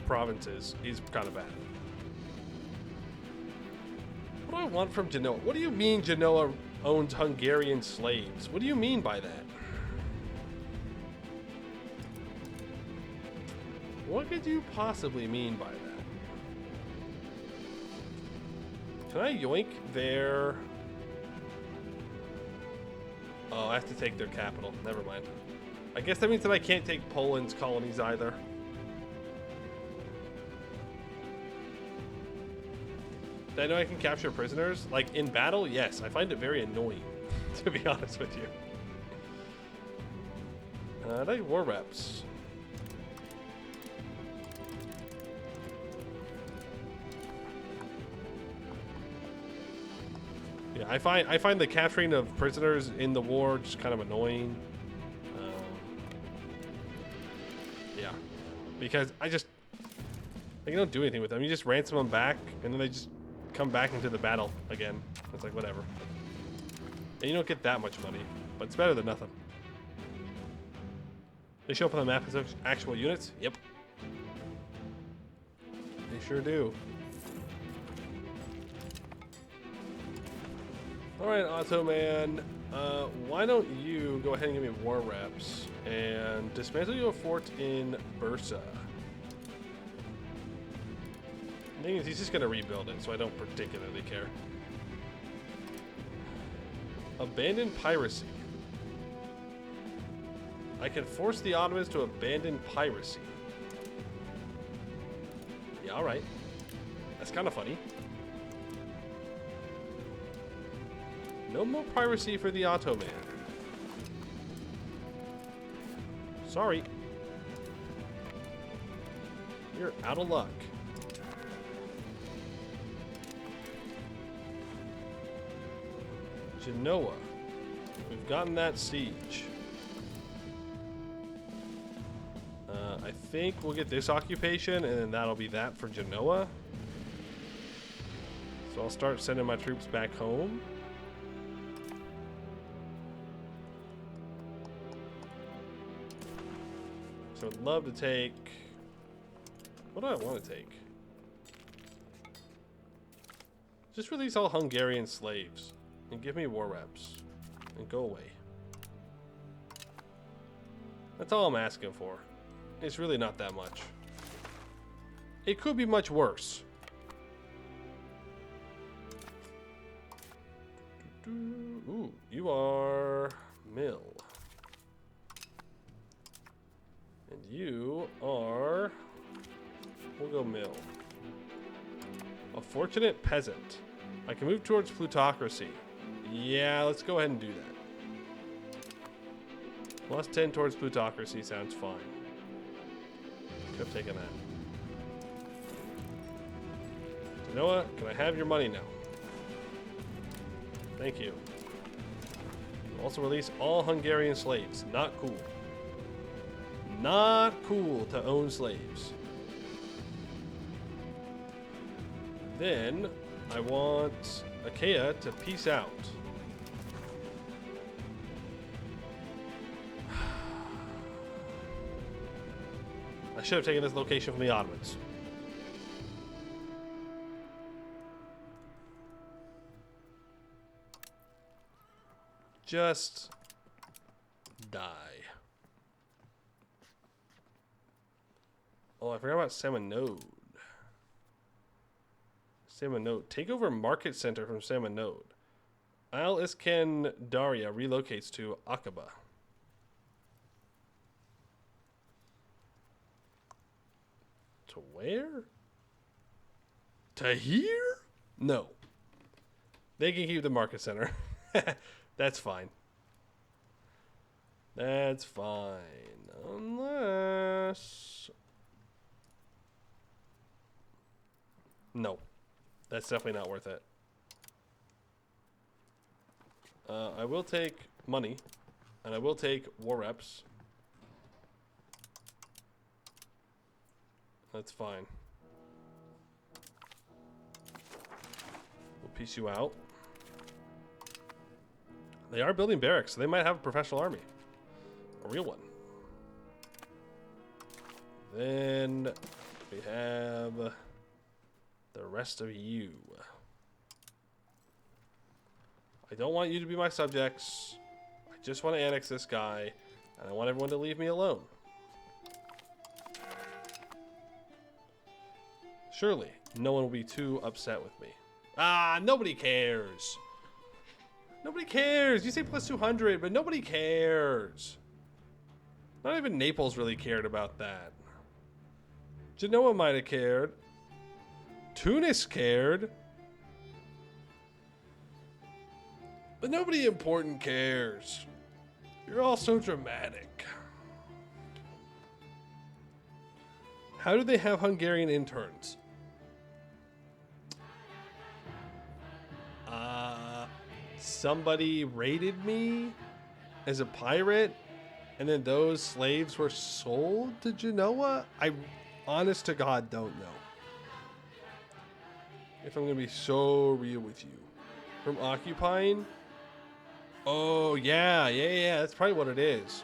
Speaker 1: provinces is kind of bad. What do I want from Genoa? What do you mean Genoa owns Hungarian slaves? What do you mean by that? What could you possibly mean by that? Can I yoink their... Oh, I have to take their capital. Never mind. I guess that means that I can't take Poland's colonies either. Did I know I can capture prisoners? Like, in battle? Yes. I find it very annoying, to be honest with you. I like war reps. Yeah, I find the capturing of prisoners in the war just kind of annoying. Yeah, because I don't do anything with them. You just ransom them back, and then they just come back into the battle again. It's like whatever. And you don't get that much money, but it's better than nothing. They show up on the map as actual units. Yep, they sure do. Alright, Ottoman, why don't you go ahead and give me war reps and dismantle your fort in Bursa. The thing is, he's just going to rebuild it, so I don't particularly care. Abandon piracy. I can force the Ottomans to abandon piracy. Yeah, alright. That's kind of funny. No more piracy for the Ottoman. Sorry. You're out of luck. Genoa. We've gotten that siege. I think we'll get this occupation, and then that'll be that for Genoa. So I'll start sending my troops back home. So I'd love to take... What do I want to take? Just release all Hungarian slaves. And give me war reps. And go away. That's all I'm asking for. It's really not that much. It could be much worse. Ooh, you are mill. And you are... We'll go mill. A fortunate peasant. I can move towards plutocracy. Yeah, let's go ahead and do that. Plus 10 towards plutocracy sounds fine. Could have taken that. You know what? Can I have your money now? Thank you. Also release all Hungarian slaves. Not cool. Not cool to own slaves. Then I want Achaia to peace out. I should have taken this location from the Ottomans. Just die. Oh, I forgot about Seminode. Seminode. Take over market center from Seminode. Al Iskan Daria relocates to Aqaba. To where? To here? No. They can keep the market center. That's fine. That's fine. Unless... No. That's definitely not worth it. I will take money. And I will take war reps. That's fine. We'll piece you out. They are building barracks, so they might have a professional army. A real one. Then We have the rest of you. I don't want you to be my subjects. I just want to annex this guy, and I want everyone to leave me alone. Surely, no one will be too upset with me. Ah, nobody cares. Nobody cares. You say plus 200, but nobody cares. Not even Naples really cared about that. Genoa might have cared. Tunis cared. But nobody important cares. You're all so dramatic. How do they have Hungarian interns? Somebody raided me as a pirate, and then those slaves were sold to Genoa? I, honest to God, don't know. If I'm going to be so real with you. From occupying? Oh, yeah. That's probably what it is.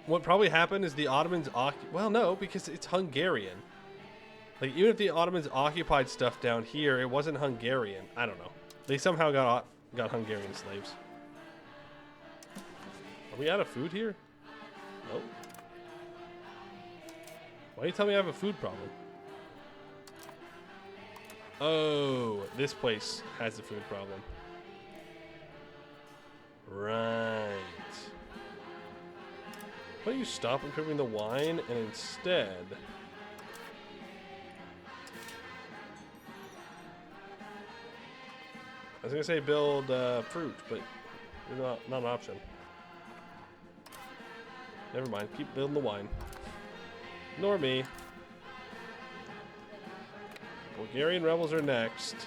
Speaker 1: What probably happened is the Ottomans well, no, because it's Hungarian. Like, even if the Ottomans occupied stuff down here, it wasn't Hungarian. I don't know. They somehow got Hungarian slaves. Are we out of food here? Nope. Why do you tell me I have a food problem? Oh, this place has a food problem. Right. Why don't you stop improving the wine and instead... I was going to say build fruit, but not an option. Never mind. Keep building the wine. Ignore me. Bulgarian rebels are next.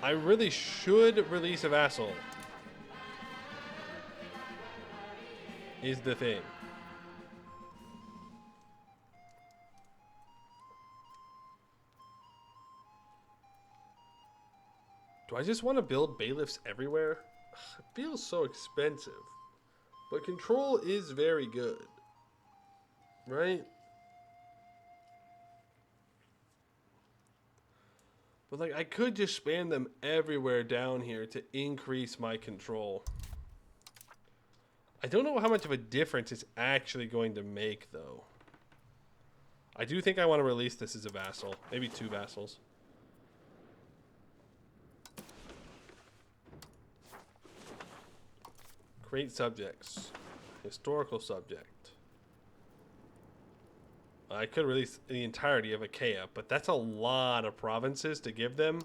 Speaker 1: I really should release a vassal. Is the thing. Do I just want to build bailiffs everywhere? It feels so expensive. But control is very good. Right? But like, I could just spam them everywhere down here to increase my control. I don't know how much of a difference it's actually going to make, though. I do think I want to release this as a vassal. Maybe 2 vassals. Create subjects. Historical subject. I could release the entirety of Achaia, but that's a lot of provinces to give them.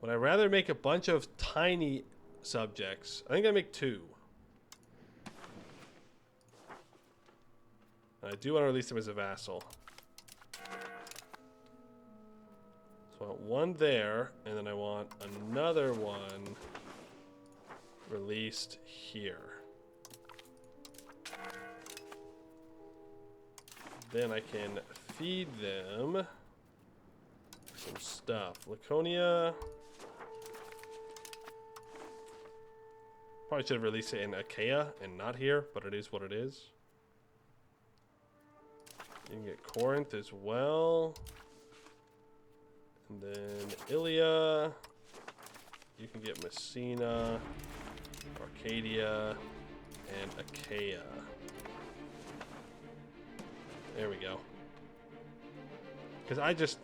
Speaker 1: Would I rather make a bunch of tiny subjects? I think I make 2. I do want to release them as a vassal. So I want 1 there, and then I want another one released here. Then I can feed them some stuff. Laconia. Probably should have released it in Achaia and not here, but it is what it is. You can get Corinth as well. And then Ilia. You can get Messina, Arcadia, and Achaia. There we go. Because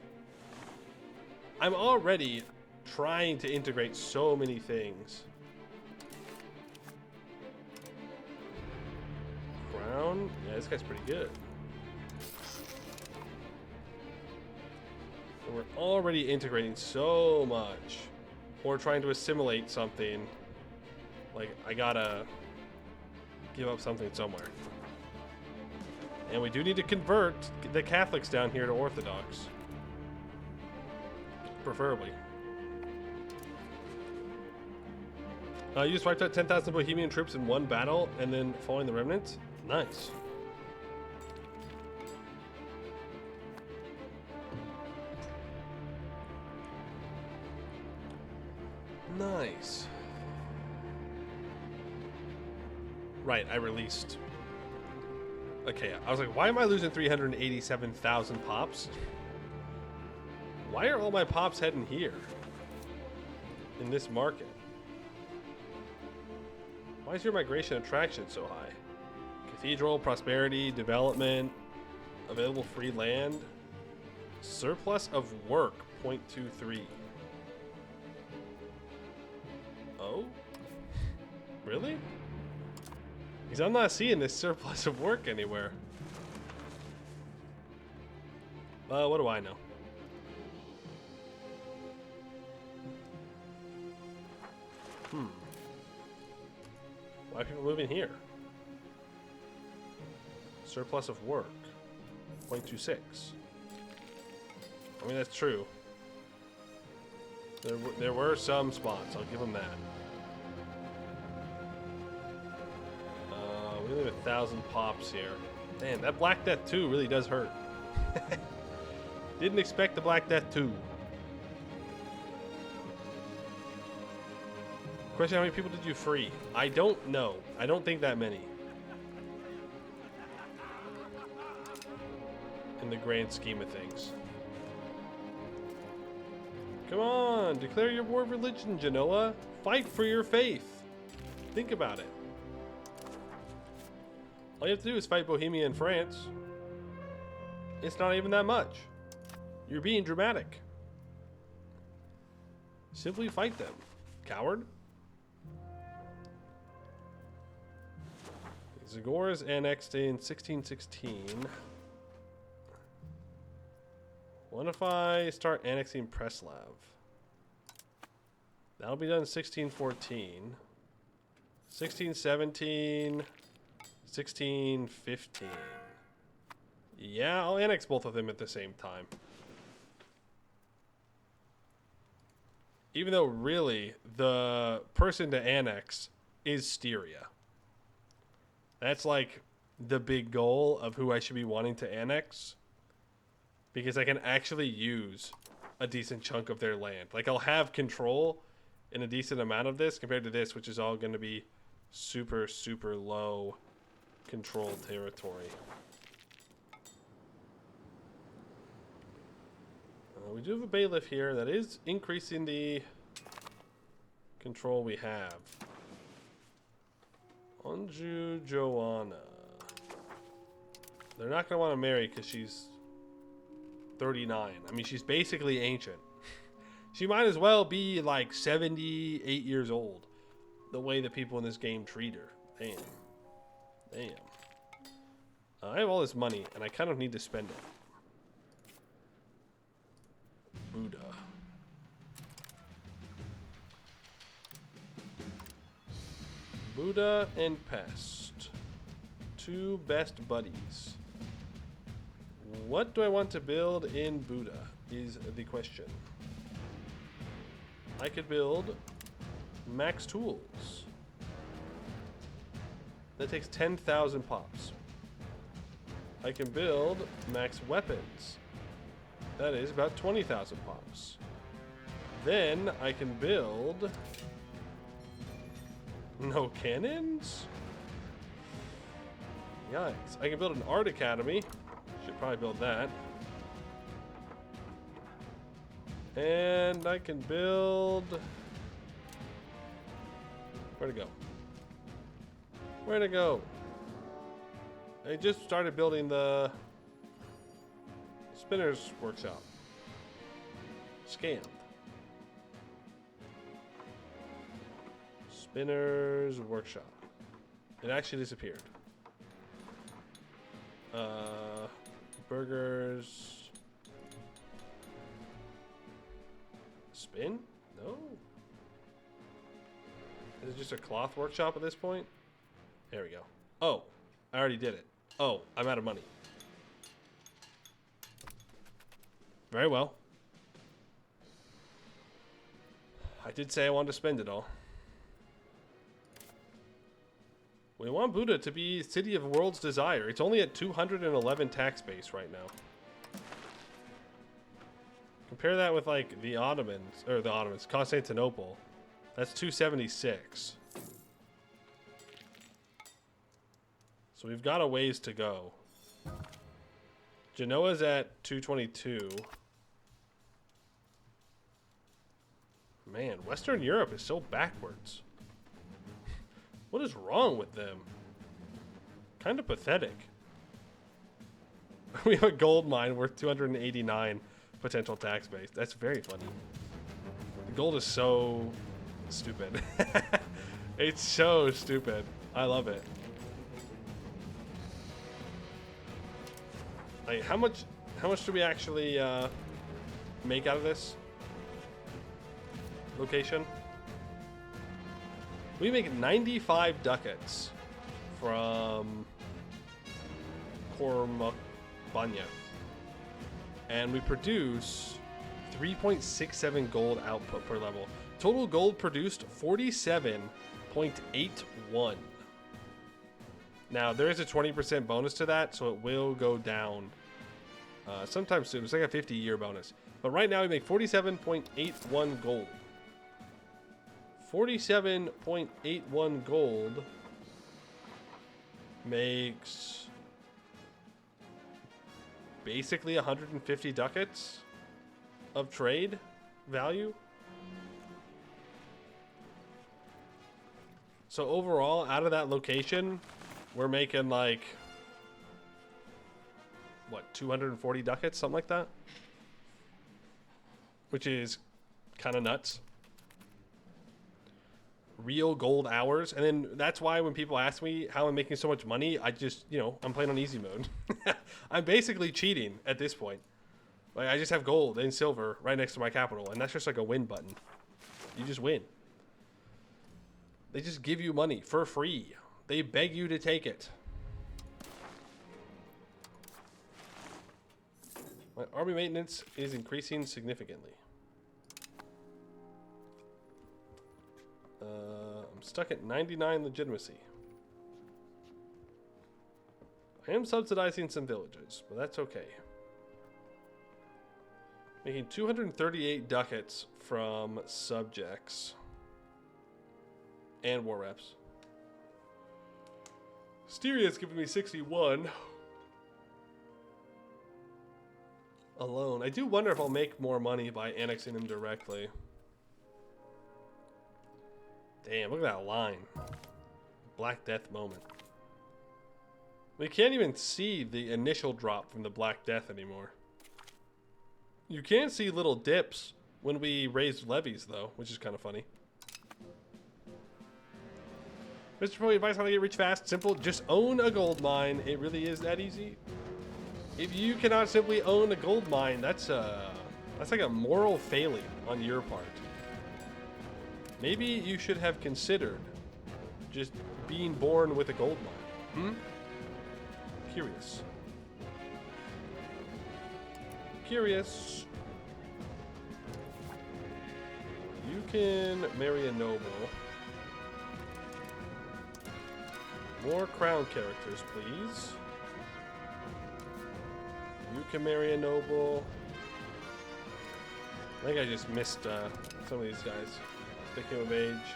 Speaker 1: I'm already trying to integrate so many things. Crown? Yeah, this guy's pretty good. And we're already integrating so much. Or trying to assimilate something. Like, I gotta give up something somewhere. And we do need to convert the Catholics down here to Orthodox. Preferably. You just wiped out 10,000 Bohemian troops in 1 battle and then following the remnants? Nice. Nice. Right, I released Okay, I was like, why am I losing 387,000 pops? Why are all my pops heading here? In this market? Why is your migration attraction so high? Cathedral, prosperity, development, available free land, surplus of work, 0.23. Oh? Really? Because I'm not seeing this surplus of work anywhere. What do I know? Why are people moving here? Surplus of work, 0.26. I mean, that's true. There were some spots, I'll give them that. We only have 1,000 pops here. Man, that Black Death 2 really does hurt. Didn't expect the Black Death 2. Question, how many people did you free? I don't know. I don't think that many. In the grand scheme of things. Come on, declare your war of religion, Genoa. Fight for your faith. Think about it. All you have to do is fight Bohemia and France. It's not even that much. You're being dramatic. Simply fight them, coward. Zagor's annexed in 1616. What if I start annexing Preslav? That'll be done in 1614. 1617. 1615. Yeah, I'll annex both of them at the same time. Even though really the person to annex is Styria. That's like the big goal of who I should be wanting to annex. Because I can actually use a decent chunk of their land. Like, I'll have control in a decent amount of this compared to this, which is all going to be super, super low controlled territory. We do have a bailiff here that is increasing the control we have. Anjou Joanna. They're not going to want to marry because she's 39. I mean, she's basically ancient. She might as well be like 78 years old. The way that people in this game treat her. Damn. Damn. I have all this money, and I kind of need to spend it. Buddha. Buddha and Pest. Two best buddies. What do I want to build in Buddha is the question. I could build max tools. That takes 10,000 pops. I can build max weapons. That is about 20,000 pops. Then I can build no cannons? Yikes. I can build an art academy. Should probably build that. And I can build... Where'd it go? Where'd it go? I just started building the spinner's workshop. Scanned. Spinner's workshop. It actually disappeared. Burgers. Spin? No. Is it just a cloth workshop at this point? There we go. Oh, I already did it. Oh, I'm out of money. Very well. I did say I wanted to spend it all. We want Buddha to be City of World's Desire. It's only at 211 tax base right now. Compare that with like the Ottomans, Constantinople. That's 276. So we've got a ways to go. Genoa's at 222. Man, Western Europe is so backwards. What is wrong with them? Kind of pathetic. We have a gold mine worth 289 potential tax base. That's very funny. The gold is so stupid. It's so stupid. I love it. Like, how much do we actually make out of this location? We make 95 ducats from Kormabanya. And we produce 3.67 gold output per level. Total gold produced 47.81. Now, there is a 20% bonus to that, so it will go down sometime soon. It's like a 50-year bonus. But right now, we make 47.81 gold. 47.81 gold makes basically 150 ducats of trade value. So overall, out of that location, we're making like, what, 240 ducats, something like that? Which is kind of nuts. Real gold hours. And then that's why when people ask me how I'm making so much money, I just, you know, I'm playing on easy mode. I'm basically cheating at this point. Like, I just have gold and silver right next to my capital, and that's just like a win button. You just win. They just give you money for free. They beg you to take it. My army maintenance is increasing significantly. I'm stuck at 99 legitimacy. I am subsidizing some villages, but that's okay. Making 238 ducats from subjects and war reps. Styria's giving me 61 alone. I do wonder if I'll make more money by annexing them directly. Damn, look at that line. Black Death moment. We can't even see the initial drop from the Black Death anymore. You can see little dips when we raise levies, though, which is kind of funny. Mr. Pro, advice on how to get rich fast? Simple. Just own a gold mine. It really is that easy. If you cannot simply own a gold mine, that's like a moral failing on your part. Maybe you should have considered just being born with a gold mine. Curious. Curious. You can marry a noble. More crown characters, please. You can marry a noble. I think I just missed some of these guys. They came of age.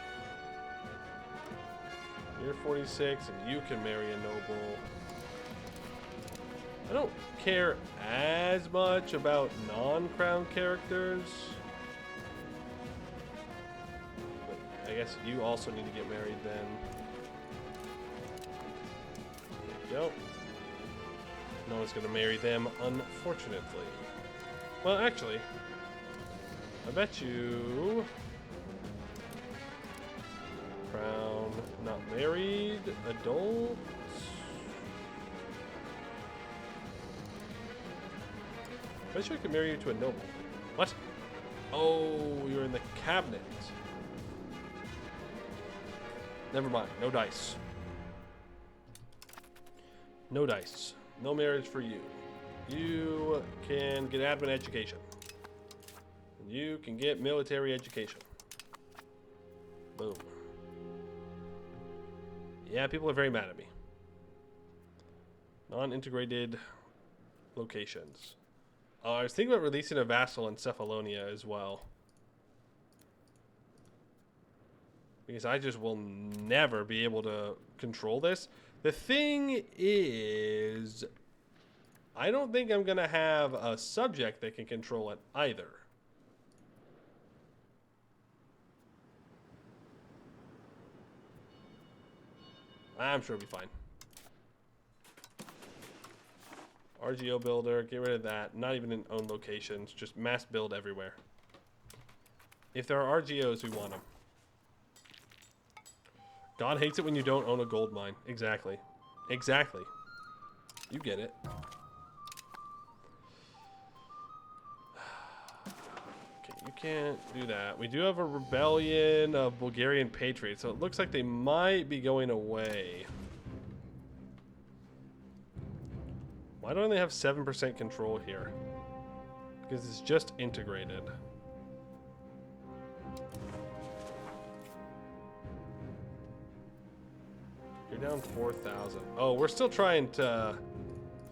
Speaker 1: You're 46, and you can marry a noble. I don't care as much about non-crown characters. But I guess you also need to get married then. There you go. No one's going to marry them, unfortunately. Well, actually, I bet you... Crown, not married, adults. I bet you I could marry you to a noble. What? Oh, you're in the cabinet. Never mind, no dice. No dice. No marriage for you. You can get admin education. You can get military education. Boom. Yeah, people are very mad at me. Non-integrated locations. I was thinking about releasing a vassal in Cephalonia as well. Because I just will never be able to control this. The thing is, I don't think I'm going to have a subject that can control it either. I'm sure it'll be fine. RGO builder, get rid of that. Not even in own locations, just mass build everywhere. If there are RGOs, we want them. God hates it when you don't own a gold mine. Exactly. Exactly. You get it. Okay, you can't do that. We do have a rebellion of Bulgarian patriots, so it looks like they might be going away. Why don't they have 7% control here? Because it's just integrated. You're down 4,000. Oh, we're still trying to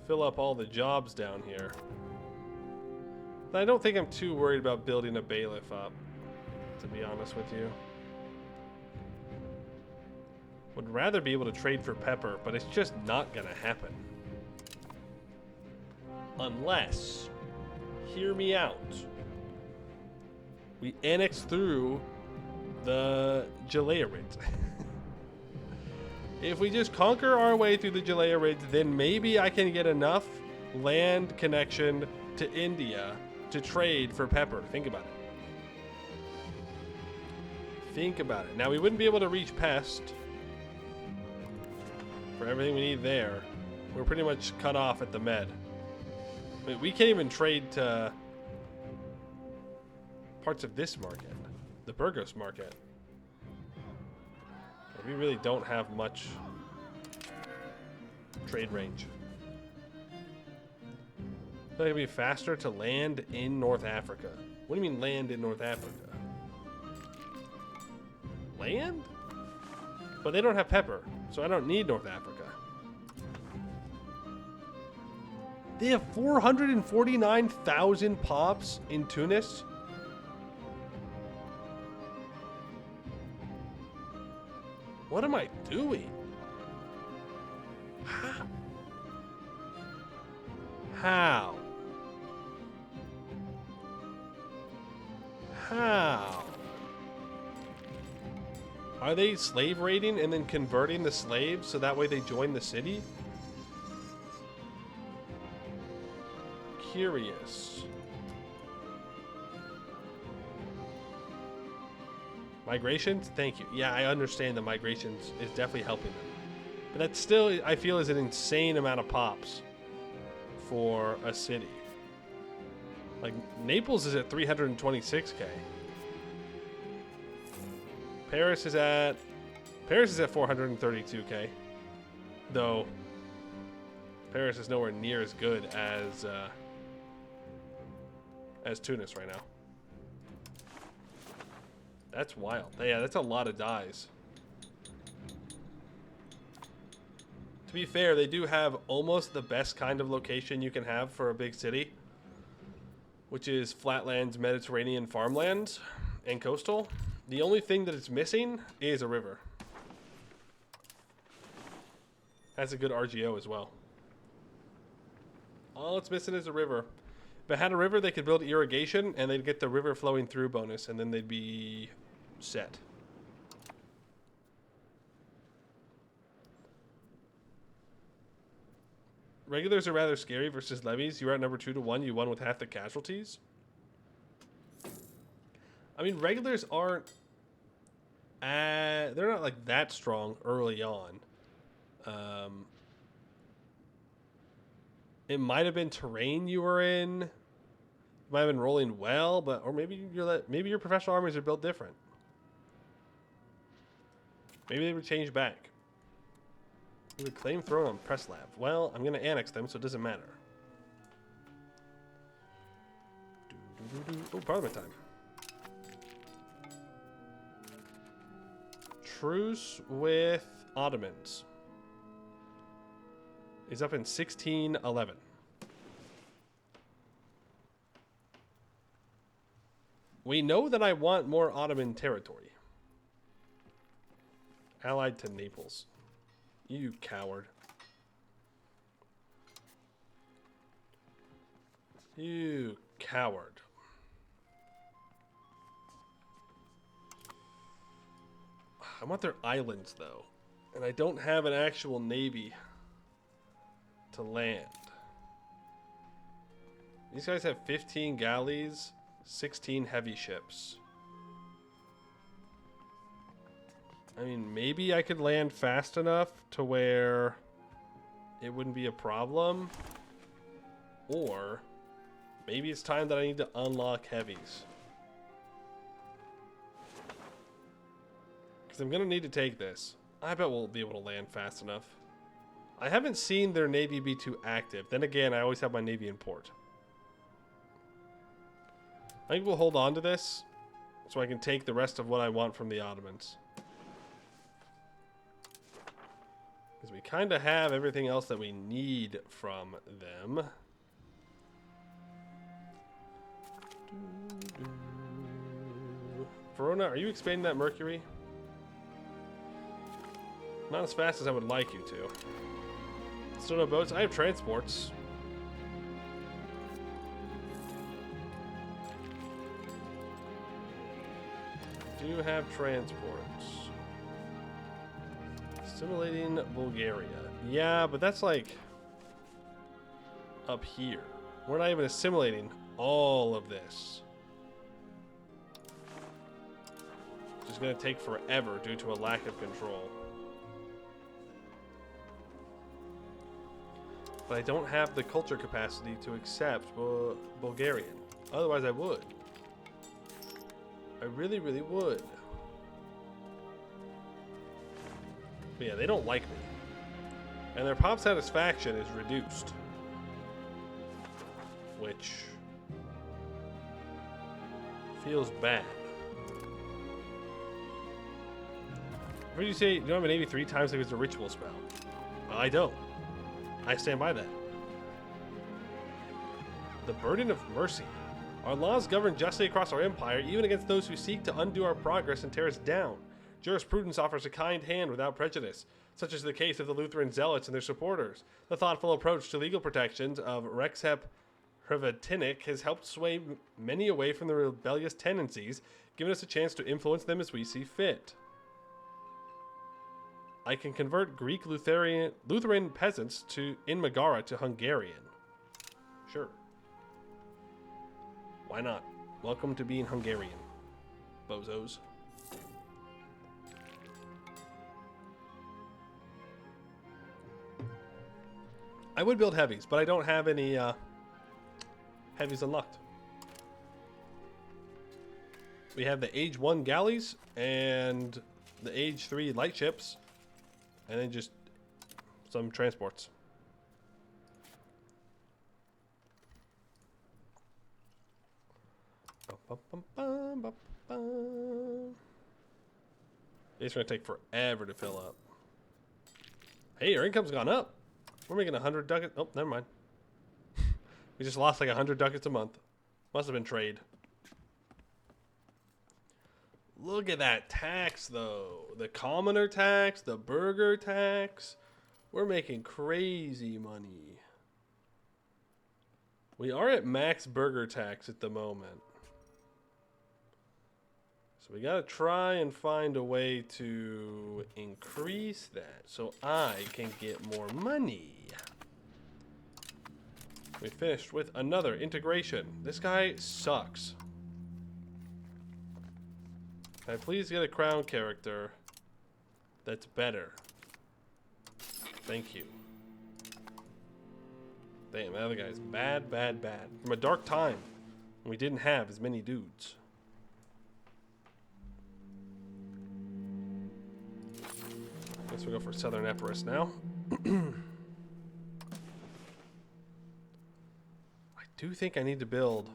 Speaker 1: fill up all the jobs down here. But I don't think I'm too worried about building a bailiff up, to be honest with you. Would rather be able to trade for pepper, but it's just not gonna happen. Unless, hear me out, we annex through the Jalairid. If we just conquer our way through the Jalairid, then maybe I can get enough land connection to India to trade for pepper. Think about it. Think about it. Now, we wouldn't be able to reach Pest for everything we need there. We're pretty much cut off at the Med. I mean, we can't even trade to parts of this market, the Burgos market. We really don't have much trade range. I think it'd be faster to land in North Africa. What do you mean land in North Africa? Land? But they don't have pepper, so I don't need North Africa. They have 449,000 pops in Tunis. What am I doing? How? How? How? Are they slave raiding and then converting the slaves so that way they join the city? Curious. Migrations? Thank you. Yeah, I understand the migrations is definitely helping them. But that still, I feel, is an insane amount of pops for a city. Like, Naples is at 326k. Paris is at 432k. Though, Paris is nowhere near as good as Tunis right now. That's wild. Yeah, that's a lot of dies. To be fair, they do have almost the best kind of location you can have for a big city, which is flatlands, Mediterranean farmlands, and coastal. The only thing that it's missing is a river. That's a good RGO as well. All it's missing is a river. If it had a river, they could build irrigation, and they'd get the river flowing through bonus, and then they'd be set. Regulars are rather scary versus levies. You are at number 2 to 1. You won with half the casualties. I mean, regulars aren't... they're not like that strong early on. It might have been terrain you were in. You might have been rolling well, but or maybe your professional armies are built different. Maybe they would change back. You would claim throne on Preslav. Well, I'm going to annex them, so it doesn't matter. Oh, Parliament time. Truce with Ottomans. Is up in 1611. We know that I want more Ottoman territory. Allied to Naples. You coward. You coward. I want their islands, though. And I don't have an actual navy to land. These guys have 15 galleys, 16 heavy ships. I mean, maybe I could land fast enough to where it wouldn't be a problem. Or maybe it's time that I need to unlock heavies. Because I'm going to need to take this. I bet we'll be able to land fast enough. I haven't seen their navy be too active. Then again, I always have my navy in port. I think we'll hold on to this so I can take the rest of what I want from the Ottomans. Because we kind of have everything else that we need from them. Verona, are you expanding that Mercury? Not as fast as I would like you to. Still no boats? I have transports. Do have transports. Assimilating Bulgaria. Yeah, but that's like up here. We're not even assimilating all of this. It's just going to take forever due to a lack of control. But I don't have the culture capacity to accept Bulgarian. Otherwise I would. I really, really would. But yeah, they don't like me. And their pop satisfaction is reduced. Which feels bad. What did you say? You don't have an 83 times like it's a ritual spell. Well, I don't. I stand by that. The burden of mercy. Our laws govern justly across our empire, even against those who seek to undo our progress and tear us down. Jurisprudence offers a kind hand without prejudice, such as the case of the Lutheran zealots and their supporters. The thoughtful approach to legal protections of Rexhep Hrvatinic has helped sway many away from their rebellious tendencies, giving us a chance to influence them as we see fit. I can convert Greek Lutheran peasants in Megara to Hungarian. Sure. Why not? Welcome to being Hungarian, bozos. I would build heavies, but I don't have any heavies unlocked. We have the Age 1 galleys and the Age 3 light ships, and then just some transports. It's going to take forever to fill up. Hey, our income's gone up. We're making 100 ducats. Oh, never mind. We just lost like 100 ducats a month. Must have been trade. Look at that tax, though. The commoner tax, the burger tax. We're making crazy money. We are at max burger tax at the moment. So we gotta try and find a way to increase that so I can get more money. We finished with another integration. This guy sucks. Can I please get a crown character that's better? Thank you. Damn, that other guy's bad, bad, bad. From a dark time when we didn't have as many dudes. Guess we'll go for Southern Epirus now. I do think I need to build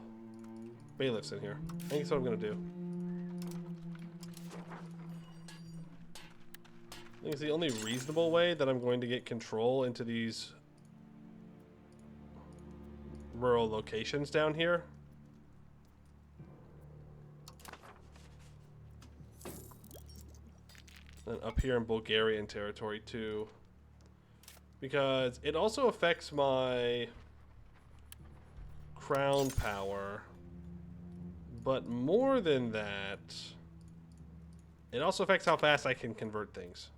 Speaker 1: bailiffs in here. I think that's what I'm going to do. I think it's the only reasonable way that I'm going to get control into these rural locations down here. And up here in Bulgarian territory too. because it also affects my crown power. But more than that, it also affects how fast I can convert things.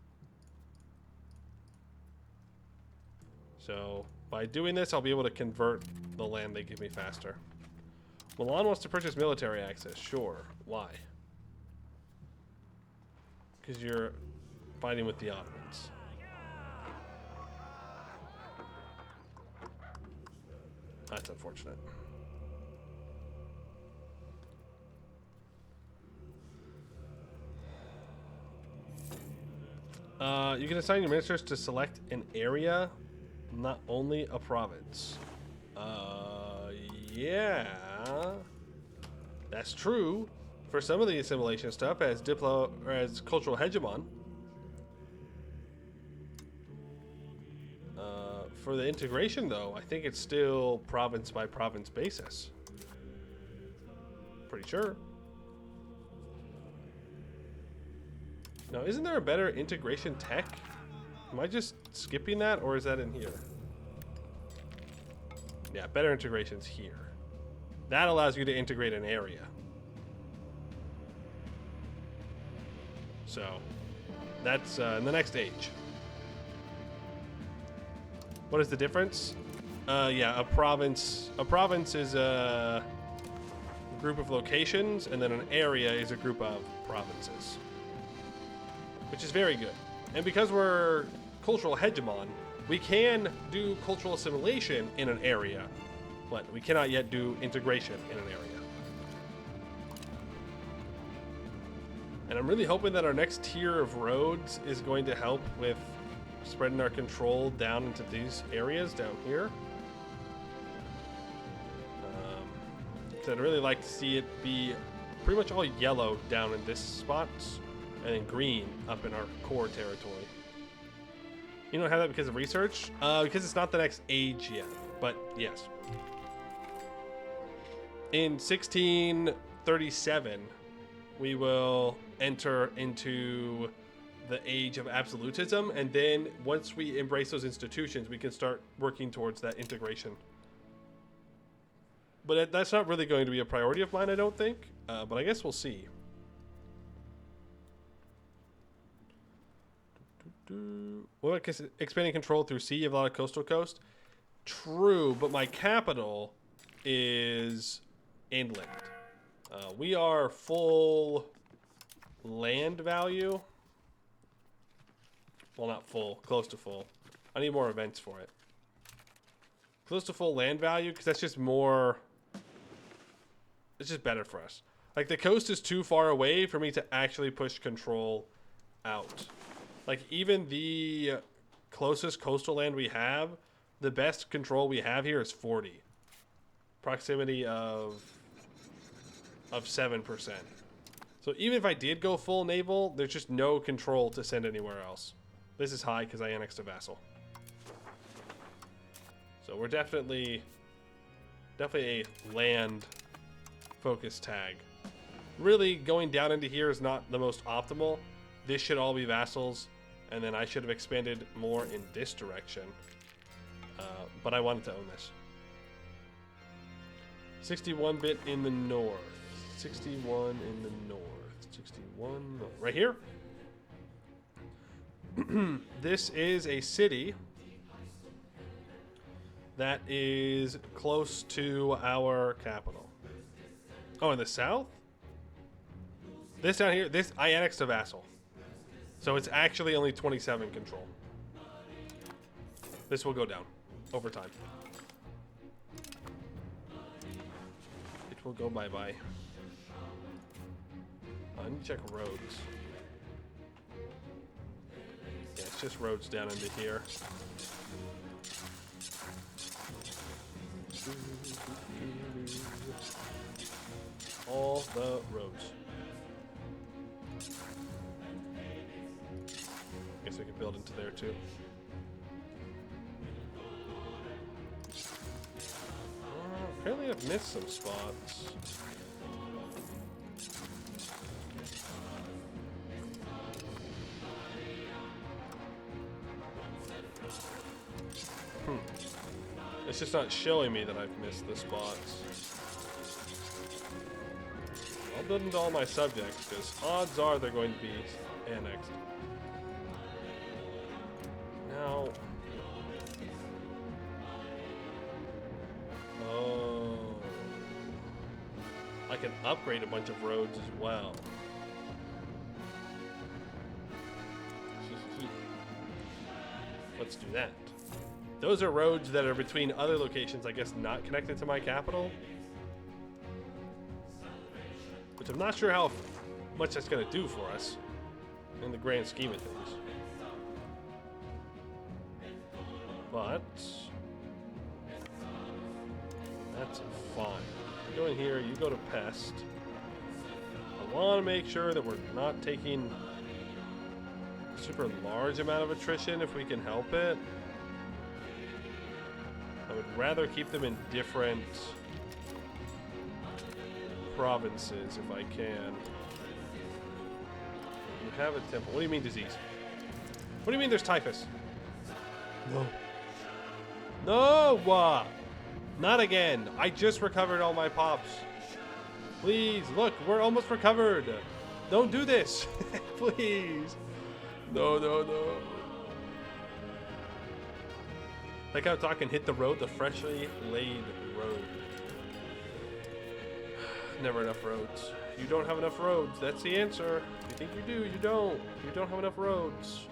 Speaker 1: So by doing this, I'll be able to convert the land they give me faster. Milan wants to purchase military access. Sure. Why? Because you're fighting with the Ottomans. That's unfortunate. You can assign your ministers to select an area, not only a province. Yeah, that's true for some of the assimilation stuff as as cultural hegemon. For the integration, though, I think it's still province by province basis. Pretty sure. Now, isn't there a better integration tech? Am I just skipping that, or is that in here? Yeah, better integration's here. That allows you to integrate an area. So, that's in the next age. What is the difference? Yeah, a province is a group of locations, and then an area is a group of provinces. Which is very good. And because we're cultural hegemon, we can do cultural assimilation in an area, but we cannot yet do integration in an area. And I'm really hoping that our next tier of roads is going to help with spreading our control down into these areas down here. Because I'd really like to see it be pretty much all yellow down in this spot, and then green up in our core territory. You don't have that because of research? Because it's not the next age yet, but yes. In 1637, we will enter into the age of absolutism, and then once we embrace those institutions, we can start working towards that integration. But that's not really going to be a priority of mine, I don't think, but I guess we'll see. What about expanding control through sea? You have a lot of coastal coast. True, but my capital is inland. We are full land value. Well, not full, close to full. I need more events for it. Close to full land value, because that's just more... It's just better for us. Like, the coast is too far away for me to actually push control out. Like, even the closest coastal land we have, the best control we have here is 40. Proximity of 7%. So even if I did go full naval, there's just no control to send anywhere else. This is high because I annexed a vassal. So we're definitely a land-focused tag. Really, going down into here is not the most optimal. This should all be vassals. And then I should have expanded more in this direction. But I wanted to own this. 61-bit in the north. 61 in the north. 61 north. Right here? This is a city that is close to our capital. Oh, in the south? This down here, this I annexed a vassal. So it's actually only 27 control. This will go down over time. It will go bye-bye. I need to check roads. Yeah, it's just roads down into here. All the roads. Guess we could build into there too. Apparently I've missed some spots. It's just not showing me that I've missed the spots. I'll build into all my subjects, because odds are they're going to be annexed. Now... Oh... I can upgrade a bunch of roads as well. Let's do that. Those are roads that are between other locations, I guess not connected to my capital. Which I'm not sure how much that's going to do for us in the grand scheme of things. But that's fine. You go in here, you go to pest. I want to make sure that we're not taking a super large amount of attrition if we can help it. I would rather keep them in different provinces if I can. You have a temple. What do you mean disease? What do you mean there's typhus? No. No! Not again. I just recovered all my pops. Please, look, we're almost recovered. Don't do this. Please. No, no, no. Like how I'm talking, hit the road, the freshly laid road. Never enough roads. You don't have enough roads. That's the answer. You think you do, you don't. You don't have enough roads.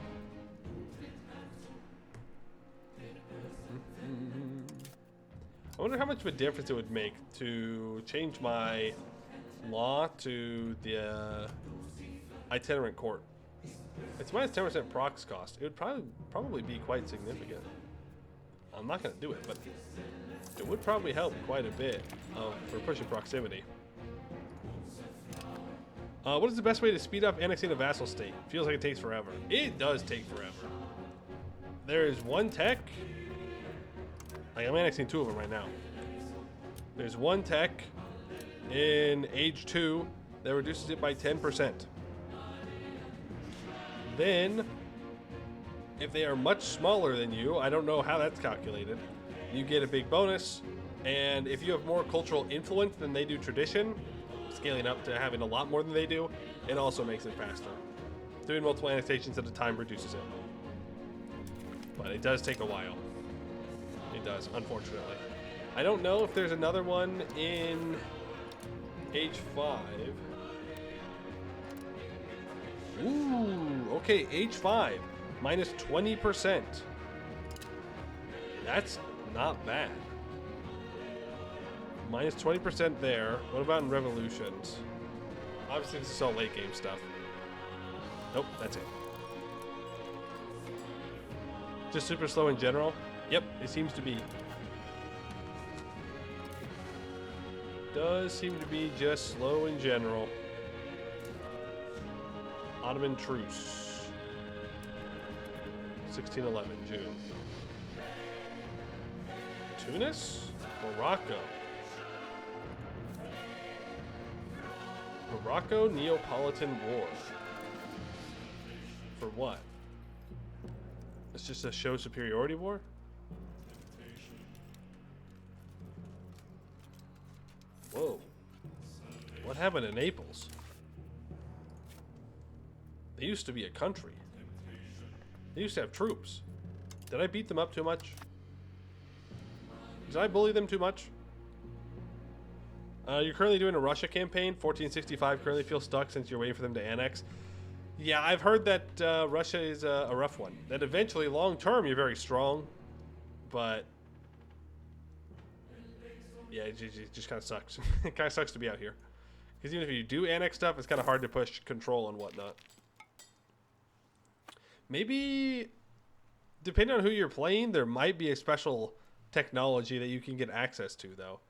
Speaker 1: I wonder how much of a difference it would make to change my law to the itinerant court. It's minus 10% prox cost. It would probably be quite significant. I'm not going to do it, but it would probably help quite a bit for pushing proximity. What is the best way to speed up annexing a vassal state? Feels like it takes forever. It does take forever. There is one tech. Like, I'm annexing 2 of them right now. There's one tech in age 2 that reduces it by 10%. Then, if they are much smaller than you, I don't know how that's calculated, you get a big bonus. And if you have more cultural influence than they do tradition, scaling up to having a lot more than they do, it also makes it faster. Doing multiple annexations at a time reduces it. But it does take a while. It does, unfortunately. I don't know if there's another one in age 5. Ooh, okay, age 5. Minus 20%. That's not bad. Minus 20% there. What about in revolutions? Obviously, this is all late game stuff. Nope, that's it. Just super slow in general? Yep, it seems to be. Does seem to be just slow in general. Ottoman truce. 1611, June. Tunis? Morocco. Morocco Neapolitan War. For what? It's just a show superiority war? Whoa. What happened to Naples? They used to be a country. They used to have troops. Did I beat them up too much? Did I bully them too much? You're currently doing a Russia campaign. 1465 currently feels stuck since you're waiting for them to annex. Yeah, I've heard that Russia is a rough one. That eventually, long term, you're very strong. But yeah, it just kind of sucks. It kind of sucks to be out here. Because even if you do annex stuff, it's kind of hard to push control and whatnot. Maybe, depending on who you're playing, there might be a special technology that you can get access to, though.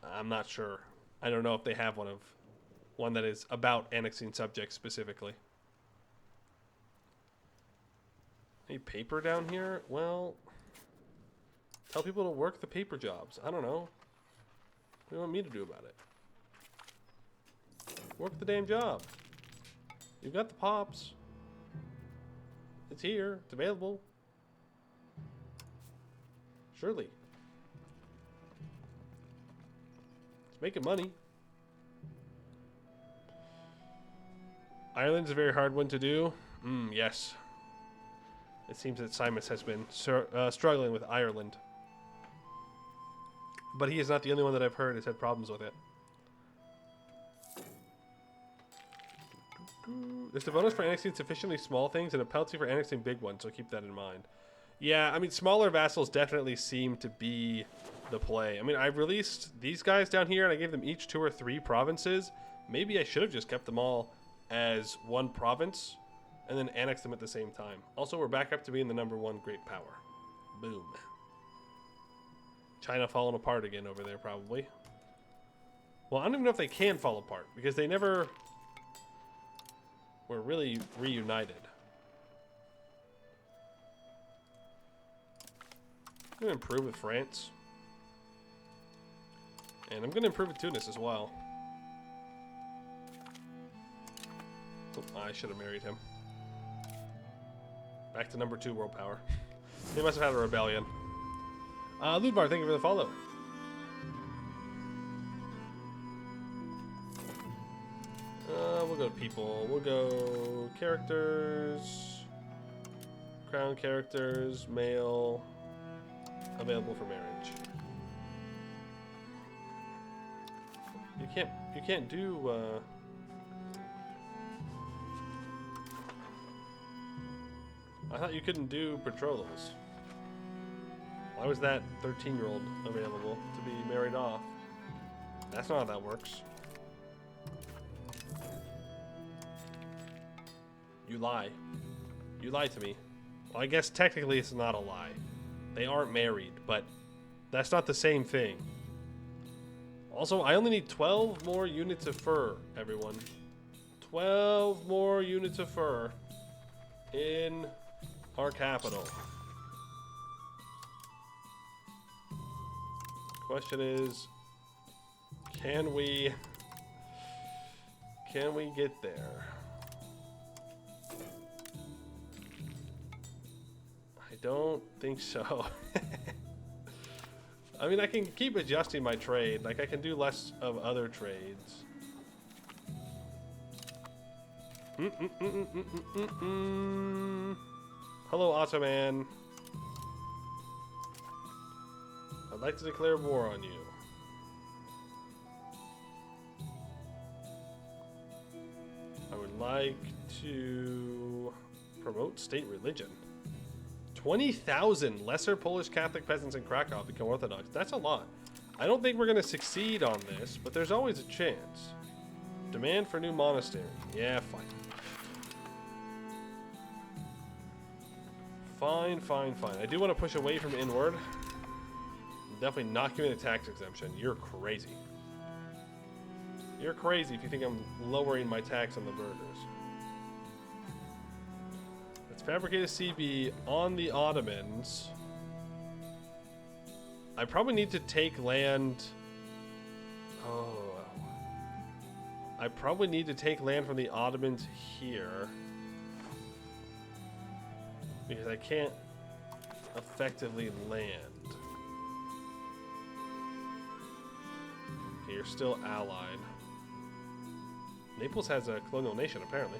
Speaker 1: I'm not sure. I don't know if they have one that is about annexing subjects specifically. Any paper down here? Well, tell people to work the paper jobs. I don't know. What do you want me to do about it? Work the damn job. You've got the pops. It's here. It's available. Surely. It's making money. Ireland's a very hard one to do. Yes. It seems that Simus has been struggling with Ireland. But he is not the only one that I've heard has had problems with it. There's a bonus for annexing sufficiently small things and a penalty for annexing big ones, so keep that in mind. Yeah, I mean, smaller vassals definitely seem to be the play. I mean, I released these guys down here and I gave them each 2 or 3 provinces. Maybe I should have just kept them all as one province and then annexed them at the same time. Also, we're back up to being the #1 great power. Boom. China falling apart again over there, probably. Well, I don't even know if they can fall apart because they never were really reunited. I'm going to improve with France. And I'm going to improve with Tunis as well. Oh, I should have married him. Back to #2 world power. They must have had a rebellion. Ludbar, thank you for the follow. We'll go to people. We'll go characters. Crown characters. Male. Available for marriage. You can't do I thought you couldn't do betrothals. Why was that 13-year-old available to be married off? That's not how that works. You lie. You lied to me. Well, I guess technically it's not a lie. They aren't married, but that's not the same thing. Also, I only need 12 more units of fur, everyone. 12 more units of fur in our capital. Question is, can we get there? I don't think so. I mean, I can keep adjusting my trade. Like, I can do less of other trades. Hello, Ottoman. I'd like to declare war on you. I would like to promote state religion. 20,000 lesser Polish Catholic peasants in Krakow become Orthodox. That's a lot. I don't think we're going to succeed on this, but there's always a chance. Demand for new monastery. Yeah, fine. Fine. I do want to push away from inward. I'm definitely not giving a tax exemption. You're crazy. You're crazy if you think I'm lowering my tax on the burgers. Let's fabricate a CB on the Ottomans. I probably need to take land. Oh. I probably need to take land from the Ottomans here. Because I can't effectively land. Okay, you're still allied. Naples has a colonial nation, apparently.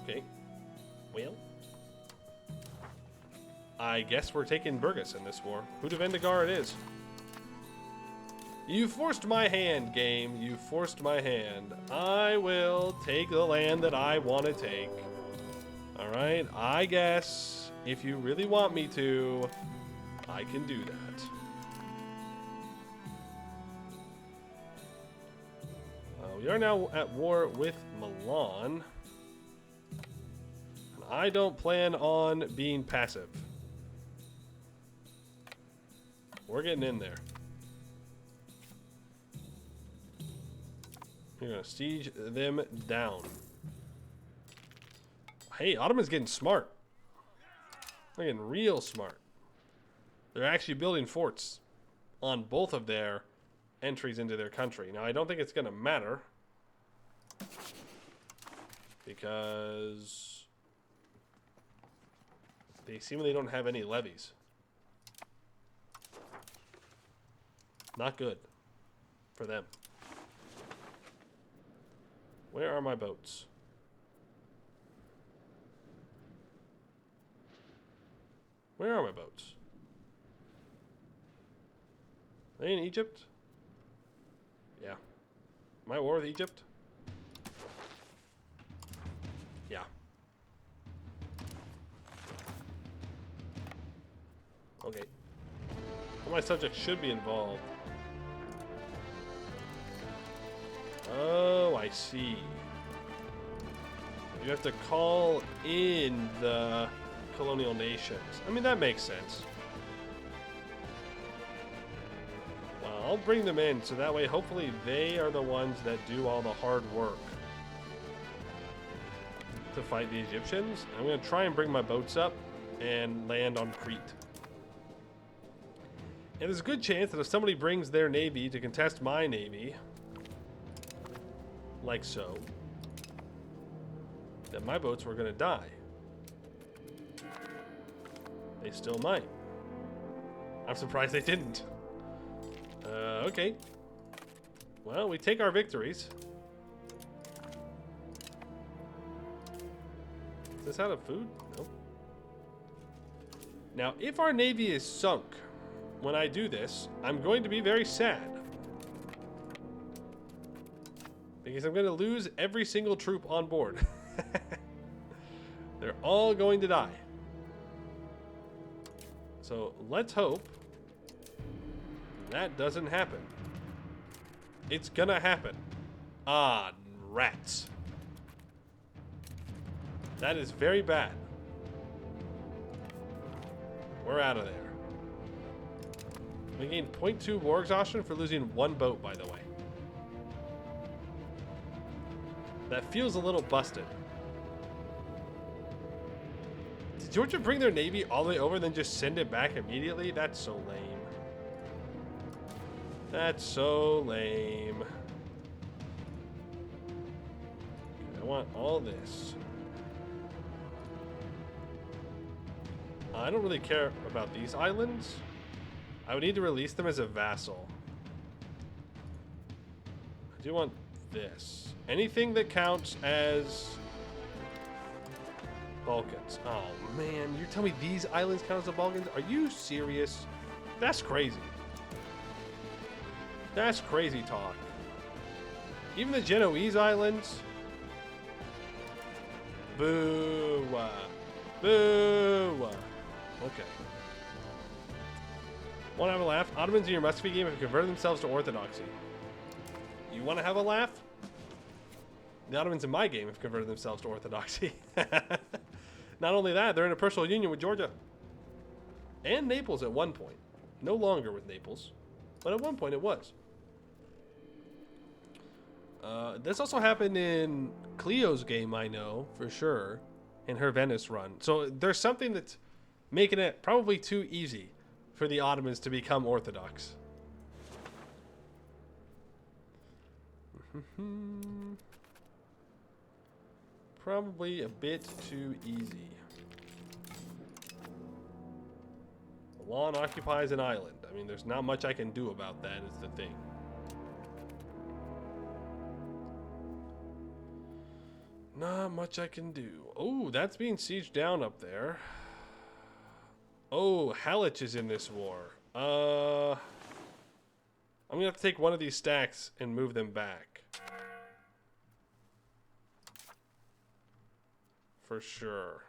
Speaker 1: Okay. Well. I guess we're taking Burgess in this war. Who to Vendigar it is. You forced my hand, game. You forced my hand. I will take the land that I want to take. Alright, I guess if you really want me to, I can do that. We are now at war with Milan. And I don't plan on being passive. We're getting in there. You're going to siege them down. Hey, Ottoman's getting smart. They're getting real smart. They're actually building forts on both of their entries into their country. Now, I don't think it's going to matter. Because They seemingly don't have any levies. Not good for them. Where are my boats? Where are my boats? Are they in Egypt? Yeah. Am I at war with Egypt? Yeah. Okay. Well, my subjects should be involved. Oh, I see. You have to call in the colonial nations. I mean, that makes sense. Well, I'll bring them in, so that way, hopefully, they are the ones that do all the hard work to fight the Egyptians. I'm going to try and bring my boats up and land on Crete. And there's a good chance that if somebody brings their navy to contest my navy, like so, that my boats were going to die. They still might. I'm surprised they didn't. Okay. Well, we take our victories. Is this out of food? Nope. Now, if our navy is sunk when I do this, I'm going to be very sad. Because I'm going to lose every single troop on board. They're all going to die. So let's hope that doesn't happen. It's gonna happen. Ah, rats. That is very bad. We're out of there. We gained 0.2 war exhaustion for losing one boat, by the way. That feels a little busted. Did Georgia bring their navy all the way over and then just send it back immediately? That's so lame. That's so lame. Okay, I want all this. I don't really care about these islands. I would need to release them as a vassal. I do want this. Anything that counts as Balkans. Oh man, you're telling me these islands count as the Balkans? Are you serious? That's crazy. That's crazy talk. Even the Genoese islands? Boo. Boo. Okay. Want to have a laugh? Ottomans in your Muscovy game have converted themselves to Orthodoxy. You want to have a laugh? The Ottomans in my game have converted themselves to Orthodoxy. Not only that, they're in a personal union with Georgia. And Naples at one point. No longer with Naples. But at one point it was. This also happened in Cleo's game, I know, for sure. In her Venice run. So there's something that's making it probably too easy for the Ottomans to become Orthodox. Probably a bit too easy. Milan occupies an island. I mean, there's not much I can do about that, is the thing. Not much I can do. Oh, that's being sieged down up there. Oh, Halych is in this war. I'm gonna have to take one of these stacks and move them back. For sure.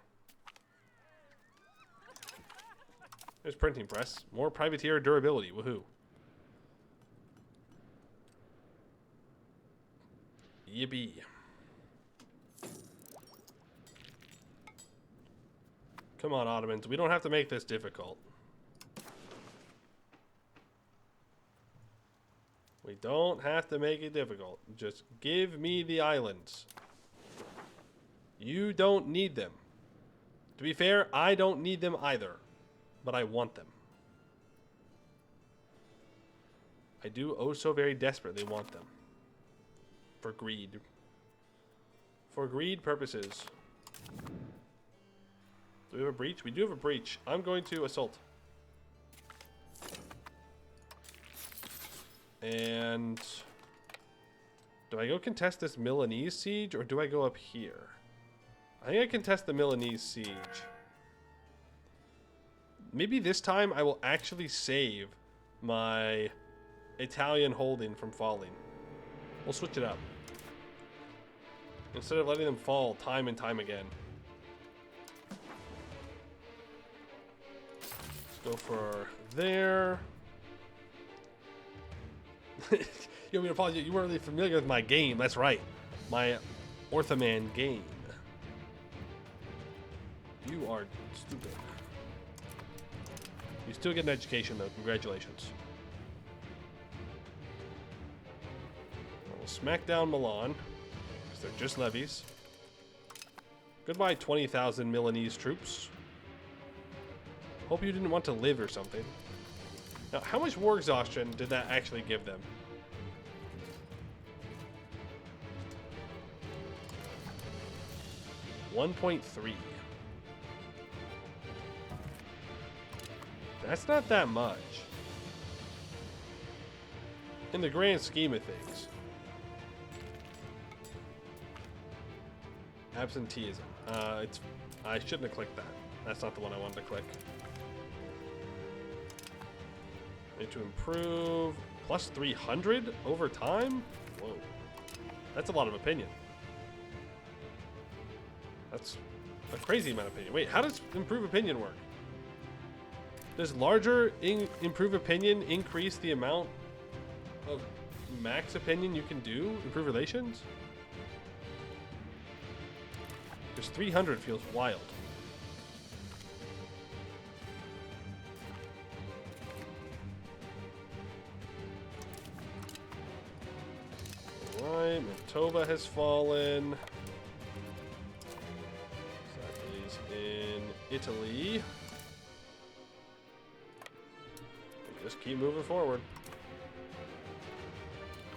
Speaker 1: There's printing press. More privateer durability. Woohoo. Yippee. Come on, Ottomans. We don't have to make this difficult. We don't have to make it difficult. Just give me the islands. You don't need them. To be fair, I don't need them either. But I want them. I do oh so very desperately want them. For greed. For greed purposes. Do we have a breach? We do have a breach. I'm going to assault. And do I go contest this Milanese siege, or do I go up here? I think I contest the Milanese siege. Maybe this time I will actually save my Italian holding from falling. We'll switch it up. Instead of letting them fall time and time again. Let's go for there. You want me to apologize? You weren't really familiar with my game. That's right. My Orthoman game. You are stupid. You still get an education, though. Congratulations. We'll smack down Milan, because they're just levies. Goodbye, 20,000 Milanese troops. Hope you didn't want to live or something. Now, how much war exhaustion did that actually give them? $1.3. That's not that much. In the grand scheme of things. Absenteeism. I shouldn't have clicked that. That's not the one I wanted to click. Need to improve plus 300 over time? Whoa. That's a lot of opinion. That's a crazy amount of opinion. Wait, how does improve opinion work? Does larger improve opinion increase the amount of max opinion you can do? Improve relations? Because 300 feels wild. Alright, Mantova has fallen. That is in Italy. Just keep moving forward.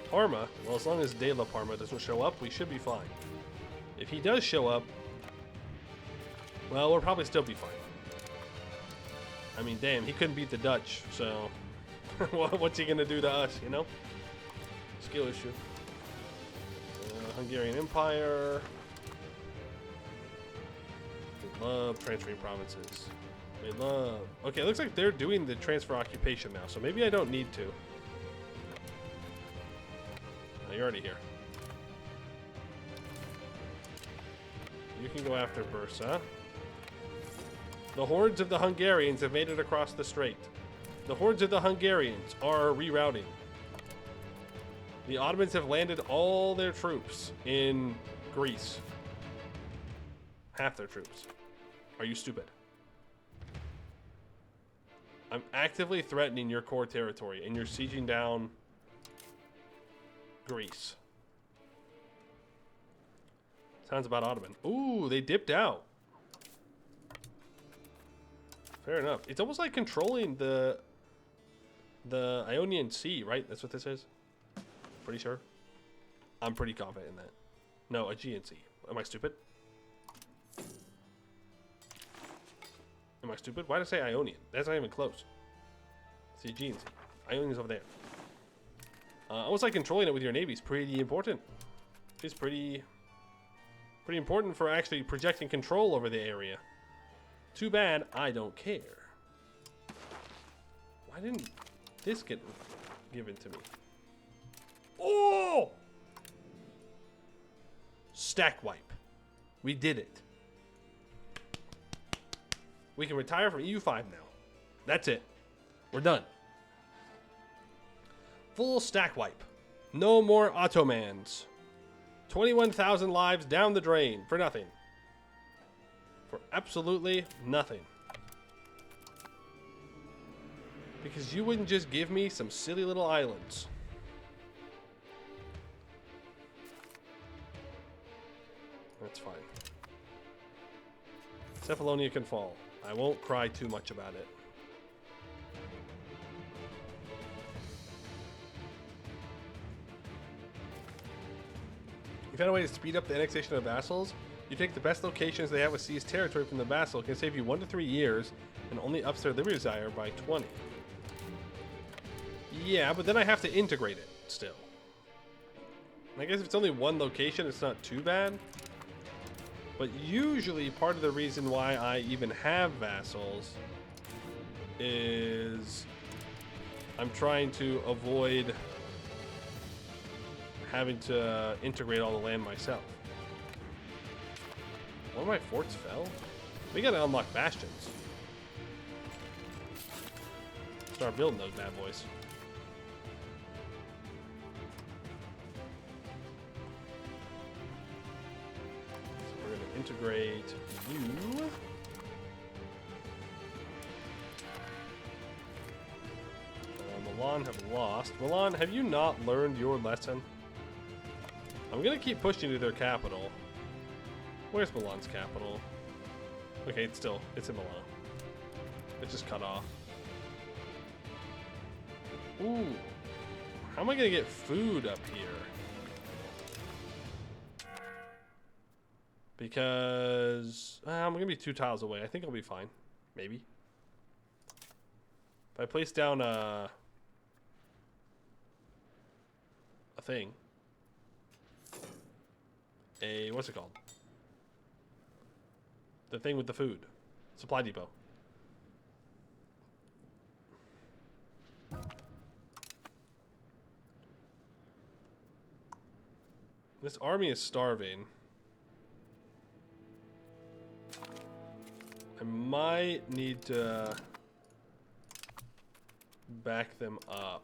Speaker 1: Parma, well, as long as De La Parma doesn't show up, we should be fine. If he does show up, well, we'll probably still be fine. I mean, damn, he couldn't beat the Dutch, so what's he gonna do to us, you know? Skill issue. Hungarian Empire. They love transferring provinces. They love... Okay, it looks like they're doing the transfer occupation now, so maybe I don't need to. Oh, you're already here. You can go after Bursa. The hordes of the Hungarians have made it across the strait. The hordes of the Hungarians are rerouting. The Ottomans have landed all their troops in Greece. Half their troops. Are you stupid? I'm actively threatening your core territory, and you're sieging down Greece. Sounds about Ottoman. Ooh, they dipped out. Fair enough. It's almost like controlling the Ionian Sea, right? That's what this is? Pretty sure. I'm pretty confident in that. No, Aegean Sea. Am I stupid? Am I stupid? Why did I say Ionian? That's not even close. It's the Aegean Sea. Ionian's over there. Almost like controlling it with your navy is pretty important. It's pretty important for actually projecting control over the area. Too bad I don't care. Why didn't this get given to me? Oh! Stack wipe. We did it. We can retire from EU5 now. That's it. We're done. Full stack wipe. No more Ottomans. 21,000 lives down the drain for nothing. For absolutely nothing. Because you wouldn't just give me some silly little islands. That's fine. Cephalonia can fall. I won't cry too much about it. You found a way to speed up the annexation of vassals? You take the best locations they have with seized territory from the vassal. It can save you 1 to 3 years and only ups their liberty desire by 20. Yeah, but then I have to integrate it still. I guess if it's only one location, it's not too bad. But usually part of the reason why I even have vassals is I'm trying to avoid having to integrate all the land myself. One of my forts fell? We gotta unlock bastions. Start building those bad boys. So we're gonna integrate you. Milan have lost. Milan, have you not learned your lesson? I'm gonna keep pushing to their capital. Where's Milan's capital? Okay, it's in Milan. It's just cut off. Ooh. How am I gonna get food up here? Because I'm gonna be 2 tiles away. I think I'll be fine. Maybe. If I place down a thing. What's it called? The thing with the food. Supply depot. This army is starving. I might need to back them up.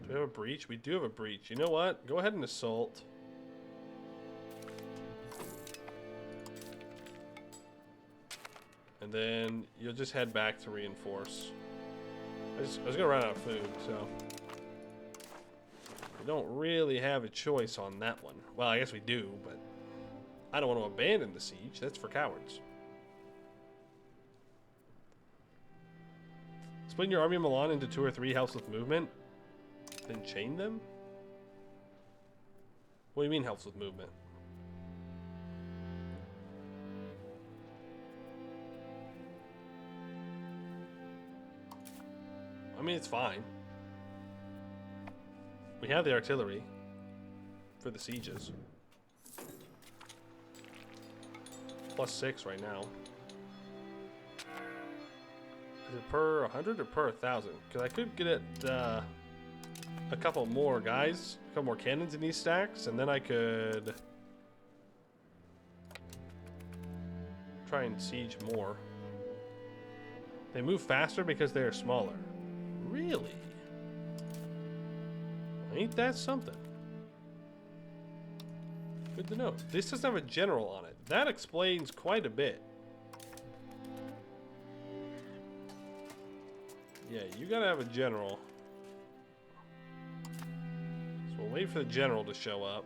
Speaker 1: Do we have a breach? We do have a breach. You know what? Go ahead and assault. And then you'll just head back to reinforce. I was gonna run out of food, so we don't really have a choice on that one. Well, I guess we do, but I don't want to abandon the siege. That's for cowards. Splitting your army of Milan into 2 or 3 helps with movement. Then chain them? What do you mean helps with movement? I mean, it's fine. We have the artillery for the sieges. +6 right now. Is it per 100 or per 1,000? Because I could get it a couple more guys, a couple more cannons in these stacks, and then I could try and siege more. They move faster because they are smaller. Really? Ain't that something? Good to know. This doesn't have a general on it. That explains quite a bit. Yeah, you gotta have a general. So we'll wait for the general to show up.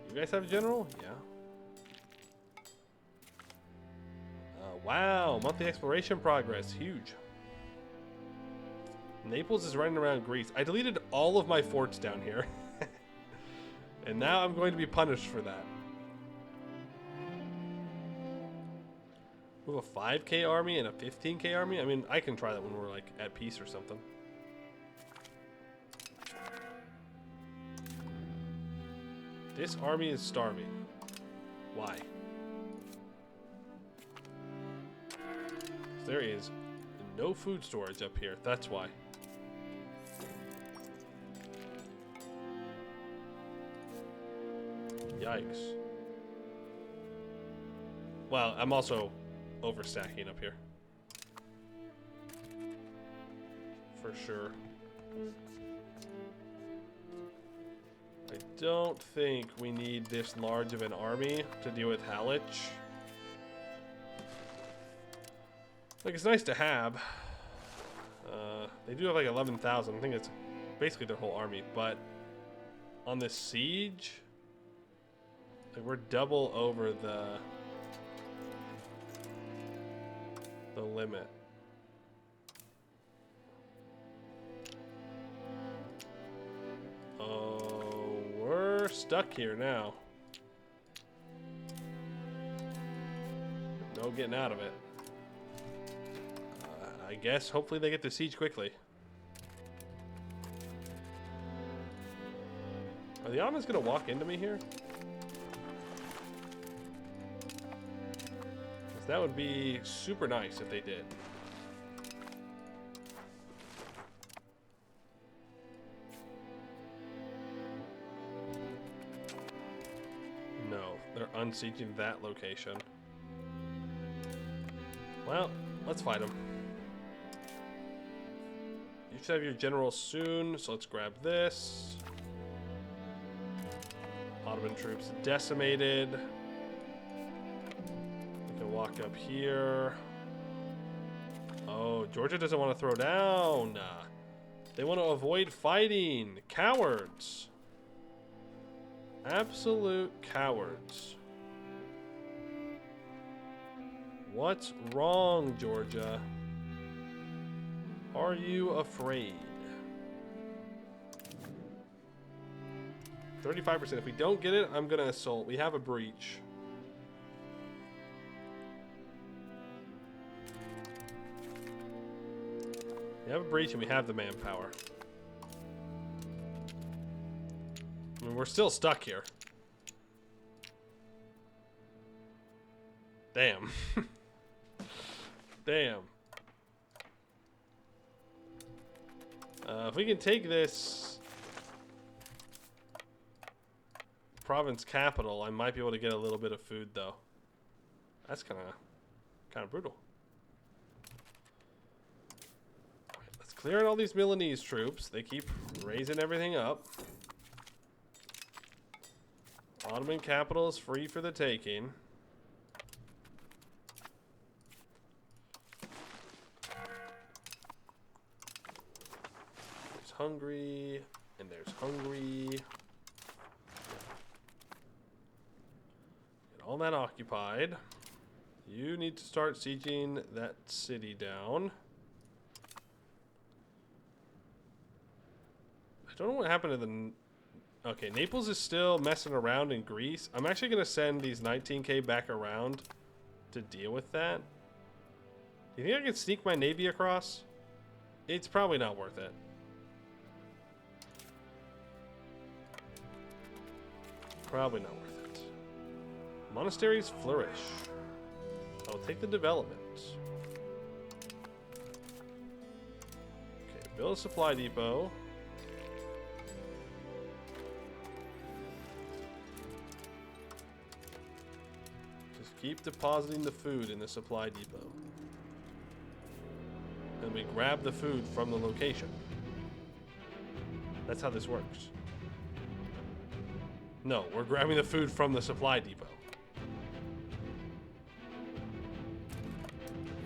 Speaker 1: You guys have a general? Yeah. Wow, monthly exploration progress. Huge. Naples is running around Greece. I deleted all of my forts down here. And now I'm going to be punished for that. We have a 5k army and a 15k army? I mean, I can try that when we're like at peace or something. This army is starving. Why? There is no food storage up here. That's why. Yikes. Well, I'm also overstacking up here. For sure. I don't think we need this large of an army to deal with Halych. Like, it's nice to have. They do have like 11,000. I think it's basically their whole army. But on this siege, like, we're double over the limit. stuck here now. No getting out of it. I guess hopefully they get the siege quickly. Are the Ottomans gonna walk into me here? 'Cause that would be super nice if they did. No, they're unsieging that location. Well, let's fight them. You should have your general soon, so let's grab this. Ottoman troops decimated. We can walk up here. Oh, Georgia doesn't want to throw down. They want to avoid fighting. Cowards. Absolute cowards. What's wrong, Georgia? Are you afraid? 35%. If we don't get it, I'm gonna assault. We have a breach. We have a breach and we have the manpower. I mean, we're still stuck here. Damn. Damn. If we can take this province capital, I might be able to get a little bit of food, though. That's kind of brutal. All right, let's clear out all these Milanese troops. They keep raising everything up. Ottoman capital is free for the taking. There's Hungary, and there's Hungary. Get all that occupied. You need to start sieging that city down. I don't know what happened to the... Okay, Naples is still messing around in Greece. I'm actually going to send these 19k back around to deal with that. Do you think I can sneak my navy across? It's probably not worth it. Probably not worth it. Monasteries flourish. I'll take the development. Okay, build a supply depot. Keep depositing the food in the supply depot. And we grab the food from the location. That's how this works. No, we're grabbing the food from the supply depot.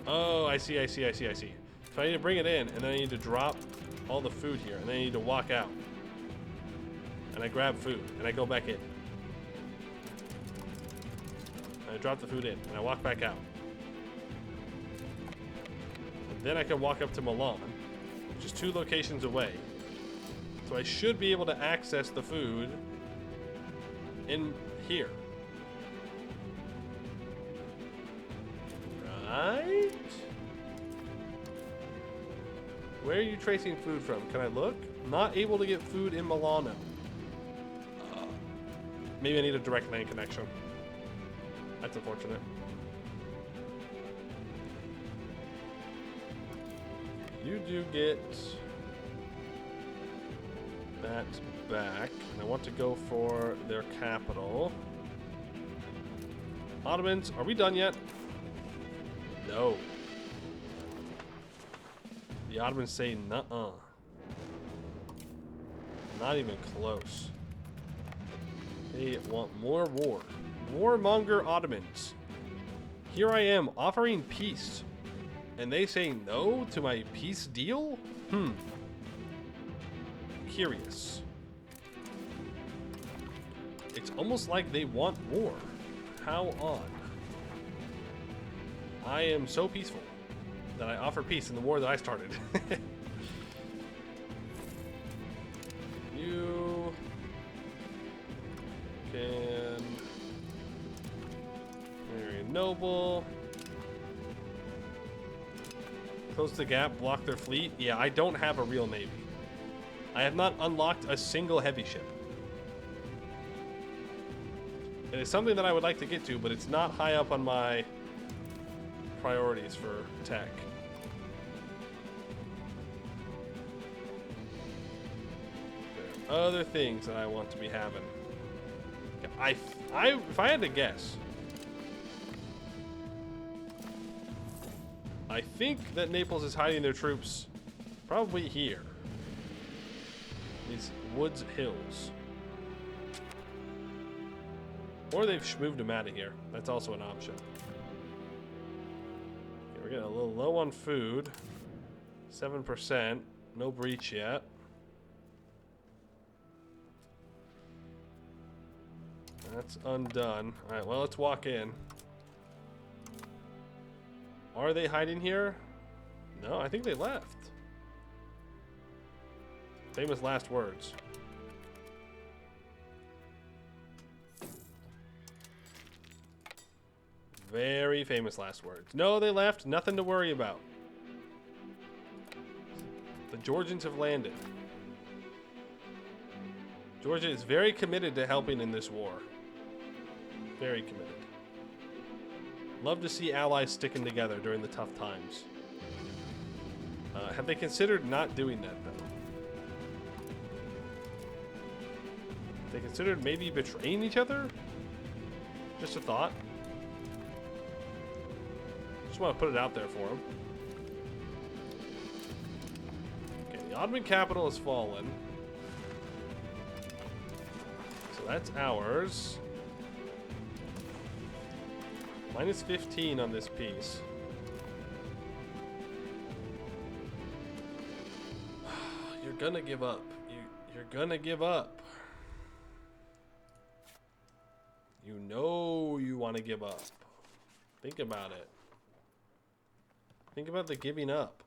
Speaker 1: Oh, I see. So I need to bring it in, and then I need to drop all the food here, and then I need to walk out. And I grab food, and I go back in. I drop the food in, and I walk back out. And then I can walk up to Milan, which is 2 locations away. So I should be able to access the food in here. Right? Where are you tracing food from? Can I look? Not able to get food in Milano. Maybe I need a direct lane connection. That's unfortunate. You do get that back. And I want to go for their capital. Ottomans, are we done yet? No. The Ottomans say nuh-uh. Not even close. They want more war. Warmonger Ottomans. Here I am offering peace, and they say no to my peace deal? Curious. It's almost like they want war. How odd. I am so peaceful that I offer peace in the war that I started. can... Very noble. Close the gap, block their fleet. Yeah, I don't have a real navy. I have not unlocked a single heavy ship. It is something that I would like to get to, but it's not high up on my priorities for tech. There are other things that I want to be having. If I had to guess, I think that Naples is hiding their troops probably here. These woods hills. Or they've moved them out of here. That's also an option. Okay, we're getting a little low on food. 7%. No breach yet. That's undone. Alright, well, let's walk in. Are they hiding here? No, I think they left. Famous last words. Very famous last words. No, they left. Nothing to worry about. The Georgians have landed. Georgia is very committed to helping in this war. Very committed. Love to see allies sticking together during the tough times. Have they considered not doing that, though? They considered maybe betraying each other? Just a thought. Just want to put it out there for them. Okay, the Ottoman capital has fallen. So that's ours. Minus 15 on this piece. You're gonna give up. You're gonna give up. You know you want to give up. Think about it. Think about the giving up.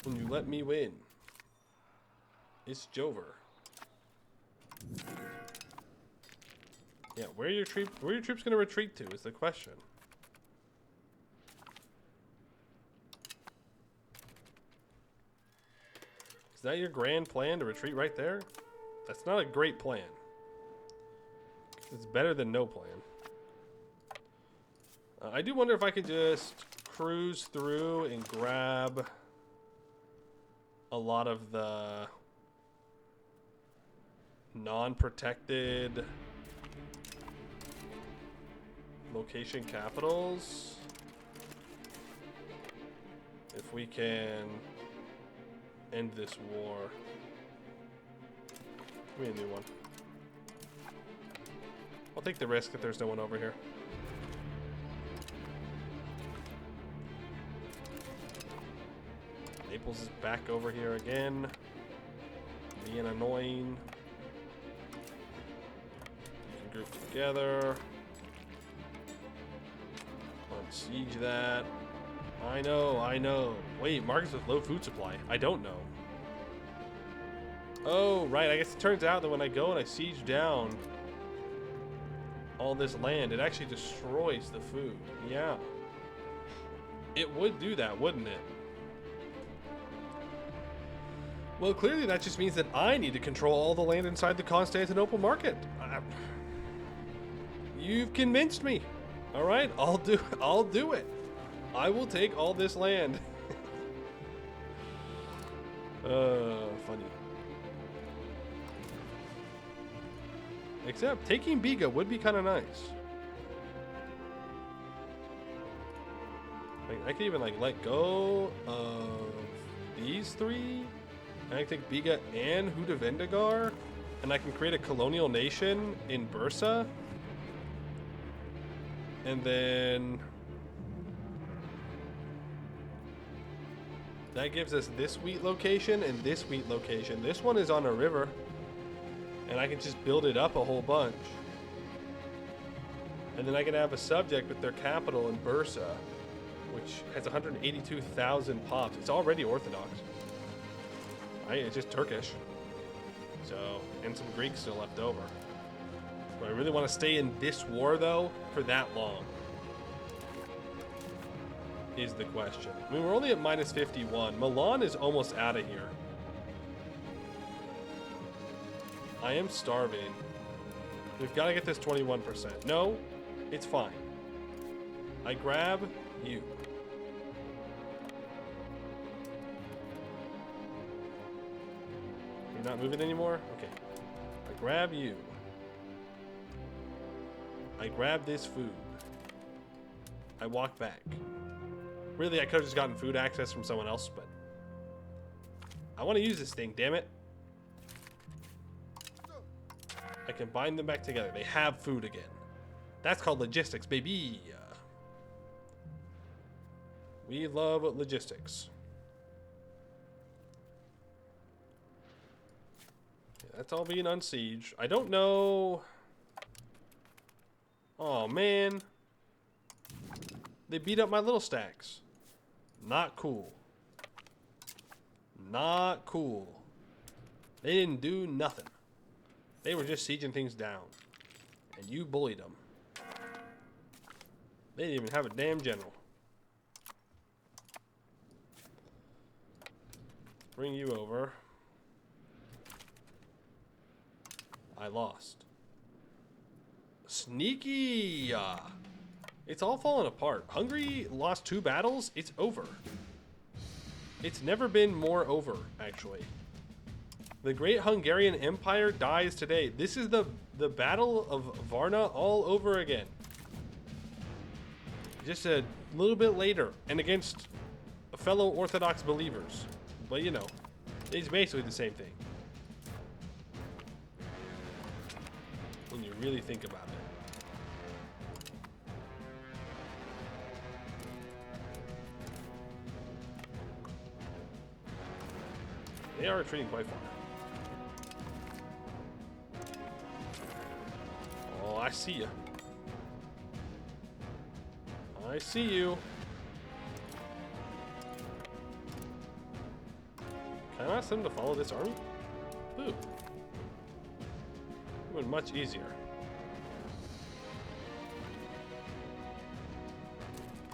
Speaker 1: When you let me win. It's Jover. Yeah, where are your troops gonna retreat to is the question. Is that your grand plan to retreat right there? That's not a great plan. It's better than no plan. I do wonder if I could just cruise through and grab a lot of the non-protected location capitals. If we can end this war. Give me a new one. I'll take the risk that there's no one over here. Naples is back over here again. Being annoying. We can group together. Siege that. I know. Wait, markets with low food supply. I don't know. Oh, right. I guess it turns out that when I go and I siege down all this land, it actually destroys the food. Yeah. It would do that, wouldn't it? Well, clearly that just means that I need to control all the land inside the Constantinople market. You've convinced me. All right, I'll do it. I will take all this land. Funny. Except taking Biga would be kind of nice. Like, I could even like let go of these three. And I can take Biga and Hudavendigar, and I can create a colonial nation in Bursa. And then that gives us this wheat location and this wheat location. This one is on a river, and I can just build it up a whole bunch. And then I can have a subject with their capital in Bursa, which has 182,000 pops. It's already Orthodox. Right? It's just Turkish. So, and some Greeks still left over. Do I really want to stay in this war, though, for that long? Is the question. I mean, we're only at minus 51. Milan is almost out of here. I am starving. We've got to get this 21%. No, it's fine. I grab you. You're not moving anymore? Okay. I grab you. I grab this food. I walk back. Really, I could have just gotten food access from someone else, but I want to use this thing, damn it. I can bind them back together. They have food again. That's called logistics, baby. We love logistics. Yeah, that's all being unsieged. I don't know. Oh, man. They beat up my little stacks. Not cool. Not cool. They didn't do nothing. They were just sieging things down. And you bullied them. They didn't even have a damn general. Bring you over. I lost. Sneaky! It's all falling apart. Hungary lost 2 battles. It's over. It's never been more over, actually. The Great Hungarian Empire dies today. This is the Battle of Varna all over again. Just a little bit later, and against fellow Orthodox believers. But you know, it's basically the same thing. When you really think about it. They are retreating quite far. Oh, I see you. I see you. Can I ask them to follow this army? Ooh. It would be much easier.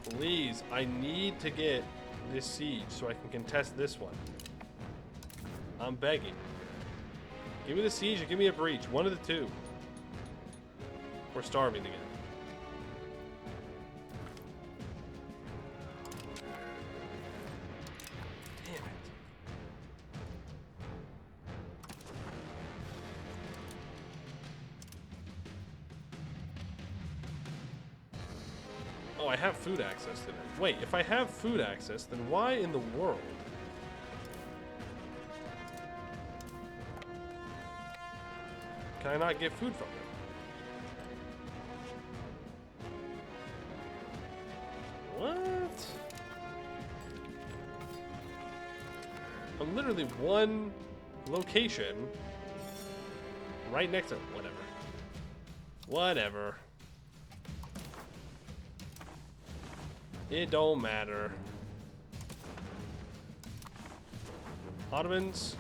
Speaker 1: Please, I need to get this siege so I can contest this one. I'm begging. Give me the siege or give me a breach. One of the two. We're starving again. Damn it. Oh, I have food access to it. Wait, if I have food access, then why in the world? Can I not get food from them? What? I'm literally one location right next to whatever. Whatever. It don't matter. Ottomans.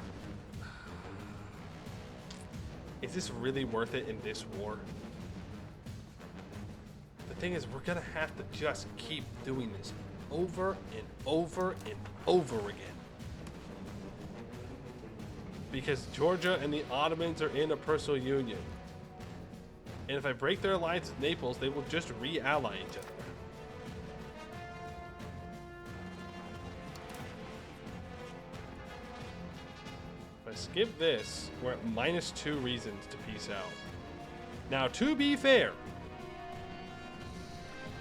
Speaker 1: Is this really worth it in this war? The thing is, we're gonna have to just keep doing this over and over and over again. Because Georgia and the Ottomans are in a personal union. And if I break their alliance with Naples, they will just re-ally each other. Skip this, we're at -2 reasons to peace out. Now, to be fair,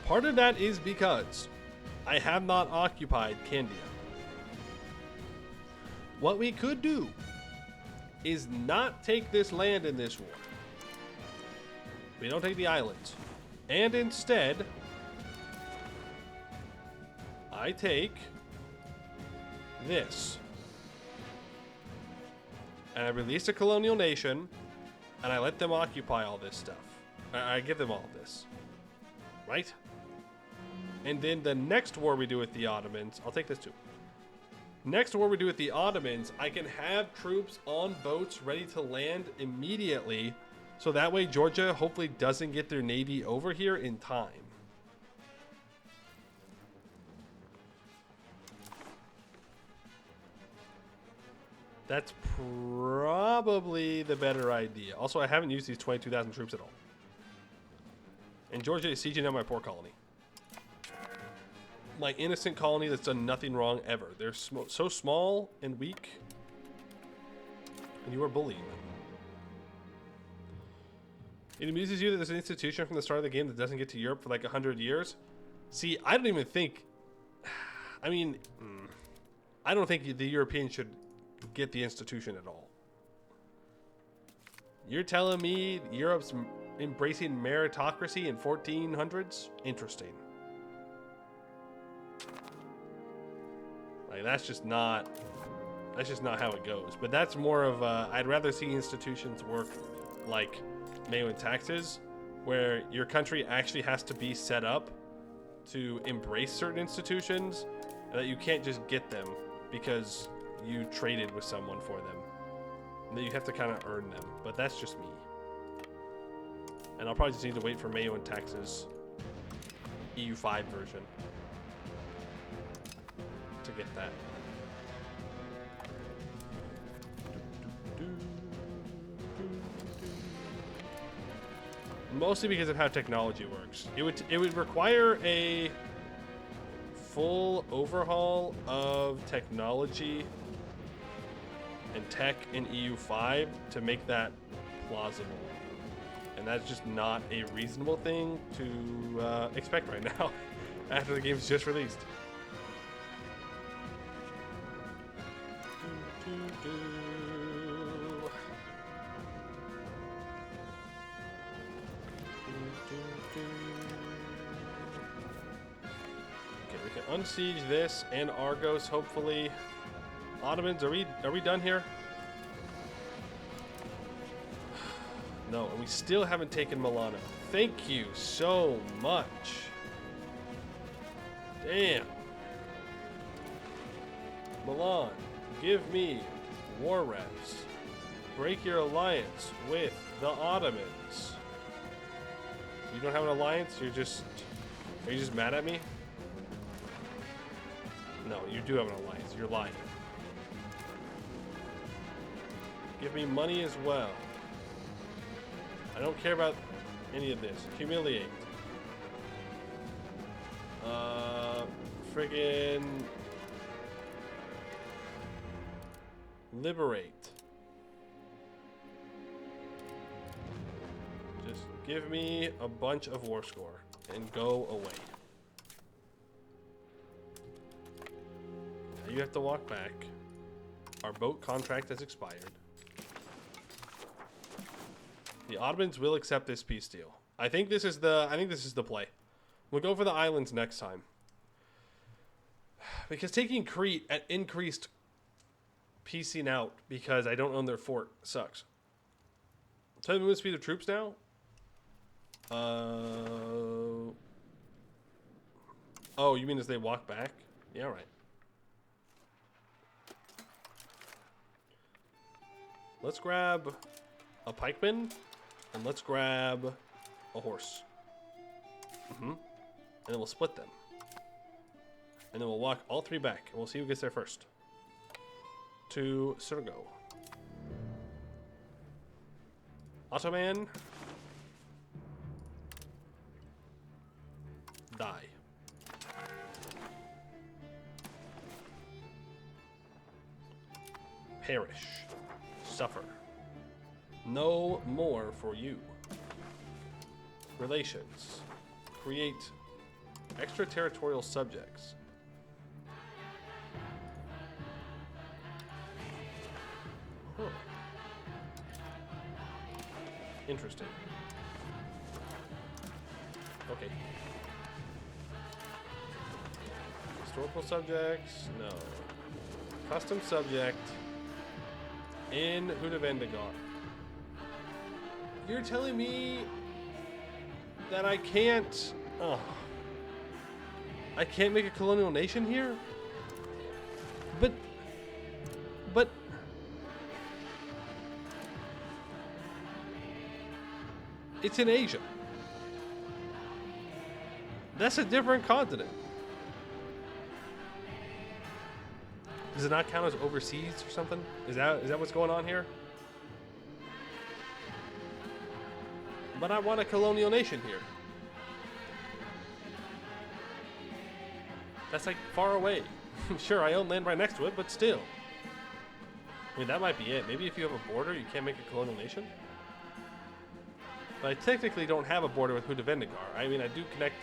Speaker 1: part of that is because I have not occupied Candia. What we could do is not take this land in this war. We don't take the islands. And instead, I take this. And I release a colonial nation, and I let them occupy all this stuff. I give them all this. Right? And then the next war we do with the Ottomans, I'll take this too. Next war we do with the Ottomans, I can have troops on boats ready to land immediately. So that way Georgia hopefully doesn't get their navy over here in time. That's probably the better idea. Also, I haven't used these 22,000 troops at all. And Georgia is sieging on my poor colony. My innocent colony that's done nothing wrong ever. They're so small and weak. And you are bullying them. It amuses you that there's an institution from the start of the game that doesn't get to Europe for like 100 years. See, I don't even think... I mean, I don't think the Europeans should get the institution at all. You're telling me Europe's embracing meritocracy in 1400s? Interesting. Like, that's just not how it goes. But that's more of I'd rather see institutions work like Mayo and taxes, where your country actually has to be set up to embrace certain institutions, and that you can't just get them because you traded with someone for them. And that you have to kind of earn them. But that's just me. And I'll probably just need to wait for Mayo and taxes EU5 version to get that. Mostly because of how technology works. It would require a full overhaul of technology and tech in EU5 to make that plausible. And that's just not a reasonable thing to expect right now after the game's just released. Unsiege this and Argos, hopefully. Ottomans, are we done here? No, and we still haven't taken Milano. Thank you so much. Damn. Milan, give me war reps. Break your alliance with the Ottomans. You don't have an alliance? Are you just mad at me? No, you do have an alliance. You're lying. Give me money as well. I don't care about any of this. Humiliate. Friggin' liberate. Just give me a bunch of war score and go away. You have to walk back. Our boat contract has expired. The Ottomans will accept this peace deal. I think this is the play. We'll go for the islands next time. Because taking Crete at increased piecing out because I don't own their fort sucks. Tell me the movement speed of troops now? Oh, you mean as they walk back? Yeah, right. Let's grab a pikeman, and let's grab a horse. And then we'll split them. And then we'll walk all three back, and we'll see who gets there first. To Surgo. Ottoman. Die. Perish. Suffer. No more for you. Relations. Create extraterritorial subjects. Huh. Interesting. Okay. Historical subjects? No. Custom subject. In Hudavendagot. You're telling me that I can't... Oh. I can't make a colonial nation here? But It's in Asia. That's a different continent. Does it not count as overseas or something? Is that what's going on here? But I want a colonial nation here. That's like far away. Sure, I own land right next to it, but still. I mean, that might be it. Maybe if you have a border, you can't make a colonial nation. But I technically don't have a border with Hudavendigar. I mean, I do connect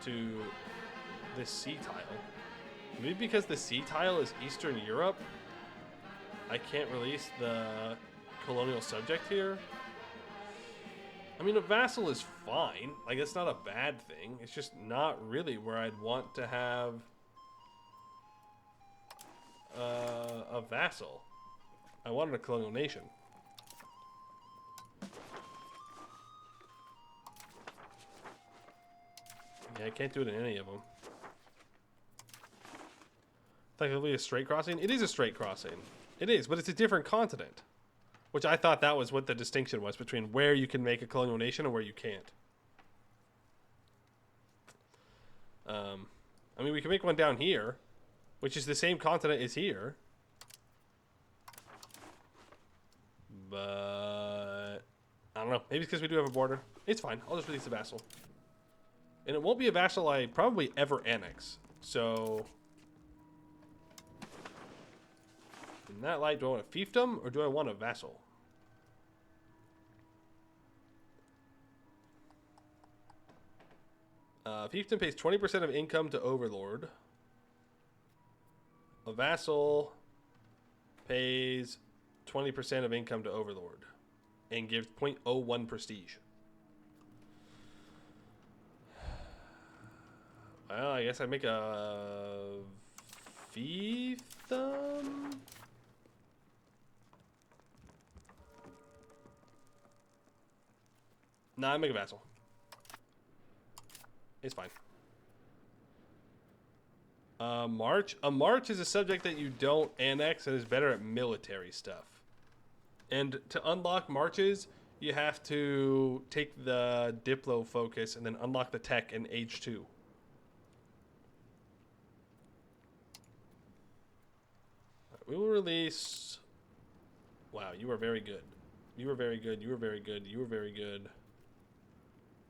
Speaker 1: to this sea tile. Maybe because the sea tile is Eastern Europe, I can't release the colonial subject here. I mean, a vassal is fine. Like, it's not a bad thing. It's just not really where I'd want to have a vassal. I wanted a colonial nation. Yeah, I can't do it in any of them. Technically a straight crossing? It is a straight crossing. It is, but it's a different continent. Which I thought that was what the distinction was between where you can make a colonial nation and where you can't. I mean, we can make one down here, which is the same continent as here. But I don't know. Maybe it's because we do have a border. It's fine. I'll just release the vassal. And it won't be a vassal I probably ever annex. So in that light, do I want a fiefdom or do I want a vassal? Fiefdom pays 20% of income to overlord. A vassal pays 20% of income to overlord and gives 0.01 prestige. Well, I guess I make a fiefdom. Nah, I make a vassal. It's fine. March. A march is a subject that you don't annex and is better at military stuff. And to unlock marches, you have to take the Diplo focus and then unlock the tech in H2. We will release... Wow, you are very good. You are very good. You are very good. You are very good.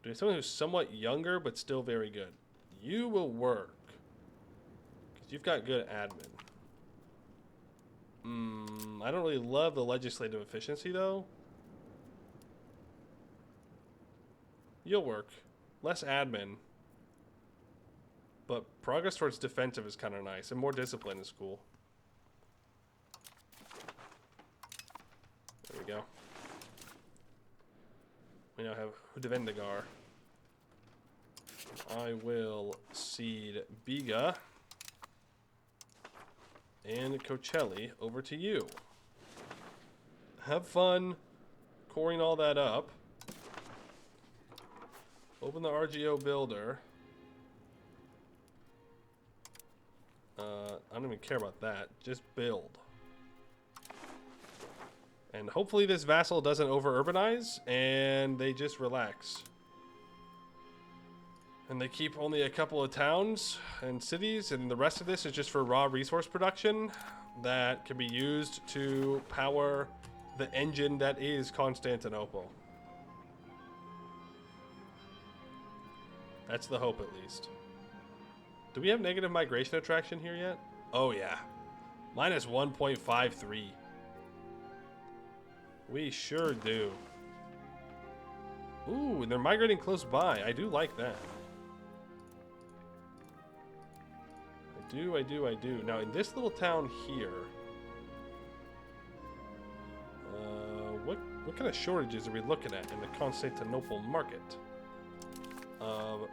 Speaker 1: Do someone who's somewhat younger but still very good. You will work. Because you've got good admin. I don't really love the legislative efficiency, though. You'll work. Less admin. But progress towards defensive is kind of nice. And more discipline is cool. There we go. We now have Hudavendigar. I will cede Biga and Cocelli over to you. Have fun coring all that up. Open the RGO builder. I don't even care about that. Just build. And hopefully this vassal doesn't over-urbanize, and they just relax. And they keep only a couple of towns and cities, and the rest of this is just for raw resource production that can be used to power the engine that is Constantinople. That's the hope, at least. Do we have negative migration attraction here yet? Oh, yeah. Minus 1.53. We sure do. Ooh, and they're migrating close by. I do like that. I do. Now, in this little town here, what kind of shortages are we looking at in the Constantinople market?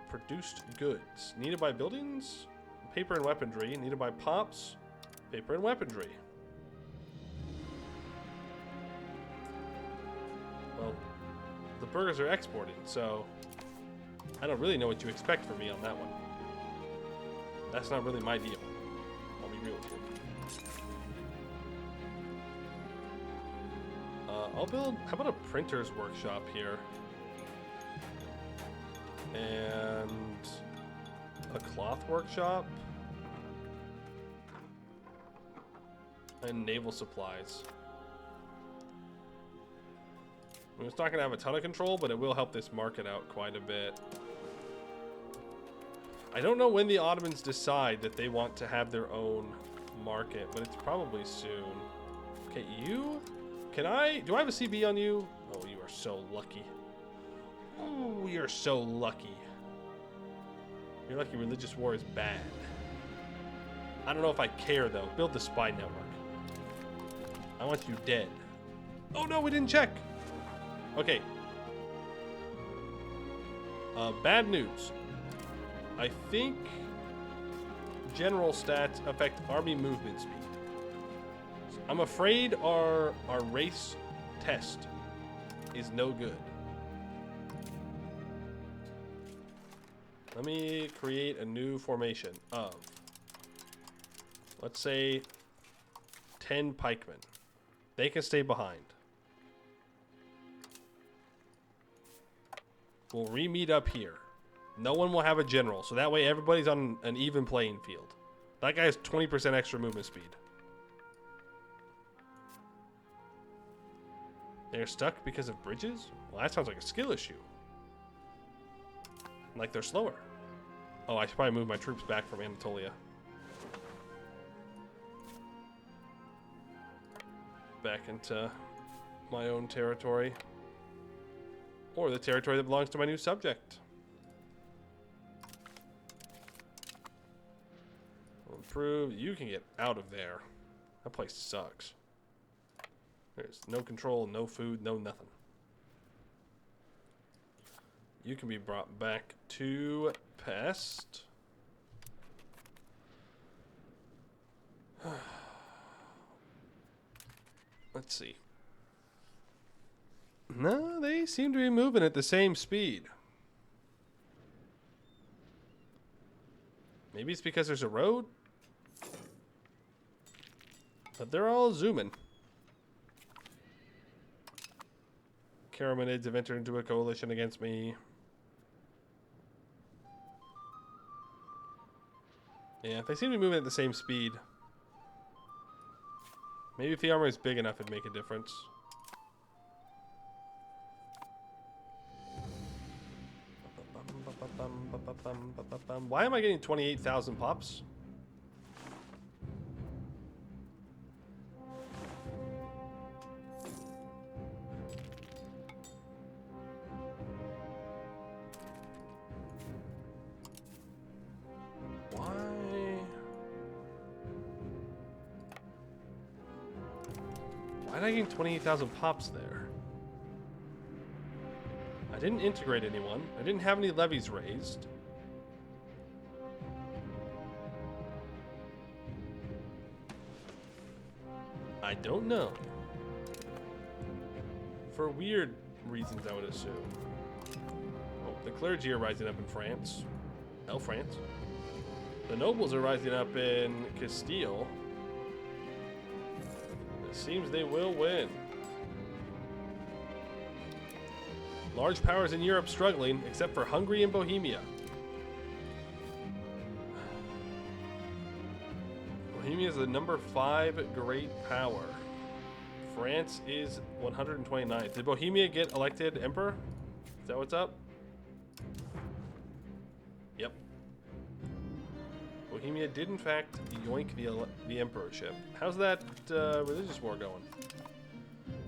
Speaker 1: Produced goods. Needed by buildings? Paper and weaponry. Needed by pops? Paper and weaponry. Well, the burgers are exporting, so I don't really know what you expect from me on that one. That's not really my deal. I'll be real with you. I'll build... How about a printer's workshop here? And a cloth workshop. And naval supplies. I mean, it's not going to have a ton of control, but it will help this market out quite a bit. I don't know when the Ottomans decide that they want to have their own market, but it's probably soon. Okay, you? Do I have a CB on you? Oh, you are so lucky. Oh, you're so lucky. You're lucky religious war is bad. I don't know if I care, though. Build the spy network. I want you dead. Oh, no, we didn't check. Okay. Bad news. I think general stats affect army movement speed. So I'm afraid our race test is no good. Let me create a new formation of, let's say, 10 pikemen. They can stay behind. We'll re-meet up here. No one will have a general, so that way everybody's on an even playing field. That guy has 20% extra movement speed. They're stuck because of bridges? Well, that sounds like a skill issue. Like they're slower. Oh, I should probably move my troops back from Anatolia. Back into my own territory. Or the territory that belongs to my new subject. Improve. You can get out of there. That place sucks. There's no control, no food, no nothing. You can be brought back to Pest. Let's see. No, they seem to be moving at the same speed. Maybe it's because there's a road. But they're all zooming. Caramanids have entered into a coalition against me. Yeah, they seem to be moving at the same speed. Maybe if the armor is big enough, it'd make a difference. Why am I getting 28,000 pops? Why did I gain 28,000 pops there? I didn't integrate anyone. I didn't have any levies raised. I don't know. For weird reasons, I would assume. Oh, the clergy are rising up in France. Oh, France. The nobles are rising up in Castile. It seems they will win. Large powers in Europe struggling, except for Hungary and Bohemia. Bohemia is the number 5 great power. France is 129th. Did Bohemia get elected emperor? Is that what's up? Yep. Bohemia did in fact yoink the emperorship. How's that religious war going?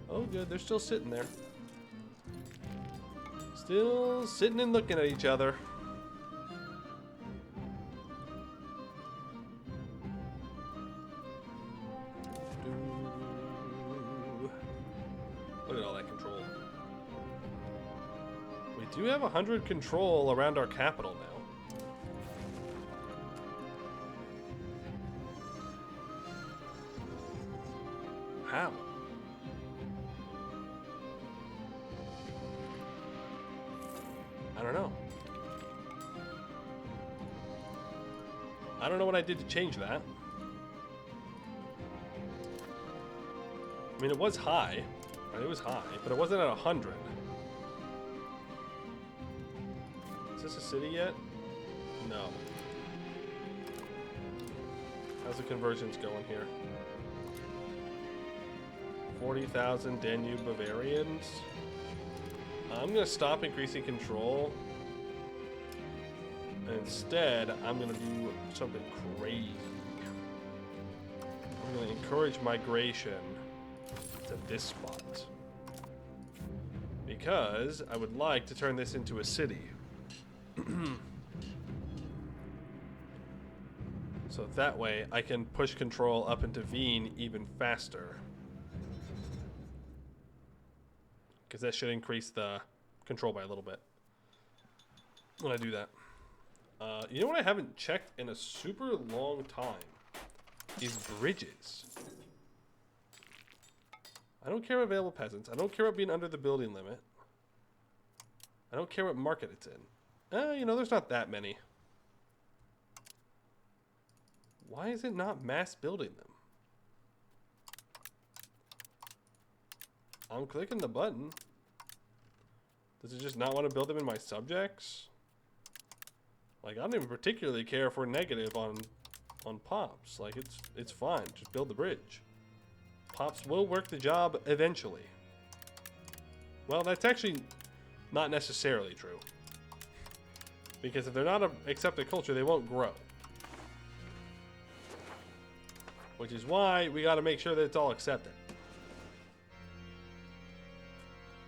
Speaker 1: Oh good, they're still sitting there. Still sitting and looking at each other. Look at all that control. We do have 100 control around our capital now. How? I don't know. I don't know what I did to change that. I mean, it was high. Right? It was high, but it wasn't at 100. Is this a city yet? No. How's the conversions going here? 40,000 Danube Bavarians. I'm going to stop increasing control. And instead, I'm going to do something crazy. I'm going to encourage migration to this spot. Because I would like to turn this into a city. So that way I can push control up into Wien even faster. Because that should increase the control by a little bit when I do that. You know what I haven't checked in a super long time? Is bridges. I don't care about available peasants. I don't care about being under the building limit. I don't care what market it's in. You know, there's not that many. Why is it not mass building them? I'm clicking the button. Does it just not want to build them in my subjects? Like, I don't even particularly care if we're negative on pops. Like, it's fine. Just build the bridge. Pops will work the job eventually. Well, that's actually not necessarily true. Because if they're not an accepted culture, they won't grow. Which is why we got to make sure that it's all accepted.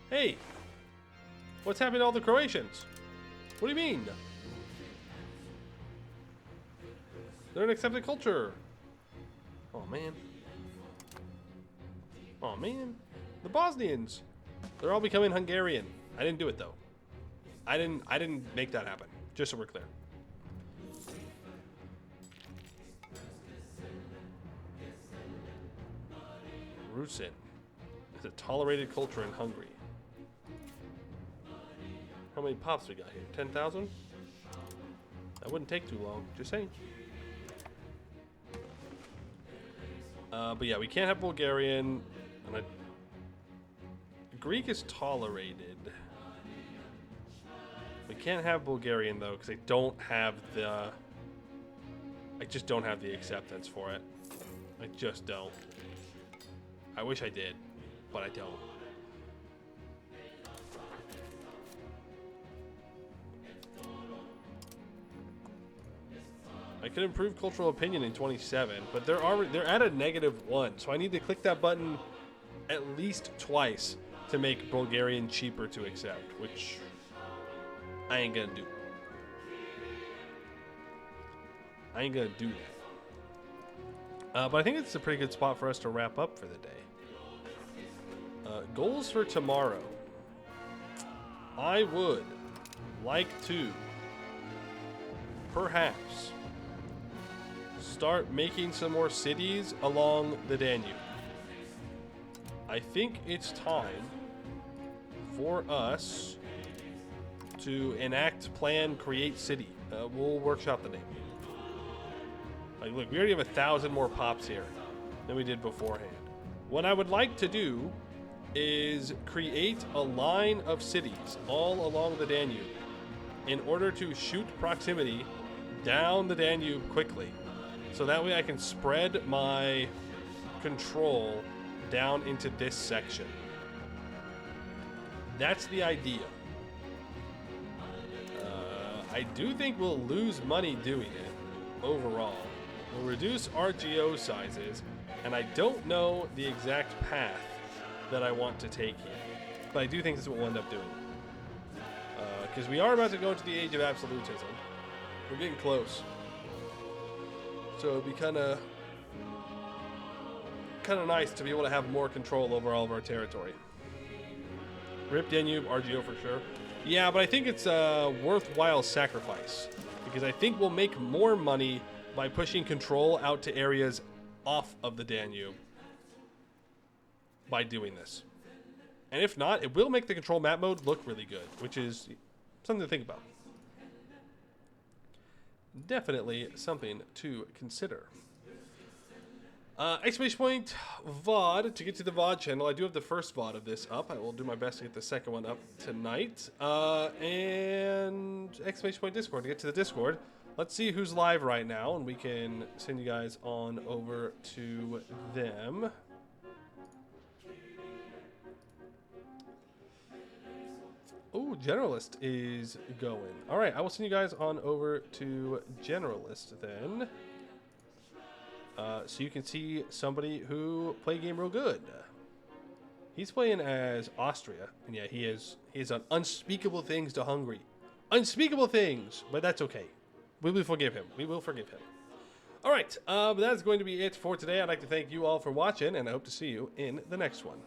Speaker 1: Hey! What's happening to all the Croatians? What do you mean? They're an accepted culture. Oh, man. Oh, man. The Bosnians. They're all becoming Hungarian. I didn't do it, though. I didn't make that happen. Just so we're clear. Rusin is a tolerated culture in Hungary. How many pops we got here? 10,000? That wouldn't take too long. Just saying. But yeah, we can't have Bulgarian. And Greek is tolerated. We can't have Bulgarian though, because I don't have the. I just don't have the acceptance for it. I just don't. I wish I did, but I don't. I could improve cultural opinion in 27, but they're at a -1, so I need to click that button at least twice to make Bulgarian cheaper to accept, which I ain't gonna do. I ain't gonna do that. But I think it's a pretty good spot for us to wrap up for the day. Goals for tomorrow. I would like to perhaps start making some more cities along the Danube. I think it's time for us to enact, plan, create city. We'll workshop the name. Like, look, we already have 1,000 more pops here than we did beforehand. What I would like to do is create a line of cities all along the Danube in order to shoot proximity down the Danube quickly. So that way I can spread my control down into this section. That's the idea. I do think we'll lose money doing it overall. We'll reduce RGO sizes, and I don't know the exact path that I want to take here. But I do think this is what we'll end up doing. Because we are about to go into the age of absolutism. We're getting close. So it'd be kind of nice to be able to have more control over all of our territory. Rip Danube, RGO for sure. Yeah, but I think it's a worthwhile sacrifice. Because I think we'll make more money by pushing control out to areas off of the Danube by doing this. And if not, it will make the control map mode look really good, which is something to think about. Definitely something to consider. Exclamation point VOD. To get to the VOD channel, I do have the first VOD of this up. I will do my best to get the second one up tonight. And exclamation point Discord to get to the Discord. Let's see who's live right now, and we can send you guys on over to them. Oh, Generalist is going. All right, I will send you guys on over to Generalist then. So you can see somebody who played game real good. He's playing as Austria, and yeah, he has done unspeakable things to Hungary. Unspeakable things, but that's okay. We will forgive him. We will forgive him. All right, that's going to be it for today. I'd like to thank you all for watching, and I hope to see you in the next one.